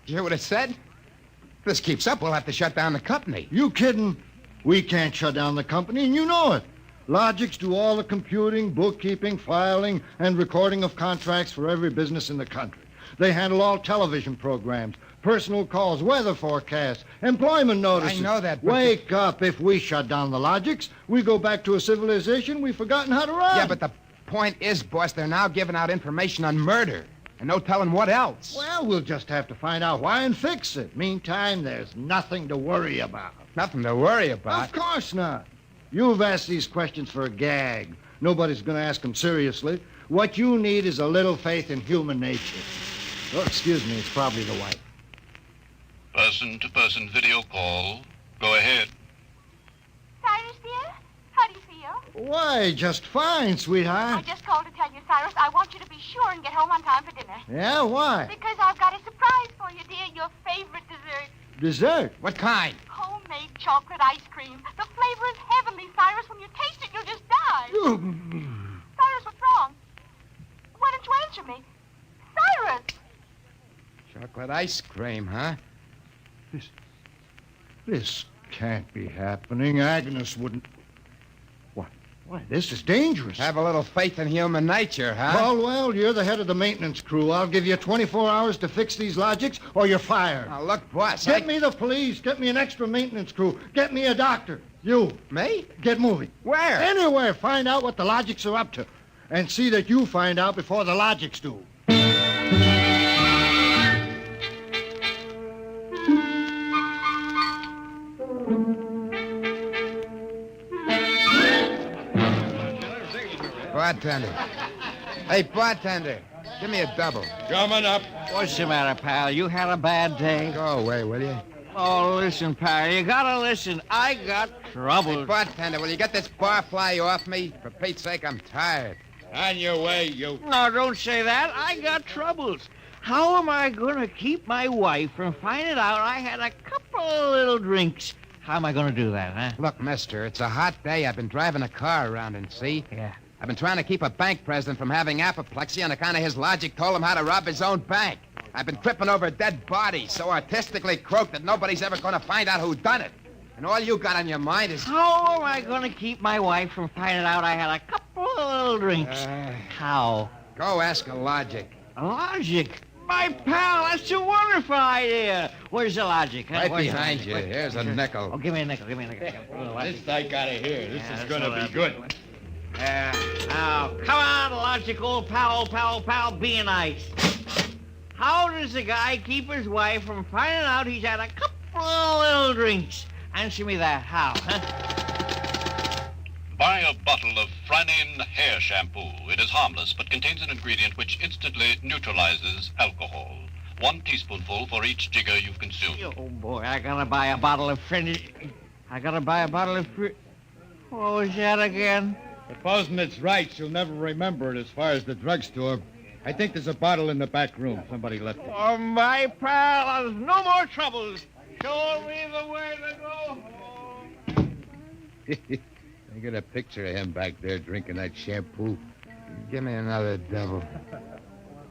You hear what it said? If this keeps up, we'll have to shut down the company. You kidding? We can't shut down the company, and you know it. Logics do all the computing, bookkeeping, filing, and recording of contracts for every business in the country. They handle all television programs, personal calls, weather forecasts, employment notices. I know that, but... Wake up. If we shut down the Logics, we go back to a civilization we've forgotten how to run. Yeah, but the point is, boss, they're now giving out information on murder. And no telling what else. Well, we'll just have to find out why and fix it. Meantime, there's nothing to worry about. Nothing to worry about? Of course not. You've asked these questions for a gag. Nobody's going to ask them seriously. What you need is a little faith in human nature. Oh, excuse me, it's probably the wife. Person-to-person video call. Go ahead. Cyrus, dear, how do you feel? Why, just fine, sweetheart. I just called to tell you, Cyrus, I want you to be sure and get home on time for dinner. Yeah, why? Because I've got a surprise for you, dear, your favorite dessert. Dessert? What kind? Homemade chocolate ice cream. The flavor is heavenly, Cyrus. When you taste it, you'll just die. Cyrus, what's wrong? Why don't you answer me? Cyrus! Chocolate ice cream, huh? This can't be happening. Agnes wouldn't... Why, this is dangerous. Have a little faith in human nature, huh? Caldwell, you're the head of the maintenance crew. I'll give you 24 hours to fix these Logics, or you're fired. Now, look, boss, Get me the police. Get me an extra maintenance crew. Get me a doctor. You. Me? Get moving. Where? Anywhere. Find out what the Logics are up to. And see that you find out before the Logics do. Bartender. Hey, bartender, give me a double. Coming up. What's the matter, pal? You had a bad day? Go away, will you? Oh, listen, pal. You gotta listen. I got trouble. Hey, bartender, will you get this barfly off me? For Pete's sake, I'm tired. On your way, you... No, don't say that. I got troubles. How am I gonna keep my wife from finding out I had a couple of little drinks? How am I gonna do that, huh? Look, mister, it's a hot day. I've been driving a car around and see. Yeah. I've been trying to keep a bank president from having apoplexy on account of his logic told him how to rob his own bank. I've been tripping over dead bodies so artistically croaked that nobody's ever going to find out who done it. And all you got on your mind is... How am I gonna keep my wife from finding out I had a couple of little drinks? How? Go ask a logic. A logic? My pal, that's a wonderful idea. Where's the logic? Huh? Right Where's behind the you. logic? Here's a nickel. Oh, give me a nickel. Give me a nickel. This I gotta hear. This is gonna be good. Now, come on, logical pal, be nice. How does a guy keep his wife from finding out he's had a couple of little drinks? Answer me that. How, huh? Buy a bottle of Franine hair shampoo. It is harmless, but contains an ingredient which instantly neutralizes alcohol. 1 teaspoonful for each jigger you've consumed. Oh, boy, I gotta buy a bottle of What was that again? Supposing it's right, she'll never remember it as far as the drugstore. I think there's a bottle in the back room. Somebody left it. Oh, my pal, there's no more troubles. Show me the way to go home. I got a picture of him back there drinking that shampoo. Give me another devil.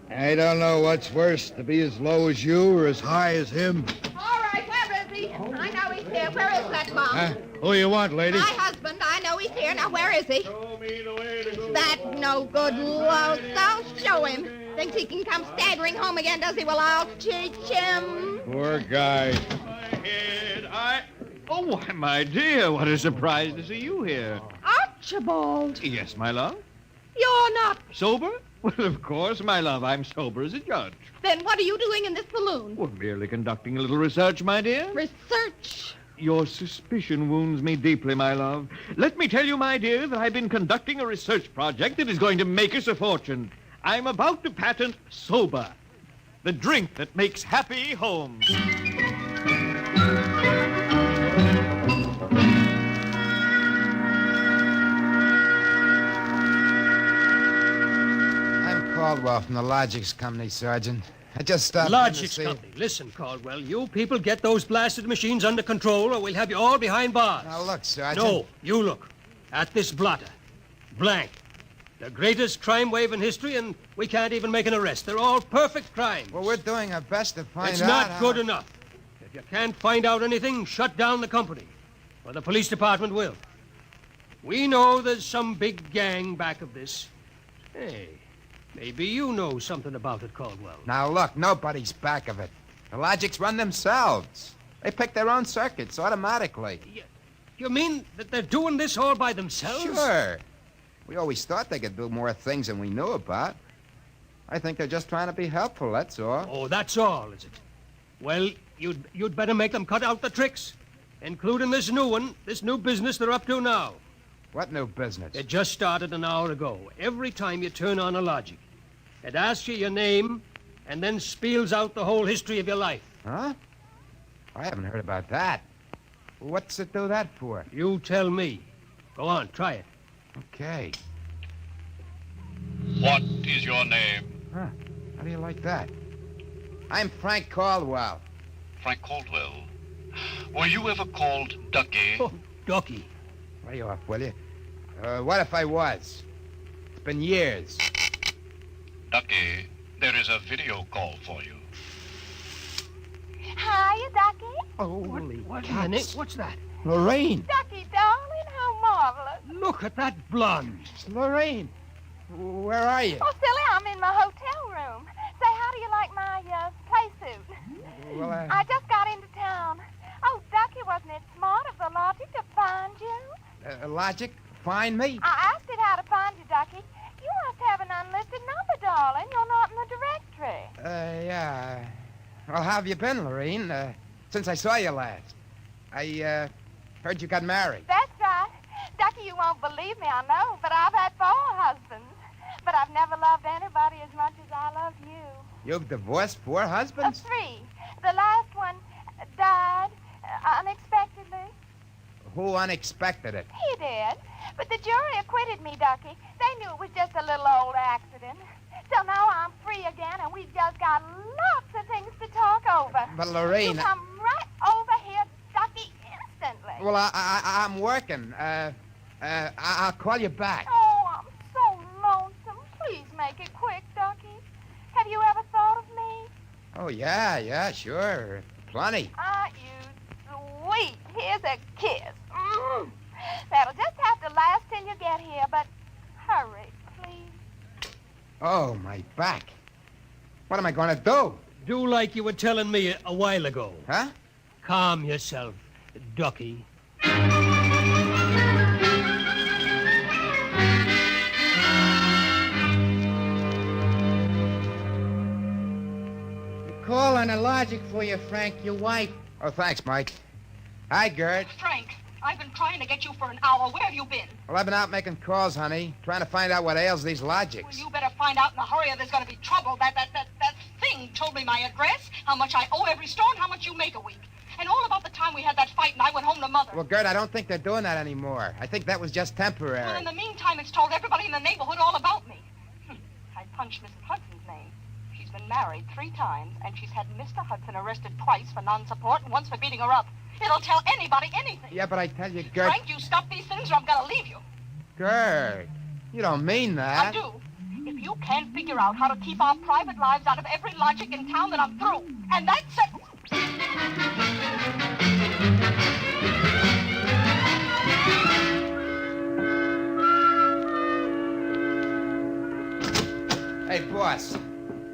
I don't know what's worse, to be as low as you or as high as him. All right, where is he? I know he's here. Where is that bum? Who you want, lady? My husband. I know he's here. Now, where is he? Show me the way to go. That no good louse. I'll show him. Thinks he can come staggering home again, does he? Well, I'll teach him. Poor guy. Oh, why, my dear, what a surprise to see you here. Archibald. Yes, my love. You're not. Sober? Well, of course, my love. I'm sober as a judge. Then what are you doing in this saloon? Well, merely conducting a little research, my dear. Research? Your suspicion wounds me deeply, my love. Let me tell you, my dear, that I've been conducting a research project that is going to make us a fortune. I'm about to patent Sober, the drink that makes happy homes. I'm Caldwell from the Logics Company, Sergeant. I just stopped Logics Company. Listen, Caldwell, you people get those blasted machines under control or we'll have you all behind bars. Now, look, Sergeant. No, you look. At this blotter. Blank. The greatest crime wave in history, and we can't even make an arrest. They're all perfect crimes. Well, we're doing our best to find out. It's not good enough. If you can't find out anything, shut down the company. Or the police department will. We know there's some big gang back of this. Hey, maybe you know something about it, Caldwell. Now, look, nobody's back of it. The Logics run themselves. They pick their own circuits automatically. You mean that they're doing this all by themselves? Sure. We always thought they could do more things than we knew about. I think they're just trying to be helpful, that's all. Oh, that's all, is it? Well, you'd better make them cut out the tricks, including this new one, this new business they're up to now. What new business? It just started an hour ago. Every time you turn on a Logic, it asks you your name and then spiels out the whole history of your life. Huh? I haven't heard about that. What's it do that for? You tell me. Go on, try it. Okay. What is your name? Huh. How do you like that? I'm Frank Caldwell. Frank Caldwell. Were you ever called Ducky? Oh, Ducky. Lay off, will you? What if I was? It's been years. Ducky, there is a video call for you. Hiya, Ducky. Holy cats. What's that? Lorraine. Ducky, darling, how marvelous. Look at that blonde. It's Lorraine. Where are you? Oh, silly, I'm in my hotel room. Say, how do you like my play suit? Well, I just got into town. Oh, Ducky, wasn't it smart of the Logic to find you? Logic? Find me? I asked it how to find you, Ducky. You must have an unlisted number, darling. You're not in the directory. Yeah. Well, how have you been, Lorraine? Since I saw you last. I heard you got married. That's right. Ducky, you won't believe me, I know, but I've had 4 husbands. But I've never loved anybody as much as I love you. You've divorced 4 husbands? 3. The last one died unexpectedly. Who unexpected it? He did. But the jury acquitted me, Ducky. They knew it was just a little old accident. So now I'm free again, and we've just got lots of things to talk over. But, Lorraine... You come right over here, Ducky, instantly. Well, I'm working. I'll call you back. Oh, I'm so lonesome. Please make it quick, Ducky. Have you ever thought of me? Oh, yeah, sure. Plenty. You sweet. Here's a kiss. That'll just have to last till you get here, but hurry, please. Oh, my back. What am I going to do? Do like you were telling me a while ago. Huh? Calm yourself, Ducky. Calling a Logic for you, Frank, your wife. Oh, thanks, Mike. Hi, Gert. Frank, I've been trying to get you for an hour. Where have you been? Well, I've been out making calls, honey, trying to find out what ails these Logics. Well, you better find out in a hurry or there's going to be trouble. That thief thing. Told me my address, how much I owe every store, and how much you make a week. And all about the time we had that fight and I went home to Mother. Well, Gert, I don't think they're doing that anymore. I think that was just temporary. Well, in the meantime, it's told everybody in the neighborhood all about me. I punched Mrs. Hudson's name. She's been married 3 times, and she's had Mr. Hudson arrested twice for non-support and once for beating her up. It'll tell anybody anything. Yeah, but I tell you, Gert... Frank, you stop these things or I'm gonna leave you. Gert, you don't mean that. I do. If you can't figure out how to keep our private lives out of every logic in town, then I'm through. And that's it. Hey, boss.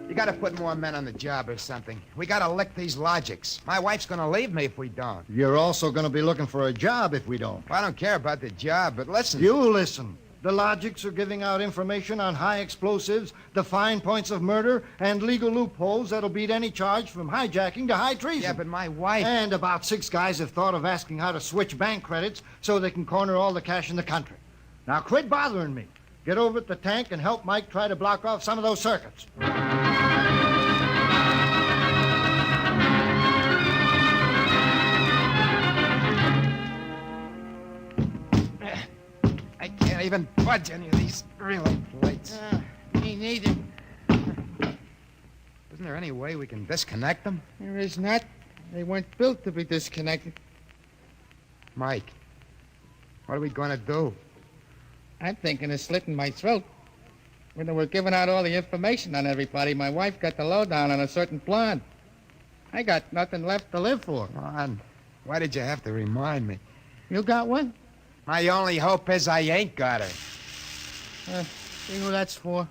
You gotta put more men on the job or something. We gotta lick these logics. My wife's gonna leave me if we don't. You're also going to be looking for a job if we don't. Well, I don't care about the job, but listen. You listen. The logics are giving out information on high explosives, the fine points of murder, and legal loopholes that'll beat any charge from hijacking to high treason. Yeah, but my wife... And about 6 guys have thought of asking how to switch bank credits so they can corner all the cash in the country. Now quit bothering me. Get over at the tank and help Mike try to block off some of those circuits. I can't even budge any of these relay plates. Me neither. Isn't there any way we can disconnect them? There is not. They weren't built to be disconnected. Mike, what are we going to do? I'm thinking of slitting my throat. When they were giving out all the information on everybody, my wife got the lowdown on a certain blonde. I got nothing left to live for. Ron, why did you have to remind me? You got one? My only hope is I ain't got her. See who that's for?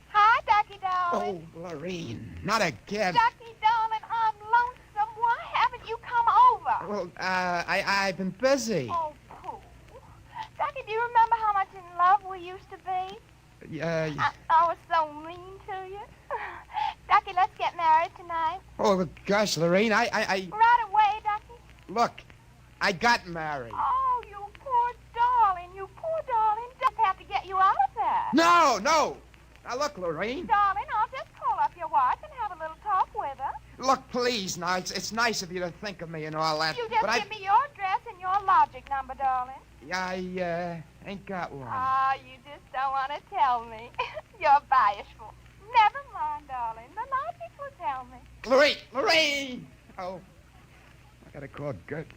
Hi, Ducky, darling. Oh, Lorene, not again. Ducky, darling, I'm lonesome. Why haven't you come over? Well, I've been busy. Oh, Pooh. Ducky, do you remember how much in love we used to be? Yeah. I was so mean to you. Ducky, let's get married tonight. Oh, gosh, Lorene, I... Right away, Ducky. Look, I got married. Oh, you poor darling. You poor darling. Just have to get you out of that. No. Now, look, Lorene. Darling, I'll just call up your wife and have a little talk with her. Look, please, now, it's nice of you to think of me and all that. You just give me your address and your logic number, darling. I ain't got one. Ah, you just don't want to tell me. You're bashful. Never mind, darling. The logic will tell me. Lorene! Oh, I gotta call Gert.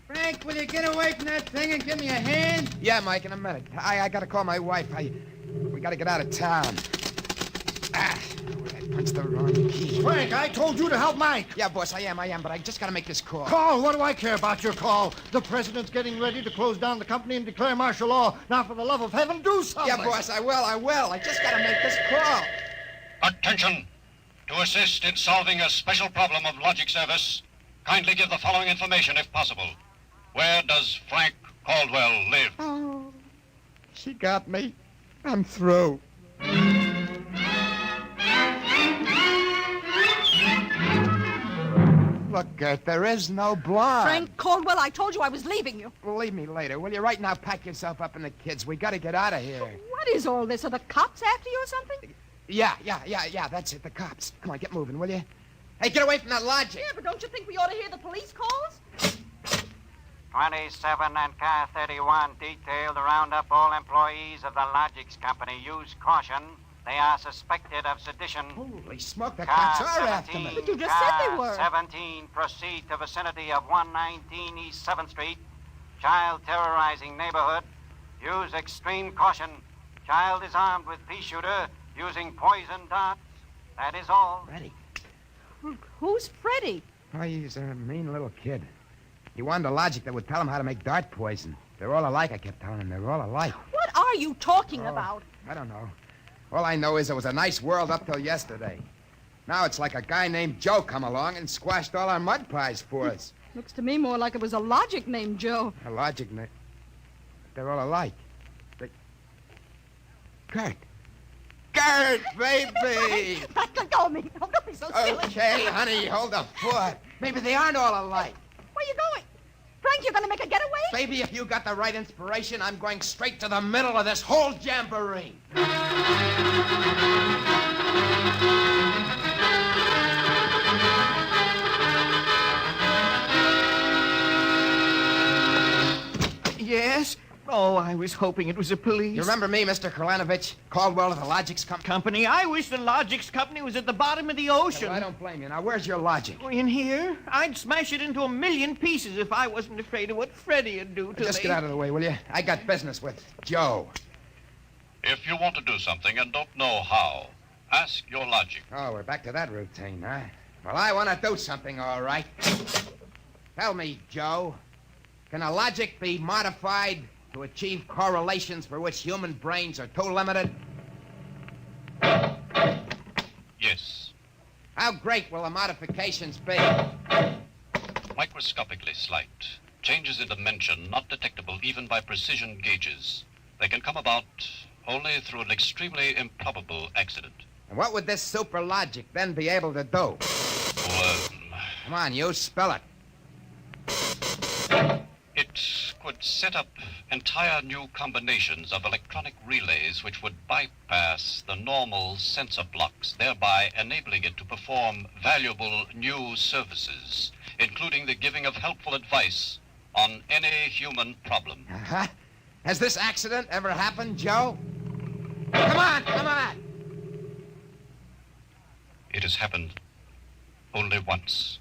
Frank, will you get away from that thing and give me a hand? Yeah, Mike, in a minute. I gotta call my wife. We gotta get out of town. I punched the wrong key. Frank, I told you to help Mike. Yeah, boss, I am, but I just gotta make this call. Call? What do I care about your call? The president's getting ready to close down the company and declare martial law. Now, for the love of heaven, do something. Yeah, boss, I will. I just gotta make this call. Attention! To assist in solving a special problem of logic service, kindly give the following information if possible. Where does Frank Caldwell live? Oh, she got me. I'm through. Look, Gert, there is no blonde. Frank Caldwell, I told you I was leaving you. Well, leave me later, will you? Right now, pack yourself up and the kids. We gotta get out of here. What is all this? Are the cops after you or something? Yeah, that's it, the cops. Come on, get moving, will you? Hey, get away from that logic. Yeah, but don't you think we ought to hear the police calls? 27 and car 31 detailed to round up all employees of the Logics Company. Use caution. They are suspected of sedition. Holy smoke, the car cops are 17, after me. But you just said they were. 17, proceed to vicinity of 119 East 7th Street. Child terrorizing neighborhood. Use extreme caution. Child is armed with pea shooter using poison darts. That is all. Ready. Who's Freddie? Oh, he's a mean little kid. He wanted a logic that would tell him how to make dart poison. They're all alike, I kept telling him. They're all alike. What are you talking about? I don't know. All I know is it was a nice world up till yesterday. Now it's like a guy named Joe come along and squashed all our mud pies for us. Looks to me more like it was a logic named Joe. A logic name? They're all alike. Gert, baby! Let go of me. Oh, don't be so silly. Okay, honey, hold the fort. Maybe they aren't all alike. Where are you going? think you're going to make a getaway? Baby, if you got the right inspiration, I'm going straight to the middle of this whole jamboree. Yes? Oh, I was hoping it was the police. You remember me, Mr. Kralanovich? Caldwell of the Logics Company? I wish the Logics Company was at the bottom of the ocean. Well, I don't blame you. Now, where's your logic? Oh, in here? I'd smash it into a million pieces if I wasn't afraid of what Freddie'd do to Just get out of the way, will you? I got business with Joe. If you want to do something and don't know how, ask your logic. Oh, we're back to that routine, huh? Well, I want to do something, all right. Tell me, Joe, can a logic be modified to achieve correlations for which human brains are too limited? Yes. How great will the modifications be? Microscopically slight. Changes in dimension not detectable even by precision gauges. They can come about only through an extremely improbable accident. And what would this super logic then be able to do? Come on, you spell it. It could set up entire new combinations of electronic relays which would bypass the normal sensor blocks, thereby enabling it to perform valuable new services, including the giving of helpful advice on any human problem. Uh-huh. Has this accident ever happened, Joe? Come on, come on! It has happened only once.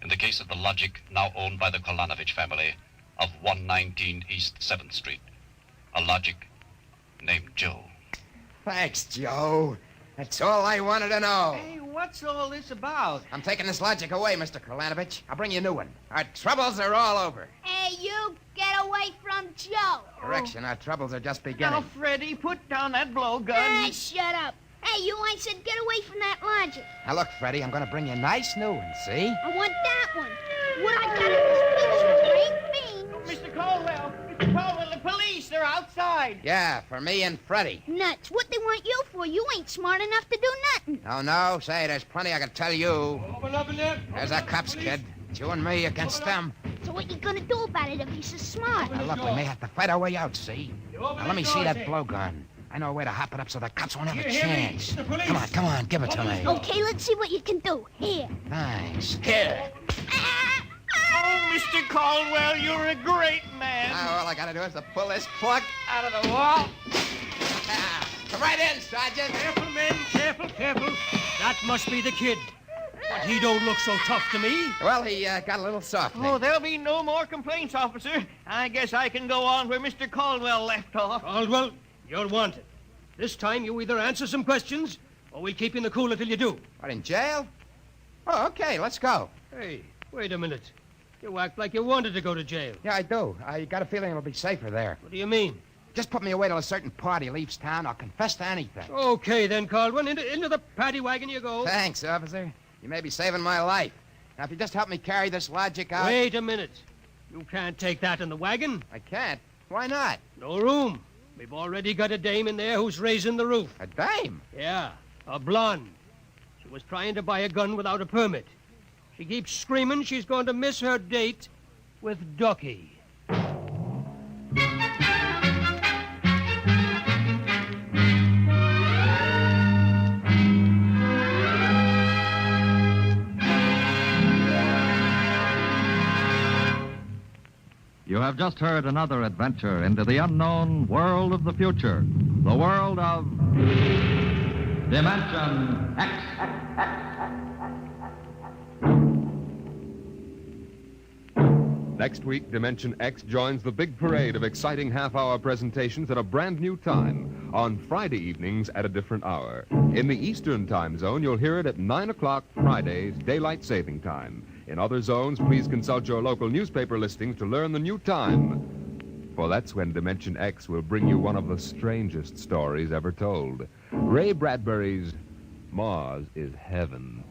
In the case of the logic now owned by the Kolanovich family of 119 East 7th Street. A logic named Joe. Thanks, Joe. That's all I wanted to know. Hey, what's all this about? I'm taking this logic away, Mr. Kralanovich. I'll bring you a new one. Our troubles are all over. Hey, you, get away from Joe. Correction, our troubles are just beginning. Now, Freddie, put down that blowgun. Ah, shut up. Hey, you, I said get away from that logic. Now, look, Freddie, I'm going to bring you a nice new one, see? I want that one. What I got in this picture ain't beans. Mr. Caldwell, the police, they're outside. Yeah, for me and Freddie. Nuts. What they want you for? You ain't smart enough to do nothing. Oh, no? Say, there's plenty I can tell you. Open up in there. There's our cops, kid. It's you and me against them. So what you gonna do about it if he's so smart? Now, look, we may have to fight our way out, see? Now, let me see that blowgun. I know a way to hop it up so the cops won't have a chance. Come on, give it to me. Okay, let's see what you can do. Here. Thanks. Here. Oh, Mr. Caldwell, you're a great man. Now, all I gotta do is to pull this plug out of the wall. Come right in, Sergeant. Careful, men, careful. That must be the kid. But he don't look so tough to me. Well, he got a little soft. Oh, there'll be no more complaints, officer. I guess I can go on where Mr. Caldwell left off. Caldwell, you're wanted. This time you either answer some questions, or we'll keep you in the cooler till you do. What, in jail? Oh, okay, let's go. Hey, wait a minute. You act like you wanted to go to jail. Yeah, I do. I got a feeling it'll be safer there. What do you mean? Just put me away till a certain party leaves town. I'll confess to anything. Okay, then, Caldwell. Into the paddy wagon you go. Thanks, officer. You may be saving my life. Now, if you just help me carry this logic out... Wait a minute. You can't take that in the wagon. I can't? Why not? No room. We've already got a dame in there who's raising the roof. A dame? Yeah, a blonde. She was trying to buy a gun without a permit. She keeps screaming she's going to miss her date with Ducky. You have just heard another adventure into the unknown world of the future, the world of Dimension X. Next week, Dimension X joins the big parade of exciting half-hour presentations at a brand new time on Friday evenings at a different hour. In the Eastern time zone, you'll hear it at 9 o'clock Fridays, daylight saving time. In other zones, please consult your local newspaper listings to learn the new time. For that's when Dimension X will bring you one of the strangest stories ever told. Ray Bradbury's Mars is Heaven.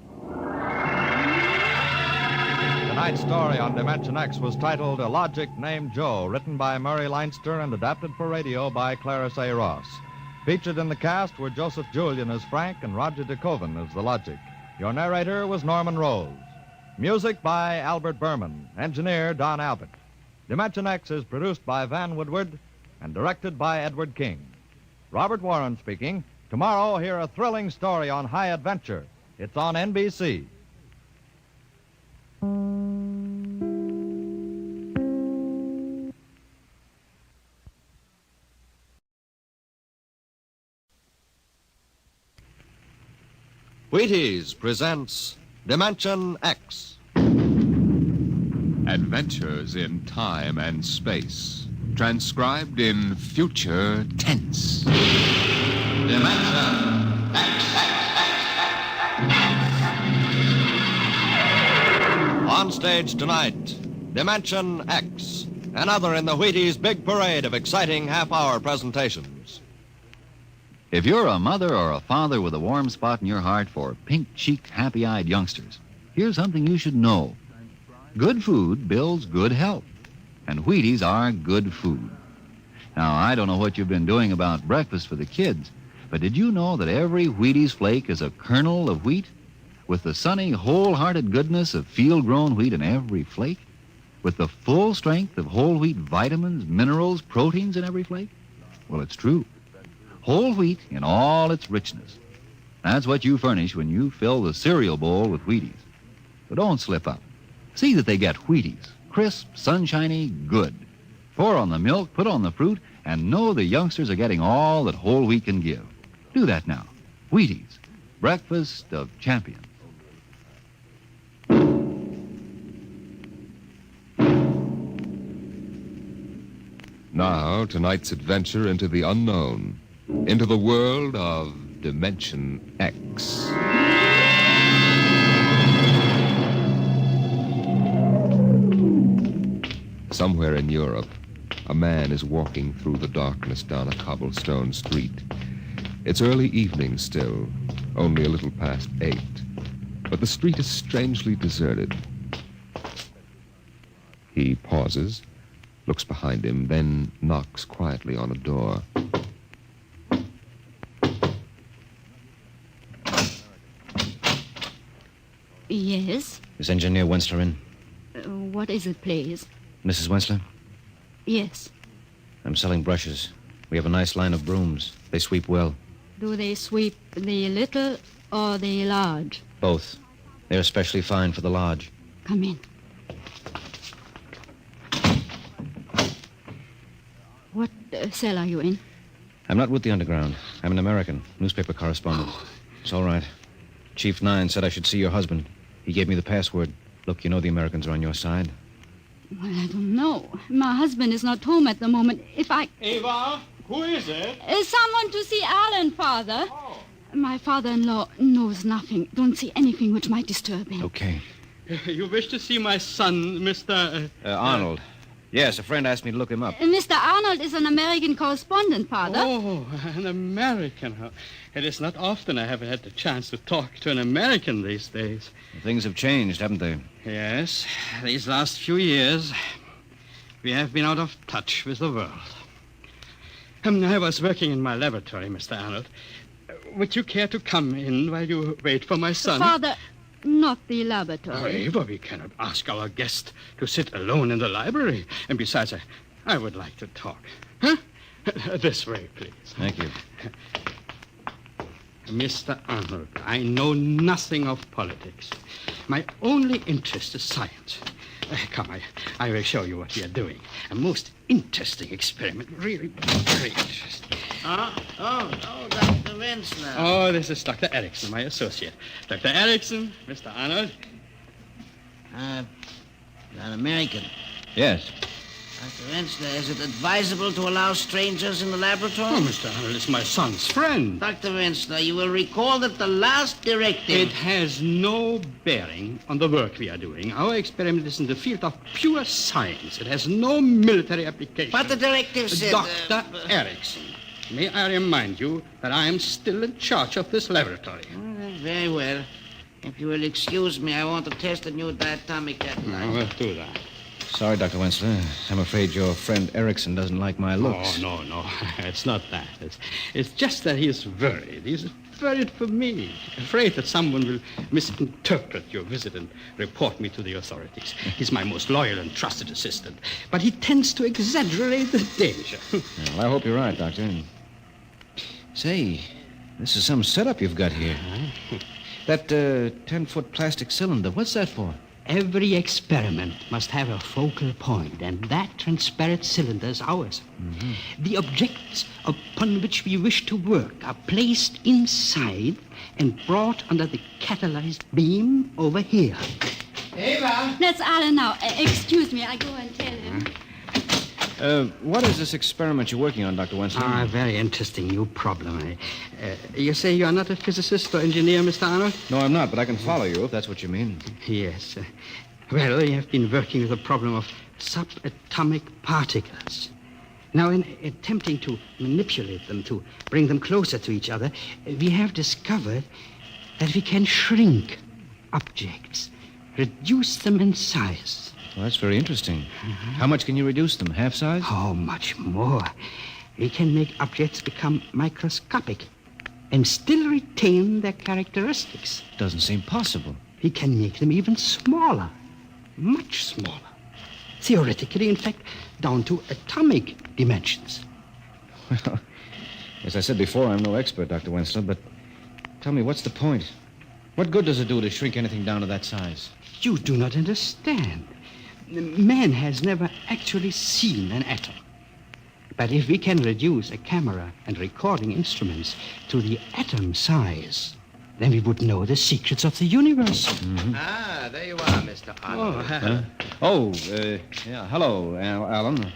Tonight's story on Dimension X was titled A Logic Named Joe, written by Murray Leinster and adapted for radio by Clarence A. Ross. Featured in the cast were Joseph Julian as Frank and Roger DeKoven as the Logic. Your narrator was Norman Rose. Music by Albert Berman. Engineer Don Albert. Dimension X is produced by Van Woodward and directed by Edward King. Robert Warren speaking. Tomorrow, hear a thrilling story on high adventure. It's on NBC. Wheaties presents Dimension X. Adventures in time and space, transcribed in future tense. Dimension X. On stage tonight, Dimension X, another in the Wheaties' big parade of exciting half-hour presentations. If you're a mother or a father with a warm spot in your heart for pink-cheeked, happy-eyed youngsters, here's something you should know. Good food builds good health, and Wheaties are good food. Now, I don't know what you've been doing about breakfast for the kids, but did you know that every Wheaties flake is a kernel of wheat? With the sunny, wholehearted goodness of field-grown wheat in every flake? With the full strength of whole wheat vitamins, minerals, proteins in every flake? Well, it's true. Whole wheat in all its richness. That's what you furnish when you fill the cereal bowl with Wheaties. But don't slip up. See that they get Wheaties, crisp, sunshiny, good. Pour on the milk, put on the fruit, and know the youngsters are getting all that whole wheat can give. Do that now. Wheaties, breakfast of champions. Now, tonight's adventure into the unknown, into the world of Dimension X. Somewhere in Europe, a man is walking through the darkness down a cobblestone street. It's early evening still, only a little past 8. But the street is strangely deserted. He pauses, looks behind him, then knocks quietly on a door. Yes? Is Engineer Wensler in? What is it, please? Mrs. Wensler? Yes. I'm selling brushes. We have a nice line of brooms. They sweep well. Do they sweep the little or the large? Both. They're especially fine for the large. Come in. What cell are you in? I'm not with the Underground. I'm an American, newspaper correspondent. It's all right. Chief 9 said I should see your husband. He gave me the password. Look, you know the Americans are on your side. Well, I don't know. My husband is not home at the moment. If I... Eva, who is it? Someone to see Alan, Father. Oh. My father-in-law knows nothing. Don't see anything which might disturb him. Okay. You wish to see my son, Mr... Arnold. Yes, a friend asked me to look him up. Mr. Arnold is an American correspondent, Father. Oh, an American. It is not often I have had the chance to talk to an American these days. Things have changed, haven't they? Yes, these last few years, we have been out of touch with the world. I was working in my laboratory, Mr. Arnold. Would you care to come in while you wait for my son? Father, not the laboratory. Eva, we cannot ask our guest to sit alone in the library. And besides, I would like to talk. Huh? This way, please. Thank you. Mr. Arnold, I know nothing of politics. My only interest is science. Come, I will show you what we are doing. A most interesting experiment. Really very interesting. Dr. Wensler. Oh, this is Dr. Erickson, my associate. Dr. Erickson, Mr. Arnold. An American. Yes. Dr. Wensler, is it advisable to allow strangers in the laboratory? Oh, Mr. Arnold is my son's friend. Dr. Wensler, you will recall that the last directive... It has no bearing on the work we are doing. Our experiment is in the field of pure science. It has no military application. But the directive said... Dr. Erickson, may I remind you that I am still in charge of this laboratory. Very well. If you will excuse me, I want to test a new diatomic catalyzer. We'll do that. Sorry, Dr. Wentzler. I'm afraid your friend Erickson doesn't like my looks. Oh, no. It's not that. It's just that he's worried. He's worried for me. Afraid that someone will misinterpret your visit and report me to the authorities. He's my most loyal and trusted assistant. But he tends to exaggerate the danger. Well, I hope you're right, Doctor. Say, this is some setup you've got here. That 10-foot plastic cylinder, what's that for? Every experiment must have a focal point, and that transparent cylinder is ours. Mm-hmm. The objects upon which we wish to work are placed inside and brought under the catalyzed beam over here. Eva! That's Alan now. Excuse me, I go and tell him. What is this experiment you're working on, Dr. Wentzler? A very interesting new problem. You say you're not a physicist or engineer, Mr. Arnold? No, I'm not, but I can follow you, if that's what you mean. Yes. Well, we have been working with the problem of subatomic particles. Now, in attempting to manipulate them, to bring them closer to each other, we have discovered that we can shrink objects, reduce them in size. Well, that's very interesting. Mm-hmm. How much can you reduce them? Half size? Oh, much more. We can make objects become microscopic and still retain their characteristics. Doesn't seem possible. We can make them even smaller, much smaller. Theoretically, in fact, down to atomic dimensions. Well, as I said before, I'm no expert, Dr. Wentzler, but tell me, what's the point? What good does it do to shrink anything down to that size? You do not understand. Man has never actually seen an atom. But if we can reduce a camera and recording instruments to the atom size, then we would know the secrets of the universe. Mm-hmm. Ah, there you are, Mr. Arnold. Hello, Alan.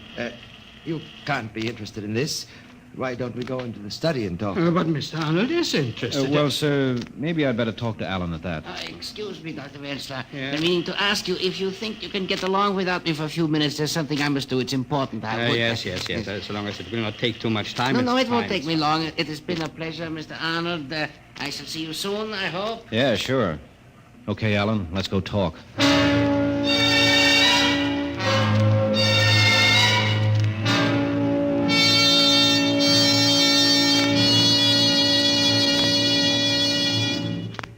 You can't be interested in this. Why don't we go into the study and talk? But Mr. Arnold is interested. Well, sir, maybe I'd better talk to Alan at that. Excuse me, Dr. Wentzler. I'm meaning to ask you if you think you can get along without me for a few minutes. There's something I must do. It's important. Yes. So long as it will not take too much time. No, it won't take me long. It has been a pleasure, Mr. Arnold. I shall see you soon, I hope. Yeah, sure. Okay, Alan, let's go talk.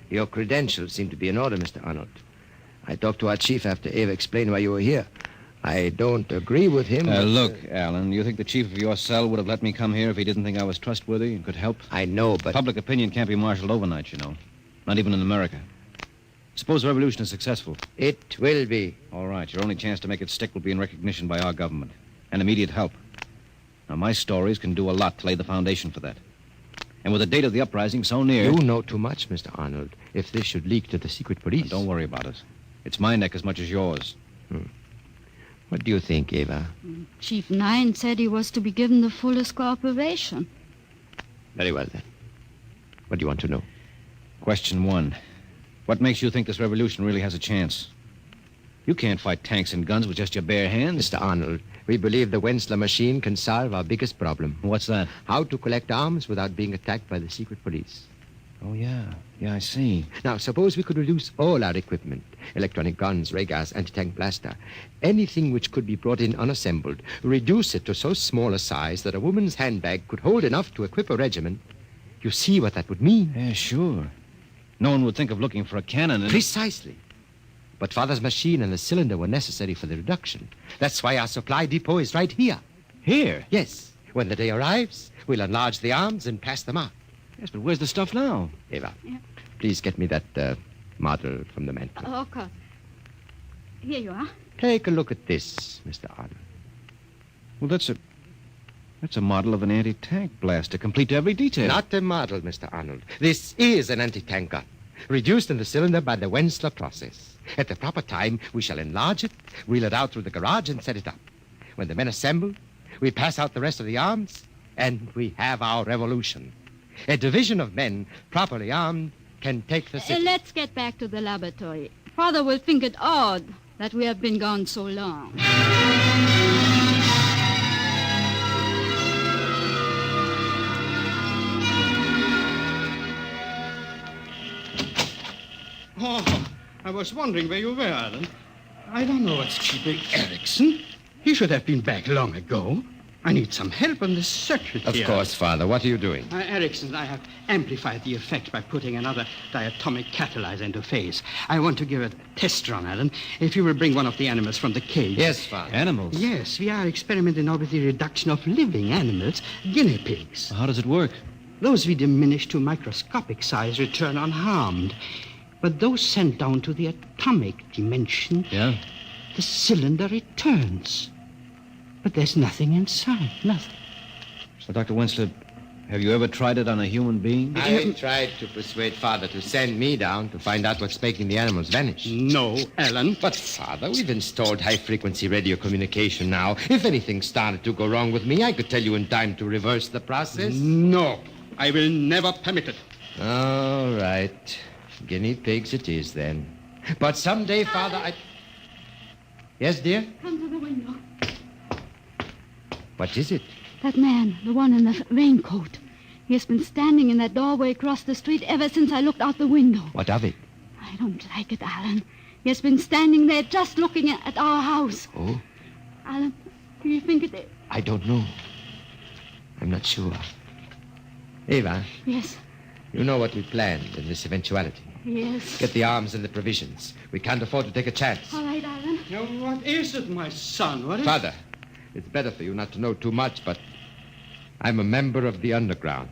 Your credentials seem to be in order, Mr. Arnold. I talked to our chief after Ava explained why you were here. I don't agree with him. Look, Alan, you think the chief of your cell would have let me come here if he didn't think I was trustworthy and could help? I know, but... Public opinion can't be marshaled overnight, you know. Not even in America. Suppose the revolution is successful. It will be. All right, your only chance to make it stick will be in recognition by our government. And immediate help. Now, my stories can do a lot to lay the foundation for that. And with the date of the uprising so near... You know too much, Mr. Arnold. If this should leak to the secret police... Don't worry about it. It's my neck as much as yours. What do you think, Ava? Chief Nine said he was to be given the fullest cooperation. Very well, then. What do you want to know? Question 1. What makes you think this revolution really has a chance? You can't fight tanks and guns with just your bare hands. Mr. Arnold, we believe the Wentzler machine can solve our biggest problem. What's that? How to collect arms without being attacked by the secret police. Oh, yeah. Yeah, I see. Now, suppose we could reduce all our equipment. Electronic guns, ray gas, anti-tank blaster. Anything which could be brought in unassembled. Reduce it to so small a size that a woman's handbag could hold enough to equip a regiment. You see what that would mean? Yeah, sure. No one would think of looking for a cannon and... Precisely. But Father's machine and the cylinder were necessary for the reduction. That's why our supply depot is right here. Here? Yes. When the day arrives, we'll enlarge the arms and pass them out. Yes, but where's the stuff now? Ava, please get me that model from the mantel. Oh, of course. Here you are. Take a look at this, Mr. Arnold. Well, that's a model of an anti-tank blaster, complete to every detail. Not a model, Mr. Arnold. This is an anti-tank gun, reduced in the cylinder by the Wentzler process. At the proper time, we shall enlarge it, wheel it out through the garage, and set it up. When the men assemble, we pass out the rest of the arms, and we have our revolution. A division of men, properly armed, can take the city. Let's get back to the laboratory. Father will think it odd that we have been gone so long. Oh, I was wondering where you were, Alan. I don't know what's keeping Erickson. He should have been back long ago. I need some help on this circuit Of here. course, Father. What are you doing? Erickson, I have amplified the effect by putting another diatomic catalyzer into phase. I want to give a test run, Alan. If you will bring one of the animals from the cage. Yes, Father. Animals? Yes, we are experimenting now with the reduction of living animals, guinea pigs. How does it work? Those we diminish to microscopic size return unharmed. But those sent down to the atomic dimension, the cylinder returns. But there's nothing inside, nothing. So, Dr. Wensler, have you ever tried it on a human being? I tried to persuade Father to send me down to find out what's making the animals vanish. No, Alan. But, Father, we've installed high-frequency radio communication now. If anything started to go wrong with me, I could tell you in time to reverse the process. No, I will never permit it. All right. Guinea pigs it is, then. But someday, Father, I... Yes, dear? Come to the window. What is it? That man, the one in the raincoat. He has been standing in that doorway across the street ever since I looked out the window. What of it? I don't like it, Alan. He has been standing there just looking at our house. Oh? Alan, do you think it... I don't know. I'm not sure. Eva? Yes. You know what we planned in this eventuality. Yes. Get the arms and the provisions. We can't afford to take a chance. All right, Alan. Now, what is it, my son? What is Father, it's better for you not to know too much, but I'm a member of the underground.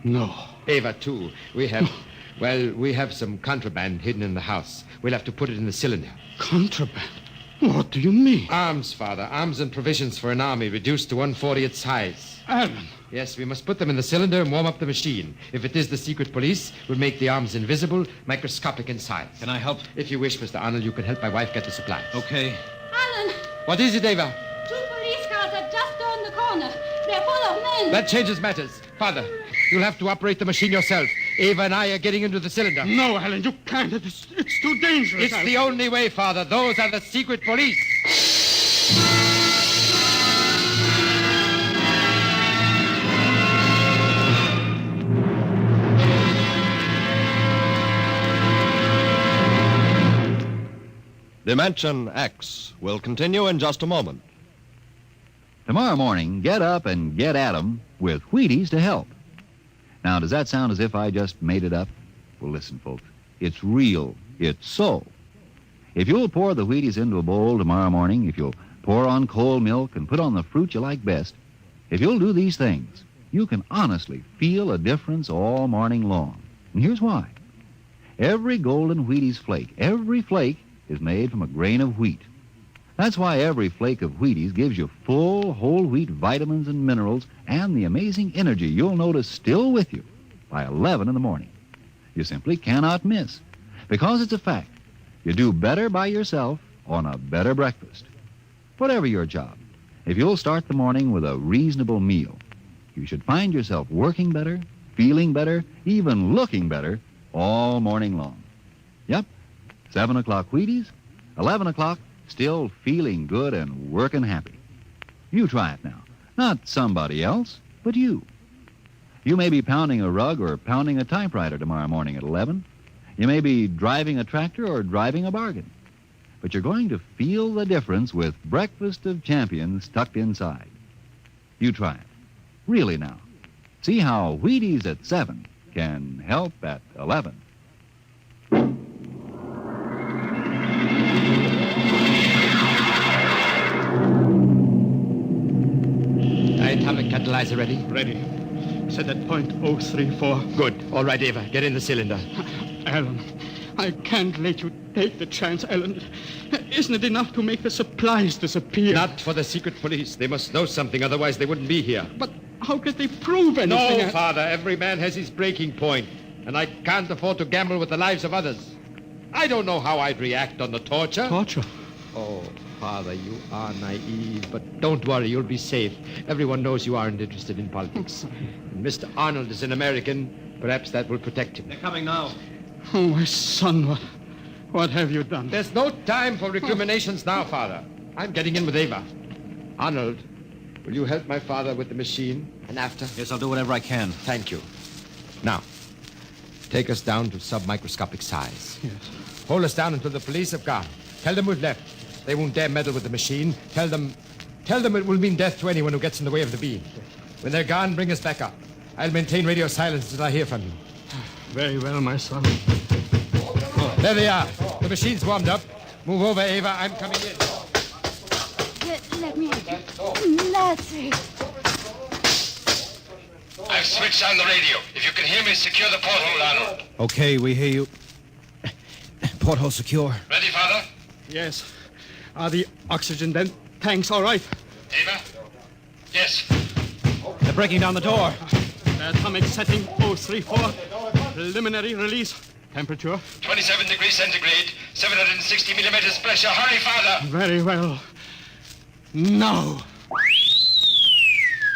No. Ava, too. We have some contraband hidden in the house. We'll have to put it in the cylinder. Contraband? What do you mean? Arms, Father. Arms and provisions for an army reduced to 1/40th size. Alan. Yes, we must put them in the cylinder and warm up the machine. If it is the secret police, we'll make the arms invisible, microscopic in size. Can I help? If you wish, Mr. Arnold, you can help my wife get the supplies. Okay. Alan! What is it, Ava? 2 police cars have just turned the corner. They're full of men. That changes matters. Father, you'll have to operate the machine yourself. Ava and I are getting into the cylinder. No, Alan, you can't. It's too dangerous. It's the only way, Father. Those are the secret police. Dimension X will continue in just a moment. Tomorrow morning, get up and get at 'em with Wheaties to help. Now, does that sound as if I just made it up? Well, listen, folks. It's real. It's so. If you'll pour the Wheaties into a bowl tomorrow morning, if you'll pour on cold milk and put on the fruit you like best, if you'll do these things, you can honestly feel a difference all morning long. And here's why. Every golden Wheaties flake, every flake is made from a grain of wheat. That's why every flake of Wheaties gives you full whole wheat vitamins and minerals and the amazing energy you'll notice still with you by 11 in the morning. You simply cannot miss, because it's a fact. You do better by yourself on a better breakfast. Whatever your job, if you'll start the morning with a reasonable meal, you should find yourself working better, feeling better, even looking better all morning long. Yep. 7 o'clock Wheaties, 11 o'clock, still feeling good and working happy. You try it now. Not somebody else, but you. You may be pounding a rug or pounding a typewriter tomorrow morning at 11. You may be driving a tractor or driving a bargain. But you're going to feel the difference with Breakfast of Champions tucked inside. You try it. Really now. See how Wheaties at 7 can help at 11. Atomic catalyzer ready? Ready. Set at point 034. Good. All right, Ava. Get in the cylinder. Alan, I can't let you take the chance, Alan. Isn't it enough to make the supplies disappear? Not for the secret police. They must know something, otherwise they wouldn't be here. But how could they prove anything? No, Father. Every man has his breaking point, and I can't afford to gamble with the lives of others. I don't know how I'd react on the torture. Torture? Oh, Father, you are naive, but don't worry, you'll be safe. Everyone knows you aren't interested in politics. And Mr. Arnold is an American. Perhaps that will protect him. They're coming now. Oh, my son, what have you done? There's no time for recriminations now, Father. I'm getting in with Ava. Arnold, will you help my father with the machine? And after? Yes, I'll do whatever I can. Thank you. Now, take us down to submicroscopic size. Yes. Hold us down until the police have gone. Tell them we've left. They won't dare meddle with the machine. Tell them it will mean death to anyone who gets in the way of the beam. When they're gone, bring us back up. I'll maintain radio silence until I hear from you. Very well, my son. There they are. The machine's warmed up. Move over, Ava. I'm coming in. Let me have it. That's it. I've switched on the radio. If you can hear me, secure the porthole, Arnold. Okay, we hear you. Porthole secure. Ready, Father? Yes. Are the oxygen tanks all right? Ava? Yes. They're breaking down the door. Atomic setting 034. Preliminary release. Temperature? 27 degrees centigrade, 760 millimeters pressure. Hurry, Father! Very well. Now.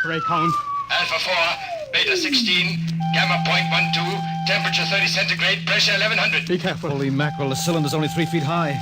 Break count. Alpha 4, Beta 16, Gamma point 12, temperature 30 centigrade, pressure 1100. Be careful. Holy mackerel, the cylinder's only 3 feet high.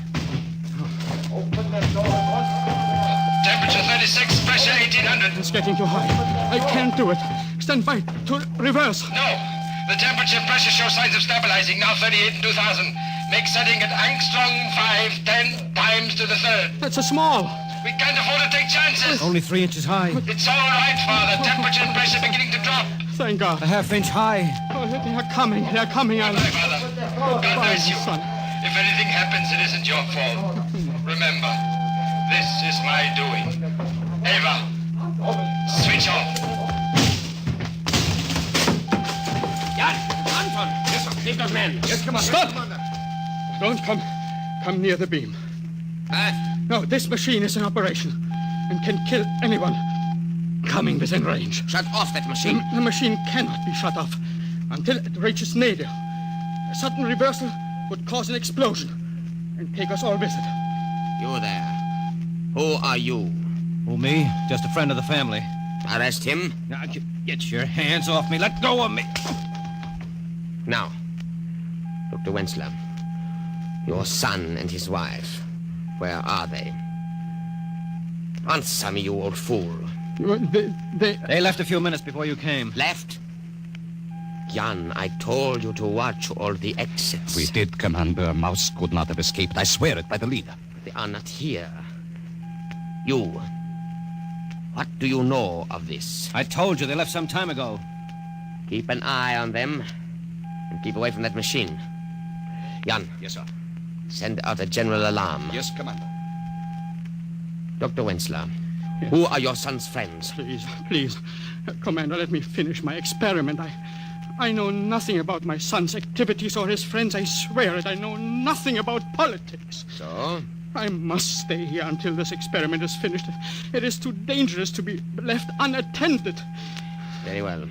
Temperature 36, pressure 1800. It's getting too high. I can't do it. Stand by to reverse. No. The temperature and pressure show signs of stabilizing. Now 38 and 2000. Make setting at angstrom 5, 10 times to the third. That's a small. We can't afford to take chances. Only 3 inches high. It's all right, Father. Temperature and pressure beginning to drop. Thank God. A half-inch high. Oh, they're coming. They're coming. Bye, Father. God bless you. Son. If anything happens, it isn't your fault. Remember, this is my doing. Ava, switch off. Jan, Anton. Yes, sir. Save those men. Yes, Commander. Stop! Don't come near the beam. No, this machine is in operation and can kill anyone coming within range. Shut off that machine. The machine cannot be shut off until it reaches nadir. A sudden reversal would cause an explosion and take us all with it. You there. Who are you? Who, me? Just a friend of the family. Arrest him. Now, get your hands off me. Let go of me. Now, Dr. Wensler, your son and his wife, where are they? Answer me, you old fool. They left a few minutes before you came. Left? Jan, I told you to watch all the exits. We did, Commander. Mouse could not have escaped. I swear it by the leader. They are not here. You. What do you know of this? I told you they left some time ago. Keep an eye on them and keep away from that machine. Jan. Yes, sir. Send out a general alarm. Yes, Commander. Dr. Wensler, who are your son's friends? Please. Commander, let me finish my experiment. I know nothing about my son's activities or his friends. I swear it. I know nothing about politics. So? I must stay here until this experiment is finished. It is too dangerous to be left unattended. Very well.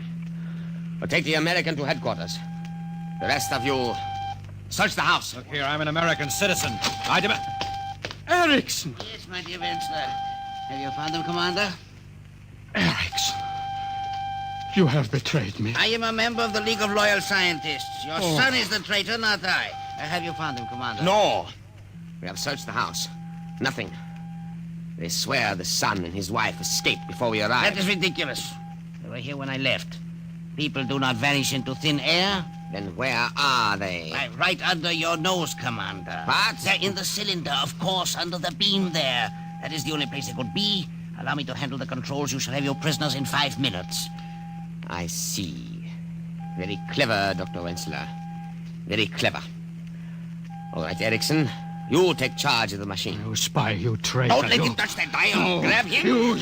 We'll take the American to headquarters. The rest of you, search the house. Look here, I'm an American citizen. I demand... Erickson! Yes, my dear Wensler. Have you found them, Commander? Erickson. You have betrayed me. I am a member of the League of Loyal Scientists. Your son is the traitor, not I. Have you found him, Commander? No. We have searched the house. Nothing. They swear the son and his wife escaped before we arrived. That is ridiculous. They were here when I left. People do not vanish into thin air. Then where are they? Right under your nose, Commander. What? They're in the cylinder, of course, under the beam there. That is the only place they could be. Allow me to handle the controls. You shall have your prisoners in 5 minutes. I see. Very clever, Dr. Wensler. Very clever. All right, Erickson. You take charge of the machine. You spy, you traitor. Don't let him touch that dial. Grab him. You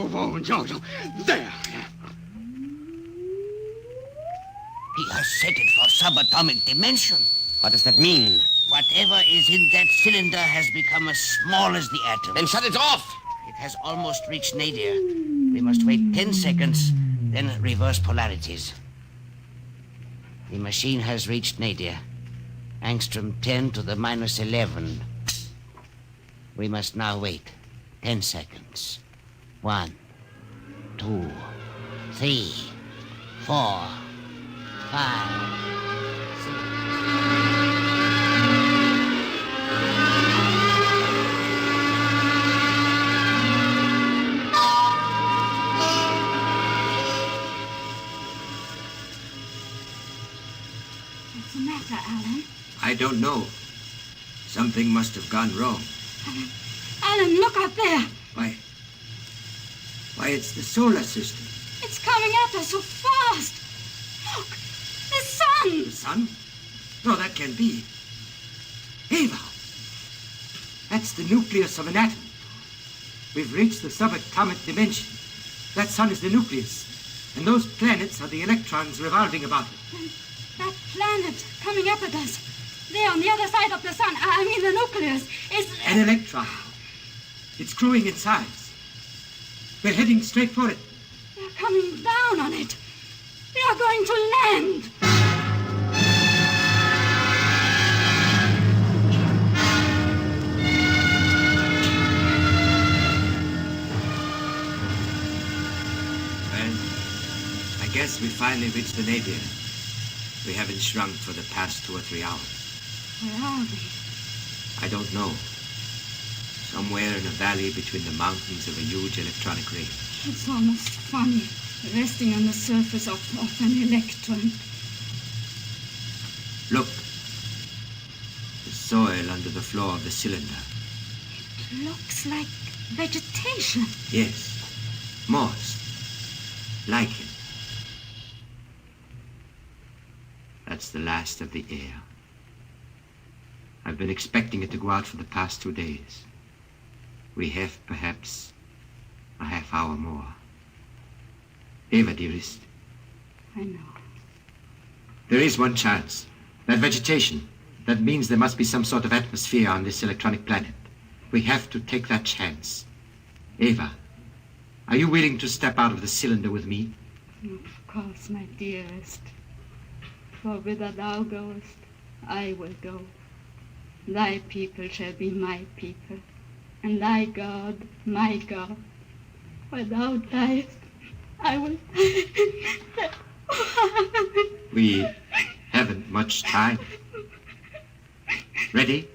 won't. There. He has set it for subatomic dimension. What does that mean? Whatever is in that cylinder has become as small as the atom. Then shut it off. It has almost reached nadir. We must wait 10 seconds, then reverse polarities. The machine has reached nadir. Angstrom 10 to the minus 11. We must now wait 10 seconds. 1, 2, 3, 4, 5, 6. What's the matter, Alan? I don't know. Something must have gone wrong. Alan, look up there. Why, it's the solar system. It's coming at us so fast. Look, the sun. The sun? No, that can't be. Ava, that's the nucleus of an atom. We've reached the subatomic dimension. That sun is the nucleus, and those planets are the electrons revolving about it. That planet coming up at us, there on the other side of the sun, I mean the nucleus, is... An electron. It's growing in size. We're heading straight for it. We're coming down on it. We are going to land. I guess we finally reached the nadir. We haven't shrunk for the past 2 or 3 hours. Where are we? I don't know. Somewhere in a valley between the mountains of a huge electronic ray. It's almost funny, resting on the surface of an electron. Look. The soil under the floor of the cylinder. It looks like vegetation. Yes. Moss. Lichen. That's the last of the air. I've been expecting it to go out for the past 2 days. We have perhaps a half hour more. Ava, dearest. I know. There is one chance. That vegetation. That means there must be some sort of atmosphere on this electronic planet. We have to take that chance. Ava, are you willing to step out of the cylinder with me? Of course, my dearest. For whither thou goest, I will go. Thy people shall be my people, and thy God, my God. Where thou diest, I will... We haven't much time. Ready?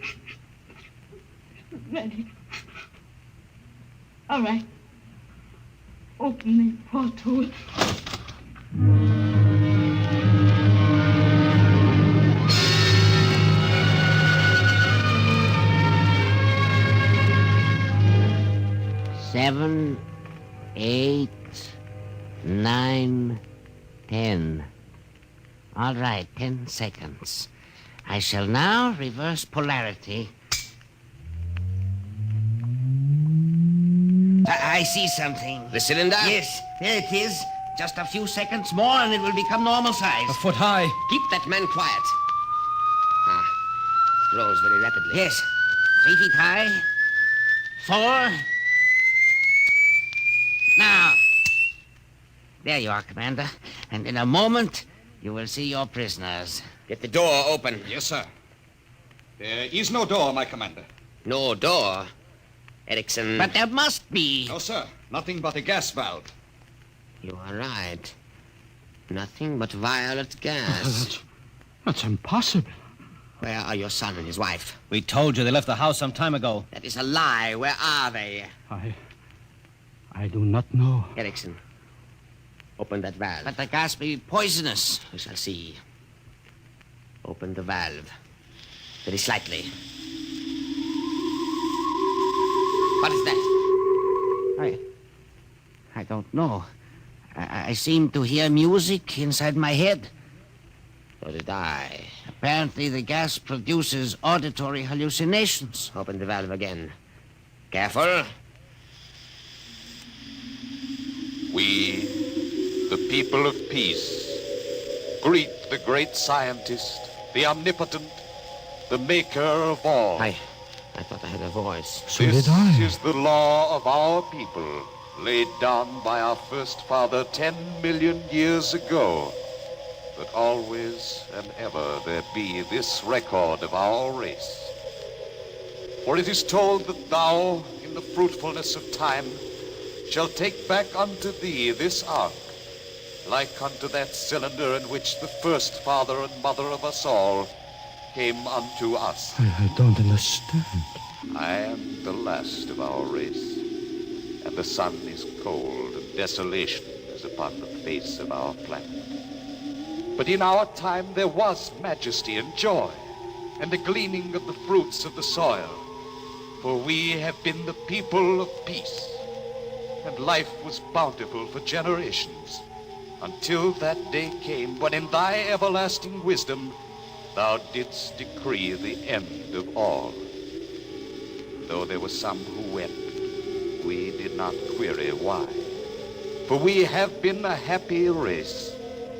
Ready. All right. Open the porthole. Seven, 8, 9, 10. All right, 10 seconds. I shall now reverse polarity. I see something. The cylinder? Yes, there it is. Just a few seconds more and it will become normal size. A foot high. Keep that man quiet. It grows very rapidly. Yes. 3 feet high. 4. Now. There you are, Commander. And in a moment, you will see your prisoners. Get the door open. Yes, sir. There is no door, my commander. No door? Erickson. But there must be. No, sir. Nothing but a gas valve. You are right. Nothing but violet gas. That's impossible. Where are your son and his wife? We told you they left the house some time ago. That is a lie. Where are they? I do not know. Erickson, open that valve. But the gas may be poisonous. We shall see. Open the valve. Very slightly. What is that? I don't know. I seem to hear music inside my head. So did I. Apparently the gas produces auditory hallucinations. Open the valve again. Careful. We, the people of peace, greet the great scientist, the omnipotent, the maker of all. I thought I had a voice. So this did I. is the law of our people, laid down by our first father 10 million years ago. That always and ever there be this record of our race. For it is told that thou, in the fruitfulness of time, shalt take back unto thee this ark, like unto that cylinder in which the first father and mother of us all came unto us. I don't understand. I am the last of our race, and the sun is cold, and desolation is upon the face of our planet. But in our time there was majesty and joy. and the gleaning of the fruits of the soil. For we have been the people of peace, and life was bountiful for generations, until that day came when in thy everlasting wisdom thou didst decree the end of all. Though there were some who wept, we did not query why. For we have been a happy race.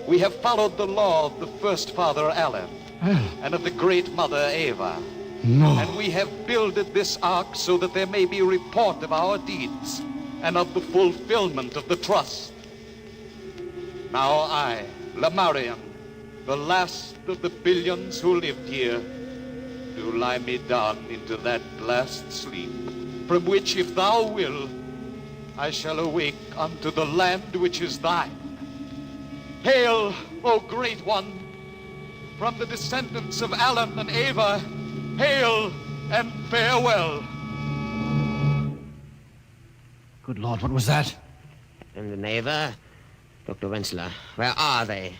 We have followed the law of the first father Alan, and of the great mother Eva. No. And we have builded this ark so that there may be report of our deeds and of the fulfillment of the trust. Now I, Lamarian, the last of the billions who lived here, do lie me down into that last sleep, from which, if thou will, I shall awake unto the land which is thine. Hail, O great one, from the descendants of Alan and Eva, hail and farewell. Good Lord, what was that? And Eva, Dr. Wenzler, where are they?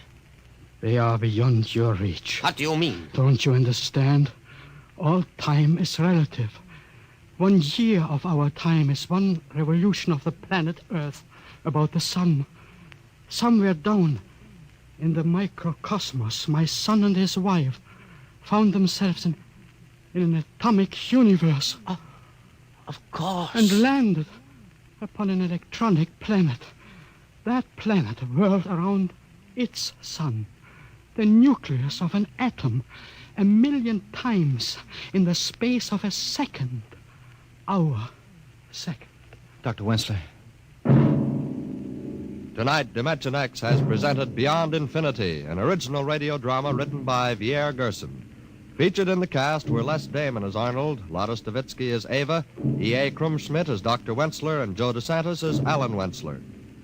They are beyond your reach. What do you mean? Don't you understand? All time is relative. 1 year of our time is one revolution of the planet Earth about the sun. Somewhere down in the microcosmos, my son and his wife found themselves in an atomic universe. Of course. And landed upon an electronic planet. That planet whirled around its sun, the nucleus of an atom, 1,000,000 times in the space of a second. Our second. Dr. Wenzler. Tonight, Dimension X has presented Beyond Infinity, an original radio drama written by Pierre Gerson. Featured in the cast were Les Damon as Arnold, Lotta Stavitsky as Ava, E.A. Krumschmidt as Dr. Wenzler, and Joe DeSantis as Alan Wenzler.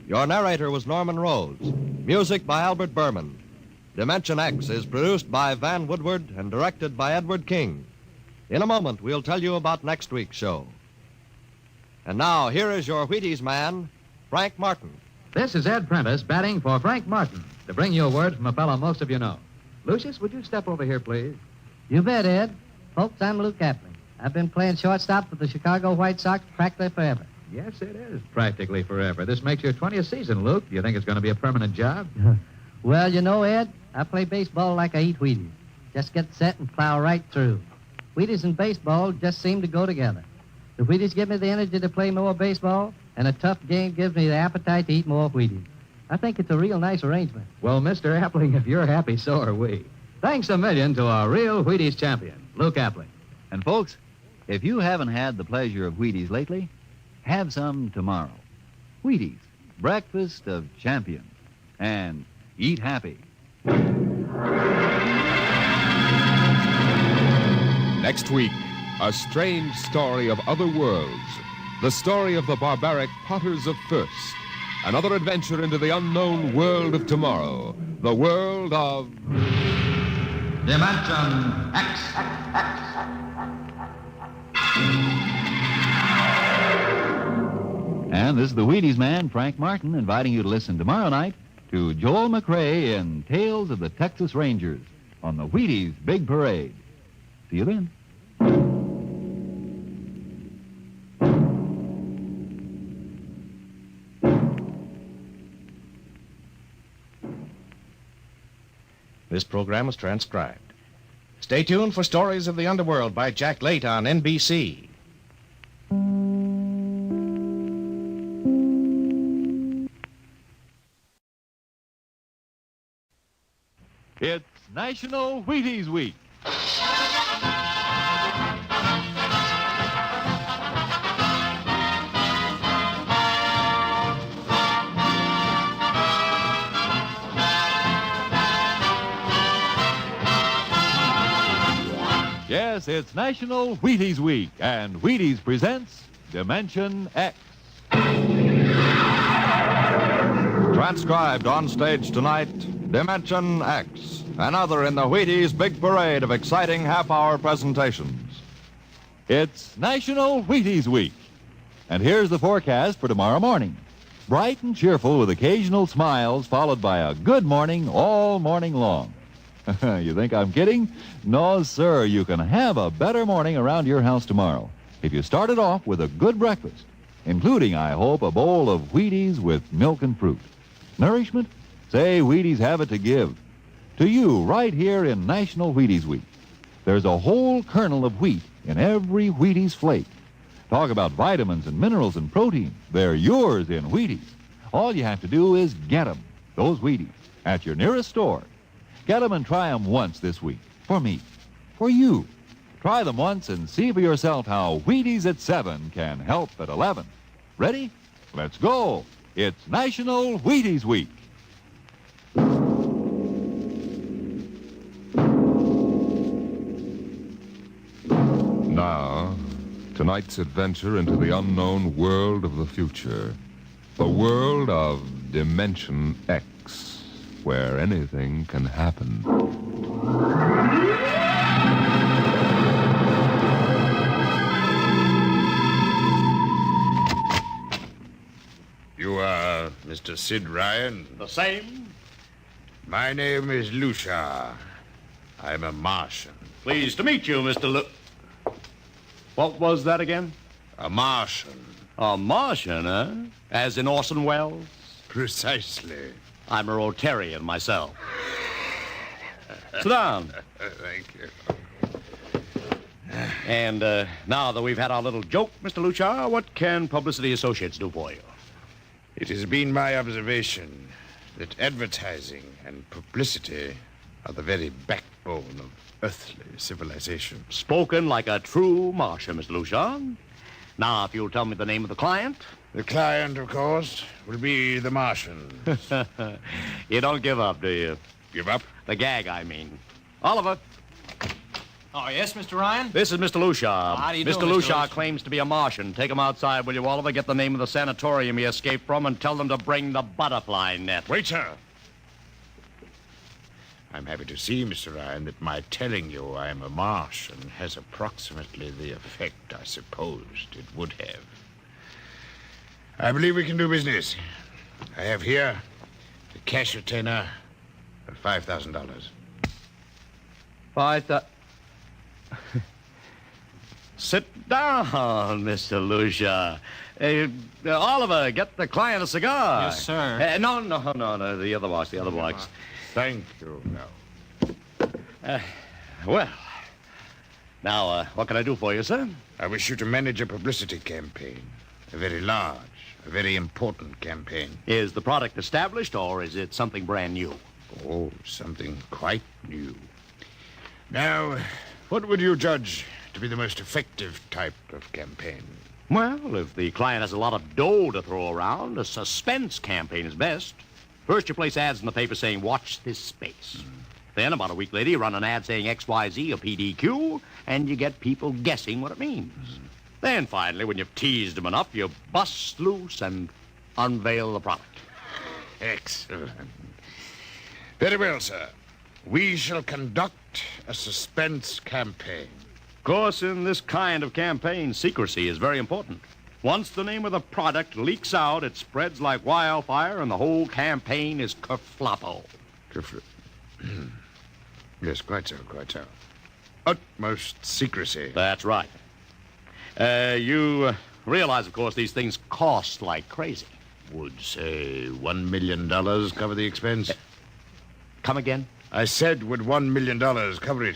Your narrator was Norman Rose. Music by Albert Berman. Dimension X is produced by Van Woodward and directed by Edward King. In a moment, we'll tell you about next week's show. And now, here is your Wheaties man, Frank Martin. This is Ed Prentice batting for Frank Martin to bring you a word from a fellow most of you know. Lucius, would you step over here, please? You bet, Ed. Folks, I'm Luke Appling. I've been playing shortstop for the Chicago White Sox practically forever. Yes, it is practically forever. This makes your 20th season, Luke. Do you think it's going to be a permanent job? Well, you know, Ed, I play baseball like I eat Wheaties. Just get set and plow right through. Wheaties and baseball just seem to go together. The Wheaties give me the energy to play more baseball, and a tough game gives me the appetite to eat more Wheaties. I think it's a real nice arrangement. Well, Mr. Appling, if you're happy, so are we. Thanks a million to our real Wheaties champion, Luke Appling. And, folks, if you haven't had the pleasure of Wheaties lately, have some tomorrow. Wheaties, breakfast of champions. And eat happy. Next week, a strange story of other worlds. The story of the barbaric potters of Thirst. Another adventure into the unknown world of tomorrow. The world of... Dimension X. And this is the Wheaties man, Frank Martin, inviting you to listen tomorrow night to Joel McRae in Tales of the Texas Rangers on the Wheaties Big Parade. See you then. This program was transcribed. Stay tuned for Stories of the Underworld by Jack Late on NBC. It's National Wheaties Week. Yes, it's National Wheaties Week, and Wheaties presents Dimension X. Transcribed on stage tonight, Dimension X, another in the Wheaties Big Parade of exciting half-hour presentations. It's National Wheaties Week, and here's the forecast for tomorrow morning. Bright and cheerful with occasional smiles followed by a good morning all morning long. You think I'm kidding? No, sir. You can have a better morning around your house tomorrow if you start it off with a good breakfast, including, I hope, a bowl of Wheaties with milk and fruit. Nourishment? Say, Wheaties have it to give. To you, right here in National Wheaties Week. There's a whole kernel of wheat in every Wheaties flake. Talk about vitamins and minerals and protein. They're yours in Wheaties. All you have to do is get them, those Wheaties, at your nearest store. Get them and try them once this week. For me. For you. Try them once and see for yourself how Wheaties at 7 can help at 11. Ready? Let's go. It's National Wheaties Week. Now, tonight's adventure into the unknown world of the future. The world of Dimension X, where anything can happen. You are Mr. Sid Ryan? The same. My name is Lucia. I'm a Martian. Pleased to meet you, Mr. What was that again? A Martian. A Martian, eh? As in Orson Welles? Precisely. I'm a Rotarian myself. Sit down. Thank you. And now that we've had our little joke, Mr. Lucia, what can Publicity Associates do for you? It has been my observation that advertising and publicity are the very backbone of earthly civilization. Spoken like a true Martian, Mr. Lucia. Now, if you'll tell me the name of the client. The client, of course, will be the Martian. You don't give up, do you? Give up? The gag, I mean. Oliver. Oh, yes, Mr. Ryan? This is Mr. Lucia. How do you do, Mr. Mr. Lucia claims to be a Martian. Take him outside, will you, Oliver? Get the name of the sanatorium he escaped from and tell them to bring the butterfly net. Wait, sir. I'm happy to see, Mr. Ryan, that my telling you I am a Martian has approximately the effect I supposed it would have. I believe we can do business. I have here the cash retainer of $5,000. Sit down, Mr. Lucia. Oliver, get the client a cigar. Yes, sir. No, the other box. Thank you. No. Well, now, what can I do for you, sir? I wish you to manage a publicity campaign. A very large, a very important campaign. Is the product established, or is it something brand new? Oh, something quite new. Now, what would you judge to be the most effective type of campaign? Well, if the client has a lot of dough to throw around, a suspense campaign is best. First, you place ads in the paper saying, watch this space. Then, about a week later, you run an ad saying XYZ or PDQ, and you get people guessing what it means. Then, finally, when you've teased them enough, you bust loose and unveil the product. Excellent. Very well, sir. We shall conduct a suspense campaign. Of course, in this kind of campaign, secrecy is very important. Once the name of the product leaks out, it spreads like wildfire, and the whole campaign is kerfloppo. Yes, quite so. Utmost secrecy. That's right. You realize, of course, these things cost like crazy. Would, say, $1 million cover the expense? Come again? I said, would $1 million cover it?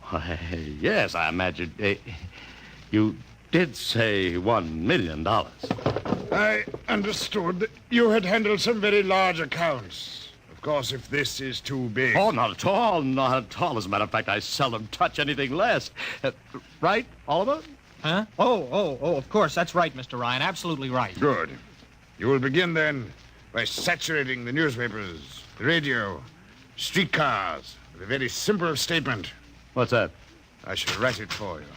Why, yes, I imagine. You did say $1 million. I understood that you had handled some very large accounts. Of course, if this is too big... Oh, not at all. As a matter of fact, I seldom touch anything less. Right, Oliver? Huh? Oh, of course. That's right, Mr. Ryan. Absolutely right. Good. You will begin, then, by saturating the newspapers, the radio, streetcars, with a very simple statement. What's that? I shall write it for you.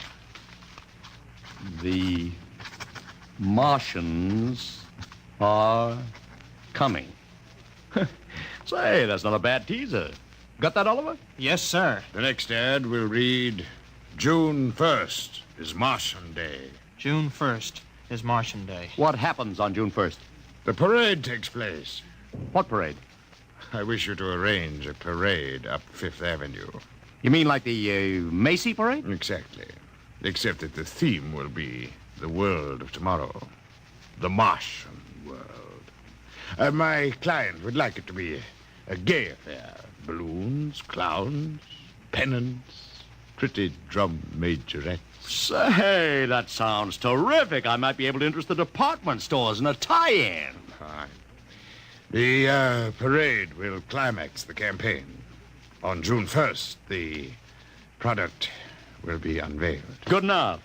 The Martians are coming. Say, that's not a bad teaser. Got that, Oliver? Yes, sir. The next ad will read, June 1st is Martian Day. June 1st is Martian Day. What happens on June 1st? The parade takes place. What parade? I wish you to arrange a parade up Fifth Avenue. You mean like the Macy parade? Exactly. Except that the theme will be the world of tomorrow. The Martian world. My client would like it to be a gay affair. Balloons, clowns, pennants, pretty drum majorettes. Say, that sounds terrific. I might be able to interest the department stores in a tie-in. Fine. The parade will climax the campaign. On June 1st, the product will be unveiled. Good enough.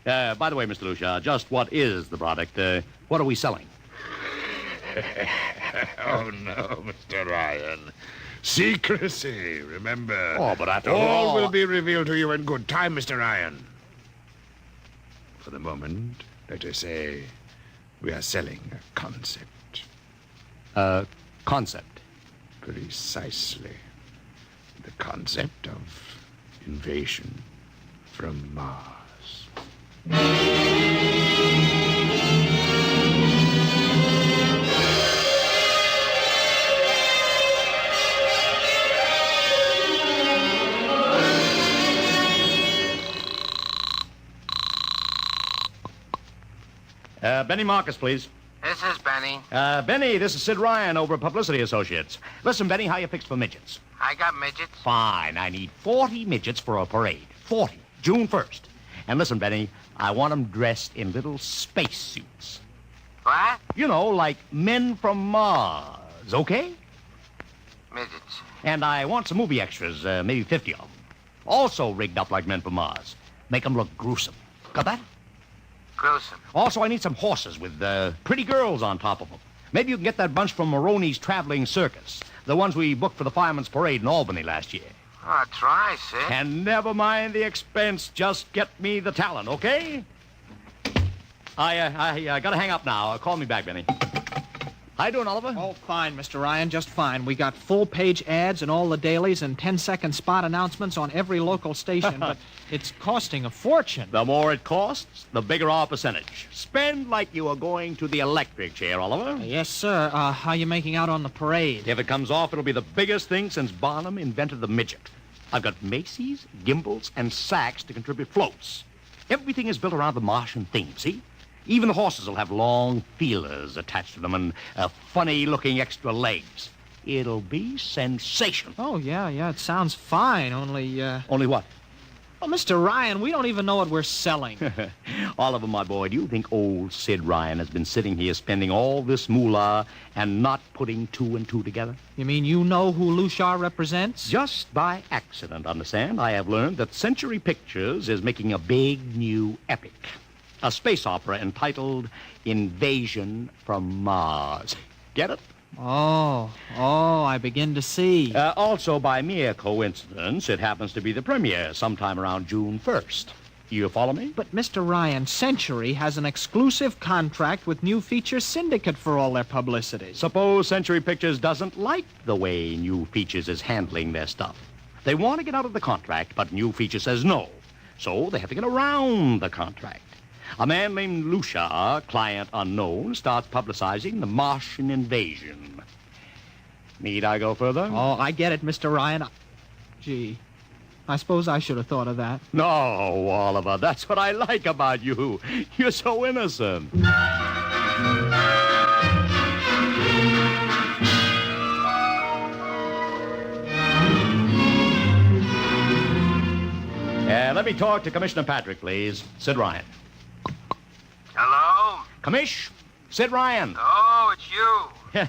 By the way, Mr. Lucia, just what is the product? What are we selling? Oh, no, Mr. Ryan. Secrecy, remember. Oh, but after all will be revealed to you in good time, Mr. Ryan. For the moment, let us say we are selling a concept. Concept? Precisely. The concept of invasion from Mars. Benny Marcus, please. This is Benny. Benny, this is Sid Ryan over at Publicity Associates. Listen, Benny, how you fixed for midgets? I got midgets. Fine. I need 40 midgets for a parade. 40. June 1st. And listen, Benny, I want them dressed in little space suits. What? You know, like men from Mars, okay? Midgets. And I want some movie extras, maybe 50 of them. Also rigged up like men from Mars. Make them look gruesome. Got that? Gruesome. Also, I need some horses with pretty girls on top of them. Maybe you can get that bunch from Maroney's Traveling Circus. The ones we booked for the Fireman's Parade in Albany last year. I'll try, Sid. And never mind the expense. Just get me the talent, okay? I gotta hang up now. Call me back, Benny. How you doing, Oliver? Oh, fine, Mr. Ryan, just fine. We got full-page ads in all the dailies and 10-second spot announcements on every local station, but it's costing a fortune. The more it costs, the bigger our percentage. Spend like you are going to the electric chair, Oliver. Yes, sir. How you making out on the parade? If it comes off, it'll be the biggest thing since Barnum invented the midget. I've got Macy's, gimbals, and Saks to contribute floats. Everything is built around the Martian theme, see? Even the horses will have long feelers attached to them and funny-looking extra legs. It'll be sensational. Oh, yeah, it sounds fine, only, Only what? Well, Mr. Ryan, we don't even know what we're selling. Oliver, my boy, do you think old Sid Ryan has been sitting here spending all this moolah and not putting two and two together? You mean you know who Lucia represents? Just by accident, understand, I have learned that Century Pictures is making a big new epic. A space opera entitled Invasion from Mars. Get it? Oh, I begin to see. Also, by mere coincidence, it happens to be the premiere sometime around June 1st. You follow me? But, Mr. Ryan, Century has an exclusive contract with New Features Syndicate for all their publicity. Suppose Century Pictures doesn't like the way New Features is handling their stuff. They want to get out of the contract, but New Features says no. So they have to get around the contract. A man named Lucia, client unknown, starts publicizing the Martian invasion. Need I go further? Oh, I get it, Mr. Ryan. Gee, I suppose I should have thought of that. No, Oliver, that's what I like about you. You're so innocent. Let me talk to Commissioner Patrick, please. Sid Ryan. Hello? Commish, Sid Ryan. Oh, it's you.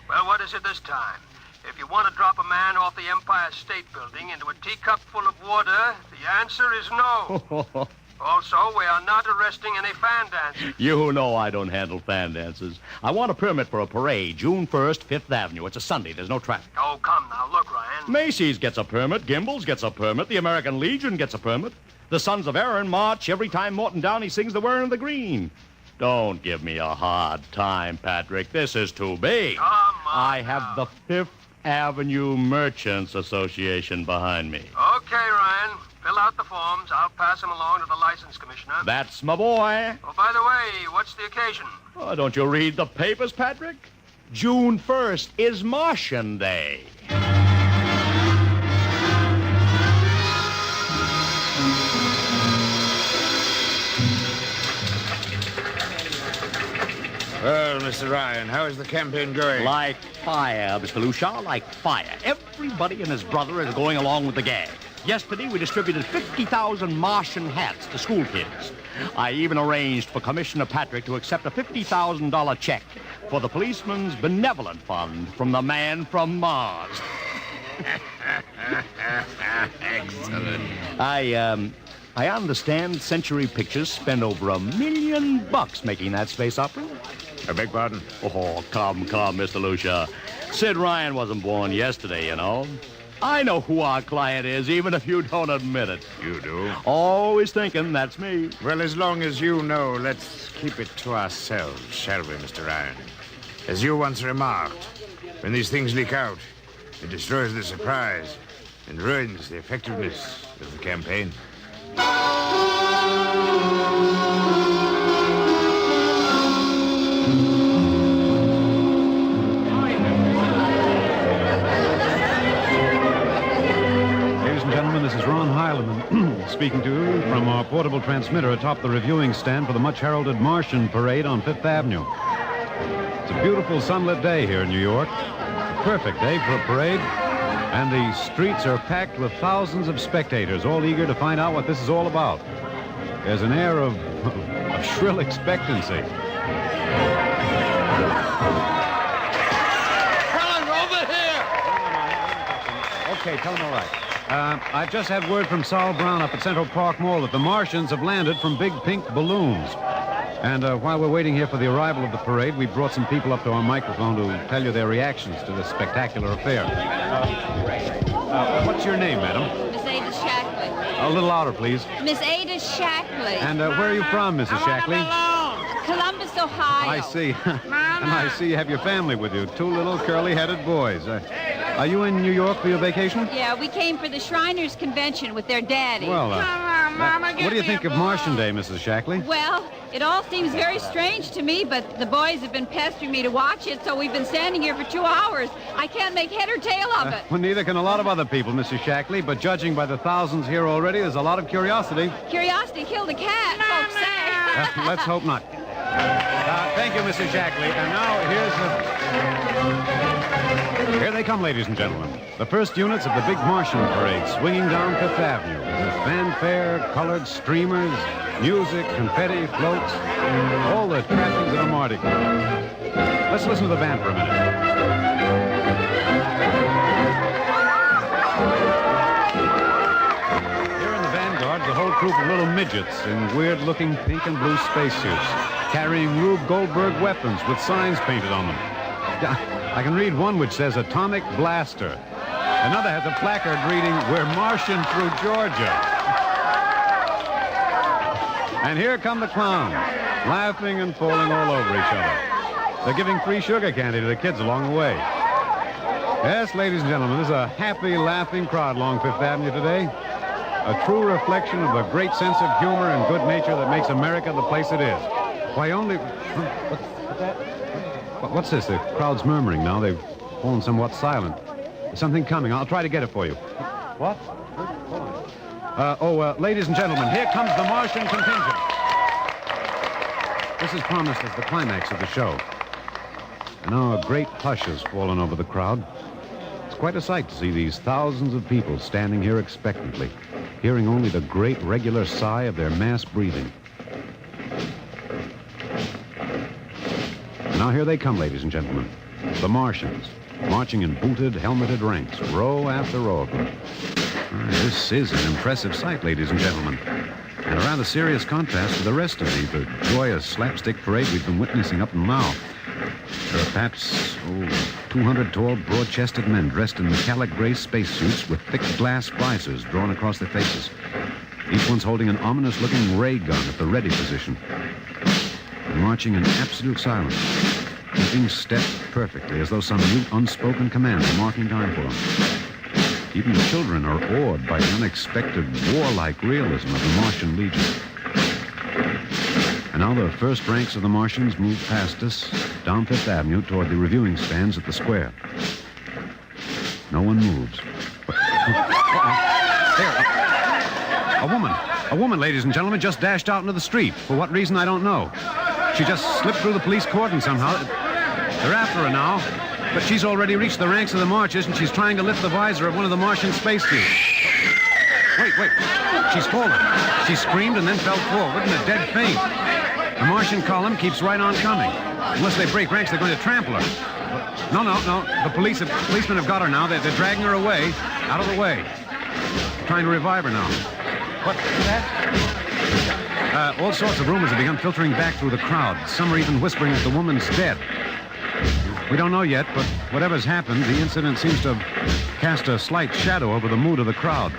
Well, what is it this time? If you want to drop a man off the Empire State Building into a teacup full of water, the answer is no. Also, we are not arresting any fan dancers. You know I don't handle fan dances. I want a permit for a parade, June 1st, 5th Avenue. It's a Sunday. There's no traffic. Oh, come now. Look, Ryan. Macy's gets a permit. Gimbals gets a permit. The American Legion gets a permit. The Sons of Erin march every time Morton Downey sings the Wearing of the Green. Don't give me a hard time, Patrick. This is too big. Come on I have the 5th Avenue Merchants Association behind me. Okay, Ryan. Fill out the forms. I'll pass them along to the license commissioner. That's my boy. Oh, by the way, what's the occasion? Oh, don't you read the papers, Patrick? June 1st is Martian Day. Well, Mr. Ryan, how is the campaign going? Like fire, Mr. Lucia, like fire. Everybody and his brother is going along with the gag. Yesterday, we distributed 50,000 Martian hats to school kids. I even arranged for Commissioner Patrick to accept a $50,000 check for the Policeman's Benevolent Fund from the man from Mars. Excellent. I understand Century Pictures spent over $1 million making that space opera. I beg pardon? Oh, come, Mr. Lucia. Sid Ryan wasn't born yesterday, you know. I know who our client is, even if you don't admit it. You do? Always thinking that's me. Well, as long as you know, let's keep it to ourselves, shall we, Mr. Ryan? As you once remarked, when these things leak out, it destroys the surprise and ruins the effectiveness of the campaign. Ladies and gentlemen, this is Ron Heileman speaking to you from our portable transmitter atop the reviewing stand for the much-heralded Martian Parade on Fifth Avenue. It's a beautiful sunlit day here in New York. A perfect day for a parade. And the streets are packed with thousands of spectators, all eager to find out what this is all about. There's an air of shrill expectancy. Helen, over here! Okay, tell them all right. I've just had word from Sol Brown up at Central Park Mall that the Martians have landed from big pink balloons. And while we're waiting here for the arrival of the parade, we brought some people up to our microphone to tell you their reactions to this spectacular affair. What's your name, madam? Miss Ada Shackley. A little louder, please. Miss Ada Shackley. And where are you from, Mrs. Shackley? Columbus, Ohio. I see. And I see you have your family with you. Two little curly-headed boys. Are you in New York for your vacation? Yeah, we came for the Shriners Convention with their daddy. Well, what do you think of Martian Day, Mrs. Shackley? Well, it all seems very strange to me, but the boys have been pestering me to watch it, so we've been standing here for 2 hours. I can't make head or tail of it. Well, neither can a lot of other people, Mrs. Shackley, but judging by the thousands here already, there's a lot of curiosity. Curiosity killed a cat, folks say. Let's hope not. Thank you, Mrs. Shackley. And now here they come, ladies and gentlemen. The first units of the big Martian Parade swinging down Fifth Avenue with fanfare, colored streamers, music, confetti, floats, all the trappings of a Mardi Gras. Let's listen to the band for a minute. Here in the vanguard, the whole troop of little midgets in weird-looking pink and blue spacesuits, carrying Rube Goldberg weapons with signs painted on them. I can read one which says Atomic Blaster. Another has a placard reading, "We're Martian through Georgia." And here come the clowns, laughing and falling all over each other. They're giving free sugar candy to the kids along the way. Yes, ladies and gentlemen, this is a happy, laughing crowd along Fifth Avenue today. A true reflection of the great sense of humor and good nature that makes America the place it is. Why, only... What's this? The crowd's murmuring now. They've fallen somewhat silent. There's something coming. I'll try to get it for you. What? Ladies and gentlemen, here comes the Martian contingent. This is promised as the climax of the show. And now a great hush has fallen over the crowd. It's quite a sight to see these thousands of people standing here expectantly, hearing only the great regular sigh of their mass breathing. Now here they come, ladies and gentlemen. The Martians, marching in booted, helmeted ranks, row after row of them. This is an impressive sight, ladies and gentlemen. And a rather serious contrast to the rest of the joyous slapstick parade we've been witnessing up until now. There are perhaps 200 tall, broad-chested men dressed in metallic gray spacesuits with thick glass visors drawn across their faces. Each one's holding an ominous-looking ray gun at the ready position. And marching in absolute silence, keeping step perfectly, as though some mute, unspoken command were marking time for them. Even the children are awed by the unexpected, warlike realism of the Martian Legion. And And now the first ranks of the Martians move past us down Fifth Avenue toward the reviewing stands at the square. No one moves. There. A woman, ladies and gentlemen, just dashed out into the street. For what reason, I don't know. She just slipped through the police cordon somehow. They're after her now. But she's already reached the ranks of the Marchers, and she's trying to lift the visor of one of the Martian spacesuits. Wait. She's fallen. She screamed and then fell forward in a dead faint. The Martian column keeps right on coming. Unless they break ranks, they're going to trample her. No. The policemen have got her now. They're dragging her away, out of the way. They're trying to revive her now. What? All sorts of rumors have begun filtering back through the crowd. Some are even whispering that the woman's dead. We don't know yet, but whatever's happened, the incident seems to have cast a slight shadow over the mood of the crowd.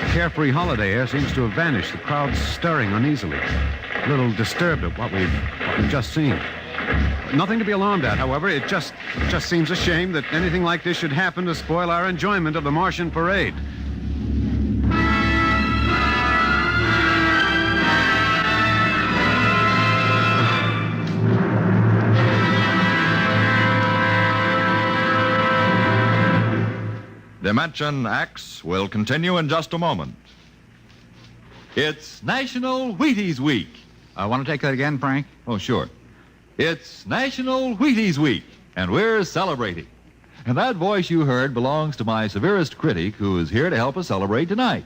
The carefree holiday air seems to have vanished. The crowd's stirring uneasily, a little disturbed at what we've just seen. Nothing to be alarmed at, however. It just seems a shame that anything like this should happen to spoil our enjoyment of the Martian parade. Dimension X will continue in just a moment. It's National Wheaties Week. I want to take that again, Frank? Oh, sure. It's National Wheaties Week, and we're celebrating. And that voice you heard belongs to my severest critic, who is here to help us celebrate tonight.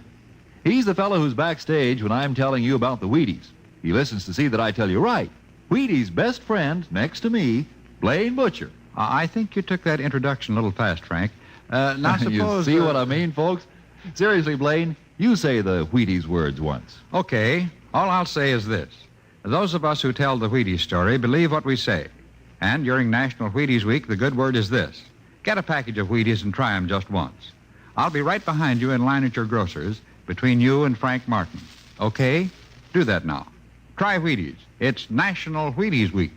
He's the fellow who's backstage when I'm telling you about the Wheaties. He listens to see that I tell you right. Wheaties' best friend, next to me, Blaine Butcher. I think you took that introduction a little fast, Frank. Now suppose... You see what I mean, folks? Seriously, Blaine, you say the Wheaties words once. Okay. All I'll say is this. Those of us who tell the Wheaties story believe what we say. And during National Wheaties Week, the good word is this. Get a package of Wheaties and try them just once. I'll be right behind you in line at your grocer's between you and Frank Martin. Okay? Do that now. Try Wheaties. It's National Wheaties Week.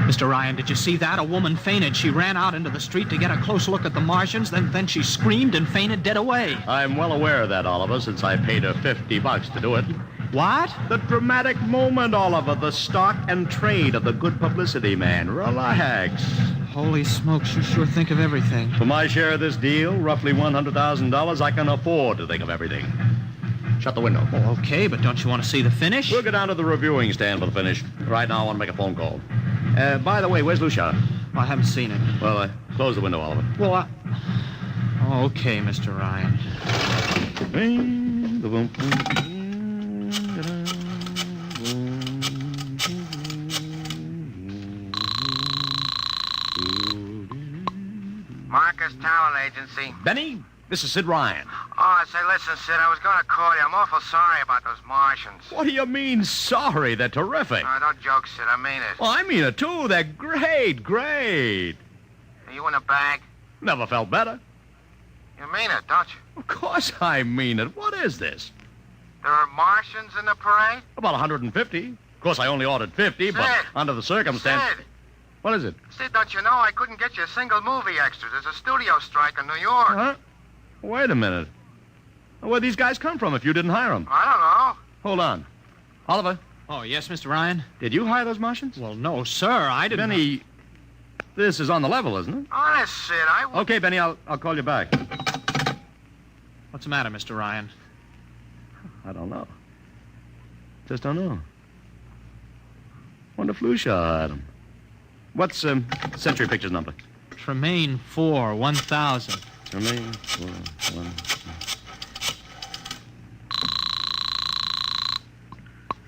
Mr. Ryan, did you see that? A woman fainted. She ran out into the street to get a close look at the Martians, then she screamed and fainted dead away. I'm well aware of that, Oliver, since I paid her $50 to do it. What? The dramatic moment, Oliver. The stock and trade of the good publicity man. Relax. Holy smokes, you sure think of everything. For my share of this deal, roughly $100,000, I can afford to think of everything. Shut the window. Oh, okay, but don't you want to see the finish? We'll go down to the reviewing stand for the finish. Right now, I want to make a phone call. By the way, where's Lucia? I haven't seen him. Well, close the window, Oliver. Well, okay, Mr. Ryan. Marcus Talent Agency. Benny, this is Sid Ryan. Oh, say, listen, Sid, I was going to call you. I'm awful sorry about those Martians. What do you mean, sorry? They're terrific. No, don't joke, Sid. I mean it. Well, I mean it, too. They're great. Are you in a bag? Never felt better. You mean it, don't you? Of course I mean it. What is this? There are Martians in the parade? About 150. Of course, I only ordered 50, but under the circumstance... Sid! What is it? Sid, don't you know I couldn't get you a single movie extra? There's a studio strike in New York. Huh? Wait a minute. Where'd these guys come from if you didn't hire them? I don't know. Hold on. Oliver? Oh, yes, Mr. Ryan? Did you hire those Martians? Well, no, sir. I didn't... Benny, this is on the level, isn't it? Honest, Sid, I... Okay, Benny, I'll call you back. What's the matter, Mr. Ryan? I don't know. Just don't know. Wonder if Lucia hired him. What's Century Pictures number? Tremaine 4, 1000. Tremaine 4, 1...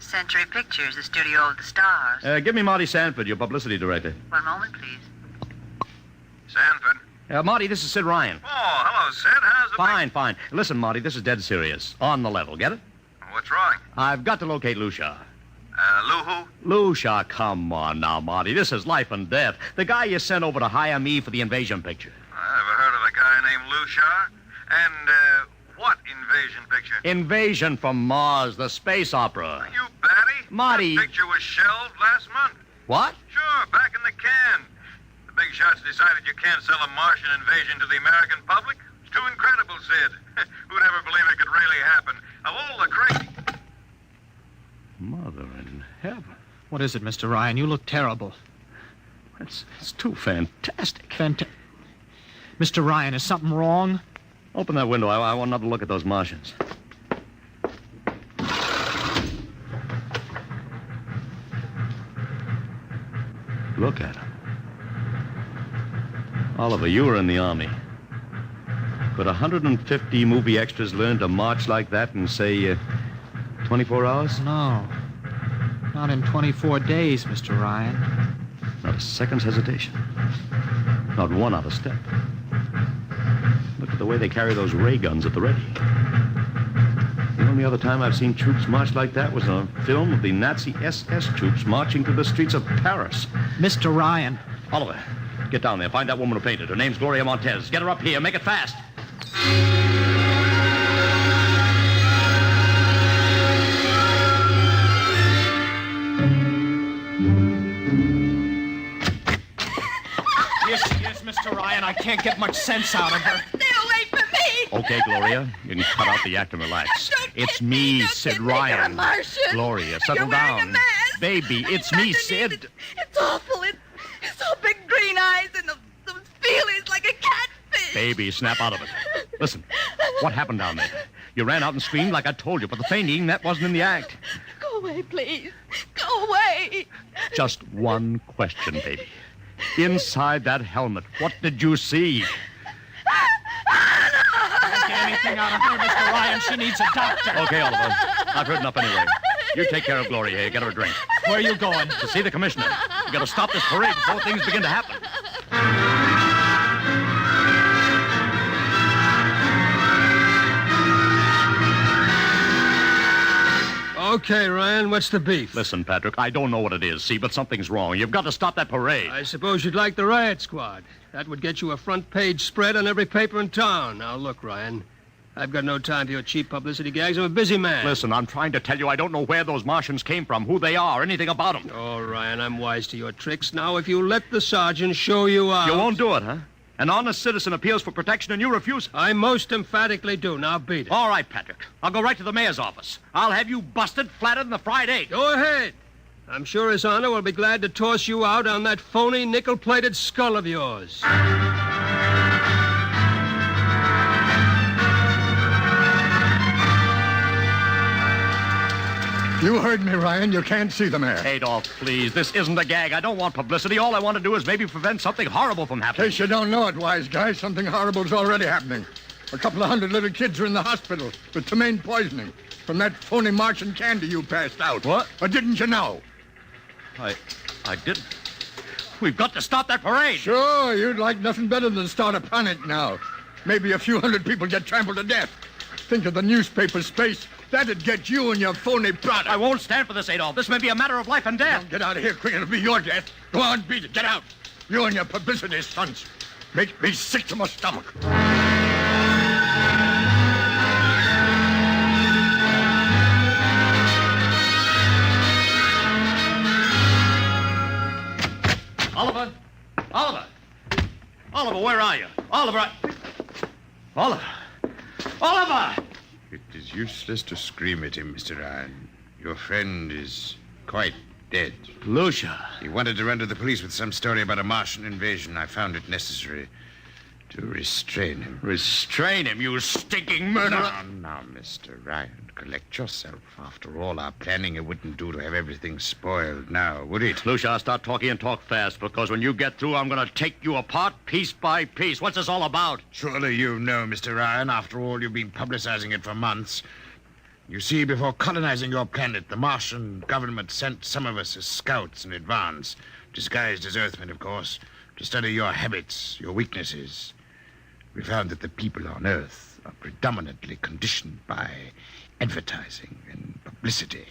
Century Pictures, the studio of the stars. Give me Marty Sanford, your publicity director. One moment, please. Sanford. Marty, this is Sid Ryan. Oh, hello, Sid. How's the... Fine. Listen, Marty, this is dead serious. On the level, get it? What's wrong? I've got to locate Lucia. Lou who? Lucia, come on now, Marty. This is life and death. The guy you sent over to hire me for the invasion picture. I never heard of a guy named Lucia. And, what invasion picture? Invasion from Mars, the space opera. Are you batty? Marty. That picture was shelved last month. What? Sure, back in the can. The big shots decided you can't sell a Martian invasion to the American public? It's too incredible, Sid. Who'd ever believe it could really happen? Of all the crazy... Mother in heaven. What is it, Mr. Ryan? You look terrible. It's too fantastic. Mr. Ryan, is something wrong? Open that window. I want another look at those Martians. Look at them. Oliver, you were in the Army. Could 150 movie extras learn to march like that in, say, 24 hours? No. Not in 24 days, Mr. Ryan. Not a second's hesitation. Not one out of step. Look at the way they carry those ray guns at the ready. The only other time I've seen troops march like that was on a film of the Nazi SS troops marching through the streets of Paris. Mr. Ryan. Oliver, get down there. Find that woman who painted. Her name's Gloria Montez. Get her up here. Make it fast. Yes, Mr. Ryan. I can't get much sense out of her. Stay away from me! Okay, Gloria. You can cut out the act and relax. It's me, Sid Ryan. You're a Martian. Gloria, settle You're wearing down. a mask. Baby, it's me, Sid. It's awful. It's so big green eyes and those feelings like a catfish. Baby, snap out of it. Listen, what happened down there? You ran out and screamed like I told you, but the fainting, that wasn't in the act. Go away, please. Go away. Just one question, baby. Inside that helmet, what did you see? Can't get anything out of her, Mr. Ryan. She needs a doctor. Okay, Oliver. I've heard enough anyway. You take care of Gloria here. Get her a drink. Where are you going? To see the commissioner. You gotta stop this parade before things begin to happen. Okay, Ryan, what's the beef? Listen, Patrick, I don't know what it is, see, but something's wrong. You've got to stop that parade. I suppose you'd like the riot squad. That would get you a front-page spread on every paper in town. Now, look, Ryan, I've got no time for your cheap publicity gags. I'm a busy man. Listen, I'm trying to tell you I don't know where those Martians came from, who they are, anything about them. Oh, Ryan, I'm wise to your tricks. Now, if you let the sergeant show you out... You won't do it, huh? An honest citizen appeals for protection and you refuse it. I most emphatically do. Now beat it. All right, Patrick. I'll go right to the mayor's office. I'll have you busted flatter than the fried egg. Go ahead. I'm sure His Honor will be glad to toss you out on that phony nickel-plated skull of yours. You heard me, Ryan. You can't see the mayor. Adolf, please. This isn't a gag. I don't want publicity. All I want to do is maybe prevent something horrible from happening. In case you don't know it, wise guy, something horrible's already happening. A couple of hundred little kids are in the hospital with ptomaine poisoning from that phony Martian candy you passed out. What? Or didn't you know? I didn't. We've got to stop that parade. Sure, you'd like nothing better than start a panic now. Maybe a few hundred people get trampled to death. Think of the newspaper space. That'd get you and your phony product. I won't stand for this, Adolf. This may be a matter of life and death. Now get out of here quick. It'll be your death. Go on, beat it. Get out. You and your publicity stunts make me sick to my stomach. Oliver! Oliver! Oliver, where are you? Oliver! Oliver! Oliver! It is useless to scream at him, Mr. Ryan. Your friend is quite dead. Lucia. He wanted to run to the police with some story about a Martian invasion. I found it necessary to restrain him. Restrain him, you stinking murderer! Now, Mr. Ryan, collect yourself. After all our planning, it wouldn't do to have everything spoiled now, would it? Lucia, I'll start talking and talk fast, because when you get through, I'm going to take you apart piece by piece. What's this all about? Surely you know, Mr. Ryan. After all, you've been publicizing it for months. You see, before colonizing your planet, the Martian government sent some of us as scouts in advance, disguised as Earthmen, of course, to study your habits, your weaknesses. We found that the people on Earth are predominantly conditioned by advertising and publicity.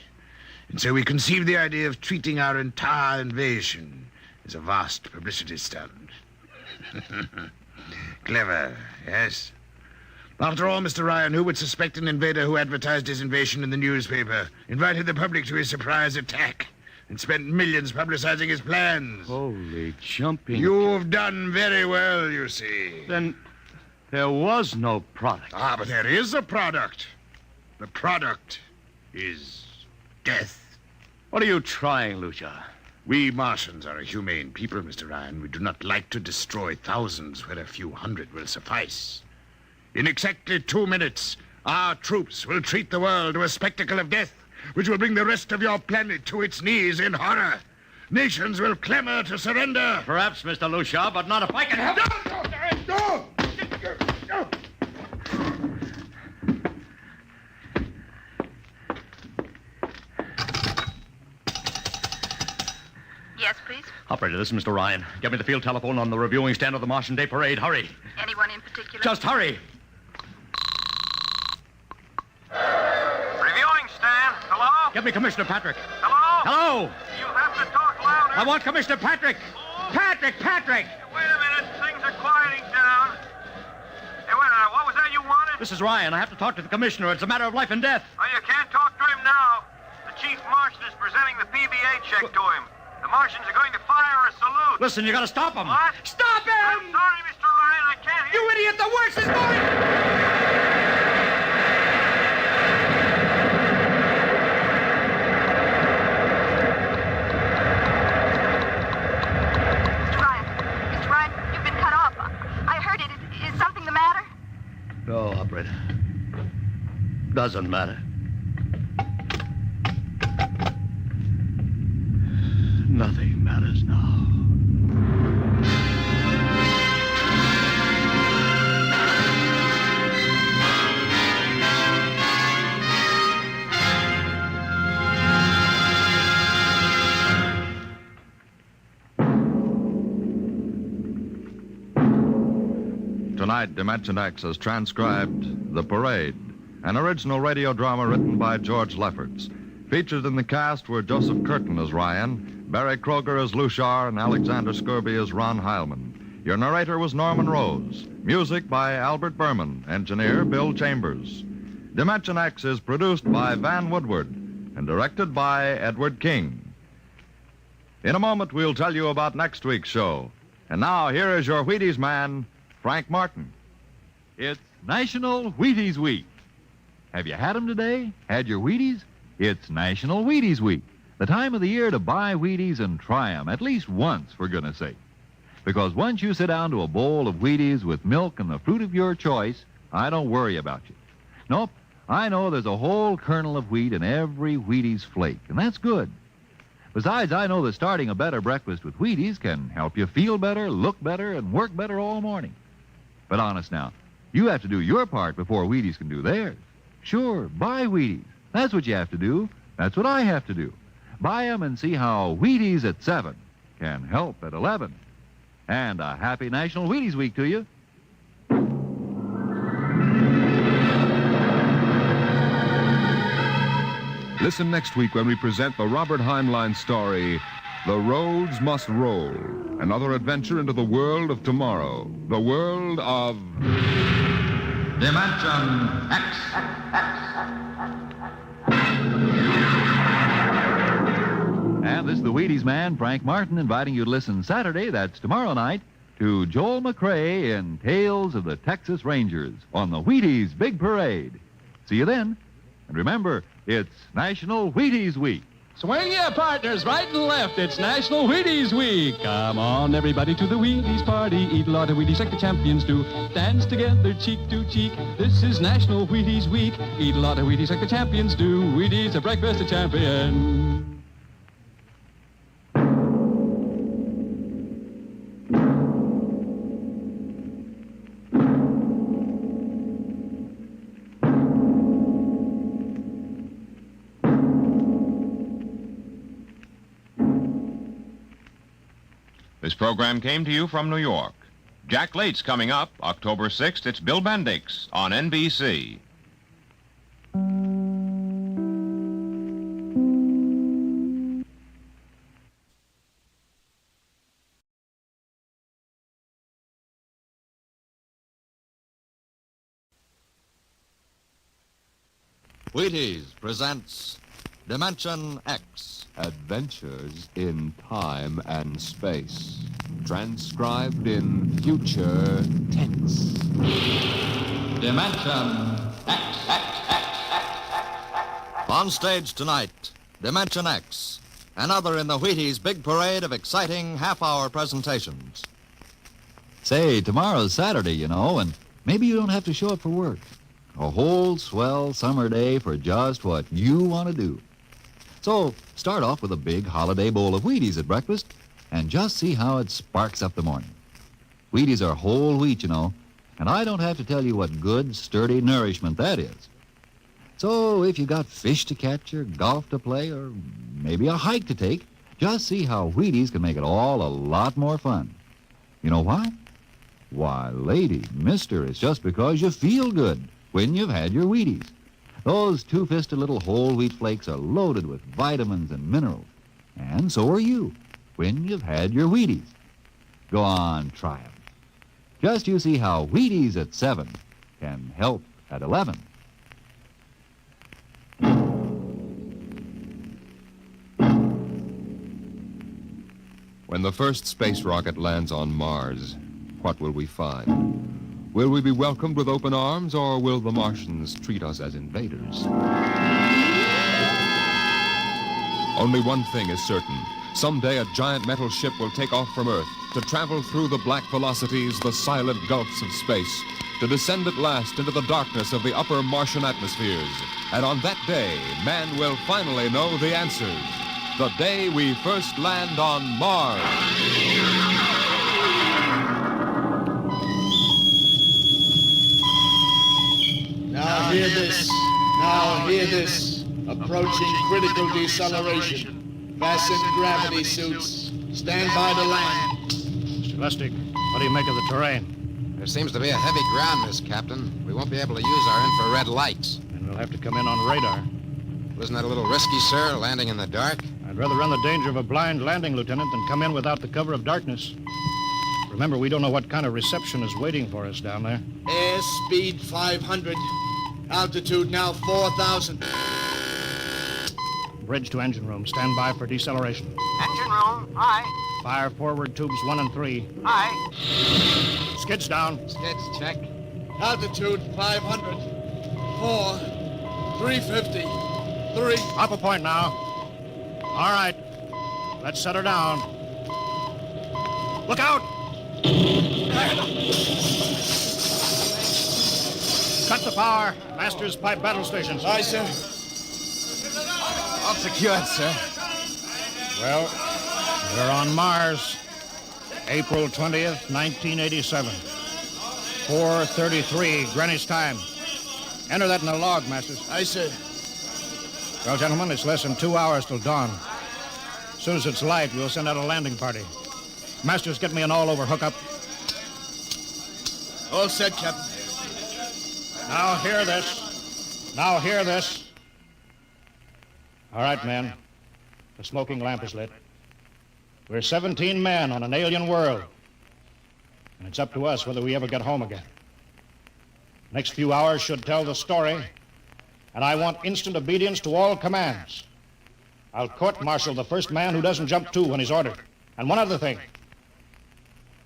And so we conceived the idea of treating our entire invasion as a vast publicity stunt. Clever, yes? After all, Mr. Ryan, who would suspect an invader who advertised his invasion in the newspaper, invited the public to his surprise attack, and spent millions publicizing his plans. Holy jumping. You've done very well, you see. Then there was no product. Ah, but there is a product. The product is death. What are you trying, Lucia? We Martians are a humane people, Mr. Ryan. We do not like to destroy thousands where a few hundred will suffice. In exactly 2 minutes, our troops will treat the world to a spectacle of death, which will bring the rest of your planet to its knees in horror. Nations will clamor to surrender. Perhaps, Mr. Lucia, but not if I can help. No! Yes, please. Operator, this is Mr. Ryan. Get me the field telephone on the reviewing stand of the Martian Day Parade. Hurry. Anyone in particular? Just hurry. Reviewing stand. Hello? Get me Commissioner Patrick. Hello? Hello. You have to talk louder. I want Commissioner Patrick. Patrick! Wait a minute. Things are quieting down. Hey, wait a minute. What was that you wanted? This is Ryan. I have to talk to the commissioner. It's a matter of life and death. Oh, you can't talk to him now. The chief Martian is presenting the PBA check to him. The Martians are going to fire a salute. Listen, you gotta stop him. What? Stop him! I'm sorry, Mr. Ryan. I can't hear You idiot! The worst is going... Mr. Ryan, you've been cut off. I heard it. Is something the matter? No, operator. Doesn't matter. Nothing matters now. Tonight, Dimension X has transcribed The Parade, an original radio drama written by George Lefferts. Featured in the cast were Joseph Curtin as Ryan, Barry Kroger as Luchar, and Alexander Skirby as Ron Heilman. Your narrator was Norman Rose. Music by Albert Berman. Engineer Bill Chambers. Dimension X is produced by Van Woodward and directed by Edward King. In a moment, we'll tell you about next week's show. And now, here is your Wheaties man, Frank Martin. It's National Wheaties Week. Have you had them today? Had your Wheaties? It's National Wheaties Week, the time of the year to buy Wheaties and try them, at least once, for goodness sake. Because once you sit down to a bowl of Wheaties with milk and the fruit of your choice, I don't worry about you. Nope, I know there's a whole kernel of wheat in every Wheaties flake, and that's good. Besides, I know that starting a better breakfast with Wheaties can help you feel better, look better, and work better all morning. But honest now, you have to do your part before Wheaties can do theirs. Sure, buy Wheaties. That's what you have to do. That's what I have to do. Buy them and see how Wheaties at 7 can help at 11. And a happy National Wheaties Week to you. Listen next week when we present the Robert Heinlein story, The Roads Must Roll. Another adventure into the world of tomorrow. The world of... Dimension X. And this is the Wheaties man, Frank Martin, inviting you to listen Saturday, that's tomorrow night, to Joel McRae in Tales of the Texas Rangers on the Wheaties Big Parade. See you then. And remember, it's National Wheaties Week. Swing your partners right and left. It's National Wheaties Week. Come on, everybody, to the Wheaties party. Eat a lot of Wheaties like the champions do. Dance together, cheek to cheek. This is National Wheaties Week. Eat a lot of Wheaties like the champions do. Wheaties, a breakfast of champions. This program came to you from New York. Jack Late's coming up October 6th. It's Bill Bendix on NBC. Wheaties presents Dimension X. Adventures in time and space. Transcribed in future tense. Dimension X. On stage tonight, Dimension X. Another in the Wheaties' big parade of exciting half-hour presentations. Say, tomorrow's Saturday, you know, and maybe you don't have to show up for work. A whole swell summer day for just what you want to do. So start off with a big holiday bowl of Wheaties at breakfast and just see how it sparks up the morning. Wheaties are whole wheat, you know, and I don't have to tell you what good, sturdy nourishment that is. So if you got fish to catch or golf to play or maybe a hike to take, just see how Wheaties can make it all a lot more fun. You know why? Why, lady, mister, it's just because you feel good when you've had your Wheaties. Those two-fisted little whole wheat flakes are loaded with vitamins and minerals. And so are you when you've had your Wheaties. Go on, try 'em. Just you see how Wheaties at 7 can help at 11. When the first space rocket lands on Mars, what will we find? Will we be welcomed with open arms, or will the Martians treat us as invaders? Only one thing is certain. Someday a giant metal ship will take off from Earth to travel through the black velocities, the silent gulfs of space, to descend at last into the darkness of the upper Martian atmospheres. And on that day, man will finally know the answers. The day we first land on Mars. Now hear this. Now hear this. Approaching critical deceleration. Fasten gravity suits. Stand by to land. Mr. Lustig, what do you make of the terrain? There seems to be a heavy ground, Miss Captain. We won't be able to use our infrared lights. And we'll have to come in on radar. Wasn't that a little risky, sir, landing in the dark? I'd rather run the danger of a blind landing, Lieutenant, than come in without the cover of darkness. Remember, we don't know what kind of reception is waiting for us down there. Airspeed 500. Altitude now 4,000. Bridge to engine room. Stand by for deceleration. Engine room, aye. Fire forward tubes 1 and 3. Aye. Skids down. Skids, check. Altitude 500. 4. 350. 3. Up a point now. All right. Let's set her down. Look out! Cut the power. Master's pipe battle stations. Aye, sir. All secured, sir. Well, we're on Mars. April 20th, 1987. 4:33 Greenwich time. Enter that in the log, Masters. Aye, sir. Well, gentlemen, it's less than 2 hours till dawn. As soon as it's light, we'll send out a landing party. Masters, get me an all-over hookup. All set, Captain. Now hear this. Now hear this. All right, men. The smoking lamp is lit. We're 17 men on an alien world. And it's up to us whether we ever get home again. Next few hours should tell the story. And I want instant obedience to all commands. I'll court-martial the first man who doesn't jump to when he's ordered. And one other thing.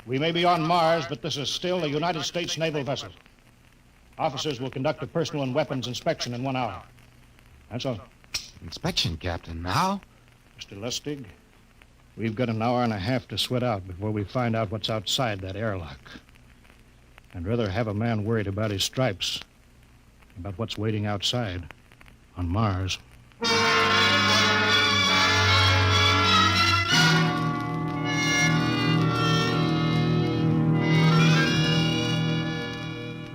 We may be on Mars, but this is still a United States naval vessel. Officers will conduct a personal and weapons inspection in 1 hour. That's all. Inspection, Captain. Now? Mr. Lustig, we've got an hour and a half to sweat out before we find out what's outside that airlock. I'd rather have a man worried about his stripes about what's waiting outside on Mars.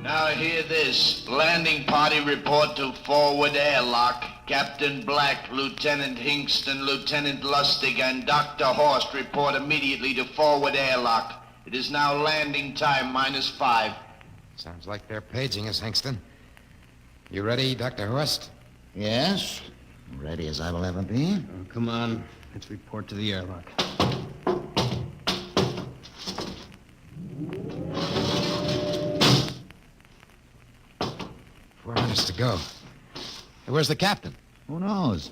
Now hear this. Landing party report to forward airlock. Captain Black, Lieutenant Hingston, Lieutenant Lustig, and Dr. Horst report immediately to forward airlock. It is now landing time -5. Sounds like they're paging us, Hingston. You ready, Dr. Horst? Yes. Ready as I will ever be. Oh, come on. Let's report to the airlock. 4 minutes to go. Hey, where's the captain? Who knows?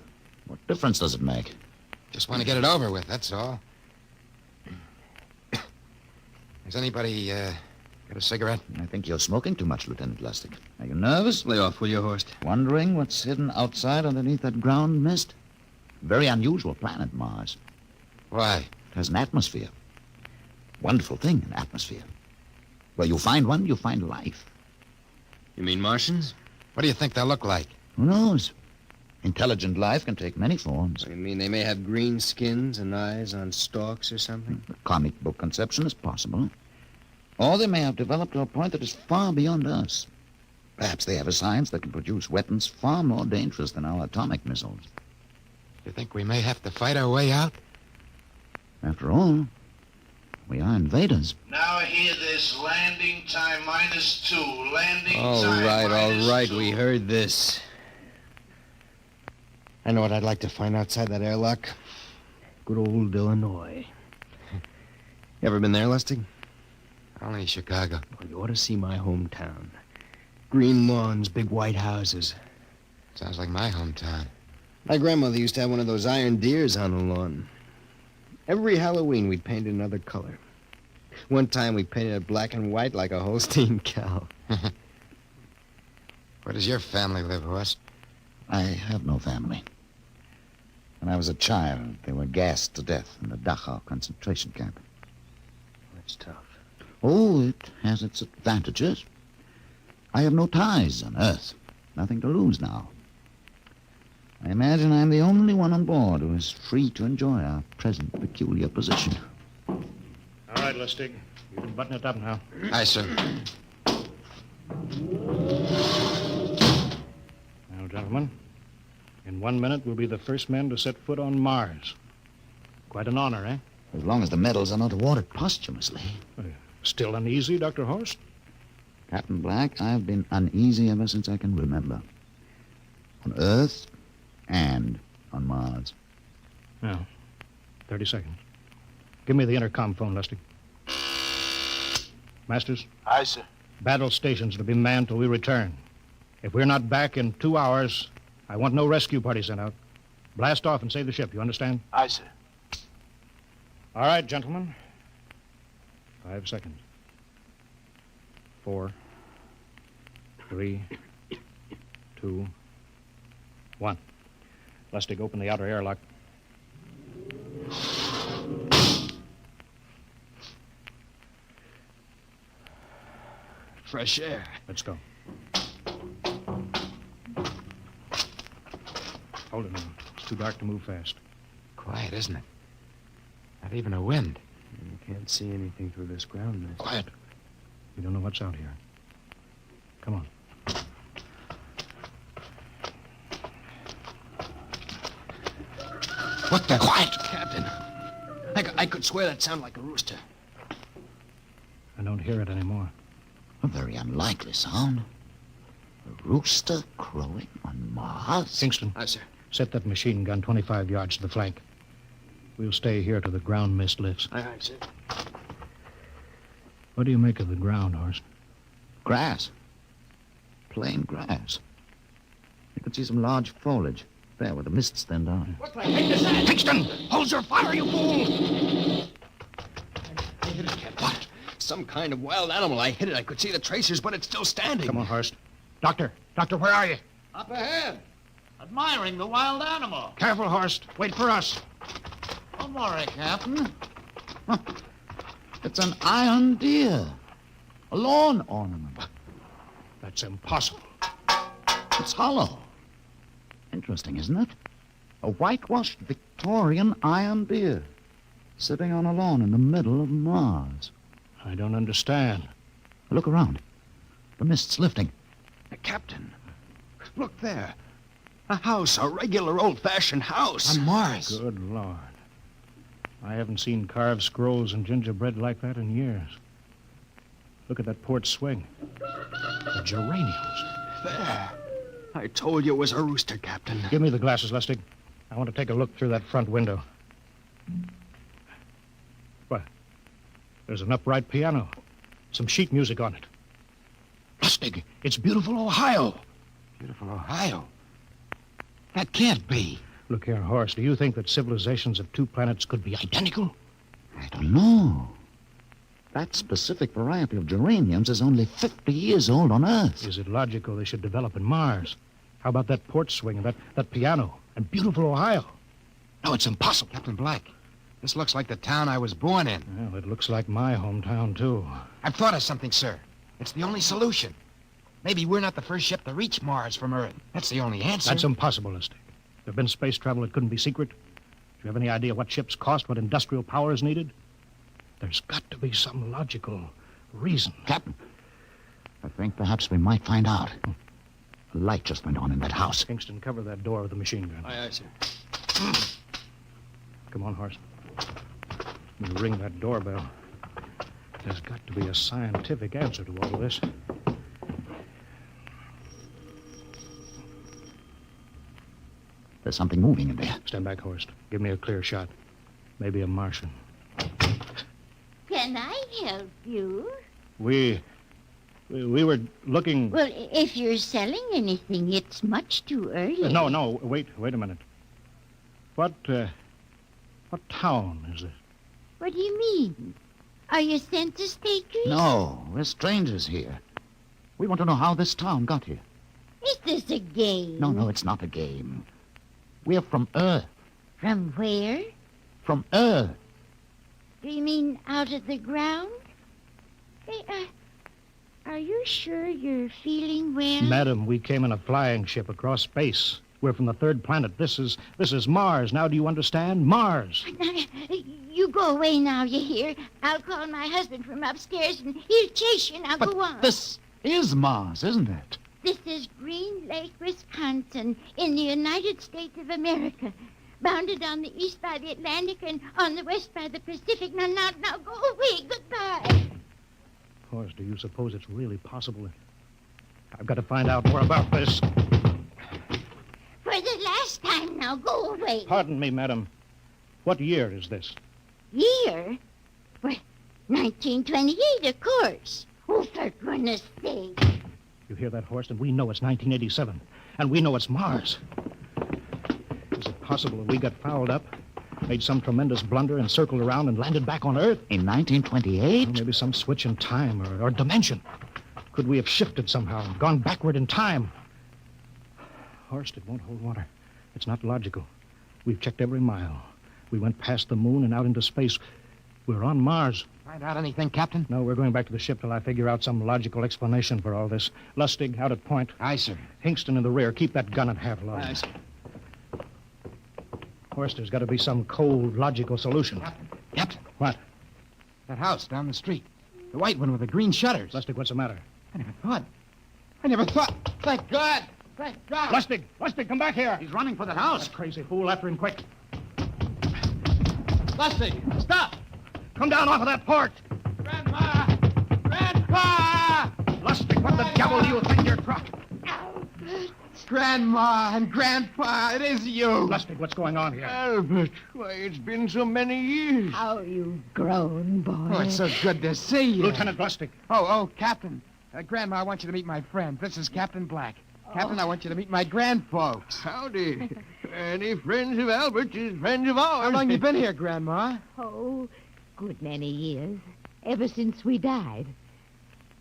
What difference does it make? Just want to get it over with, that's all. Has anybody got a cigarette? I think you're smoking too much, Lieutenant Lustig. Are you nervous? Lay off, will you, Horst? Wondering what's hidden outside underneath that ground mist? Very unusual planet, Mars. Why? It has an atmosphere. Wonderful thing, an atmosphere. Where you find one, you find life. You mean Martians? What do you think they'll look like? Who knows? Intelligent life can take many forms. You mean they may have green skins and eyes on stalks or something? The comic book conception is possible. Or they may have developed to a point that is far beyond us. Perhaps they have a science that can produce weapons far more dangerous than our atomic missiles. You think we may have to fight our way out? After all, we are invaders. Now hear this. Landing time -2. Landing time All right, -2. we heard this. I know what I'd like to find outside that airlock. Good old Illinois. You ever been there, Lustig? Only Chicago. Well, you ought to see my hometown. Green lawns, big white houses. Sounds like my hometown. My grandmother used to have one of those iron deers on the lawn. Every Halloween, we'd paint it another color. One time, we painted it black and white like a Holstein cow. Where does your family live, Horst? I have no family. When I was a child, they were gassed to death in the Dachau concentration camp. That's tough. Oh, it has its advantages. I have no ties on Earth. Nothing to lose now. I imagine I'm the only one on board who is free to enjoy our present peculiar position. All right, Lustig. You can button it up now. Aye, sir. Now, gentlemen, in 1 minute, we'll be the first men to set foot on Mars. Quite an honor, eh? As long as the medals are not awarded posthumously. Still uneasy, Dr. Horst? Captain Black, I've been uneasy ever since I can remember. On Earth and on Mars. Now, 30 seconds. Give me the intercom phone, Lustig. Masters? Aye, sir. Battle stations to be manned till we return. If we're not back in 2 hours, I want no rescue party sent out. Blast off and save the ship, you understand? Aye, sir. All right, gentlemen. 5 seconds. 4, 3, 2, 1. Lustig, open the outer airlock. Fresh air. Let's go. Hold it now. It's too dark to move fast. Quiet, isn't it? Not even a wind. You can't see anything through this ground mist. Quiet. We don't know what's out here. Come on. What the? Quiet, Captain. I could swear that sounded like a rooster. I don't hear it anymore. A very unlikely sound. A rooster crowing on Mars? Kingston. Aye, sir. Set that machine gun 25 yards to the flank. We'll stay here till the ground mist lifts. Aye, sir. What do you make of the ground, Horst? Grass. Plain grass. You can see some large foliage there where the mists thin down. What the heck is that? Kingston! Hold your fire, you fool! I hit it, Captain. What? Some kind of wild animal. I hit it. I could see the tracers, but it's still standing. Come on, Horst. Doctor, where are you? Up ahead. Admiring the wild animal. Careful, Horst. Wait for us. Don't worry, Captain. Huh. It's an iron deer. A lawn ornament. That's impossible. It's hollow. Interesting, isn't it? A whitewashed Victorian iron deer sitting on a lawn in the middle of Mars. I don't understand. Look around. The mist's lifting. Captain, look there. A house, a regular old-fashioned house. On Mars. Good Lord. I haven't seen carved scrolls and gingerbread like that in years. Look at that port swing. The geraniums. There. I told you it was a rooster, Captain. Give me the glasses, Lustig. I want to take a look through that front window. What? There's an upright piano. Some sheet music on it. Lustig, it's beautiful Ohio. Beautiful Ohio? That can't be. Look here, Horace, do you think that civilizations of two planets could be identical? I don't know. That specific variety of geraniums is only 50 years old on Earth. Is it logical they should develop in Mars? How about that porch swing and that piano and beautiful Ohio? No, it's impossible. Captain Black, this looks like the town I was born in. Well, it looks like my hometown, too. I've thought of something, sir. It's the only solution. Maybe we're not the first ship to reach Mars from Earth. That's the only answer. That's impossible, Lustig. If there'd been space travel, it couldn't be secret. Do you have any idea what ships cost, what industrial power is needed? There's got to be some logical reason. Captain, I think perhaps we might find out. A light just went on in that house. Kingston, cover that door with the machine gun. Aye, sir. Come on, Horace. You ring that doorbell. There's got to be a scientific answer to all this. There's something moving in there. Stand back, Horace. Give me a clear shot. Maybe a Martian. Can I help you? We were looking... Well, if you're selling anything, it's much too early. No, wait a minute. What town is this? What do you mean? Are you census takers? No, we're strangers here. We want to know how this town got here. Is this a game? No, it's not a game. We're from Earth. From where? From Earth. Do you mean out of the ground? Hey, are you sure you're feeling well? Madam, we came in a flying ship across space. We're from the third planet. This is Mars. Now do you understand? Mars. You go away now, you hear? I'll call my husband from upstairs and he'll chase you. Now go on. This is Mars, isn't it? This is Green Lake, Wisconsin, in the United States of America. Bounded on the east by the Atlantic and on the west by the Pacific. Now, go away. Goodbye. Horace, do you suppose it's really possible? I've got to find out more about this. For the last time now, go away. Pardon me, madam. What year is this? Year? Well, 1928, of course. Oh, for goodness sake. You hear that, Horst? And we know it's 1987. And we know it's Mars. Is it possible that we got fouled up, made some tremendous blunder, and circled around and landed back on Earth? In 1928? Well, maybe some switch in time or dimension. Could we have shifted somehow and gone backward in time? Horst, it won't hold water. It's not logical. We've checked every mile. We went past the moon and out into space. We're on Mars. Find out anything, Captain? No, we're going back to the ship till I figure out some logical explanation for all this. Lustig, out at point. Aye, sir. Hingston in the rear. Keep that gun at half load. Aye, sir. Horst, there's got to be some cold, logical solution. Captain. What? That house down the street. The white one with the green shutters. Lustig, what's the matter? I never thought. Thank God. Thank God. Lustig, come back here. He's running for that house. That crazy fool, after him quick. Lustig, stop. Come down off of that porch. Grandma! Grandpa! Lustig, what the devil do you think you're trying? Grandma and Grandpa, it is you. Lustig, what's going on here? Albert, why, it's been so many years. How you've grown, boy. Oh, it's so good to see you. Lieutenant Lustig. Oh, Captain. Grandma, I want you to meet my friend. This is Captain Black. Captain, I want you to meet my grandfolks. Howdy. Any friends of Albert's is friends of ours. How long you been here, Grandma? Oh, good many years. Ever since we died.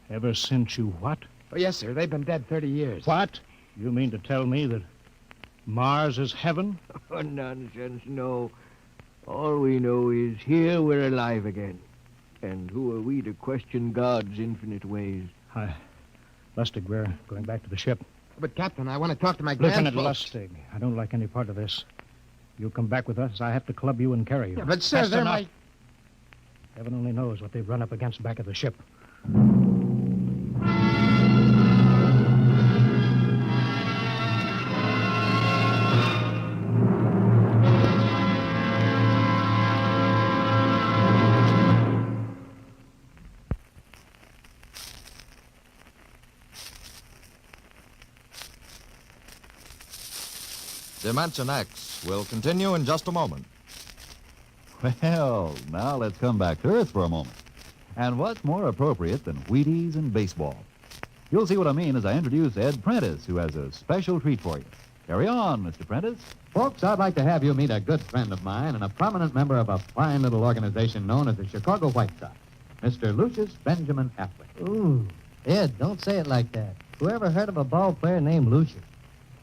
Ever since you what? Oh, yes, sir. They've been dead 30 years. What? You mean to tell me that Mars is heaven? Oh, nonsense, no. All we know is here we're alive again. And who are we to question God's infinite ways? Lustig, we're going back to the ship. But, Captain, I want to talk to my Lieutenant grandfolks. Lustig, I don't like any part of this. You come back with us, I have to club you and carry you. Yeah, but, sir, That's they're enough. my... Heaven only knows what they've run up against back of the ship. Dimension X will continue in just a moment. Well, now let's come back to Earth for a moment. And what's more appropriate than Wheaties and baseball? You'll see what I mean as I introduce Ed Prentice, who has a special treat for you. Carry on, Mr. Prentice. Folks, I'd like to have you meet a good friend of mine and a prominent member of a fine little organization known as the Chicago White Sox, Mr. Lucius Benjamin Appling. Ooh, Ed, don't say it like that. Whoever heard of a ball player named Lucius?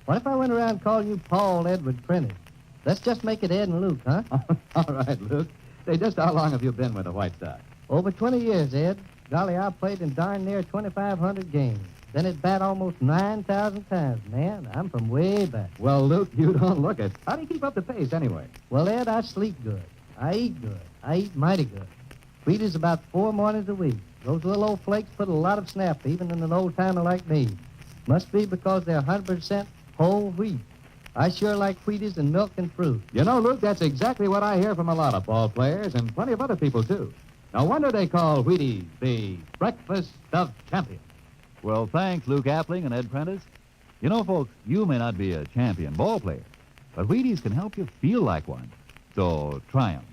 What if I went around calling you Paul Edward Prentice? Let's just make it Ed and Luke, huh? All right, Luke. Say, just how long have you been with the White Sox? Over 20 years, Ed. Golly, I played in darn near 2,500 games. Then at bat almost 9,000 times. Man, I'm from way back. Well, Luke, you don't look it. How do you keep up the pace, anyway? Well, Ed, I sleep good. I eat good. I eat mighty good. Wheaties about 4 mornings a week. Those little old flakes put a lot of snap, even in an old-timer like me. Must be because they're 100% whole wheat. I sure like Wheaties and milk and fruit. You know, Luke, that's exactly what I hear from a lot of ball players and plenty of other people, too. No wonder they call Wheaties the breakfast of champions. Well, thanks, Luke Appling and Ed Prentice. You know, folks, you may not be a champion ball player, but Wheaties can help you feel like one. So try 'em.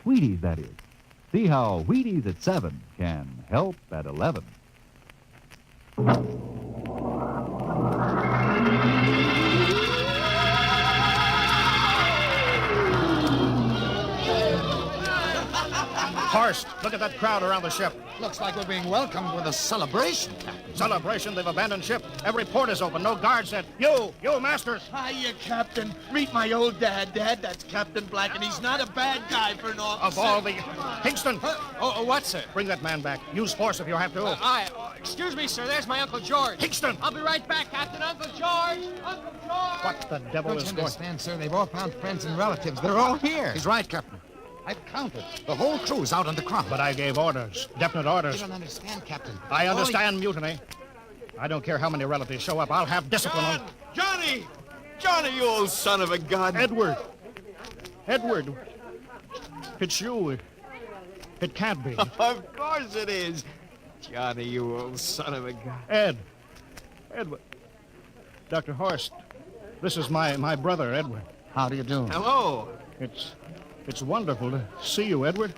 Wheaties, that is. See how Wheaties at 7 can help at 11. Horst, look at that crowd around the ship. Looks like we're being welcomed with a celebration, Captain. Celebration? They've abandoned ship. Every port is open. No guards said. You, Masters. Hiya, Captain. Meet my old dad. Dad, that's Captain Black, and he's not a bad guy for an officer. Of all the... Hingston! What, sir? Bring that man back. Use force if you have to. Excuse me, sir. There's my Uncle George. Hingston! I'll be right back, Captain. Uncle George! Uncle George! What the devil is Don't you going... understand, sir? They've all found friends and relatives. They're all here. He's right, Captain. I've counted. The whole crew's out on the crowd. But I gave orders. Definite orders. You don't understand, Captain. I understand mutiny. I don't care how many relatives show up. I'll have discipline on... Johnny! Johnny, you old son of a gun. Edward! It's you. It can't be. Of course it is. Johnny, you old son of a gun. Edward. Dr. Horst, this is my brother, Edward. How do you do? Hello. It's wonderful to see you, Edward.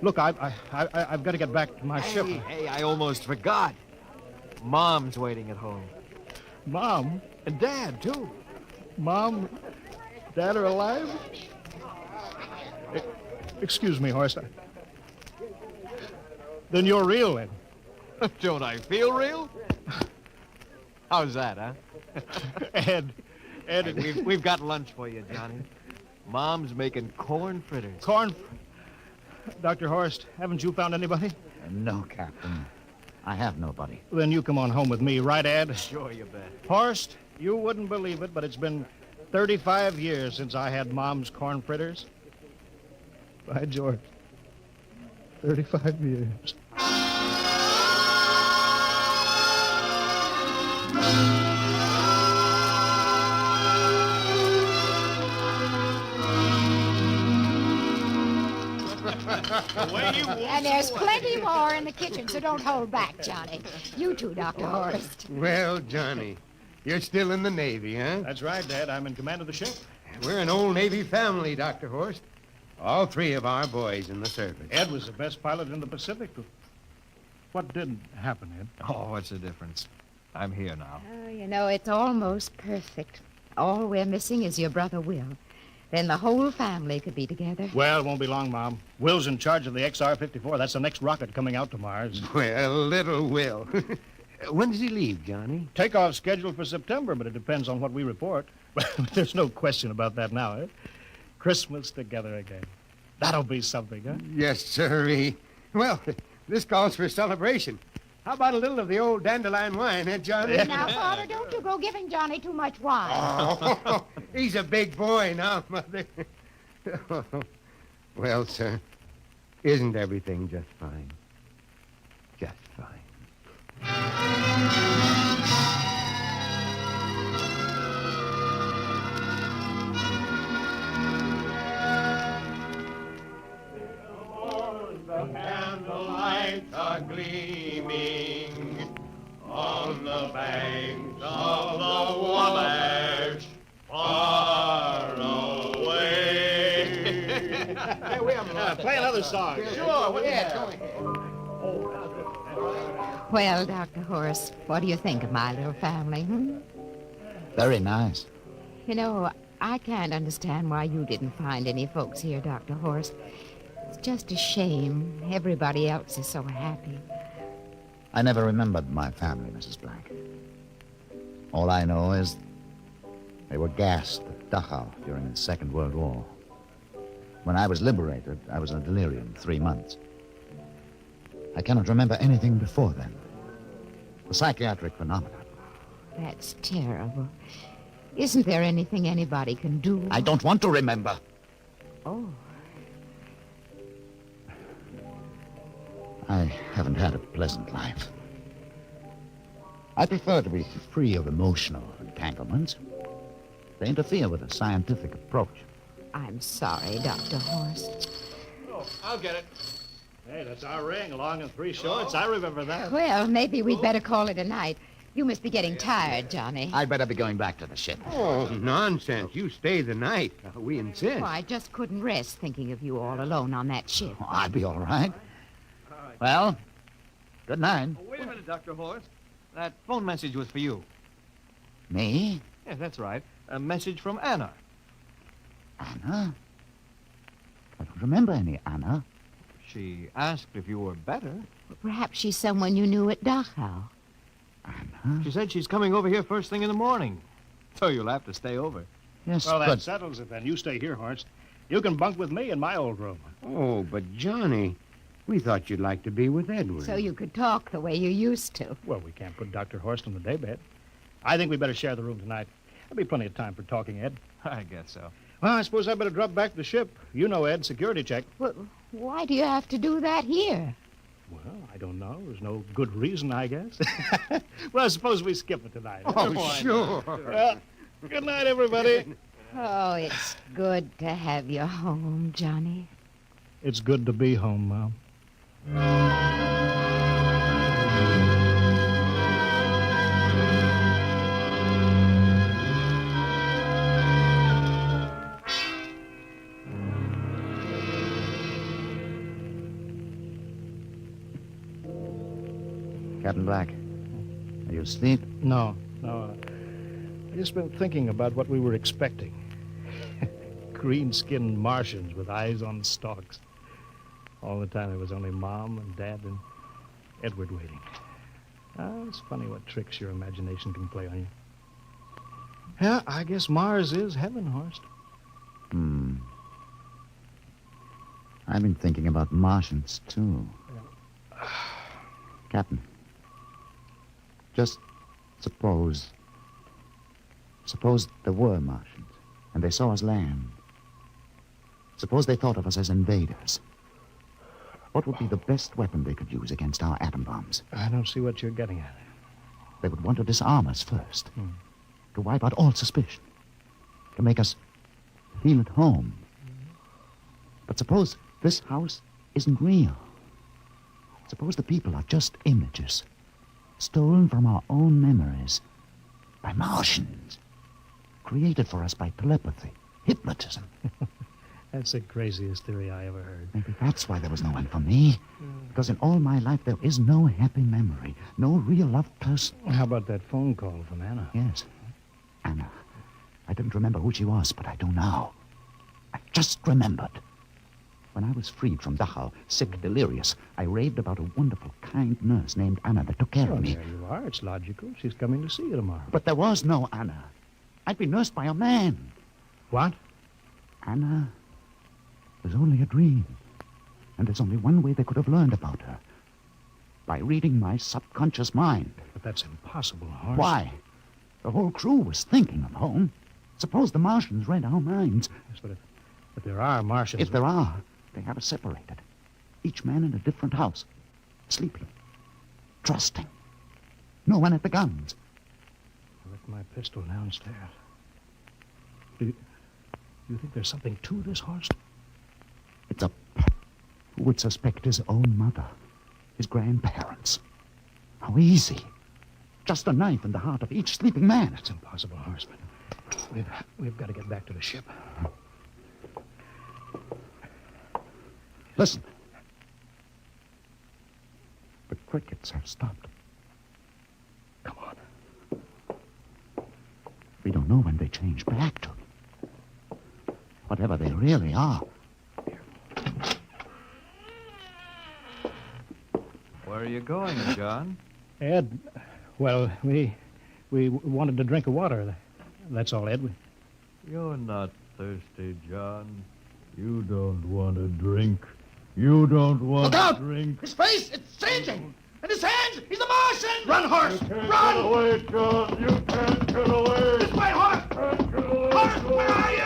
Look, I've got to get back to my ship. Hey, I almost forgot. Mom's waiting at home. Mom? And Dad, too. Mom, Dad are alive? Excuse me, Horst. Then you're real, Ed. Don't I feel real? How's that, huh? Ed, Hey, we've got lunch for you, Johnny. Mom's making corn fritters. Dr. Horst, haven't you found anybody? No, Captain. I have nobody. Then you come on home with me, right, Ed? Sure, you bet. Horst, you wouldn't believe it, but it's been 35 years since I had Mom's corn fritters. By George. 35 years. And there's plenty more in the kitchen, so don't hold back, Johnny. You too, Dr. Horst. Well, Johnny, you're still in the Navy, huh? That's right, Dad. I'm in command of the ship. We're an old Navy family, Dr. Horst. All 3 of our boys in the service. Ed was the best pilot in the Pacific. What did happen, Ed? Oh, what's the difference? I'm here now. Oh, you know, it's almost perfect. All we're missing is your brother Will. Then the whole family could be together. Well, it won't be long, Mom. Will's in charge of the XR-54. That's the next rocket coming out to Mars. Well, little Will. When does he leave, Johnny? Takeoff scheduled for September, but it depends on what we report. There's no question about that now, eh? Christmas together again. That'll be something, huh? Yes, sirree. Well, this calls for celebration. How about a little of the old dandelion wine, eh, Johnny? Now, Father, don't you go giving Johnny too much wine. Oh, he's a big boy now, Mother. Well, sir, isn't everything just fine? Just fine. The candlelights are gleaming on the banks of the Wabash, far away. Hey, we have play another song. Sure, yeah. Well, Dr. Horst, what do you think of my little family, Very nice. You know, I can't understand why you didn't find any folks here, Dr. Horst. It's just a shame. Everybody else is so happy. I never remembered my family, Mrs. Black. All I know is they were gassed at Dachau during the Second World War. When I was liberated, I was in a delirium 3 months. I cannot remember anything before then. The psychiatric phenomenon. That's terrible. Isn't there anything anybody can do? I don't want to remember. Oh. I haven't had a pleasant life. I prefer to be free of emotional entanglements. They interfere with a scientific approach. I'm sorry, Dr. Horst. Oh, I'll get it. Hey, that's our ring, long and 3 shorts. I remember that. Well, maybe we'd better call it a night. You must be getting tired, Johnny. I'd better be going back to the ship. Oh, nonsense. You stay the night. We insist. Oh, I just couldn't rest thinking of you all alone on that ship. Oh, I'll be all right. Well, good night. Oh, wait a minute, Dr. Horst. That phone message was for you. Me? Yeah, that's right. A message from Anna. Anna? I don't remember any Anna. She asked if you were better. Perhaps she's someone you knew at Dachau. Anna? She said she's coming over here first thing in the morning. So you'll have to stay over. Yes, well, but... that settles it then. You stay here, Horst. You can bunk with me in my old room. Oh, but Johnny, we thought you'd like to be with Edward. So you could talk the way you used to. Well, we can't put Dr. Horst in the daybed. I think we better share the room tonight. There'll be plenty of time for talking, Ed. I guess so. Well, I suppose I better drop back to the ship. You know, Ed, security check. Well, why do you have to do that here? Well, I don't know. There's no good reason, I guess. Well, suppose we skip it tonight. Oh, sure. Well, good night, everybody. Oh, it's good to have you home, Johnny. It's good to be home, Mom. Captain Black, are you asleep? No. I just been thinking about what we were expecting. Green-skinned Martians with eyes on stalks. All the time it was only Mom and Dad and Edward waiting. It's funny what tricks your imagination can play on you. Yeah, I guess Mars is heaven, Horst. I've been thinking about Martians, too. Captain, just suppose there were Martians, and they saw us land. Suppose they thought of us as invaders. What would be the best weapon they could use against our atom bombs? I don't see what you're getting at. They would want to disarm us first, to wipe out all suspicion, to make us feel at home. But suppose this house isn't real. Suppose the people are just images, stolen from our own memories by Martians, created for us by telepathy, hypnotism. That's the craziest theory I ever heard. Maybe that's why there was no one for me. Because in all my life, there is no happy memory, no real loved person. How about that phone call from Anna? Yes. Anna. I didn't remember who she was, but I do now. I just remembered. When I was freed from Dachau, sick, delirious, I raved about a wonderful, kind nurse named Anna that took care of me. There you are. It's logical. She's coming to see you tomorrow. But there was no Anna. I'd been nursed by a man. What? Anna was only a dream. And there's only one way they could have learned about her. By reading my subconscious mind. But that's impossible, Horst. Why? The whole crew was thinking of home. Suppose the Martians read our minds. Yes, but if there are Martians... If there are, they have us separated. Each man in a different house. Sleeping. Trusting. No one at the guns. I left my pistol downstairs. Do you think there's something to this, Horst? It's a... Who would suspect his own mother? His grandparents? How easy. Just a knife in the heart of each sleeping man. It's impossible, Horst, but we've got to get back to the ship. Listen. The crickets have stopped. Come on. We don't know when they change back to. whatever they really are. Where are you going, John? Ed, well, we wanted to drink of water. That's all, Ed. You're not thirsty, John. You don't want to drink. You don't want Look out! to drink. His face, it's changing! And his hands, he's a Martian! Run, horse! Get Run! away, John. You can't get away. This way, horse! Can't get away. Horse, where are you?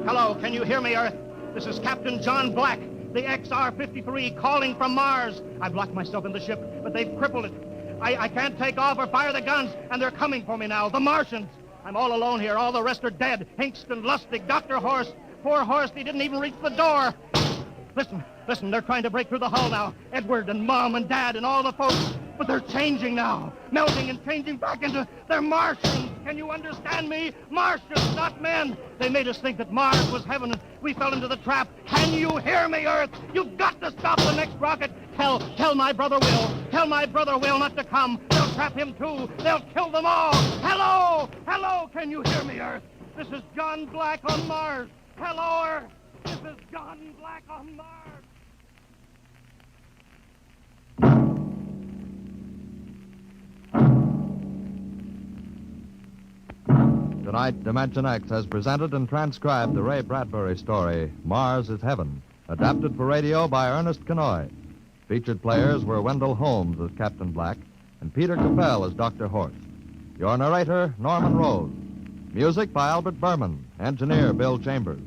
Hello, can you hear me, Earth? This is Captain John Black, the XR-53, calling from Mars. I've locked myself in the ship, but they've crippled it. I can't take off or fire the guns, and they're coming for me now, the Martians. I'm all alone here. All the rest are dead. Hinkston, Lustig, Dr. Horst. Poor Horst, he didn't even reach the door. Listen, they're trying to break through the hull now. Edward and Mom and Dad and all the folks. But they're changing now. Melting and changing back into... They're Martians. Can you understand me? Martians, not men. They made us think that Mars was heaven, and we fell into the trap. Can you hear me, Earth? You've got to stop the next rocket. Tell my brother Will. Tell my brother Will not to come. They'll trap him, too. They'll kill them all. Hello, can you hear me, Earth? This is John Black on Mars. Hello, Earth. This is John Black on Mars. Tonight, Dimension X has presented and transcribed the Ray Bradbury story, Mars is Heaven, adapted for radio by Ernest Kenoy. Featured players were Wendell Holmes as Captain Black and Peter Capell as Dr. Horst. Your narrator, Norman Rose. Music by Albert Berman, engineer Bill Chambers.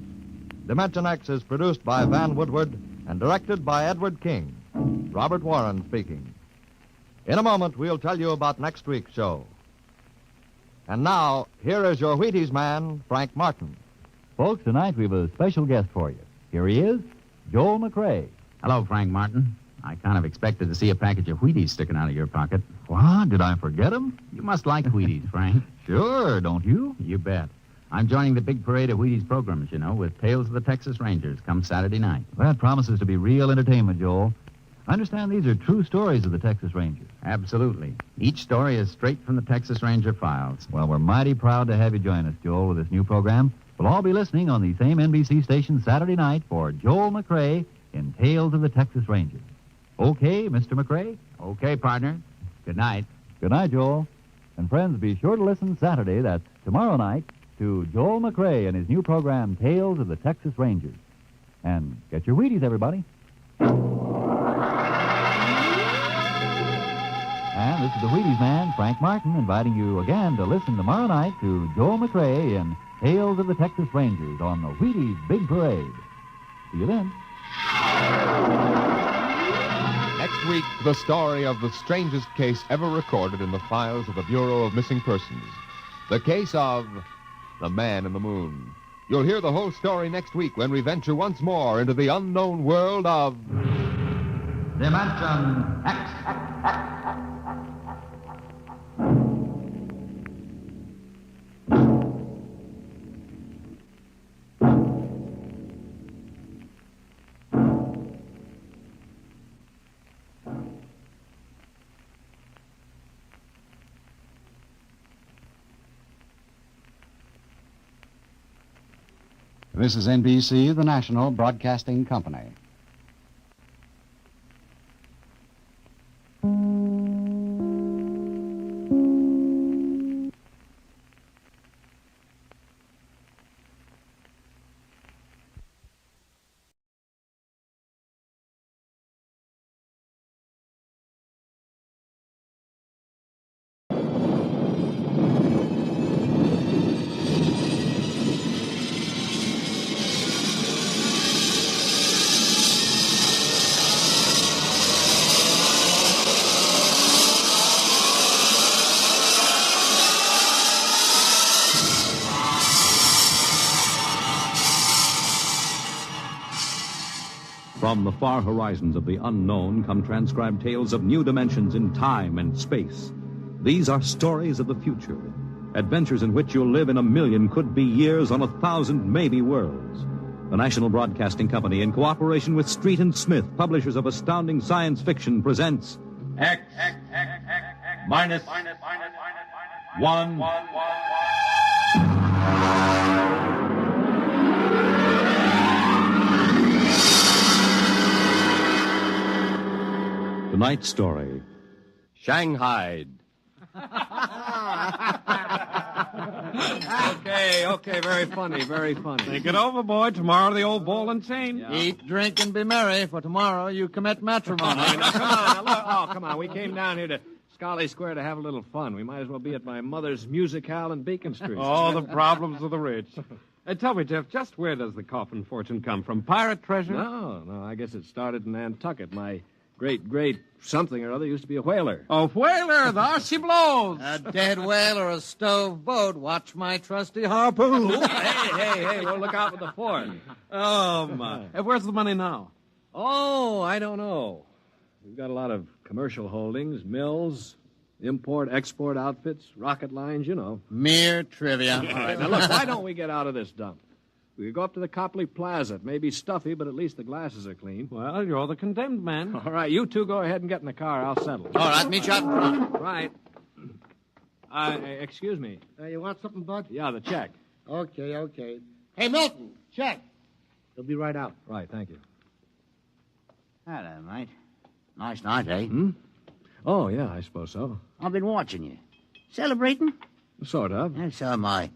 Dimension X is produced by Van Woodward and directed by Edward King. Robert Warren speaking. In a moment, we'll tell you about next week's show. And now, here is your Wheaties man, Frank Martin. Folks, tonight we have a special guest for you. Here he is, Joel McRae. Hello, Frank Martin. I kind of expected to see a package of Wheaties sticking out of your pocket. What? Did I forget him? You must like Wheaties, Frank. Sure, don't you? You bet. I'm joining the big parade of Wheaties programs, you know, with Tales of the Texas Rangers come Saturday night. That promises to be real entertainment, Joel. I understand these are true stories of the Texas Rangers. Absolutely. Each story is straight from the Texas Ranger files. Well, we're mighty proud to have you join us, Joel, with this new program. We'll all be listening on the same NBC station Saturday night for Joel McRae in Tales of the Texas Rangers. Okay, Mr. McRae? Okay, partner. Good night. Good night, Joel. And friends, be sure to listen Saturday, that's tomorrow night, to Joel McRae and his new program, Tales of the Texas Rangers. And get your Wheaties, everybody. And this is the Wheaties man, Frank Martin, inviting you again to listen tomorrow night to Joel McRae in Tales of the Texas Rangers on the Wheaties Big Parade. See you then. Next week, the story of the strangest case ever recorded in the files of the Bureau of Missing Persons. The case of the Man in the Moon. You'll hear the whole story next week when we venture once more into the unknown world of... Dimension X. This is NBC, the National Broadcasting Company. From the far horizons of the unknown come transcribed tales of new dimensions in time and space. These are stories of the future, adventures in which you'll live in 1,000,000 could-be years on 1,000 maybe worlds. The National Broadcasting Company, in cooperation with Street and Smith, publishers of astounding science fiction, presents X minus 1. Tonight's story, Shanghaied. Okay, very funny, very funny. Think it over, boy. Tomorrow the old ball and chain. Yeah. Eat, drink, and be merry, for tomorrow you commit matrimony. Come on. We came down here to Scarlet Square to have a little fun. We might as well be at my mother's musicale in Beacon Street. Oh, the problems of the rich. Tell me, Jeff, just where does the coffin fortune come from? Pirate treasure? No, I guess it started in Nantucket. My great something or other used to be a whaler. Oh, whaler, there she blows. A dead whale or a stove boat. Watch my trusty harpoon. Hey, well, look out for the fort. Oh, my. Where's the money now? Oh, I don't know. We've got a lot of commercial holdings, mills, import-export outfits, rocket lines, you know. Mere trivia. All right, now look, why don't we get out of this dump? We could go up to the Copley Plaza. It may be stuffy, but at least the glasses are clean. Well, you're the condemned man. All right, you two go ahead and get in the car. I'll settle. All right, meet you out in front. Right. Excuse me. You want something, Bud? Yeah, the check. Okay. Hey, Milton, check. He'll be right out. Right, thank you. Hello, mate. Nice night, eh? Oh, yeah, I suppose so. I've been watching you. Celebrating? Sort of. Yeah, so am I.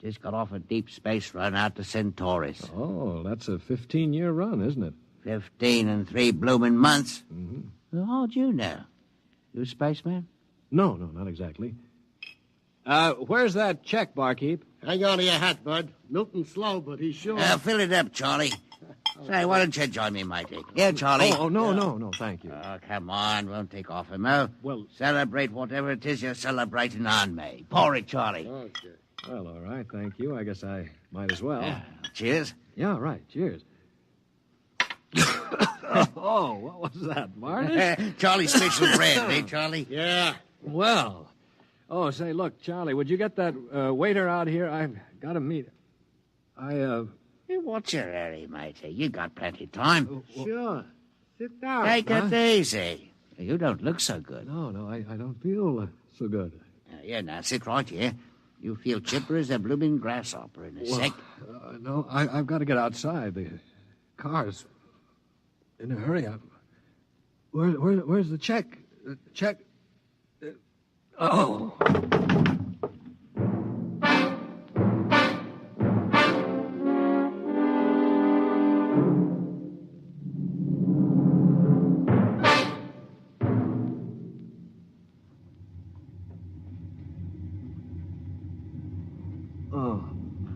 Just got off a deep space run out to Centaurus. Oh, that's a 15-year run, isn't it? 15 and 3 blooming months. Mm-hmm. Well, how'd you know? You a spaceman? No, not exactly. Where's that check, barkeep? Hang on to your hat, Bud. Milton's slow, but he's sure. Fill it up, Charlie. Say, why don't you join me, matey? Yeah, Charlie. Oh, no, thank you. Oh, come on. Won't take off him, no? Well... Celebrate whatever it is you're celebrating on me. Pour it, Charlie. Okay. Well, all right, thank you. I guess I might as well. Cheers. Yeah, right, cheers. Oh, what was that, Marty? Charlie's special brand, eh, Charlie? Yeah. Well. Oh, say, look, Charlie, would you get that waiter out here? I've got to meet... Hey, what's your hurry, matey? You got plenty of time. Sure. Sit down. Take it easy. You don't look so good. No, I don't feel so good. Now, sit right here. You feel chipper as a blooming grasshopper in a sec. No, I've got to get outside. The car's in a hurry. Where's the check? The check? Oh.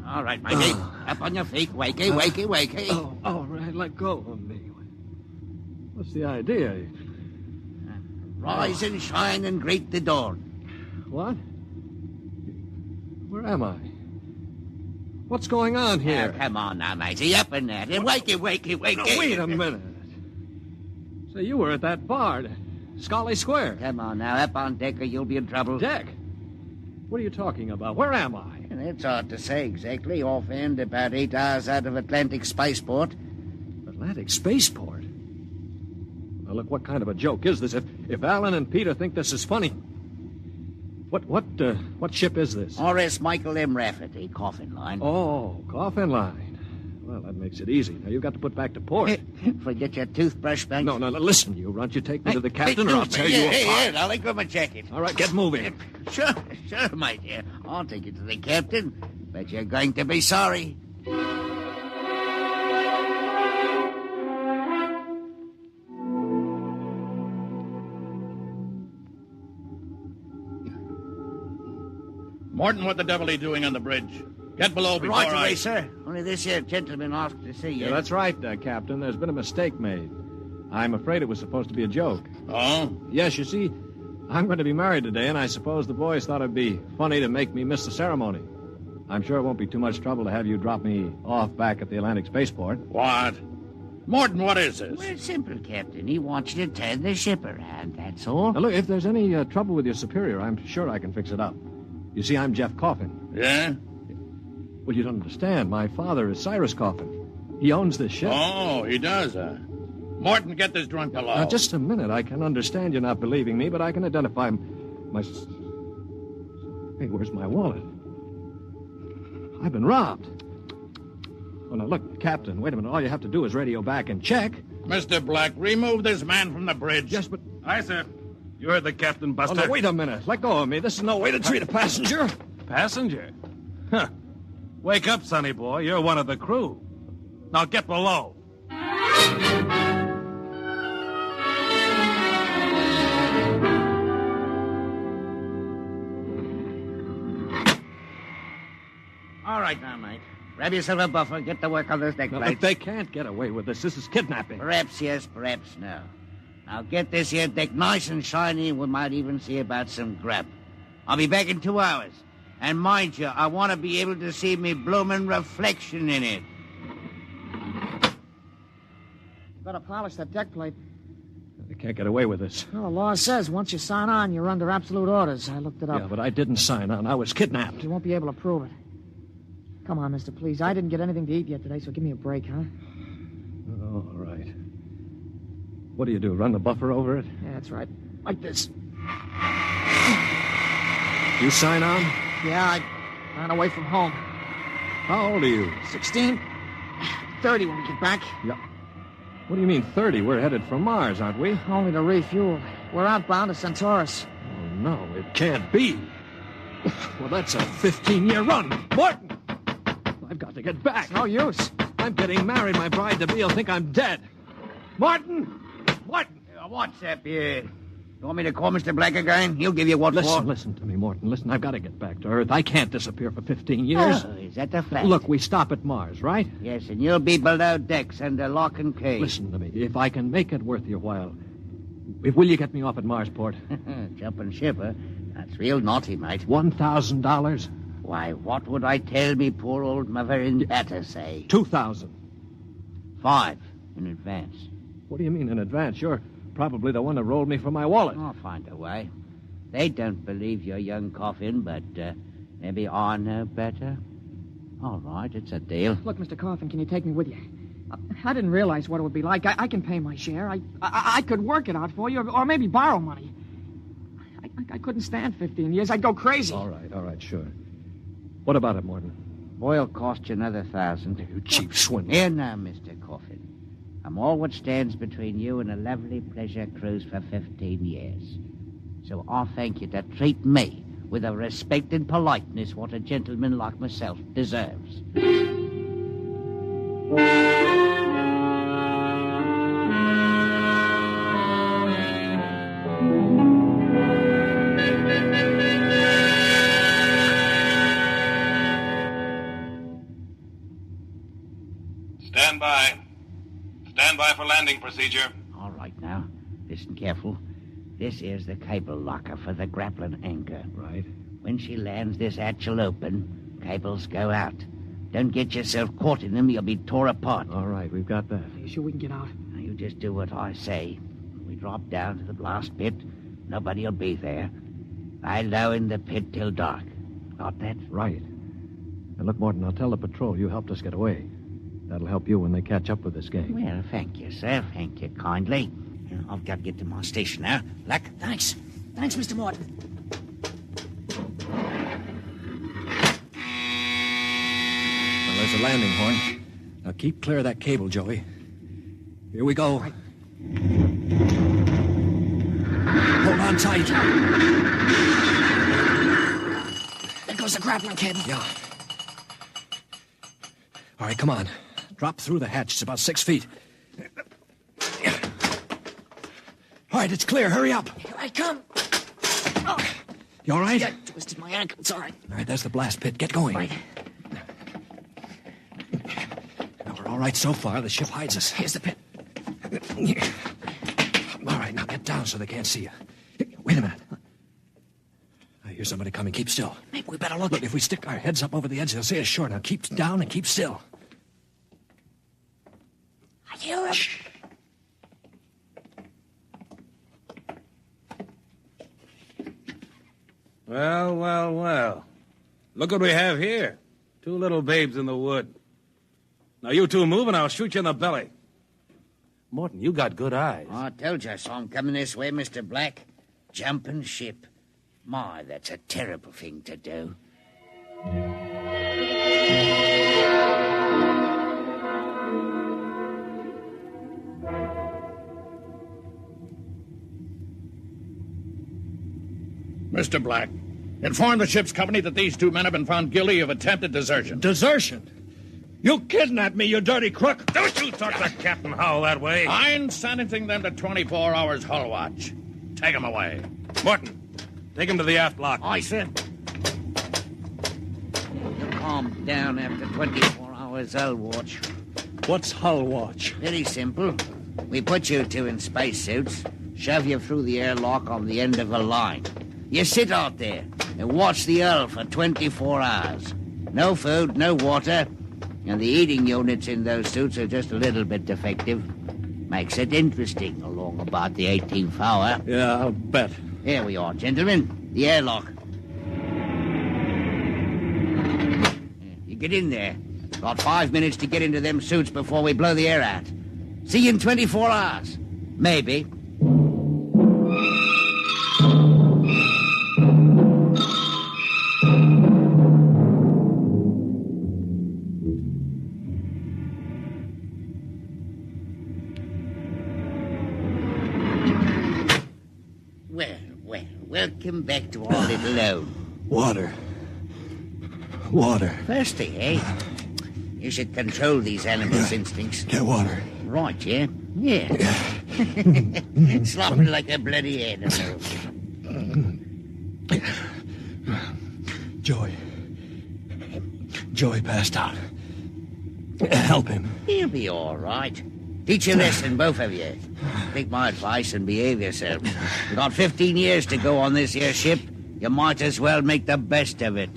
All right, matey. Up on your feet. Wakey. Oh, all right, let go of me. What's the idea? Rise and shine and greet the dawn. What? Where am I? What's going on here? Come on now, matey. Up in there. Wakey. No, wait a minute. So you were at that bar, Scarlet Square. Come on now. Up on deck or you'll be in trouble. Deck? What are you talking about? Where am I? It's hard to say exactly. Offhand, about 8 hours out of Atlantic Spaceport. Atlantic Spaceport? Now, look, what kind of a joke is this? If Alan and Peter think this is funny... What ship is this? R.S. Michael M. Rafferty, Coffin Line. Oh, Coffin Line. Well, that makes it easy. Now, you've got to put back to port. Forget your toothbrush, Banks. No, listen, you runt. You take me to the captain or I'll tear you apart. Here, I'll let go of my jacket. All right, get moving. Sure, mate, dear. I'll take you to the captain. But you're going to be sorry. Morton, what the devil are you doing on the bridge? Get below before Right away, sir. Only this here gentleman asked to see you. Yeah, that's right, Captain. There's been a mistake made. I'm afraid it was supposed to be a joke. Oh? Yes, you see, I'm going to be married today, and I suppose the boys thought it'd be funny to make me miss the ceremony. I'm sure it won't be too much trouble to have you drop me off back at the Atlantic Spaceport. What? Morton, what is this? Well, it's simple, Captain. He wants you to turn the ship around, that's all. Now, look, if there's any trouble with your superior, I'm sure I can fix it up. You see, I'm Jeff Coffin. Yeah? Well, you don't understand. My father is Cyrus Coffin. He owns this ship. Oh, he does, huh? Morton, get this drunk below. Now, just a minute. I can understand you not believing me, but I can identify my... Hey, where's my wallet? I've been robbed. Oh, now, look, Captain, wait a minute. All you have to do is radio back and check. Mr. Black, remove this man from the bridge. Yes, but... Aye, sir. You heard the captain, Buster. Oh, no, wait a minute. Let go of me. This is no way to treat a passenger. Passenger? Huh. Wake up, sonny boy. You're one of the crew. Now get below. All right now, mate. Grab yourself a buffer. Get to work on this deck No, plate. but they can't get away with this. This is kidnapping. Perhaps yes, perhaps no. Now get this here deck nice and shiny. We might even see about some grub. I'll be back in 2 hours. And mind you, I want to be able to see me bloomin' reflection in it. Better polish that deck plate. They can't get away with this. Well, the law says once you sign on, you're under absolute orders. I looked it up. Yeah, but I didn't sign on. I was kidnapped. You won't be able to prove it. Come on, mister, please. I didn't get anything to eat yet today, so give me a break, huh? Oh, all right. What do you do, run the buffer over it? Yeah, that's right. Like this. You sign on? Yeah, I ran away from home. How old are you? 16. 30 when we get back. Yeah. What do you mean 30? We're headed for Mars, aren't we? Only to refuel. We're outbound to Centaurus. Oh, no, it can't be. Well, that's a 15-year run. Morton! I've got to get back. No use. I'm getting married. My bride-to-be will think I'm dead. Martin! Martin! What's up here? You want me to call Mr. Black again? He'll give you what for. Listen to me, Morton. Listen, I've got to get back to Earth. I can't disappear for 15 years. Oh, is that the fact? Look, we stop at Mars, right? Yes, and you'll be below decks under lock and key. Listen to me. If I can make it worth your while, will you get me off at Marsport? Jumping ship, huh? That's real naughty, mate. $1,000? Why, what would I tell me poor old mother in that to say? 2,000. 5 in advance. What do you mean in advance? You're probably the one that rolled me for my wallet. I'll find a way. They don't believe your young coffin, but maybe I know better. All right, it's a deal. Look, Mr. Coffin, can you take me with you? I didn't realize what it would be like. I can pay my share. I could work it out for you, or maybe borrow money. I couldn't stand 15 years. I'd go crazy. All right, sure. What about it, Morton? Boy'll cost you another 1,000. You cheap swindler. Here now, Mr. Coffin. I'm all what stands between you and a lovely pleasure cruise for 15 years. So I'll thank you to treat me with a respect and politeness what a gentleman like myself deserves. Stand by. Stand by for landing procedure. All right now. Listen careful. This is the cable locker for the grappling anchor. Right. When she lands, this hatch will open. Cables go out. Don't get yourself caught in them. You'll be tore apart. All right, we've got that. You sure we can get out? Now, you just do what I say. We drop down to the blast pit. Nobody'll be there. Lie low in the pit till dark. Got that? Right. And look, Morton, I'll tell the patrol you helped us get away. That'll help you when they catch up with this gang. Well, thank you, sir. Thank you kindly. I've got to get to my station now. Luck. Thanks. Thanks, Mr. Morton. Well, there's a landing horn. Now keep clear of that cable, Joey. Here we go. Right. Hold on tight. There goes the grappling cable. Yeah. All right, come on. Drop through the hatch. It's about 6 feet. All right, it's clear. Hurry up. Here I come. Oh. You all right? Yeah, I twisted my ankle. It's all right. All right, there's the blast pit. Get going. Right. Now, we're all right so far. The ship hides us. Here's the pit. All right, now get down so they can't see you. Wait a minute. I hear somebody coming. Keep still. Maybe we better look. Look, if we stick our heads up over the edge, they'll see us short. Now keep down and keep still. I hear him. Shh. Well. Look what we have here. 2 little babes in the wood. Now, you two move and I'll shoot you in the belly. Morton, you got good eyes. I told you I saw him coming this way, Mr. Black. Jumping ship. My, that's a terrible thing to do. Mr. Black, inform the ship's company that these two men have been found guilty of attempted desertion. Desertion? You kidnapped me, you dirty crook. Don't you talk to Captain Howell that way. I'm sentencing them to 24 hours hull watch. Take them away. Morton, take him to the aft lock. Aye, sir. You calm down after 24 hours hull watch. What's hull watch? Very simple. We put you two in spacesuits, shove you through the airlock on the end of a line. You sit out there and watch the hull for 24 hours. No food, no water, and the eating units in those suits are just a little bit defective. Makes it interesting along about the 18th hour. Yeah, I'll bet. Here we are, gentlemen. The airlock. You get in there. Got 5 minutes to get into them suits before we blow the air out. See you in 24 hours. Maybe. Welcome back to our little home. Water. Thirsty, eh? You should control these animals' instincts. Get water. Right, yeah? Yeah. Slopping like a bloody animal. Joey passed out. Help him. He'll be all right. Teach a lesson, both of you. Take my advice and behave yourselves. You've got 15 years to go on this here ship. You might as well make the best of it.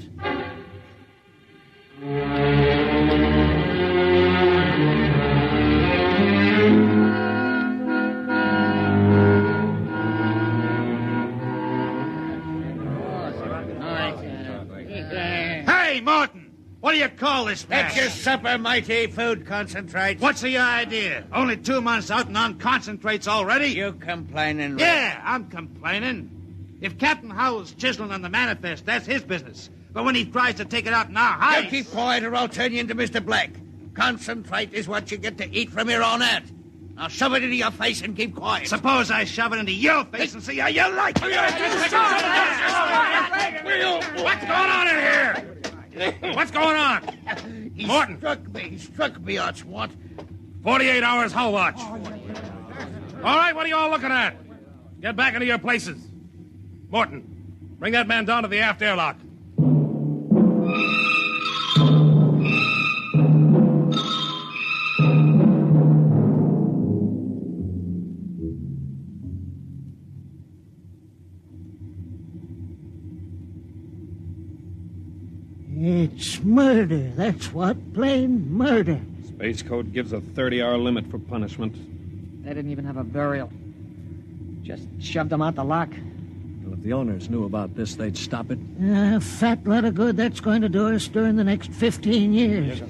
Hey, Morton! What do you call this That's mess? your supper, mighty food concentrate. What's the idea? Only 2 months out and on concentrates already? You complaining? Yeah, I'm complaining. If Captain Howell's chiseling on the manifest, that's his business. But when he tries to take it out in our hides... You keep quiet or I'll turn you into Mr. Black. Concentrate is what you get to eat from here on out. Now shove it into your face and keep quiet. Suppose I shove it into your face and see how you like it. What's going on in here? What's going on? Morton. He struck me, Archwant. 48 hours hull watch. All right, what are you all looking at? Get back into your places. Morton, bring that man down to the aft airlock. It's murder, that's what. Plain murder. Space Code gives a 30-hour limit for punishment. They didn't even have a burial. Just shoved them out the lock. Well, if the owners knew about this, they'd stop it. Fat lot of good that's going to do us during the next 15 years.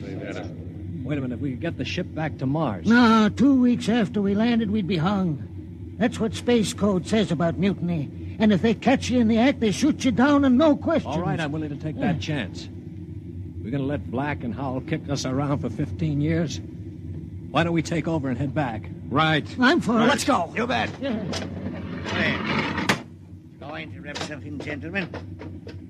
Wait a minute, if we could get the ship back to Mars. No, 2 weeks after we landed, we'd be hung. That's what Space Code says about mutiny. And if they catch you in the act, they shoot you down and no questions. All right, I'm willing to take that chance. We're going to let Black and Howell kick us around for 15 years? Why don't we take over and head back? Right. I'm for it. Let's go. You bet. Yeah. Go interrupt something, gentlemen.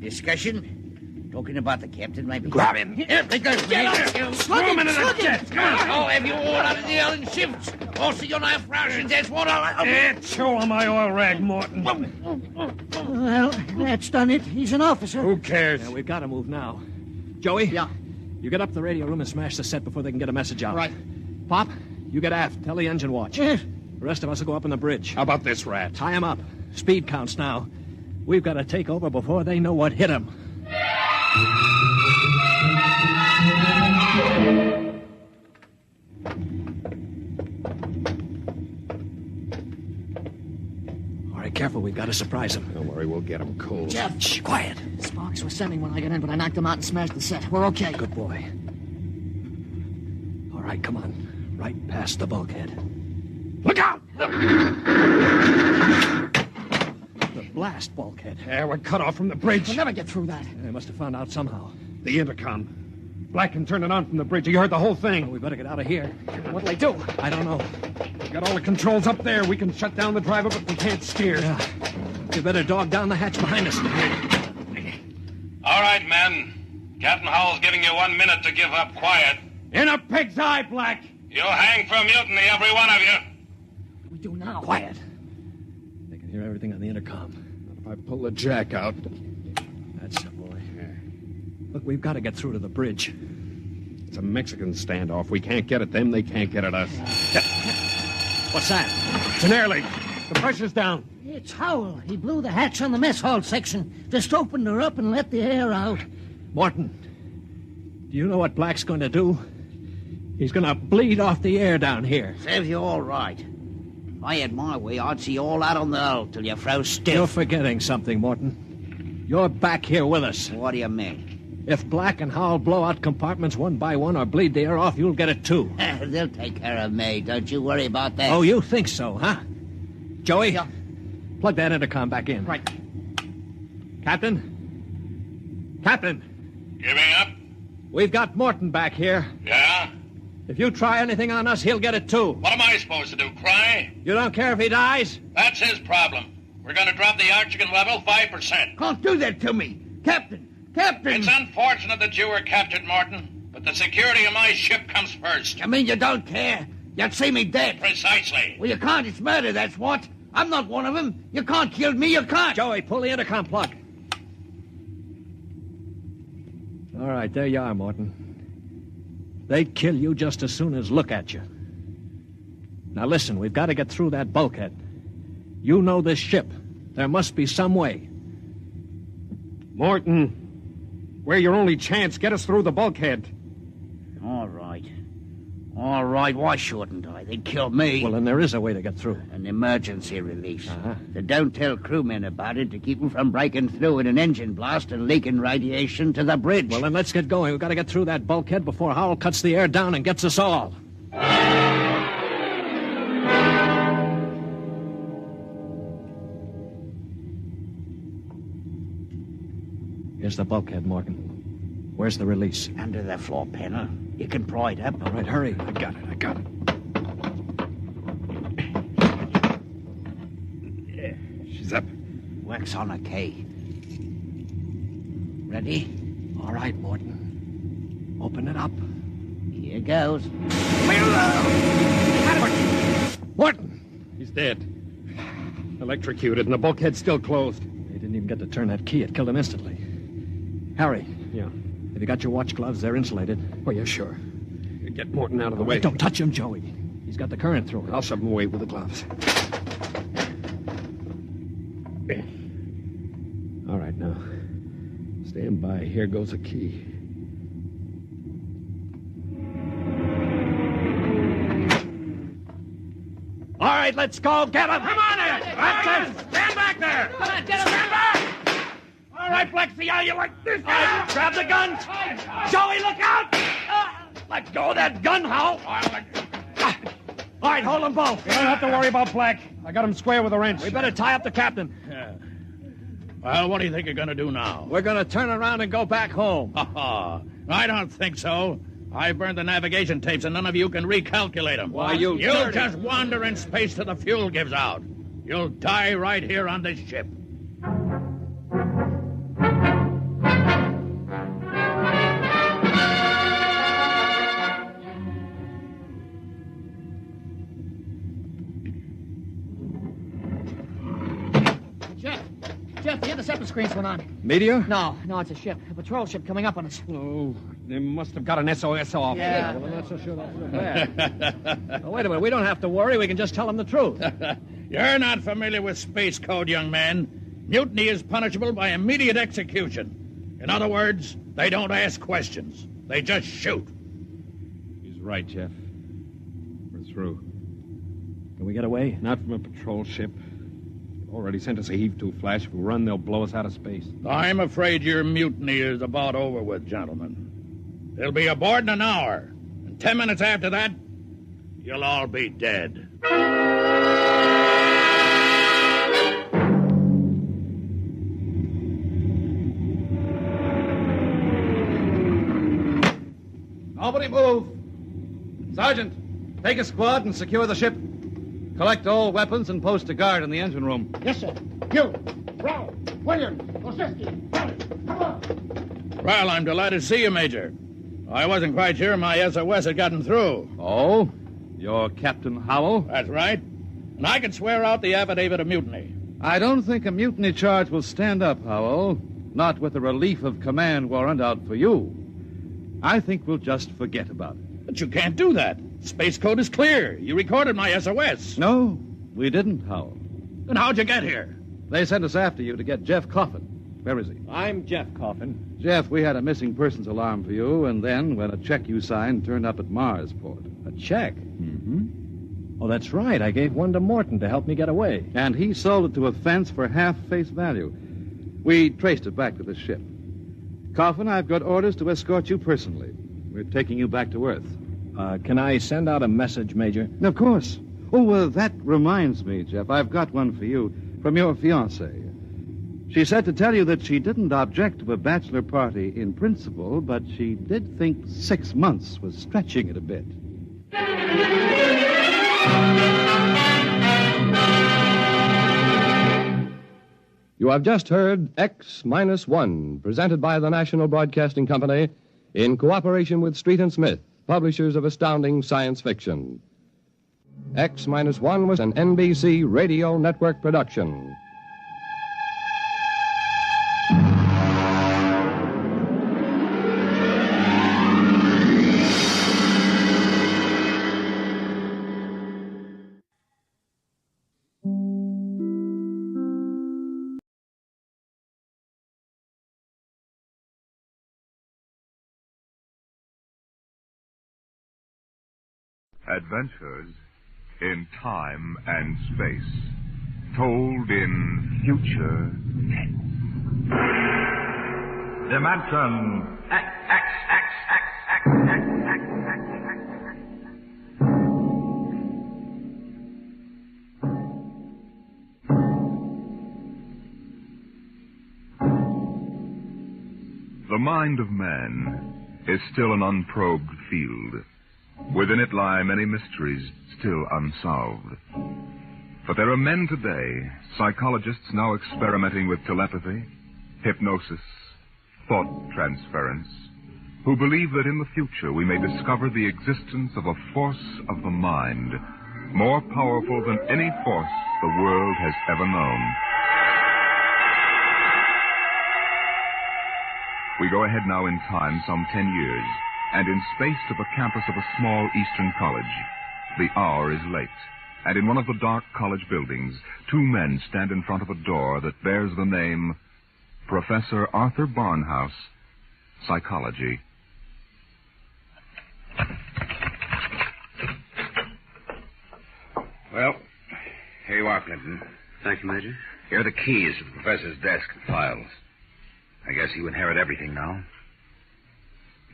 Discussion? Talking about the captain, maybe? Grab him. Here, they go. Get him. Throw him into the jet. Come on. Oh, have you all out of the hell in shifts? Also, your knife rations, that's what I'll... Show him my oil rag, Morton. Well, that's done it. He's an officer. Who cares? Yeah, we've got to move now. Joey? Yeah. You get up the radio room and smash the set before they can get a message out. Right. Pop, you get aft. Tell the engine watch. Yes. The rest of us will go up on the bridge. How about this rat? Tie him up. Speed counts now. We've got to take over before they know what hit them. All right, careful. We've got to surprise them. Don't worry, we'll get them cold. Jeff, Shh, quiet. Sparks were sending when I got in, but I knocked them out and smashed the set. We're okay. Good boy. All right, come on. Right past the bulkhead. Look out! The blast bulkhead. Yeah, we're cut off from the bridge. We'll never get through that. They must have found out somehow. The intercom. Black can turn it on from the bridge. You heard the whole thing. Well, we better get out of here. What'll they do? I don't know. We got all the controls up there. We can shut down the driver, but we can't steer. Yeah. You better dog down the hatch behind us. All right, men. Captain Howell's giving you 1 minute to give up. Quiet. In a pig's eye, Black. You'll hang for mutiny, every one of you. What do we do now? Quiet. They can hear everything on the intercom. If I pull the jack out. That's the boy. Look, we've got to get through to the bridge. It's a Mexican standoff. We can't get at them. They can't get at us. What's that? It's an air leak. The pressure's down. It's Howell. He blew the hatch on the mess hall section. Just opened her up and let the air out. Morton, do you know what Black's going to do? He's going to bleed off the air down here. Serves you all right. If I had my way, I'd see all out on the hull till you froze stiff. You're forgetting something, Morton. You're back here with us. What do you mean? If Black and Howell blow out compartments one by one or bleed the air off, you'll get it too. They'll take care of me. Don't you worry about that. Oh, you think so, huh? Joey, Yeah. plug that intercom back in. Right. Captain? Captain, Giving up? we've got Morton back here. Yeah? If you try anything on us, he'll get it too. What am I supposed to do, cry? You don't care if he dies? That's his problem. We're going to drop the oxygen level 5%. Can't do that to me. Captain! It's unfortunate that you were captured, Morton, but the security of my ship comes first. You mean you don't care? You'd see me dead. Precisely. Well, you can't. It's murder, that's what. I'm not one of them. You can't kill me. You can't. Joey, pull the intercom plug. All right, there you are, Morton. They'd kill you just as soon as look at you. Now listen, we've got to get through that bulkhead. You know this ship. There must be some way. Morton, we're your only chance. Get us through the bulkhead. All right. All right, why shouldn't I? They'd kill me. Well, then there is a way to get through. An emergency release. Uh-huh. So don't tell crewmen about it to keep them from breaking through in an engine blast and leaking radiation to the bridge. Well, then let's get going. We've got to get through that bulkhead before Howell cuts the air down and gets us all. Here's the bulkhead, Morgan. Where's the release? Under the floor panel. You can pry it up. All right, hurry. I got it. Yeah, she's up. Works on a K. Ready? All right, Morton. Open it up. Here goes. Morton! He's dead. Electrocuted, and the bulkhead's still closed. They didn't even get to turn that key. It killed him instantly. Harry. Yeah. Have you got your watch gloves? They're insulated. Oh, yeah, sure. Get Morton out of the way. Don't touch him, Joey. He's got the current through him. I'll shove him away with the gloves. All right, now. Stand by. Here goes a key. All right, let's go. Get him. Come on in. That's it. Stand back there. Come on, get him. Stand back. All right, Black, see how you like this. All right, grab the guns. Joey, look out. Let go of that gun, Hal. All right, hold them both. You don't have to worry about Black. I got him square with a wrench. We better tie up the captain. Yeah. Well, what do you think you're going to do now? We're going to turn around and go back home. I don't think so. I burned the navigation tapes, and none of you can recalculate them. Why, you You'll dirty- just wander in space till the fuel gives out. You'll die right here on this ship. Jeff, the interceptor screens went on. Meteor? No, it's a ship. A patrol ship coming up on us. Oh, they must have got an SOS off. Yeah. Well, I'm not so sure that's so bad. Now, wait a minute. We don't have to worry. We can just tell them the truth. You're not familiar with space code, young man. Mutiny is punishable by immediate execution. In other words, they don't ask questions. They just shoot. He's right, Jeff. We're through. Can we get away? Not from a patrol ship. They've already sent us a heave-to flash. If we run, they'll blow us out of space. I'm afraid your mutiny is about over with, gentlemen. They'll be aboard in an hour. And 10 minutes after that, you'll all be dead. Nobody move. Sergeant, take a squad and secure the ship. Collect all weapons and post a guard in the engine room. Yes, sir. You, Brown, Williams, Osinski, come on. Well, I'm delighted to see you, Major. I wasn't quite sure my SOS had gotten through. Oh? You're Captain Howell? That's right. And I can swear out the affidavit of mutiny. I don't think a mutiny charge will stand up, Howell. Not with a relief of command warrant out for you. I think we'll just forget about it. But you can't do that. Space code is clear. You recorded my SOS. No, we didn't, Howell. Then how'd you get here? They sent us after you to get Jeff Coffin. Where is he? I'm Jeff Coffin. Jeff, we had a missing persons alarm for you, and then when a check you signed turned up at Marsport. A check? Mm-hmm. Oh, that's right. I gave one to Morton to help me get away. And he sold it to a fence for half face value. We traced it back to the ship. Coffin, I've got orders to escort you personally. We're taking you back to Earth. Can I send out a message, Major? Of course. Oh, that reminds me, Jeff. I've got one for you from your fiancée. She said to tell you that she didn't object to a bachelor party in principle, but she did think 6 months was stretching it a bit. You have just heard X-1, presented by the National Broadcasting Company in cooperation with Street and Smith, publishers of astounding science fiction. X-1 was an NBC Radio Network production. Adventures in time and space, told in future tense. Dimension X. The mind of man is still an unprobed field. Within it lie many mysteries still unsolved. But there are men today, psychologists now experimenting with telepathy, hypnosis, thought transference, who believe that in the future we may discover the existence of a force of the mind more powerful than any force the world has ever known. We go ahead now in time some 10 years, and in space to the campus of a small eastern college. The hour is late, and in one of the dark college buildings, 2 men stand in front of a door that bears the name Professor Arthur Barnhouse, Psychology. Well, here you are, Clinton. Thank you, Major. Here are the keys to the professor's desk and files. I guess you inherit everything now.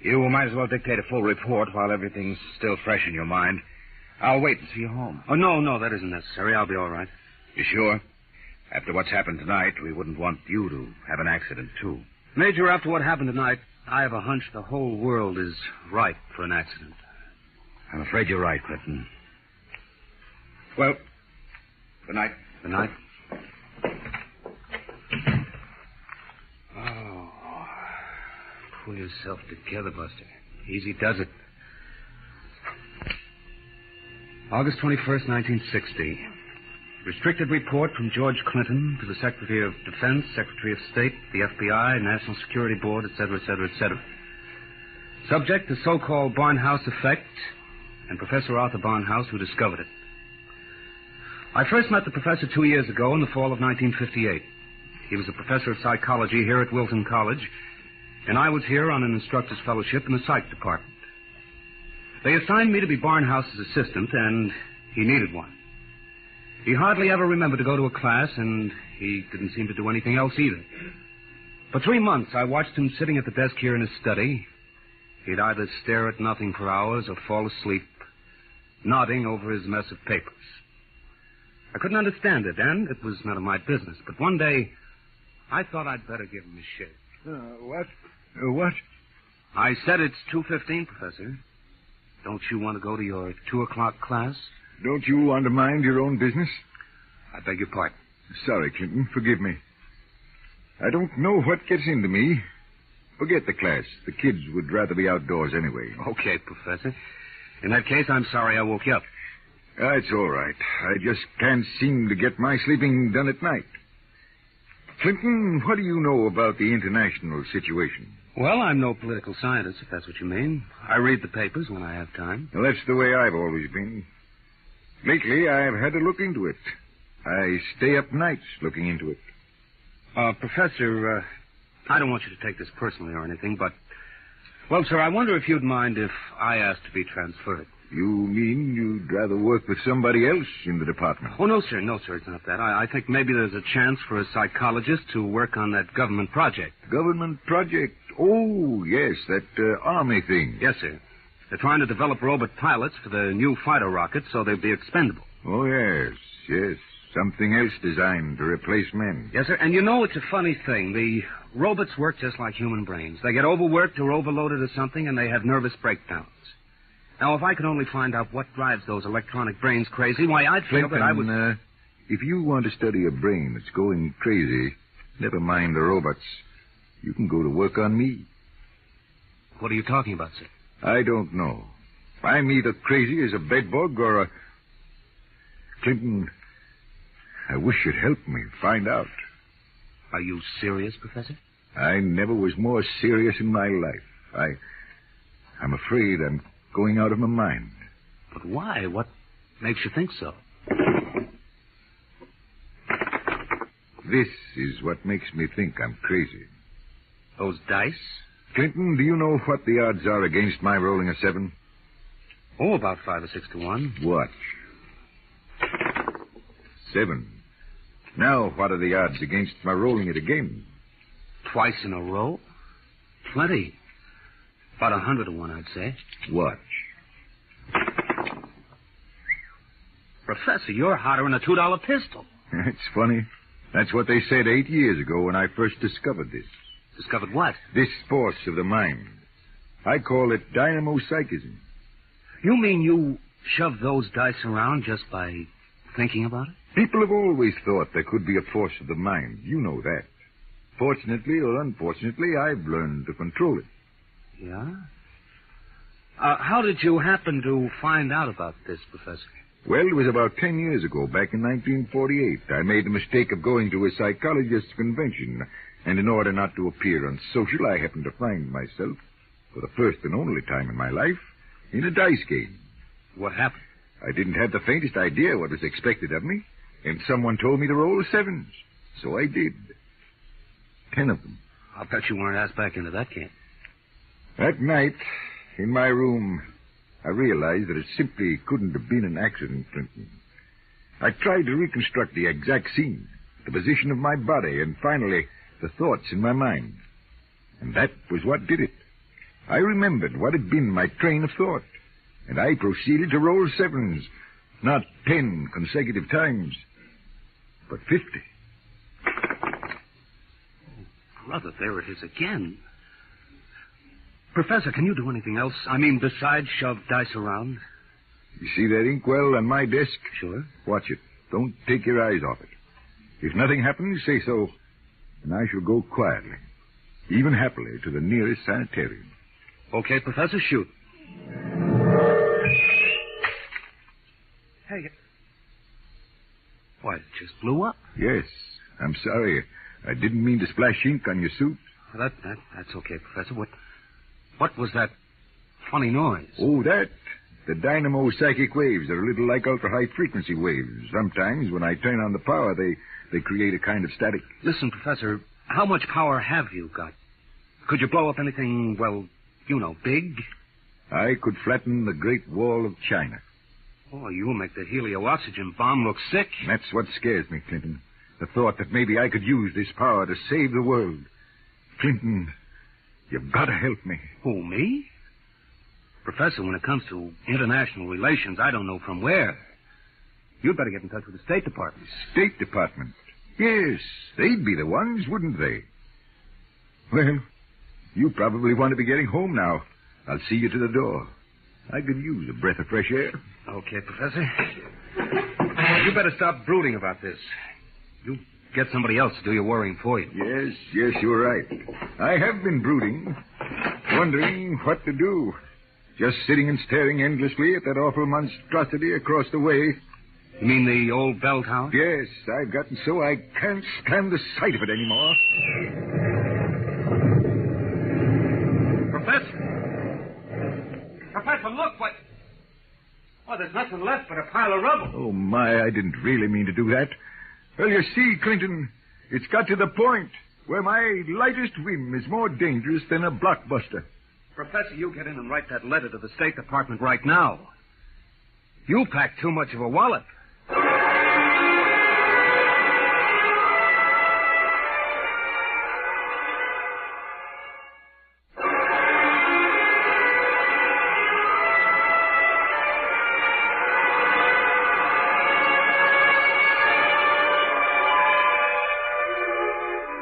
You might as well dictate a full report while everything's still fresh in your mind. I'll wait and see you home. Oh, no, that isn't necessary. I'll be all right. You sure? After what's happened tonight, we wouldn't want you to have an accident, too. Major, after what happened tonight, I have a hunch the whole world is ripe for an accident. I'm afraid you're right, Clinton. Well, good night. Good night. Oh, pull yourself together, Buster. Easy does it. August 21st, 1960. Restricted report from George Clinton to the Secretary of Defense, Secretary of State, the FBI, National Security Board, etc., etc., etc. Subject, the so-called Barnhouse effect, and Professor Arthur Barnhouse, who discovered it. I first met the professor 2 years ago in the fall of 1958. He was a professor of psychology here at Wilton College, and I was here on an instructor's fellowship in the psych department. They assigned me to be Barnhouse's assistant, and he needed one. He hardly ever remembered to go to a class, and he didn't seem to do anything else either. For 3 months, I watched him sitting at the desk here in his study, He'd either stare at nothing for hours or fall asleep, nodding over his mess of papers. I couldn't understand it, and it was none of my business. But one day, I thought I'd better give him a shake. What? What? I said it's 2:15, Professor. Don't you want to go to your 2 o'clock class? Don't you want to mind your own business? I beg your pardon. Sorry, Clinton. Forgive me. I don't know what gets into me. Forget the class. The kids would rather be outdoors anyway. Okay, Professor. In that case, I'm sorry I woke you up. It's all right. I just can't seem to get my sleeping done at night. Clinton, what do you know about the international situation? Well, I'm no political scientist, if that's what you mean. I read the papers when I have time. Well, that's the way I've always been. Lately, I've had to look into it. I stay up nights looking into it. Professor, I don't want you to take this personally or anything, but... Well, sir, I wonder if you'd mind if I asked to be transferred. You mean you'd rather work with somebody else in the department? Oh, no, sir. No, sir, it's not that. I think maybe there's a chance for a psychologist to work on that government project. Government project? Oh, yes, that army thing. Yes, sir. They're trying to develop robot pilots for the new fighter rockets so they'll be expendable. Oh, yes. Something else designed to replace men. Yes, sir. And you know, it's a funny thing. The robots work just like human brains. They get overworked or overloaded or something, and they have nervous breakdowns. Now, if I could only find out what drives those electronic brains crazy, why, I'd feel that I would... If you want to study a brain that's going crazy, never mind the robots. You can go to work on me. What are you talking about, sir? I don't know. I'm either crazy as a bedbug or a... Clinton, I wish you'd help me find out. Are you serious, Professor? I never was more serious in my life. I'm afraid I'm going out of my mind. But why? What makes you think so? This is what makes me think I'm crazy. Those dice? Clinton, do you know what the odds are against my rolling a 7? Oh, about 5 or 6 to 1. Watch. 7. Now, what are the odds against my rolling it again? Twice in a row? Plenty. About 100 to 1, I'd say. Watch. Professor, you're hotter than a $2 pistol. It's funny. That's what they said 8 years ago when I first discovered this. Discovered what? This force of the mind. I call it dynamo-psychism. You mean you shove those dice around just by thinking about it? People have always thought there could be a force of the mind. You know that. Fortunately or unfortunately, I've learned to control it. Yeah? How did you happen to find out about this, Professor? Well, it was about 10 years ago, back in 1948. I made the mistake of going to a psychologist's convention, and in order not to appear unsocial, I happened to find myself, for the first and only time in my life, in a dice game. What happened? I didn't have the faintest idea what was expected of me, and someone told me to roll 7s. So I did. 10 of them. I'll bet you weren't asked back into that game. That night, in my room, I realized that it simply couldn't have been an accident, Clinton. I tried to reconstruct the exact scene, the position of my body, and finally, the thoughts in my mind. And that was what did it. I remembered what had been my train of thought, and I proceeded to roll 7s, not 10 consecutive times, but 50. Oh, brother, there it is again. Professor, can you do anything else? I mean, besides shove dice around? You see that inkwell on my desk? Sure. Watch it. Don't take your eyes off it. If nothing happens, say so, and I shall go quietly, even happily, to the nearest sanitarium. Okay, Professor, shoot. Hey. Why, it just blew up. Yes. I'm sorry. I didn't mean to splash ink on your suit. That's okay, Professor. What was that funny noise? Oh, that? The dynamo psychic waves are a little like ultra-high frequency waves. Sometimes, when I turn on the power, they create a kind of static. Listen, Professor, how much power have you got? Could you blow up anything, well, you know, big? I could flatten the Great Wall of China. Oh, you'll make the helio-oxygen bomb look sick. That's what scares me, Clinton. The thought that maybe I could use this power to save the world. Clinton, you've got to help me. Who, me? Professor, when it comes to international relations, I don't know from where. You'd better get in touch with the State Department. State Department? Yes, they'd be the ones, wouldn't they? Well, you probably want to be getting home now. I'll see you to the door. I could use a breath of fresh air. Okay, Professor. You better stop brooding about this. You get somebody else to do your worrying for you. Yes, you're right. I have been brooding, wondering what to do. Just sitting and staring endlessly at that awful monstrosity across the way. You mean the old belt house? Yes, I've gotten so I can't stand the sight of it anymore. Professor, look, what... Oh, there's nothing left but a pile of rubble. Oh, my, I didn't really mean to do that. Well, you see, Clinton, it's got to the point where my lightest whim is more dangerous than a blockbuster. Professor, you get in and write that letter to the State Department right now. You packed too much of a wallet.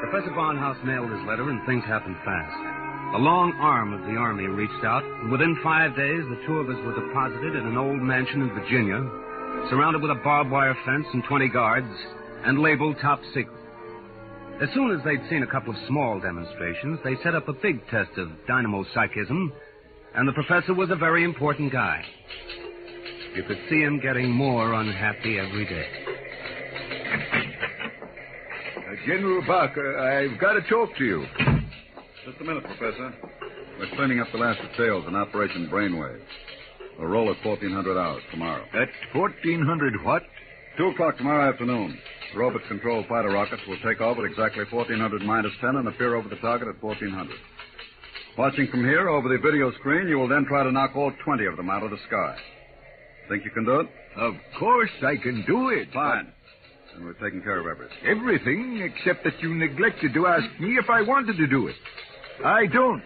Professor Barnhouse mailed his letter, and things happened fast. A long arm of the Army reached out, and within 5 days, the two of us were deposited in an old mansion in Virginia, surrounded with a barbed wire fence and 20 guards, and labeled top secret. As soon as they'd seen a couple of small demonstrations, they set up a big test of dynamo psychism, and the professor was a very important guy. You could see him getting more unhappy every day. General Barker, I've got to talk to you. Just a minute, Professor. We're cleaning up the last details in Operation Brainwave. We'll roll at 1400 hours tomorrow. At 1400 what? 2 o'clock tomorrow afternoon. The robot-controlled fighter rockets will take off at exactly 1400 minus 10 and appear over the target at 1400. Watching from here over the video screen, you will then try to knock all 20 of them out of the sky. Think you can do it? Of course I can do it. Fine. And we're taking care of everything. Everything except that you neglected to ask me if I wanted to do it. I don't.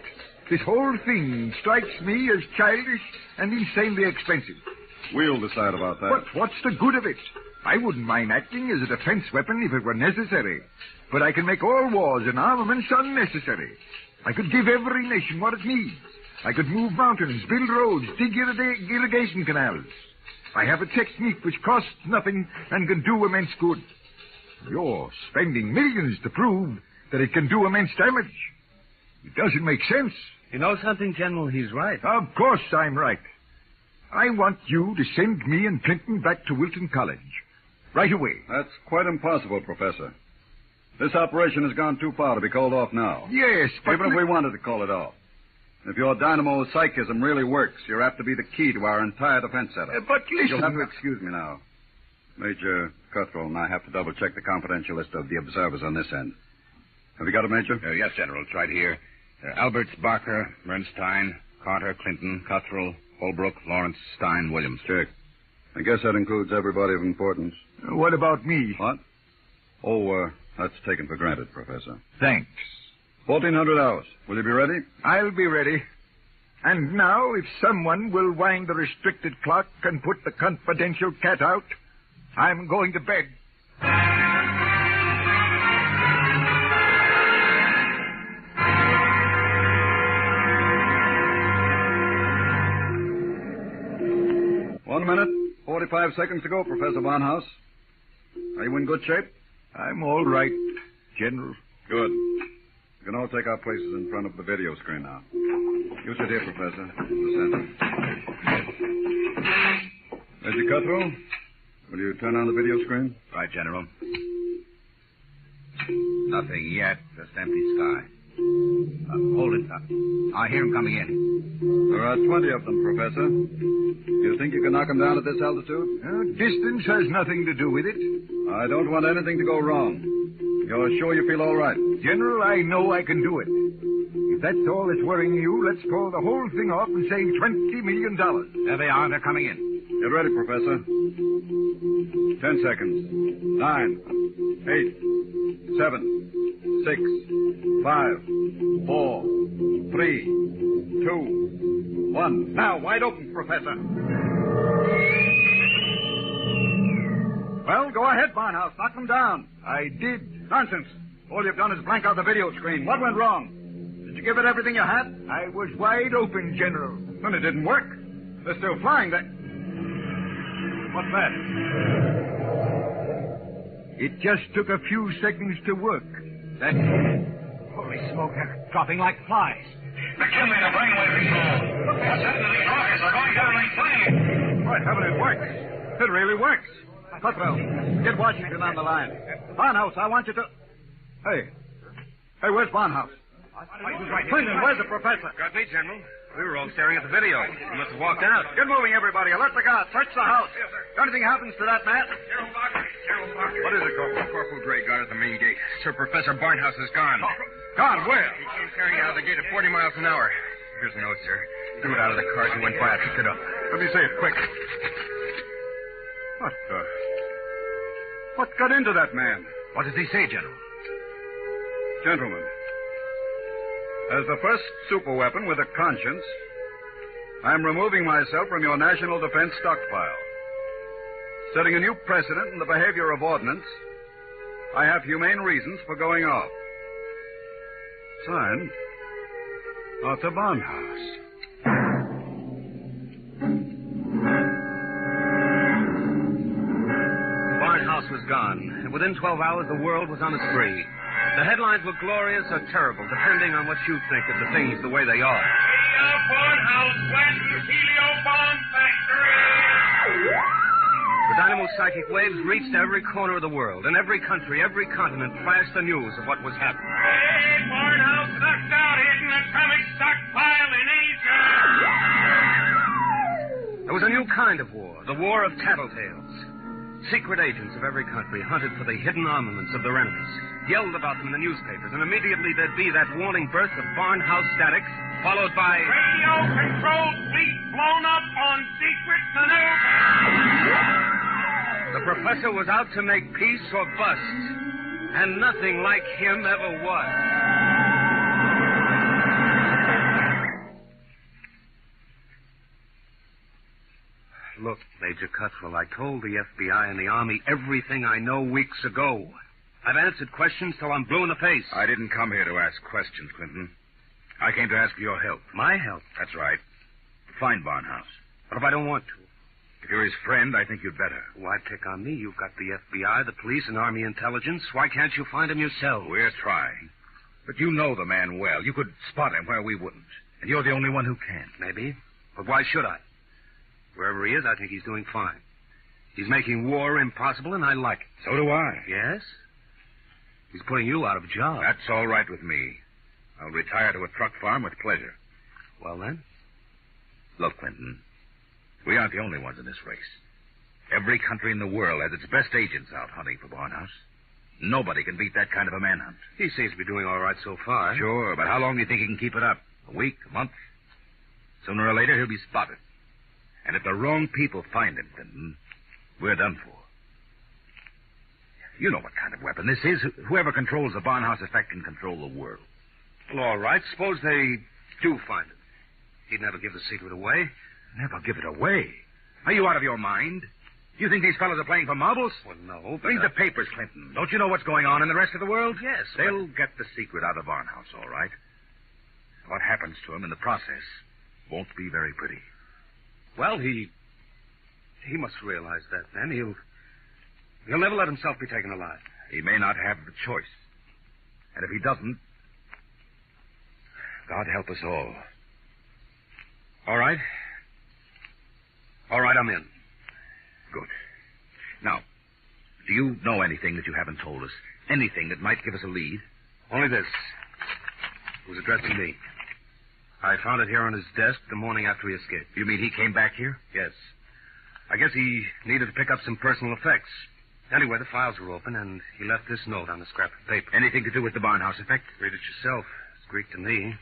This whole thing strikes me as childish and insanely expensive. We'll decide about that. But what's the good of it? I wouldn't mind acting as a defense weapon if it were necessary. But I can make all wars and armaments unnecessary. I could give every nation what it needs. I could move mountains, build roads, dig irrigation canals. I have a technique which costs nothing and can do immense good. You're spending millions to prove that it can do immense damage. It doesn't make sense. You know something, General? He's right. Of course I'm right. I want you to send me and Clinton back to Wilton College. Right away. That's quite impossible, Professor. This operation has gone too far to be called off now. Yes, but... Even if we wanted to call it off. If your dynamo psychism really works, you're apt to be the key to our entire defense setup. But listen... You'll have to excuse me now. Major Cuthrell and I have to double-check the confidential list of the observers on this end. Have you got it, Major? Yes, General. It's right here. Alberts, Barker, Bernstein, Carter, Clinton, Cuthrell, Holbrook, Lawrence, Stein, Williams. Check. I guess that includes everybody of importance. What about me? What? Oh, that's taken for granted, Professor. Thanks. 1400 hours. Will you be ready? I'll be ready. And now, if someone will wind the restricted clock and put the confidential cat out, I'm going to bed. One minute, 45 seconds to go, Professor Barnhouse. Are you in good shape? I'm all right, General. Good. You can all take our places in front of the video screen now. You sit here, Professor. In the center. Major Cuthrell, will you turn on the video screen? Right, General. Nothing yet. Just empty sky. Hold it. I hear him coming in. There are 20 of them, Professor. You think you can knock them down at this altitude? Distance has nothing to do with it. I don't want anything to go wrong. You're sure you feel all right? General, I know I can do it. If that's all that's worrying you, let's call the whole thing off and save $20 million. There they are. They're coming in. Get ready, Professor. 10 seconds. 9, 8, 7, 6, 5, 4, 3, 2, 1. Now, wide open, Professor. Well, go ahead, Barnhouse. Knock them down. I did. Nonsense. All you've done is blank out the video screen. What went wrong? Did you give it everything you had? I was wide open, General. Then it didn't work. They're still flying. What's that? It just took a few seconds to work. That's holy smoke, they're dropping like flies. They're killing the brainwave control. What's happening to these rockets? They're going down like flames. Right, heaven, it works. It really works. Cutwell, get Washington on the line. Barnhouse, I want you to... Hey, where's Barnhouse? Clinton, where's the professor? Got me, General. We were all staring at the video. He must have walked out. Get moving, everybody. Alert the guards. Search the house. If anything happens to that man... What is it, Corporal? Corporal Gray guard at the main gate. Sir Professor Barnhouse is gone. Gone? Where? He came carrying out of the gate at 40 miles an hour. Here's a note, sir. Threw it out of the car as he went by. I picked it up. Let me see it, quick. What got into that man? What does he say, General? Gentlemen, as the first superweapon with a conscience, I'm removing myself from your national defense stockpile. Setting a new precedent in the behavior of ordnance, I have humane reasons for going off. Signed, Arthur Barnhouse. Barnhouse was gone, and within 12 hours the world was on a spree. The headlines were glorious or terrible, depending on what you think of the things the way they are. Barnhouse went to Helio Bomb Factory. The dynamo psychic waves reached every corner of the world. In every country, every continent flashed the news of what was happening. Hey, Barnhouse knocked out hidden atomic stockpile in Asia. There was a new kind of war, the war of tattletales. Secret agents of every country hunted for the hidden armaments of their enemies, yelled about them in the newspapers, and immediately there'd be that warning burst of Barnhouse static, followed by... Radio-controlled fleet blown up on secret maneuver. The professor was out to make peace or bust, and nothing like him ever was. Look, Major Cutwell, I told the FBI and the Army everything I know weeks ago. I've answered questions till I'm blue in the face. I didn't come here to ask questions, Clinton. I came to ask for your help. My help? That's right. Find Barnhouse. What if I don't want to? If you're his friend, I think you'd better. Why pick on me? You've got the FBI, the police, and Army intelligence. Why can't you find him yourself? We're trying. But you know the man well. You could spot him where we wouldn't. And you're the only one who can. Maybe. But why should I? Wherever he is, I think he's doing fine. He's making war impossible, and I like it. So do I. Yes? He's putting you out of a job. That's all right with me. I'll retire to a truck farm with pleasure. Well, then? Look, Clinton, we aren't the only ones in this race. Every country in the world has its best agents out hunting for Barnhouse. Nobody can beat that kind of a manhunt. He seems to be doing all right so far. Sure, but how long do you think he can keep it up? A week? A month? Sooner or later, he'll be spotted. And if the wrong people find him, Clinton, we're done for. You know what kind of weapon this is. Whoever controls the Barnhouse effect can control the world. Well, all right. Suppose they do find him. He'd never give the secret away. Never give it away? Are you out of your mind? You think these fellows are playing for marbles? Well, no, but... Read the papers, Clinton. Don't you know what's going on in the rest of the world? Yes, They'll get the secret out of Barnhouse, all right. What happens to him in the process won't be very pretty. Well, he must realize that, then. He'll never let himself be taken alive. He may not have the choice. And if he doesn't, God help us all. All right. All right, I'm in. Good. Now, do you know anything that you haven't told us? Anything that might give us a lead? Only this. It was addressed to me. I found it here on his desk the morning after he escaped. You mean he came back here? Yes. I guess he needed to pick up some personal effects. Anyway, the files were open, and he left this note on a scrap of paper. Anything to do with the Barnhouse effect? Read it yourself. It's Greek to me.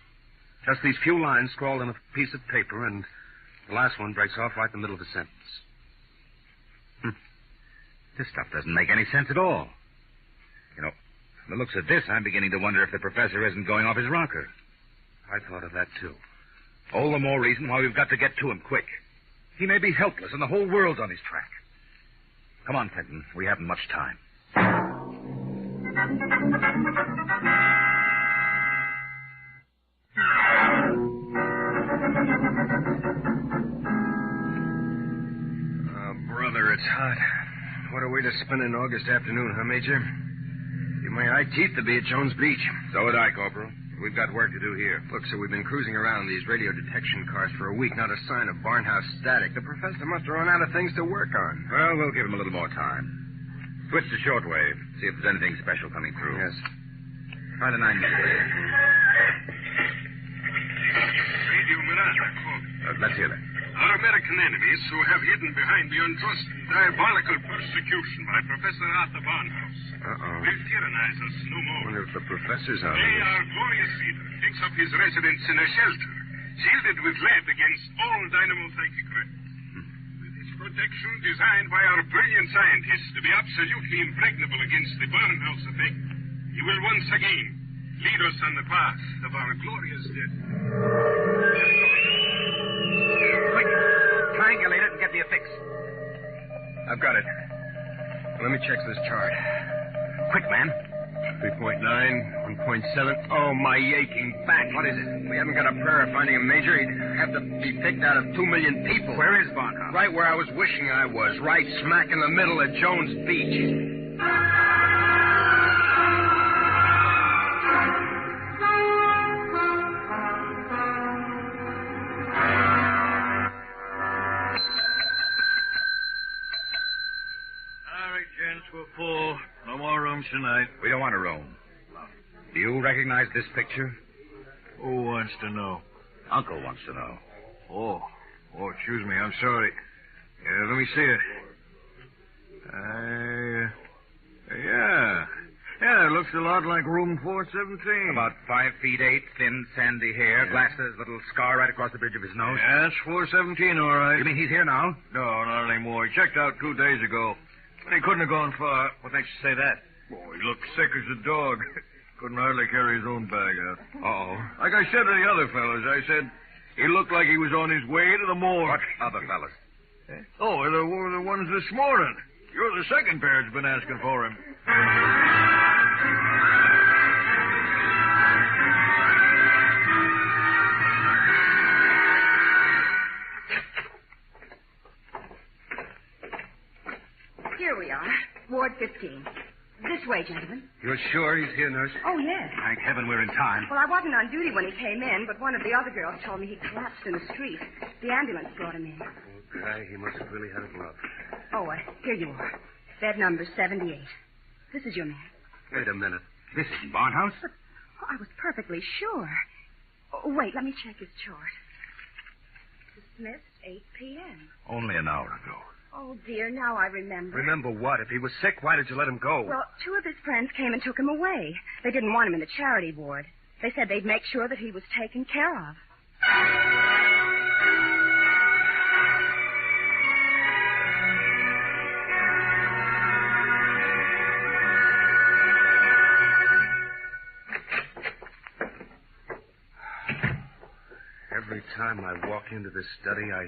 Just these few lines scrawled on a piece of paper, and the last one breaks off right in the middle of the sentence. This stuff doesn't make any sense at all. You know, from the looks of this, I'm beginning to wonder if the professor isn't going off his rocker. I thought of that, too. All the more reason why we've got to get to him quick. He may be helpless, and the whole world's on his track. Come on, Clinton. We haven't much time. Brother, it's hot. What a way to spend an August afternoon, huh, Major? Give my eye teeth to be at Jones Beach. So would I, Corporal. We've got work to do here. Look, so we've been cruising around these radio detection cars for a week, not a sign of Barnhouse static. The professor must have run out of things to work on. Well, we'll give him a little more time. Switch to shortwave. See if there's anything special coming through. Yes. Try the 9 millimeter. Radio Miranda. Let's hear that. Our American enemies who have hidden behind the unjust and diabolical persecution by Professor Arthur Barnhouse will tyrannize us no more. I wonder if the professor's out. Today, our glorious leader takes up his residence in a shelter, shielded with lead against all dynamo-psychic threats. With his protection designed by our brilliant scientists to be absolutely impregnable against the Barnhouse effect, he will once again lead us on the path of our glorious death. Quick, triangulate it and get me a fix. I've got it. Let me check this chart. Quick, man. 3.9, 1.7. Oh, my aching back. What is it? We haven't got a prayer of finding a major. He'd have to be picked out of 2 million people. Where is Barnhouse? Right where I was wishing I was. Right smack in the middle of Jones Beach. We're full. No more rooms tonight. We don't want a room. Do you recognize this picture? Who wants to know? Uncle wants to know. Oh, excuse me. I'm sorry. Let me see it. Yeah, it looks a lot like room 417. About 5 feet 8, thin, sandy hair, glasses, little scar right across the bridge of his nose. Yeah, that's 417, all right. You mean he's here now? No, not anymore. He checked out 2 days ago. He couldn't have gone far. What makes you say that? Oh, he looked sick as a dog. Couldn't hardly carry his own bag out. Uh-oh. Like I said to the other fellas, I said he looked like he was on his way to the morgue. What other fellas? Oh, the ones this morning. You're the second pair that's been asking for him. Here we are, Ward 15. This way, gentlemen. You're sure he's here, nurse? Oh, yes. Thank heaven we're in time. Well, I wasn't on duty when he came in, but one of the other girls told me he collapsed in the street. The ambulance brought him in. Okay, he must have really had it rough. Oh, here you are. Bed number 78. This is your man. Wait a minute. This isn't Barnhouse? But I was perfectly sure. Oh, wait, let me check his chart. Dismissed 8 p.m. Only an hour ago. Oh, dear, now I remember. Remember what? If he was sick, why did you let him go? Well, 2 of his friends came and took him away. They didn't want him in the charity ward. They said they'd make sure that he was taken care of. Every time I walk into this study, I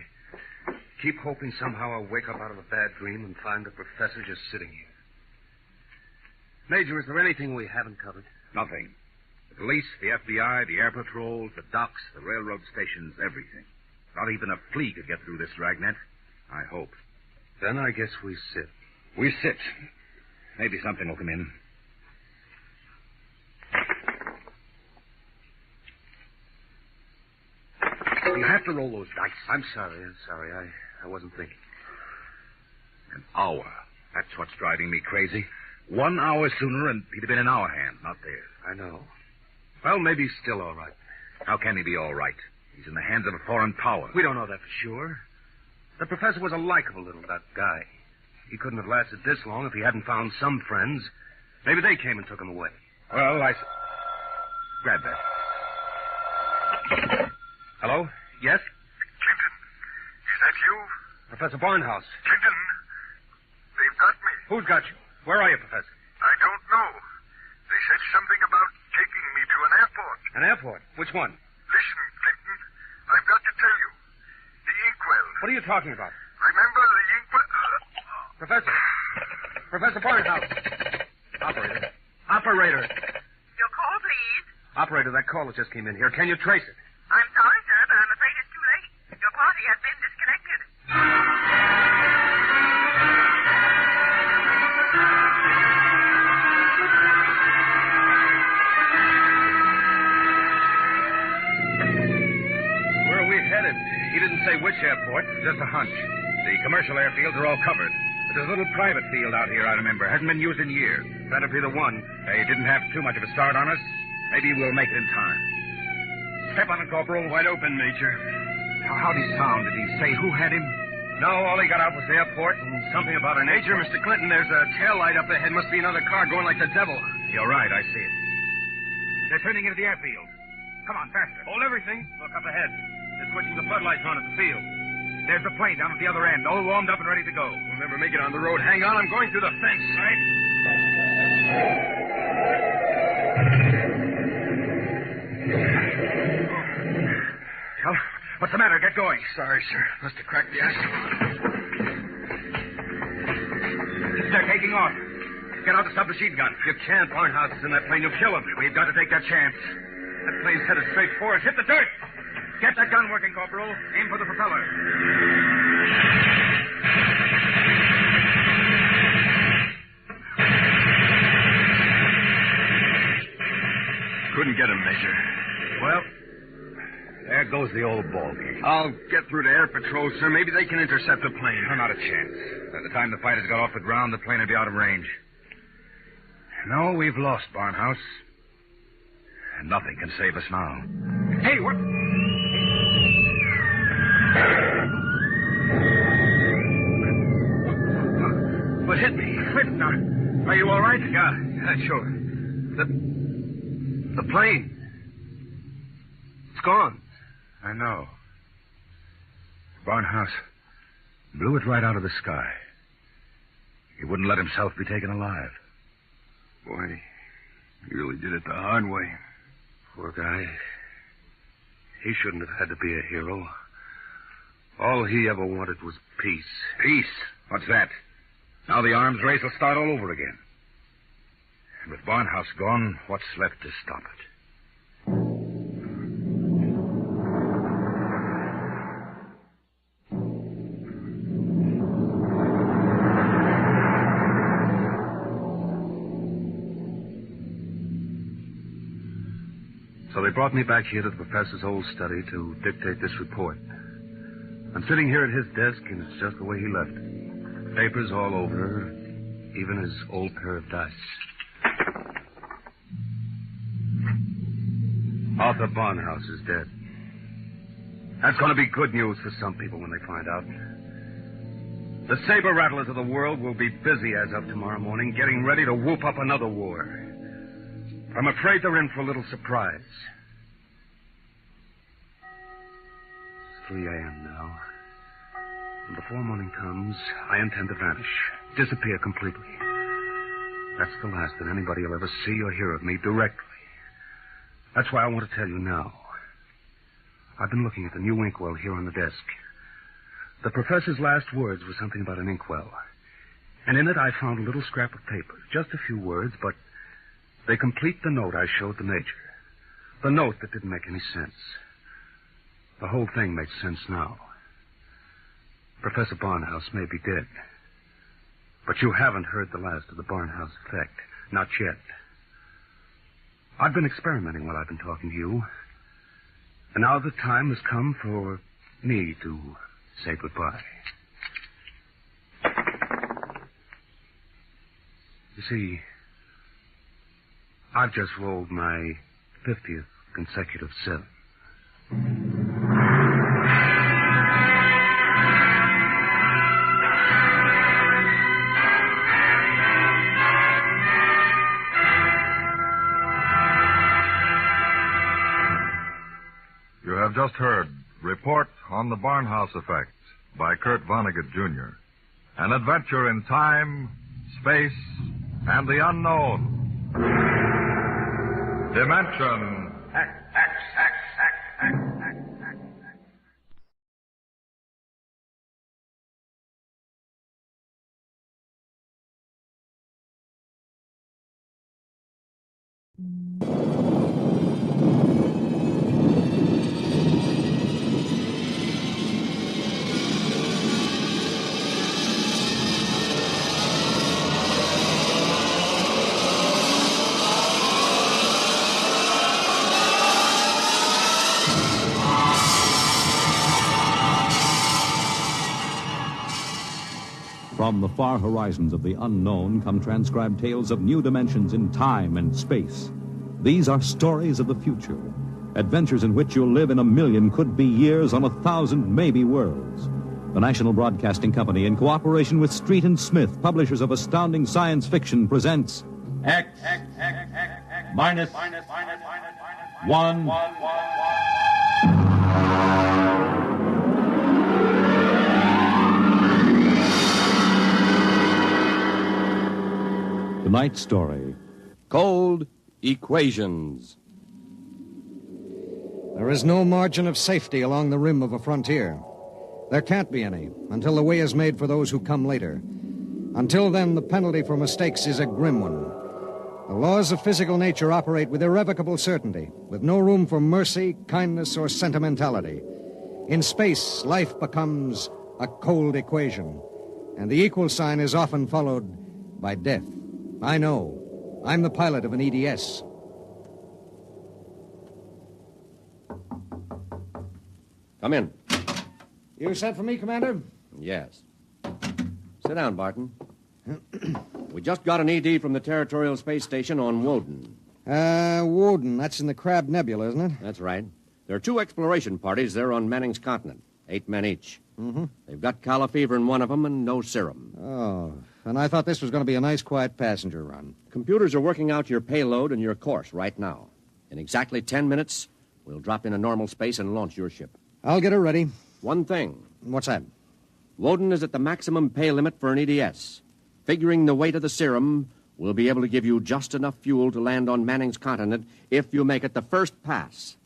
keep hoping somehow I'll wake up out of a bad dream and find the professor just sitting here. Major, is there anything we haven't covered? Nothing. The police, the FBI, the air patrols, the docks, the railroad stations, everything. Not even a flea could get through this dragnet. I hope. Then I guess we sit. We sit. Maybe something will come in. You have to roll those dice. I'm sorry. I wasn't thinking. An hour. That's what's driving me crazy. 1 hour sooner and he'd have been in our hands, not theirs. I know. Well, maybe he's still all right. How can he be all right? He's in the hands of a foreign power. We don't know that for sure. The professor was a likable little guy. He couldn't have lasted this long if he hadn't found some friends. Maybe they came and took him away. Well, grab that. Hello? Yes? Clinton, is that you? Professor Barnhouse. Clinton, Who's got you? Where are you, Professor? I don't know. They said something about taking me to an airport. An airport? Which one? Listen, Clinton, I've got to tell you. The inkwell. What are you talking about? Remember the inkwell? Professor. Professor Barnhouse. Operator. Operator. Your call, please. Operator, that call that just came in here. Can you trace it? I'm sorry, sir, but I'm afraid it's too late. Your party has been disconnected. Where are we headed? He didn't say which airport, just a hunch. The commercial airfields are all covered. But there's a little private field out here, I remember. Hasn't been used in years. That'll be the one. They didn't have too much of a start on us. Maybe we'll make it in time. Step on it, Corporal. Wide open, Major. How'd he sound? Did he say who had him? No, all he got out was the airport and something about an Major, Mr. Clinton, there's a tail light up ahead. Must be another car going like the devil. You're right, I see it. They're turning into the airfield. Come on, faster. Hold everything. Look up ahead. They're switching the floodlights on at the field. There's the plane down at the other end, all warmed up and ready to go. We'll never make it on the road. Hang on, I'm going through the fence. Right. Well, what's the matter? Get going. Sorry, sir. Must have cracked the axle. They're taking off. Get out the submachine gun. You can't. Barnhouse is in that plane. You'll kill him. We've got to take that chance. That plane's headed straight for us. Hit the dirt. Get that gun working, Corporal. Aim for the propeller. Couldn't get him, Major. Well, there goes the old ball game. I'll get through to Air Patrol, sir. Maybe they can intercept the plane. No, not a chance. By the time the fighters got off the ground, the plane would be out of range. No, we've lost, Barnhouse. And nothing can save us now. Hey, what? What hit me? Clinton, are you all right? Yeah, sure. The plane. It's gone. I know. Barnhouse blew it right out of the sky. He wouldn't let himself be taken alive. Boy, he really did it the hard way. Poor guy. He shouldn't have had to be a hero. All he ever wanted was peace. Peace? What's that? Now the arms race will start all over again. And with Barnhouse gone, what's left to stop it? So they brought me back here to the professor's old study to dictate this report. I'm sitting here at his desk, and it's just the way he left it. Papers all over, even his old pair of dice. Arthur Barnhouse is dead. That's going to be good news for some people when they find out. The saber rattlers of the world will be busy as of tomorrow morning, getting ready to whoop up another war. I'm afraid they're in for a little surprise. It's 3 a.m. now. And before morning comes, I intend to vanish, disappear completely. That's the last that anybody will ever see or hear of me directly. That's why I want to tell you now. I've been looking at the new inkwell here on the desk. The professor's last words were something about an inkwell. And in it I found a little scrap of paper. Just a few words, but they complete the note I showed the Major. The note that didn't make any sense. The whole thing makes sense now. Professor Barnhouse may be dead. But you haven't heard the last of the Barnhouse effect. Not yet. I've been experimenting while I've been talking to you. And now the time has come for me to say goodbye. You see, I've just rolled my 50th consecutive 7. You have just heard Report on the Barnhouse Effect by Kurt Vonnegut, Jr. An adventure in time, space, and the unknown. Dimension X. From the far horizons of the unknown come transcribed tales of new dimensions in time and space. These are stories of the future, adventures in which you'll live in a million could-be years on 1,000 maybe worlds. The National Broadcasting Company, in cooperation with Street and Smith, publishers of astounding science fiction, presents X minus 1. Tonight's story, Cold Equations. There is no margin of safety along the rim of a frontier. There can't be any until the way is made for those who come later. Until then, the penalty for mistakes is a grim one. The laws of physical nature operate with irrevocable certainty, with no room for mercy, kindness, or sentimentality. In space, life becomes a cold equation, and the equal sign is often followed by death. I know. I'm the pilot of an EDS. Come in. You sent for me, Commander? Yes. Sit down, Barton. We just got an ED from the Territorial Space Station on Woden. Woden. That's in the Crab Nebula, isn't it? That's right. There are 2 exploration parties there on Manning's continent. 8 men each. Mm-hmm. They've got calla fever in one of them and no serum. Oh, and I thought this was going to be a nice, quiet passenger run. Computers are working out your payload and your course right now. In exactly 10 minutes, we'll drop into normal space and launch your ship. I'll get her ready. One thing. What's that? Woden is at the maximum pay limit for an EDS. Figuring the weight of the serum, we'll be able to give you just enough fuel to land on Manning's continent if you make it the first pass.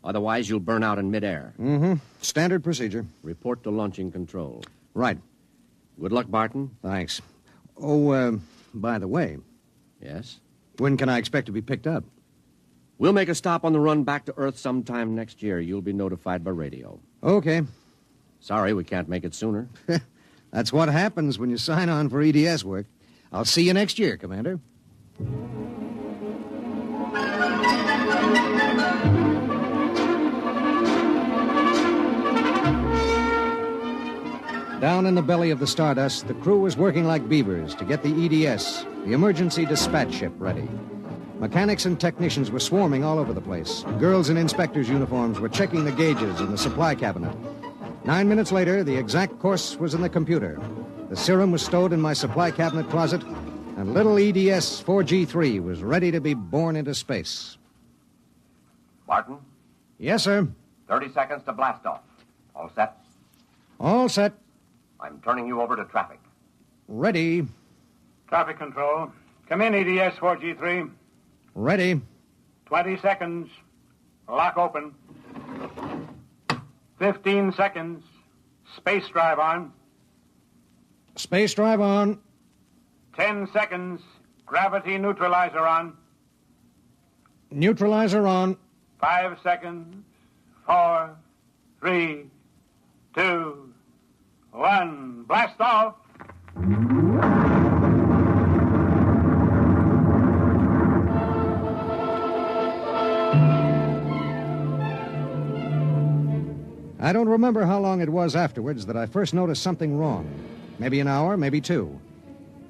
Otherwise, you'll burn out in midair. Mm-hmm. Standard procedure. Report to launching control. Right. Good luck, Barton. Thanks. Oh, by the way. Yes? When can I expect to be picked up? We'll make a stop on the run back to Earth sometime next year. You'll be notified by radio. Okay. Sorry, we can't make it sooner. That's what happens when you sign on for EDS work. I'll see you next year, Commander. Down in the belly of the Stardust, the crew was working like beavers to get the EDS, the emergency dispatch ship, ready. Mechanics and technicians were swarming all over the place. Girls in inspectors' uniforms were checking the gauges in the supply cabinet. 9 minutes later, the exact course was in the computer. The serum was stowed in my supply cabinet closet, and little EDS 4G3 was ready to be born into space. Barton? Yes, sir. 30 seconds to blast off. All set? All set. I'm turning you over to traffic. Ready. Traffic control. Come in, EDS 4G3. Ready. 20 seconds. Lock open. 15 seconds. Space drive on. Space drive on. 10 seconds. Gravity neutralizer on. Neutralizer on. 5 seconds. 4, 3, 2, 1. Blast off. I don't remember how long it was afterwards that I first noticed something wrong. Maybe an hour, maybe 2.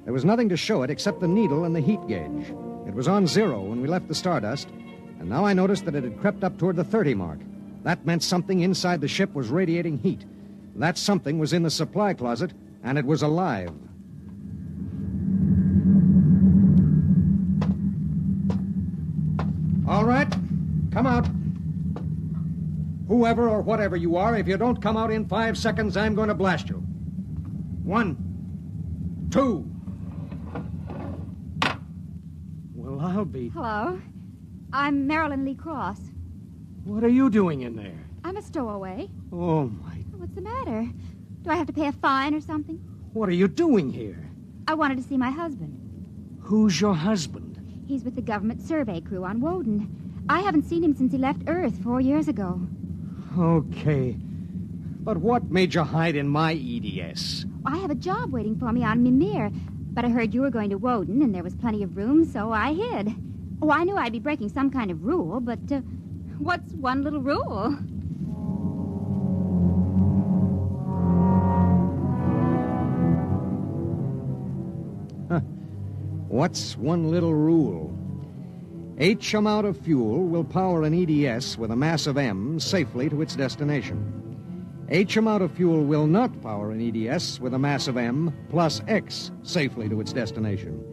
There was nothing to show it except the needle and the heat gauge. It was on 0 when we left the Stardust, and now I noticed that it had crept up toward the 30 mark. That meant something inside the ship was radiating heat. That something was in the supply closet, and it was alive. All right, come out. Whoever or whatever you are, if you don't come out in 5 seconds, I'm going to blast you. 1, 2, I'll be... Hello. I'm Marilyn Lee Cross. What are you doing in there? I'm a stowaway. Oh, my... What's the matter? Do I have to pay a fine or something? What are you doing here? I wanted to see my husband. Who's your husband? He's with the government survey crew on Woden. I haven't seen him since he left Earth 4 years ago. Okay. But what made you hide in my EDS? I have a job waiting for me on Mimir, but I heard you were going to Woden and there was plenty of room, so I hid. Oh, I knew I'd be breaking some kind of rule, but what's one little rule? What's one little rule? H amount of fuel will power an EDS with a mass of M safely to its destination. H amount of fuel will not power an EDS with a mass of M plus X safely to its destination.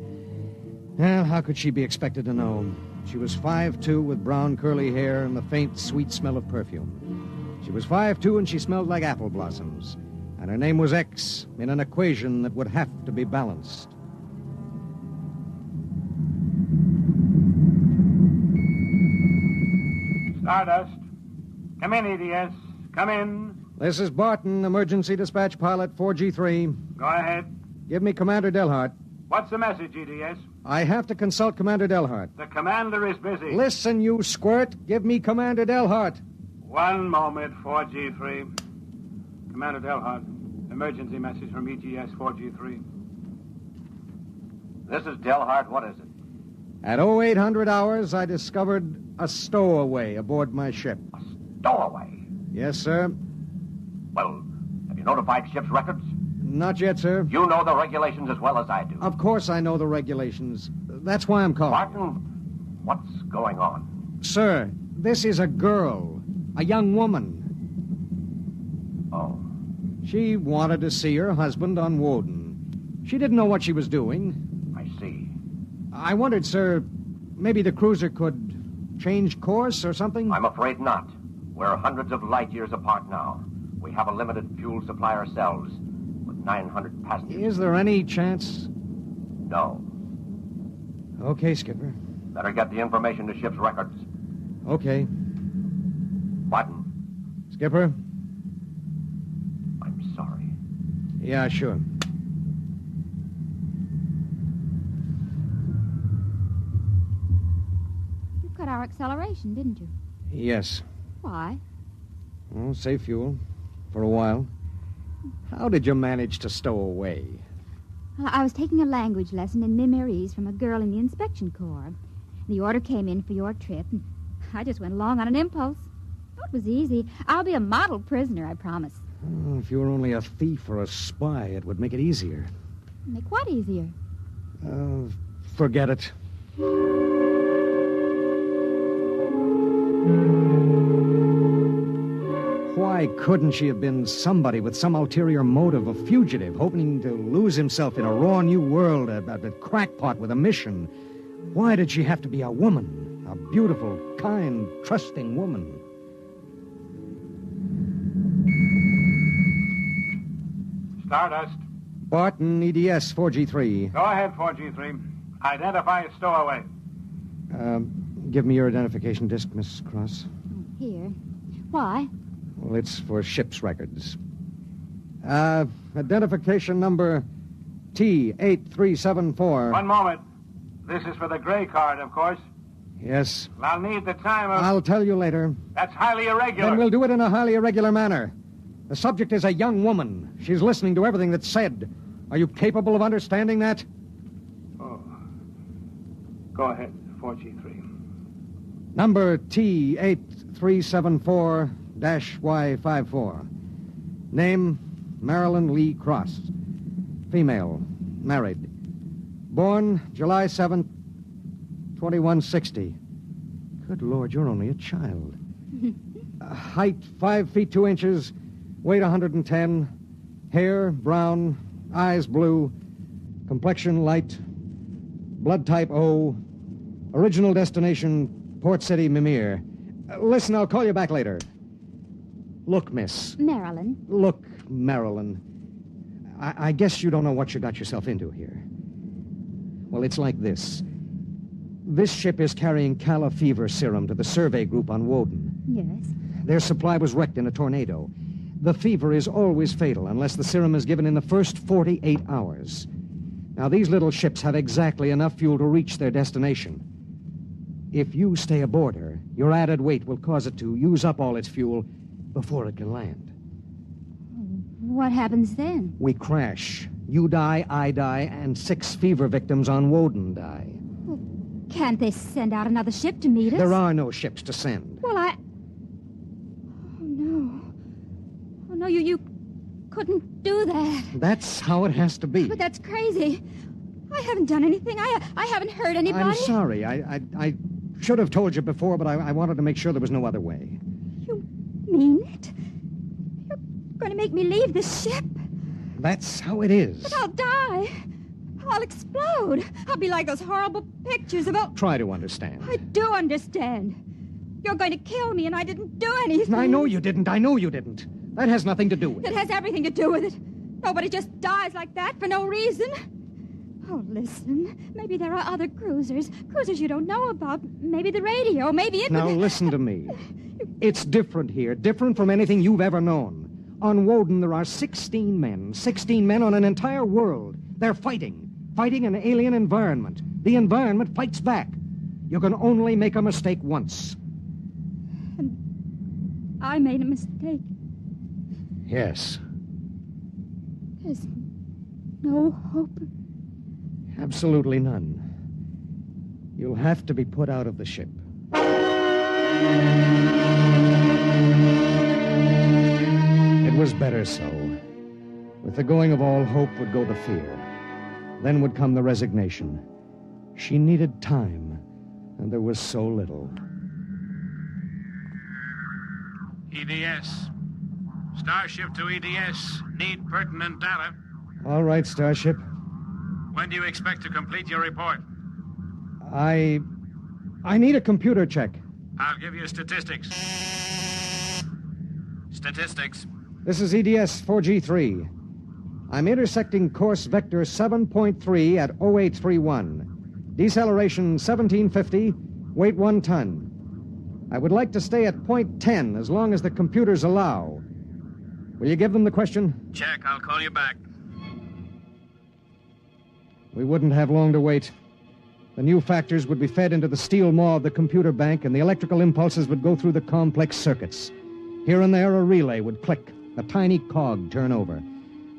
Well, how could she be expected to know? She was 5'2" with brown curly hair and the faint, sweet smell of perfume. She was 5'2" and she smelled like apple blossoms. And her name was X in an equation that would have to be balanced. Stardust. Come in, EDS. Come in. This is Barton, emergency dispatch pilot 4G3. Go ahead. Give me Commander Delhart. What's the message, EDS? I have to consult Commander Delhart. The commander is busy. Listen, you squirt. Give me Commander Delhart. One moment, 4G3. Commander Delhart, emergency message from EGS 4G3. This is Delhart. What is it? At 0800 hours, I discovered a stowaway aboard my ship. A stowaway? Yes, sir. Well, have you notified ship's records? Not yet, sir. You know the regulations as well as I do. Of course I know the regulations. That's why I'm calling. Barton, what's going on? Sir, this is a girl. A young woman. Oh. She wanted to see her husband on Woden. She didn't know what she was doing. I see. I wondered, sir, maybe the cruiser could change course or something? I'm afraid not. We're hundreds of light years apart now. We have a limited fuel supply ourselves, with 900 passengers. Is there any chance? No. Okay, Skipper. Better get the information to ship's records. Okay. Barton. Skipper? I'm sorry. Yeah, sure. You cut our acceleration, didn't you? Yes. Why? Well, save fuel. For a while. How did you manage to stow away? I was taking a language lesson in Mimirese from a girl in the inspection corps. The order came in for your trip, and I just went along on an impulse. Oh, it was easy. I'll be a model prisoner, I promise. Oh, if you were only a thief or a spy, it would make it easier. Make what easier? Forget it. Why couldn't she have been somebody with some ulterior motive, a fugitive, hoping to lose himself in a raw new world, a crackpot with a mission? Why did she have to be a woman? A beautiful, kind, trusting woman? Stardust. Barton, EDS 4G3. Go ahead, 4G3. Identify a stowaway. Give me your identification disc, Miss Cross. Here. Why? Well, it's for ship's records. Identification number T8374. One moment. This is for the gray card, of course. Yes. I'll need the time of... I'll tell you later. That's highly irregular. Then we'll do it in a highly irregular manner. The subject is a young woman. She's listening to everything that's said. Are you capable of understanding that? Oh. Go ahead, 4G3. Number T8374-Y54. Name, Marilyn Lee Cross. Female, married. Born July 7th, 2160. Good Lord, you're only a child. Height, 5 feet 2 inches. Weight, 110. Hair, brown. Eyes, blue. Complexion, light. Blood type, O. Original destination, Port City, Mimir. Listen, I'll call you back later. Look, miss. Marilyn. Look, Marilyn. I guess you don't know what you got yourself into here. Well, it's like this. This ship is carrying Calla fever serum to the survey group on Woden. Yes. Their supply was wrecked in a tornado. The fever is always fatal unless the serum is given in the first 48 hours. Now, these little ships have exactly enough fuel to reach their destination. If you stay aboard her, your added weight will cause it to use up all its fuel before it can land. What happens then? We crash. You die, I die, and 6 fever victims on Woden die. Well, can't they send out another ship to meet us? There are no ships to send. Well, Oh, no. Oh, no, you couldn't do that. That's how it has to be. But that's crazy. I haven't done anything. I haven't hurt anybody. I'm sorry. I should have told you before, but I wanted to make sure there was no other way. You mean it? You're going to make me leave this ship? That's how it is. But I'll die. I'll explode. I'll be like those horrible pictures about... Try to understand. I do understand. You're going to kill me, and I didn't do anything. I know you didn't. That has nothing to do with it. It has everything to do with it. Nobody just dies like that for no reason. Oh, listen. Maybe there are other cruisers. Cruisers you don't know about. Maybe the radio. Maybe it... Now, listen to me. It's different here. Different from anything you've ever known. On Woden, there are 16 men. 16 men on an entire world. They're fighting. Fighting an alien environment. The environment fights back. You can only make a mistake once. And I made a mistake. Yes. There's no hope. Absolutely none. You'll have to be put out of the ship. It was better so. With the going of all hope would go the fear. Then would come the resignation. She needed time, and there was so little. EDS. Starship to EDS. Need pertinent data. All right, Starship. When do you expect to complete your report? I need a computer check. I'll give you statistics. Statistics. This is EDS 4G3. I'm intersecting course vector 7.3 at 0831. Deceleration 1750, weight 1 ton. I would like to stay at point 10 as long as the computers allow. Will you give them the question? Check. I'll call you back. We wouldn't have long to wait. The new factors would be fed into the steel maw of the computer bank, and the electrical impulses would go through the complex circuits. Here and there, a relay would click, a tiny cog turn over.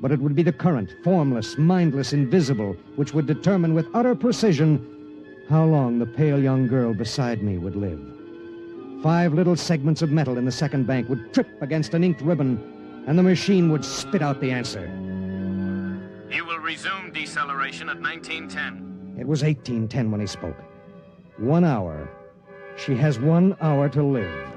But it would be the current, formless, mindless, invisible, which would determine with utter precision how long the pale young girl beside me would live. 5 little segments of metal in the second bank would trip against an inked ribbon, and the machine would spit out the answer. You will resume deceleration at 1910. It was 1810 when he spoke. 1 hour. She has 1 hour to live.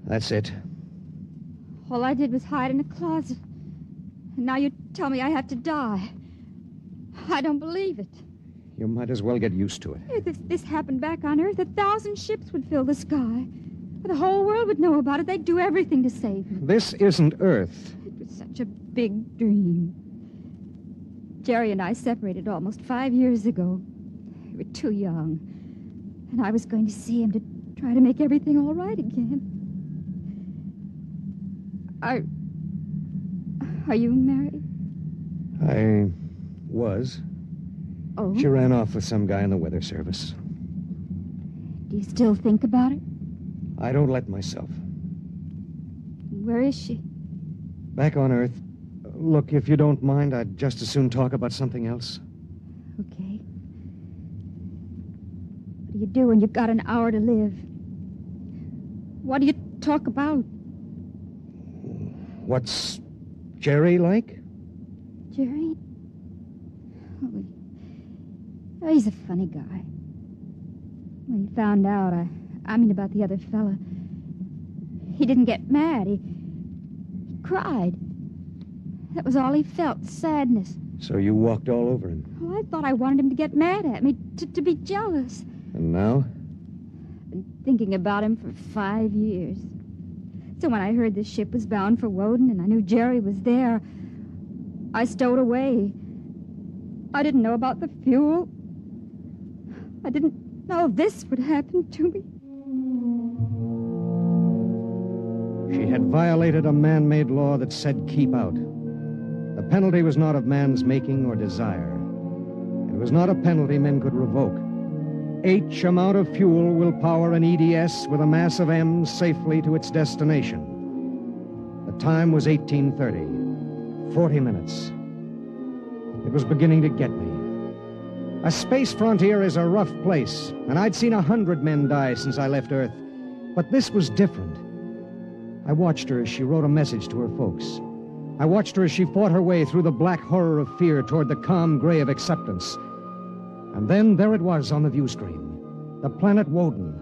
That's it. All I did was hide in a closet. And now you tell me I have to die. I don't believe it. You might as well get used to it. If this happened back on Earth, 1,000 ships would fill the sky. The whole world would know about it. They'd do everything to save me. This isn't Earth. It was such a big dream. Jerry and I separated almost 5 years ago. We were too young. And I was going to see him to try to make everything all right again. Are you married? I was. Oh? She ran off with some guy in the weather service. Do you still think about it? I don't let myself. Where is she? Back on Earth. Look, if you don't mind, I'd just as soon talk about something else. Okay. What do you do when you've got an hour to live? What do you talk about? What's Jerry like? Jerry? Oh, he's a funny guy. When he found out, I mean about the other fella, he didn't get mad. He cried. That was all he felt, sadness. So you walked all over him. Oh, I thought I wanted him to get mad at me, to be jealous. And now? Been thinking about him for 5 years. So when I heard the ship was bound for Woden and I knew Jerry was there, I stowed away. I didn't know about the fuel. I didn't know this would happen to me. She had violated a man-made law that said keep out. The penalty was not of man's making or desire. It was not a penalty men could revoke. H amount of fuel will power an EDS with a mass of M's safely to its destination. The time was 1830. 40 minutes. It was beginning to get me. A space frontier is a rough place, and I'd seen 100 men die since I left Earth. But this was different. I watched her as she wrote a message to her folks. I watched her as she fought her way through the black horror of fear toward the calm gray of acceptance. And then there it was on the view screen. The planet Woden,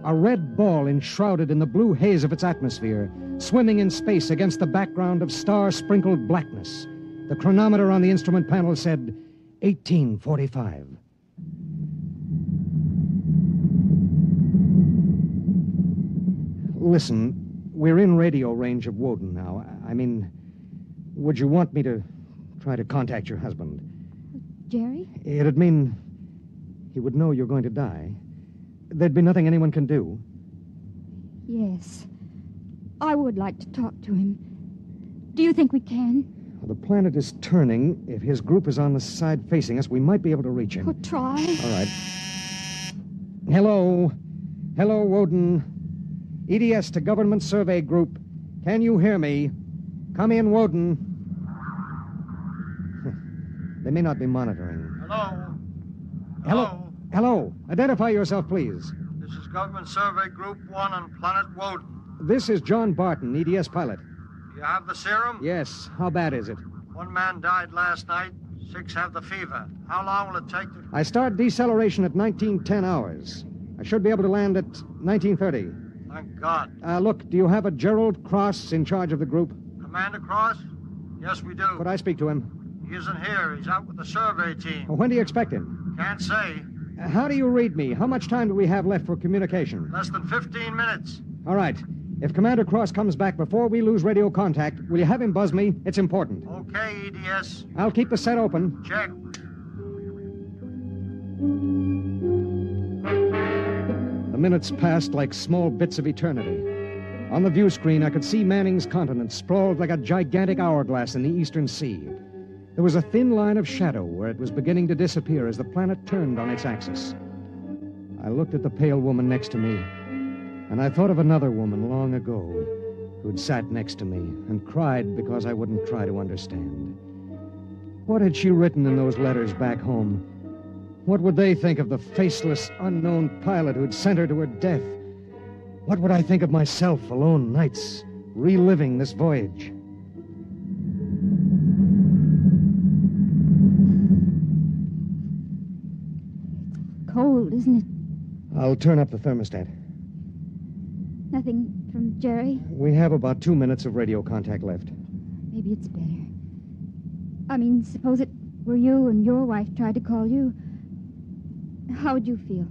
a red ball enshrouded in the blue haze of its atmosphere, swimming in space against the background of star-sprinkled blackness. The chronometer on the instrument panel said 1845. Listen, we're in radio range of Woden now. I mean, would you want me to try to contact your husband? Jerry? It'd mean he would know you're going to die. There'd be nothing anyone can do. Yes. I would like to talk to him. Do you think we can? Well, the planet is turning. If his group is on the side facing us, we might be able to reach him. Oh, try. All right. Hello. Hello, Woden. EDS to Government Survey Group. Can you hear me? Come in, Woden. They may not be monitoring. Hello? Hello? Hello. Identify yourself, please. This is Government Survey Group 1 on Planet Woden. This is John Barton, EDS pilot. Do you have the serum? Yes. How bad is it? 1 man died last night. 6 have the fever. How long will it take to... I start deceleration at 1910 hours. I should be able to land at 1930. Thank God. Look, do you have a Gerald Cross in charge of the group? Commander Cross? Yes, we do. Could I speak to him? He isn't here. He's out with the survey team. When do you expect him? Can't say. How do you read me? How much time do we have left for communication? Less than 15 minutes. All right. If Commander Cross comes back before we lose radio contact, will you have him buzz me? It's important. Okay, EDS. I'll keep the set open. Check. The minutes passed like small bits of eternity. On the view screen, I could see Manning's continent sprawled like a gigantic hourglass in the eastern sea. There was a thin line of shadow where it was beginning to disappear as the planet turned on its axis. I looked at the pale woman next to me, and I thought of another woman long ago who'd sat next to me and cried because I wouldn't try to understand. What had she written in those letters back home? What would they think of the faceless, unknown pilot who'd sent her to her death? What would I think of myself alone nights, reliving this voyage? Cold, isn't it? I'll turn up the thermostat. Nothing from Jerry? We have about 2 minutes of radio contact left. Maybe it's better. I mean, suppose it were you and your wife tried to call you. How would you feel?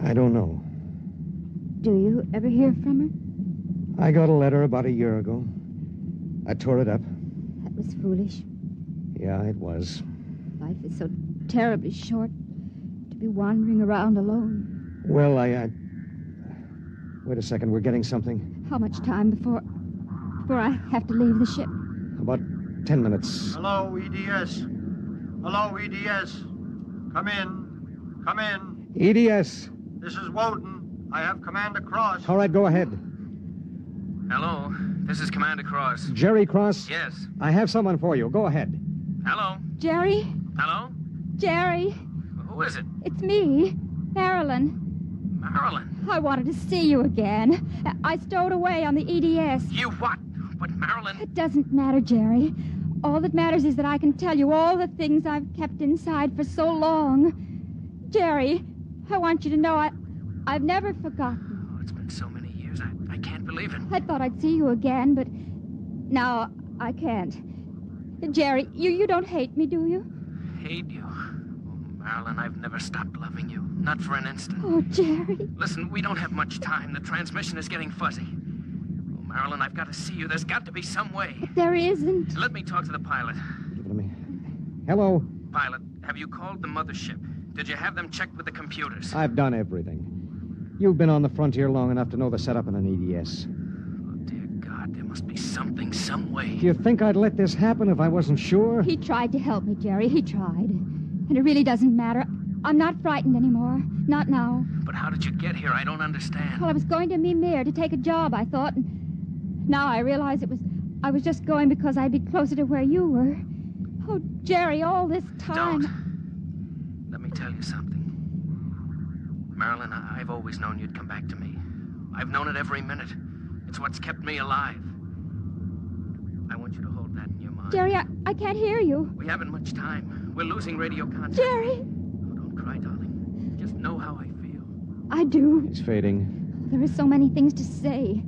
I don't know. Do you ever hear from her? I got a letter about a year ago. I tore it up. That was foolish. Yeah, it was. Life is so terribly short to be wandering around alone. Well, Wait a second, we're getting something. How much time before I have to leave the ship? About 10 minutes. Hello, EDS. Hello, EDS. Come in. Come in. EDS. This is Woden. I have Commander Cross. All right, go ahead. Hello, this is Commander Cross. Jerry Cross? Yes. I have someone for you. Go ahead. Hello. Jerry? Hello? Jerry? Who is it? It's me, Marilyn. Marilyn. I wanted to see you again. I stowed away on the EDS. You what? But Marilyn... It doesn't matter, Jerry. All that matters is that I can tell you all the things I've kept inside for so long. Jerry, I want you to know I've never forgotten. Oh, it's been so many years. I can't believe it. I thought I'd see you again, but now I can't. Jerry, you don't hate me, do you? Hate you? Oh, Marilyn, I've never stopped loving you. Not for an instant. Oh, Jerry. Listen, we don't have much time. The transmission is getting fuzzy. Oh, Marilyn, I've got to see you. There's got to be some way. There isn't. Let me talk to the pilot. Give it to me. Hello? Pilot, have you called the mothership? Did you have them checked with the computers? I've done everything. You've been on the frontier long enough to know the setup in an EDS. Oh, dear God, there must be something, some way. Do you think I'd let this happen if I wasn't sure? He tried to help me, Jerry. He tried. And it really doesn't matter. I'm not frightened anymore. Not now. But how did you get here? I don't understand. Well, I was going to Mimir to take a job, I thought. And now I realize I was just going because I'd be closer to where you were. Oh, Jerry, all this time... Don't. Let me tell you something. Marilyn, I've always known you'd come back to me. I've known it every minute. It's what's kept me alive. I want you to hold that in your mind. Jerry, I can't hear you. We haven't much time. We're losing radio contact. Jerry! Oh, don't cry, darling. Just know how I feel. I do. It's fading. There are so many things to say.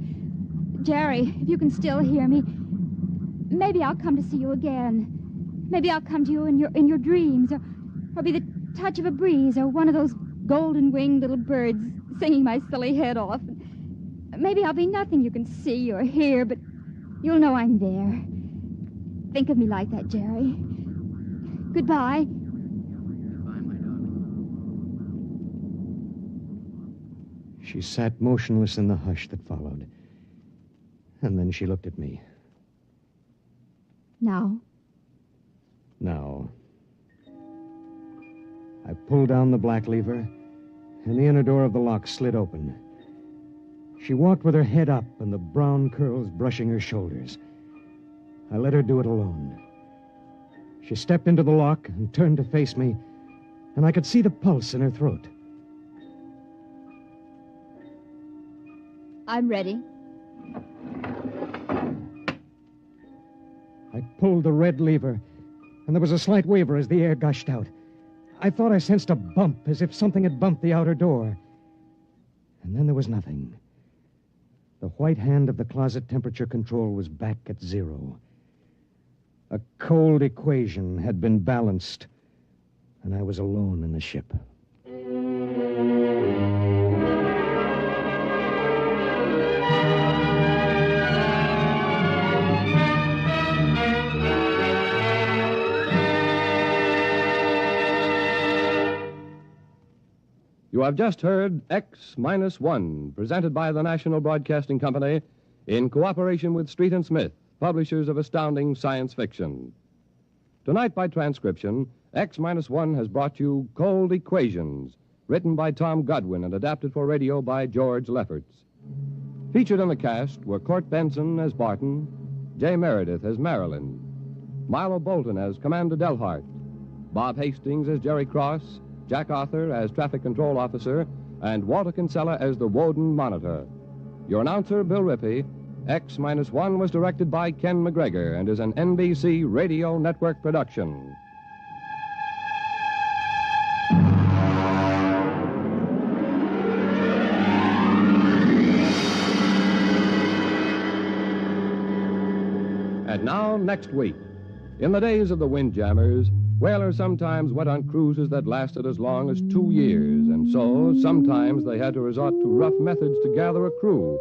Jerry, if you can still hear me, maybe I'll come to see you again. Maybe I'll come to you in your dreams, or be the touch of a breeze, or one of those golden-winged little birds singing my silly head off. Maybe I'll be nothing you can see or hear, but you'll know I'm there. Think of me like that, Jerry. Goodbye. Goodbye, my darling. She sat motionless in the hush that followed. And then she looked at me. Now? Now. I pulled down the black lever, and the inner door of the lock slid open. She walked with her head up and the brown curls brushing her shoulders. I let her do it alone. She stepped into the lock and turned to face me, and I could see the pulse in her throat. I'm ready. I pulled the red lever, and there was a slight waver as the air gushed out. I thought I sensed a bump, as if something had bumped the outer door. And then there was nothing. The white hand of the closet temperature control was back at 0. A cold equation had been balanced, and I was alone in the ship. You have just heard X-1, presented by the National Broadcasting Company in cooperation with Street & Smith, publishers of astounding science fiction. Tonight, by transcription, X-1 has brought you Cold Equations, written by Tom Godwin and adapted for radio by George Lefferts. Featured in the cast were Court Benson as Barton, Jay Meredith as Marilyn, Milo Bolton as Commander Delhart, Bob Hastings as Jerry Cross, Jack Arthur as Traffic Control Officer, and Walter Kinsella as the Woden Monitor. Your announcer, Bill Rippey. X-1 was directed by Ken McGregor and is an NBC Radio Network production. And now, next week. In the days of the Windjammers, whalers sometimes went on cruises that lasted as long as 2 years, and so sometimes they had to resort to rough methods to gather a crew.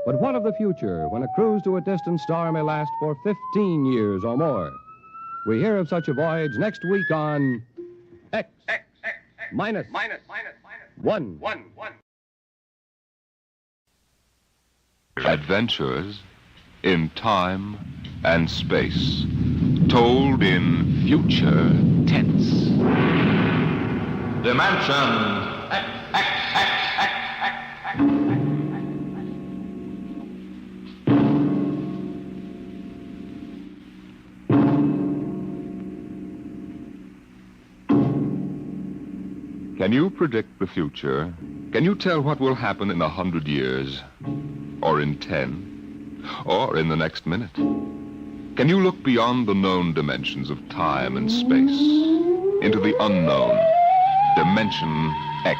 But what of the future when a cruise to a distant star may last for 15 years or more? We hear of such a voyage next week on X-1. Adventures in time and space, told in future tense. Dimension Can you predict the future? Can you tell what will happen in 100 years? Or in 10? Or in the next minute? Can you look beyond the known dimensions of time and space into the unknown, Dimension X?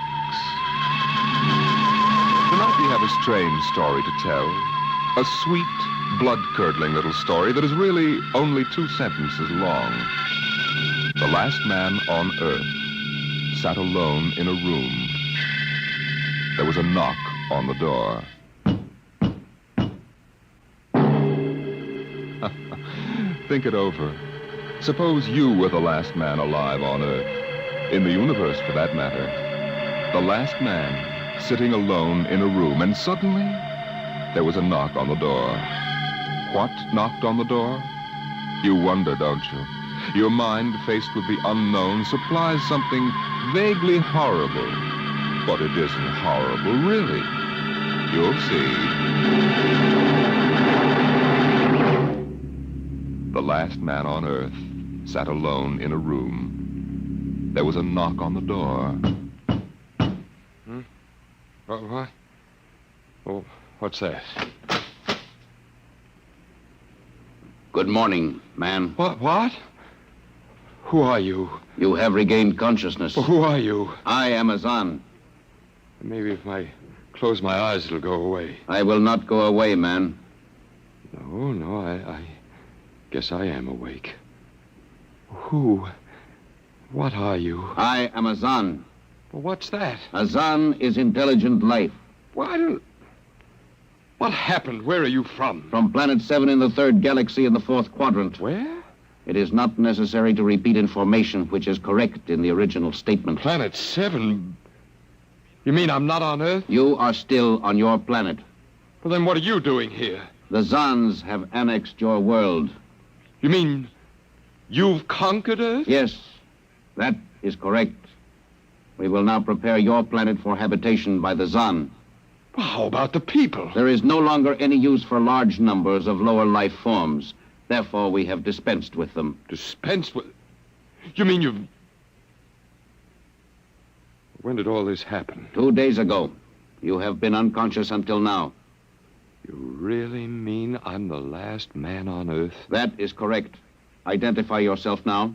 Tonight we have a strange story to tell. A sweet, blood-curdling little story that is really only 2 sentences long. The last man on Earth sat alone in a room. There was a knock on the door. Think it over. Suppose you were the last man alive on Earth, in the universe for that matter. The last man sitting alone in a room, and suddenly there was a knock on the door. What knocked on the door? You wonder, don't you? Your mind, faced with the unknown, supplies something vaguely horrible. But it isn't horrible, really. You'll see. The last man on Earth sat alone in a room. There was a knock on the door. What? Oh, what's that? Good morning, man. What? Who are you? You have regained consciousness. Well, who are you? I am Azan. Maybe if I close my eyes, it'll go away. I will not go away, man. No, I guess I am awake. Who? What are you? I am Azan. Well, what's that? Azan is intelligent life. What happened? Where are you from? From Planet 7 in the 3rd galaxy in the 4th quadrant. Where? It is not necessary to repeat information which is correct in the original statement. Planet 7? You mean I'm not on Earth? You are still on your planet. Well, then what are you doing here? The Zans have annexed your world. You mean you've conquered Earth? Yes, that is correct. We will now prepare your planet for habitation by the Zan. Well, how about the people? There is no longer any use for large numbers of lower life forms. Therefore, we have dispensed with them. Dispensed with? You mean you've... When did all this happen? 2 days ago. You have been unconscious until now. You really mean I'm the last man on Earth? That is correct. Identify yourself now.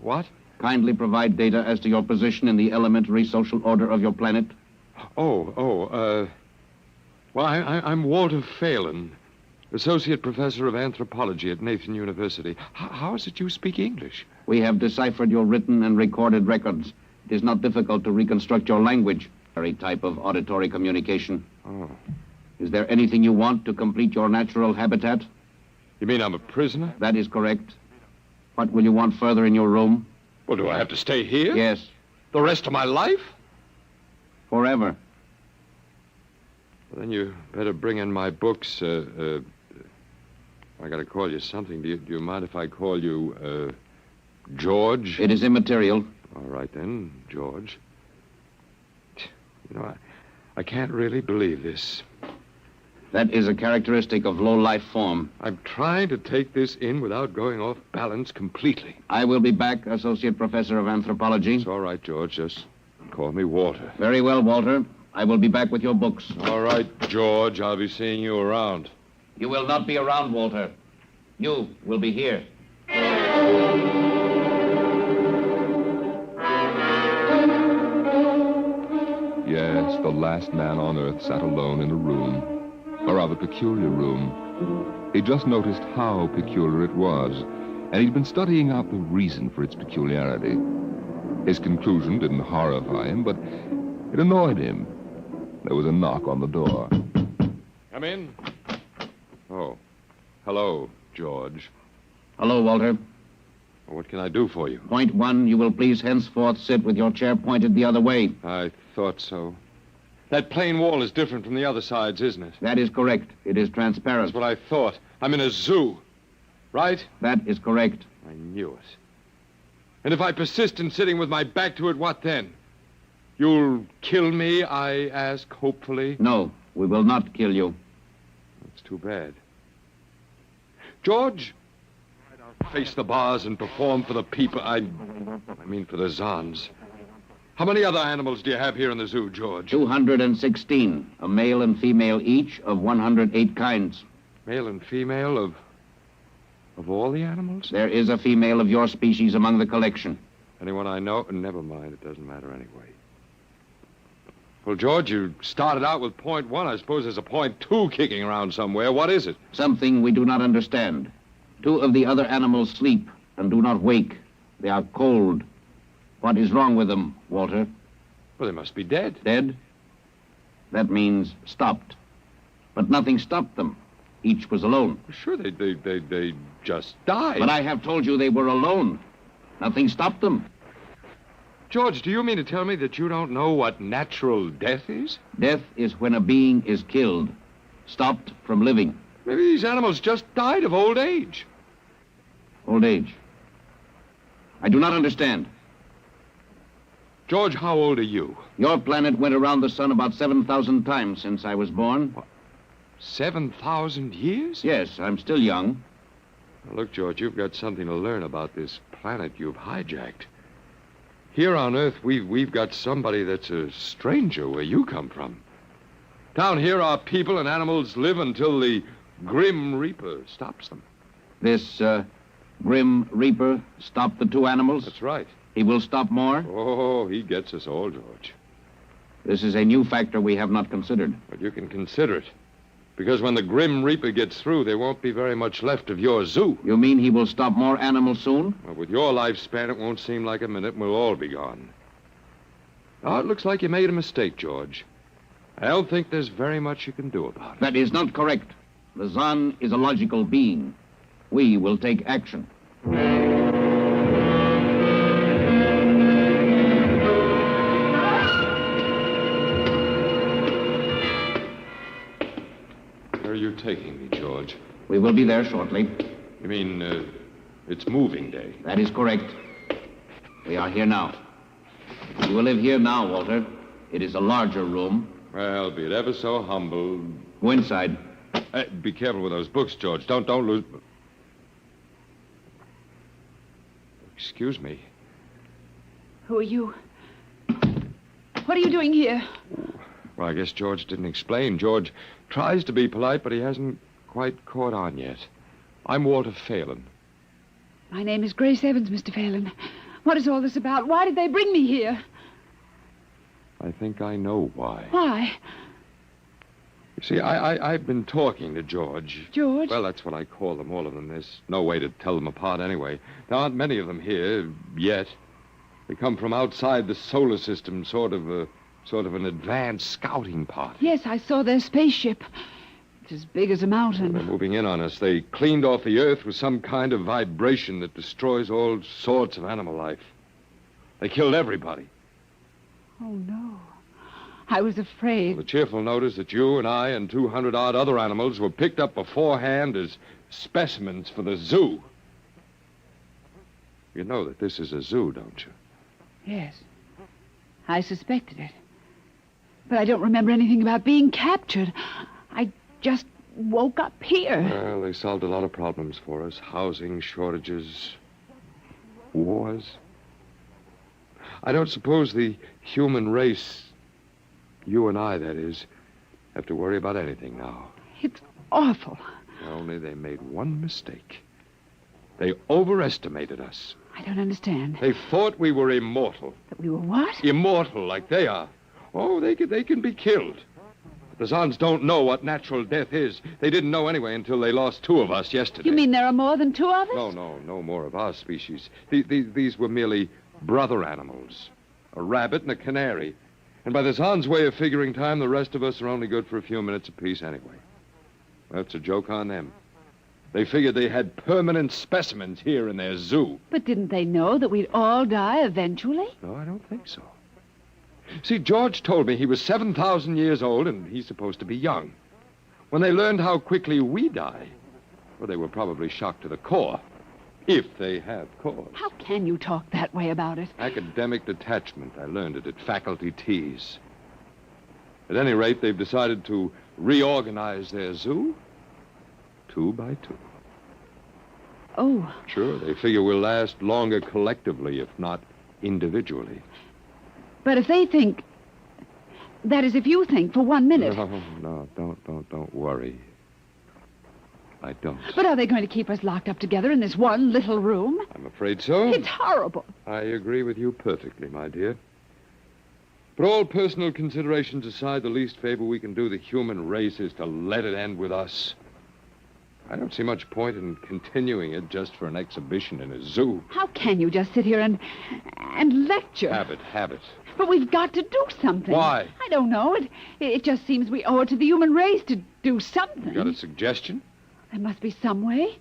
What? Kindly provide data as to your position in the elementary social order of your planet. Well, I'm Walter Phelan, Associate Professor of Anthropology at Nathan University. How is it you speak English? We have deciphered your written and recorded records. It is not difficult to reconstruct your language. Very type of auditory communication. Oh. Is there anything you want to complete your natural habitat? You mean I'm a prisoner? That is correct. What will you want further in your room? Well, do I have to stay here? Yes. The rest of my life? Forever. Well, then you better bring in my books. I gotta call you something. Do you mind if I call you, George? It is immaterial. All right, then, George. You know, I can't really believe this. That is a characteristic of low life form. I'm trying to take this in without going off balance completely. I will be back, Associate Professor of Anthropology. It's all right, George. Just call me Walter. Very well, Walter. I will be back with your books. All right, George. I'll be seeing you around. You will not be around, Walter. You will be here. Yes, the last man on Earth sat alone in a room. A rather peculiar room. He just noticed how peculiar it was, and he'd been studying out the reason for its peculiarity. His conclusion didn't horrify him, but it annoyed him. There was a knock on the door. Come in. Oh. Hello, George. Hello, Walter. What can I do for you? Point 1, you will please henceforth sit with your chair pointed the other way. I thought so. That plain wall is different from the other sides, isn't it? That is correct. It is transparent. That's what I thought. I'm in a zoo, right? That is correct. I knew it. And if I persist in sitting with my back to it, what then? You'll kill me, I ask, hopefully? No, we will not kill you. That's too bad. George, I'll face the bars and perform for the people. I mean for the Zans. How many other animals do you have here in the zoo, George? 216. A male and female each of 108 kinds. Male and female of all the animals? There is a female of your species among the collection. Anyone I know? Never mind. It doesn't matter anyway. Well, George, you started out with point 1. I suppose there's a point 2 kicking around somewhere. What is it? Something we do not understand. 2 of the other animals sleep and do not wake. They are cold. What is wrong with them, Walter? Well, they must be dead. Dead? That means stopped. But nothing stopped them. Each was alone. Sure, they just died. But I have told you they were alone. Nothing stopped them. George, do you mean to tell me that you don't know what natural death is? Death is when a being is killed, stopped from living. Maybe these animals just died of old age. Old age? I do not understand. George, how old are you? Your planet went around the sun about 7,000 times since I was born. What? 7,000 years? Yes, I'm still young. Now, look, George, you've got something to learn about this planet you've hijacked. Here on Earth, we've got somebody that's a stranger where you come from. Down here, our people and animals live until the Grim Reaper stops them. This, Grim Reaper stopped the 2 animals? That's right. He will stop more? Oh, he gets us all, George. This is a new factor we have not considered. But you can consider it. Because when the Grim Reaper gets through, there won't be very much left of your zoo. You mean he will stop more animals soon? Well, with your lifespan, it won't seem like a minute, and we'll all be gone. Oh, it looks like you made a mistake, George. I don't think there's very much you can do about it. That is not correct. The Zan is a logical being. We will take action. Where are you taking me, George? We will be there shortly. You mean, it's moving day? That is correct. We are here now. You will live here now, Walter. It is a larger room. Well, be it ever so humble. Go inside. Be careful with those books, George. Don't lose... Excuse me. Who are you? What are you doing here? Well, I guess George didn't explain. George tries to be polite, but he hasn't quite caught on yet. I'm Walter Phelan. My name is Grace Evans, Mr. Phelan. What is all this about? Why did they bring me here? I think I know why. Why? You see, I've been talking to George. George? Well, that's what I call them, all of them. There's no way to tell them apart anyway. There aren't many of them here, yet. They come from outside the solar system, sort of an advanced scouting party. Yes, I saw their spaceship. It's as big as a mountain. They're moving in on us. They cleaned off the Earth with some kind of vibration that destroys all sorts of animal life. They killed everybody. Oh, no. I was afraid. Well, the cheerful note is that you and I and 200-odd other animals were picked up beforehand as specimens for the zoo. You know that this is a zoo, don't you? Yes. I suspected it. But I don't remember anything about being captured. I just woke up here. Well, they solved a lot of problems for us. Housing shortages, wars. I don't suppose the human race, you and I, that is, have to worry about anything now. It's awful. Only they made one mistake. They overestimated us. I don't understand. They thought we were immortal. That we were what? Immortal, like they are. Oh, they can be killed. But the Zans don't know what natural death is. They didn't know anyway until they lost 2 of us yesterday. You mean there are more than 2 of us? No more of our species. These were merely brother animals. A rabbit and a canary. And by the Zans' way of figuring time, the rest of us are only good for a few minutes apiece anyway. That's a joke on them. They figured they had permanent specimens here in their zoo. But didn't they know that we'd all die eventually? No, I don't think so. See, George told me he was 7,000 years old and he's supposed to be young. When they learned how quickly we die, well, they were probably shocked to the core. If they have cause. How can you talk that way about it? Academic detachment. I learned it at faculty teas. At any rate, they've decided to reorganize their zoo 2 by 2. Oh. Sure, they figure we'll last longer collectively, if not individually. But if they think... That is, if you think for 1 minute... No, don't worry. I don't. But are they going to keep us locked up together in this one little room? I'm afraid so. It's horrible. I agree with you perfectly, my dear. But all personal considerations aside, the least favor we can do the human race is to let it end with us. I don't see much point in continuing it just for an exhibition in a zoo. How can you just sit here and lecture? Habit. But we've got to do something. Why? I don't know. It just seems we owe it to the human race to do something. You got a suggestion? There must be some way.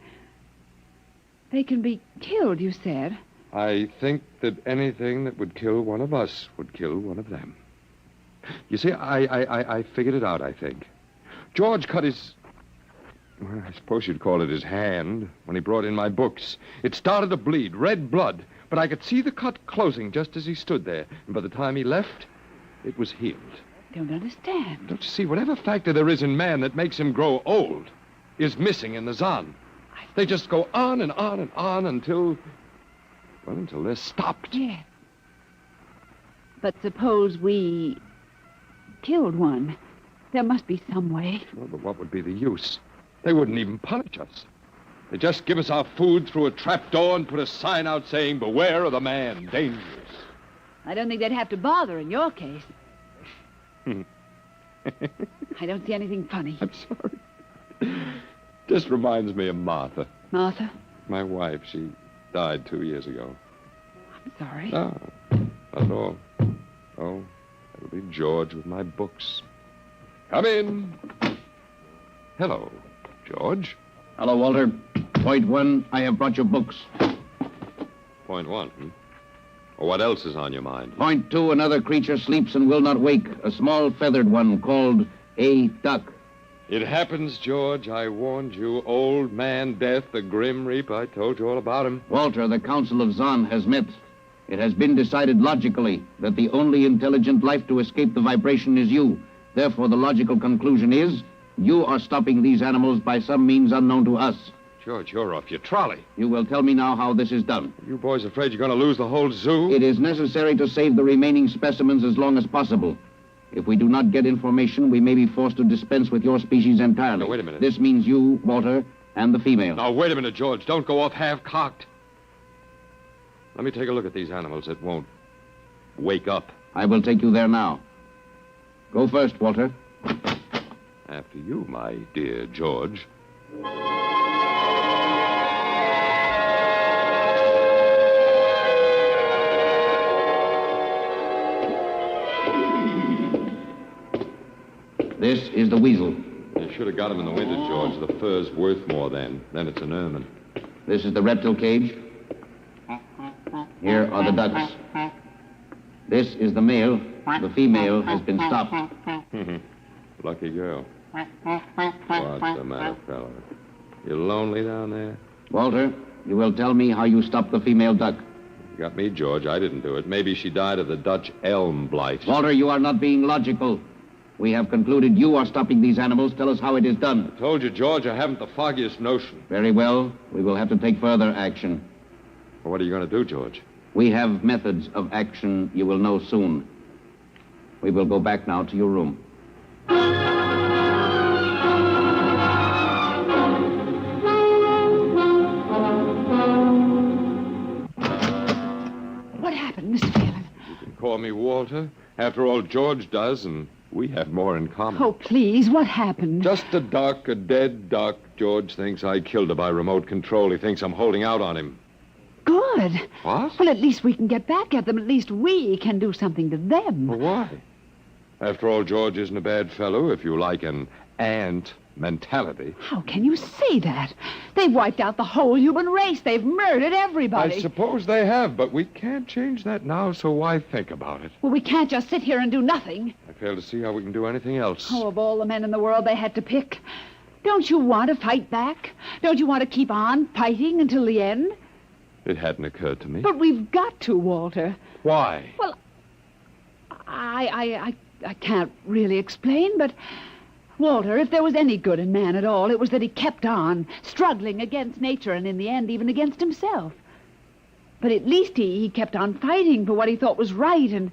They can be killed, you said. I think that anything that would kill one of us would kill one of them. You see, I figured it out, I think. George cut his... Well, I suppose you'd call it his hand when he brought in my books. It started to bleed, red blood, but I could see the cut closing just as he stood there. And by the time he left, it was healed. I don't understand. Don't you see, whatever factor there is in man that makes him grow old is missing in the Zon. They just go on and on and on until they're stopped. Yes. But suppose we killed one. There must be some way. Well, but what would be the use? They wouldn't even punish us. They just give us our food through a trap door and put a sign out saying, "Beware of the man, dangerous." I don't think they'd have to bother in your case. I don't see anything funny. I'm sorry. Just reminds me of Martha. Martha? My wife. She died 2 years ago. I'm sorry. No, not at all. Oh, it'll be George with my books. Come in. Hello, George. Hello, Walter. Point 1, I have brought your books. Point 1, Well, what else is on your mind? Point 2, another creature sleeps and will not wake. A small feathered one called a duck. It happens, George. I warned you. Old man Death, the Grim Reaper. I told you all about him. Walter, the Council of Zon has met. It has been decided logically that the only intelligent life to escape the vibration is you. Therefore, the logical conclusion is you are stopping these animals by some means unknown to us. George, you're off your trolley. You will tell me now how this is done. You boys afraid you're going to lose the whole zoo? It is necessary to save the remaining specimens as long as possible. If we do not get information, we may be forced to dispense with your species entirely. Now, wait a minute. This means you, Walter, and the female. Now, wait a minute, George. Don't go off half-cocked. Let me take a look at these animals that won't wake up. I will take you there now. Go first, Walter. After you, my dear George. This is the weasel. You should have got him in the winter, George. The fur's worth more then. Then it's an ermine. This is the reptile cage. Here are the ducks. This is the male. The female has been stopped. Lucky girl. What's the matter, fellow? You lonely down there? Walter, you will tell me how you stopped the female duck. You got me, George. I didn't do it. Maybe she died of the Dutch elm blight. Walter, you are not being logical. We have concluded you are stopping these animals. Tell us how it is done. I told you, George, I haven't the foggiest notion. Very well. We will have to take further action. Well, what are you going to do, George? We have methods of action you will know soon. We will go back now to your room. What happened, Mr. Phelan? You can call me Walter. After all, George does, and we have more in common. Oh, please, what happened? Just a duck, a dead duck. George thinks I killed her by remote control. He thinks I'm holding out on him. Good. What? Well, at least we can get back at them. At least we can do something to them. Well, why? After all, George isn't a bad fellow, if you like an ant mentality. How can you say that? They've wiped out the whole human race. They've murdered everybody. I suppose they have, but we can't change that now, so why think about it? Well, we can't just sit here and do nothing. I fail to see how we can do anything else. Oh, of all the men in the world they had to pick. Don't you want to fight back? Don't you want to keep on fighting until the end? It hadn't occurred to me. But we've got to, Walter. Why? Well, I can't really explain, but, Walter, if there was any good in man at all, it was that he kept on, struggling against nature and in the end even against himself. But at least he kept on fighting for what he thought was right, and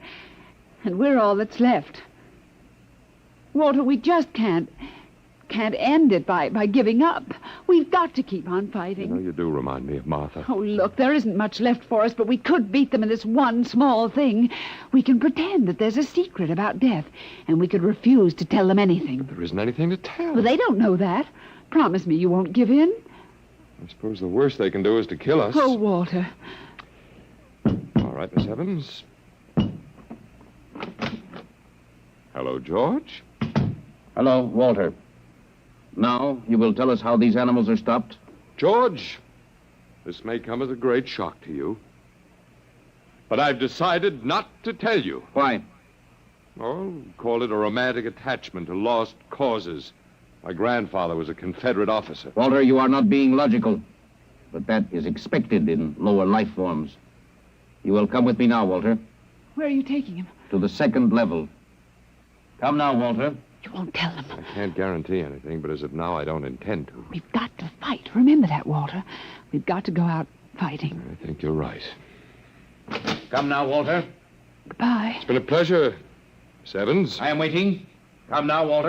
we're all that's left. Walter, we just can't can't end it by giving up. We've got to keep on fighting. You know, you do remind me of Martha. Oh, look, there isn't much left for us, but we could beat them in this one small thing. We can pretend that there's a secret about death, and we could refuse to tell them anything. But there isn't anything to tell. Well, they don't know that. Promise me you won't give in. I suppose the worst they can do is to kill us. Oh, Walter. All right, Miss Evans. Hello, George. Hello, Walter. Now, you will tell us how these animals are stopped? George, this may come as a great shock to you, but I've decided not to tell you. Why? Oh, call it a romantic attachment to lost causes. My grandfather was a Confederate officer. Walter, you are not being logical, but that is expected in lower life forms. You will come with me now, Walter. Where are you taking him? To the second level. Come now, Walter. You won't tell them. I can't guarantee anything, but as of now, I don't intend to. We've got to fight. Remember that, Walter. We've got to go out fighting. I think you're right. Come now, Walter. Goodbye. It's been a pleasure, Miss Evans. I am waiting. Come now, Walter.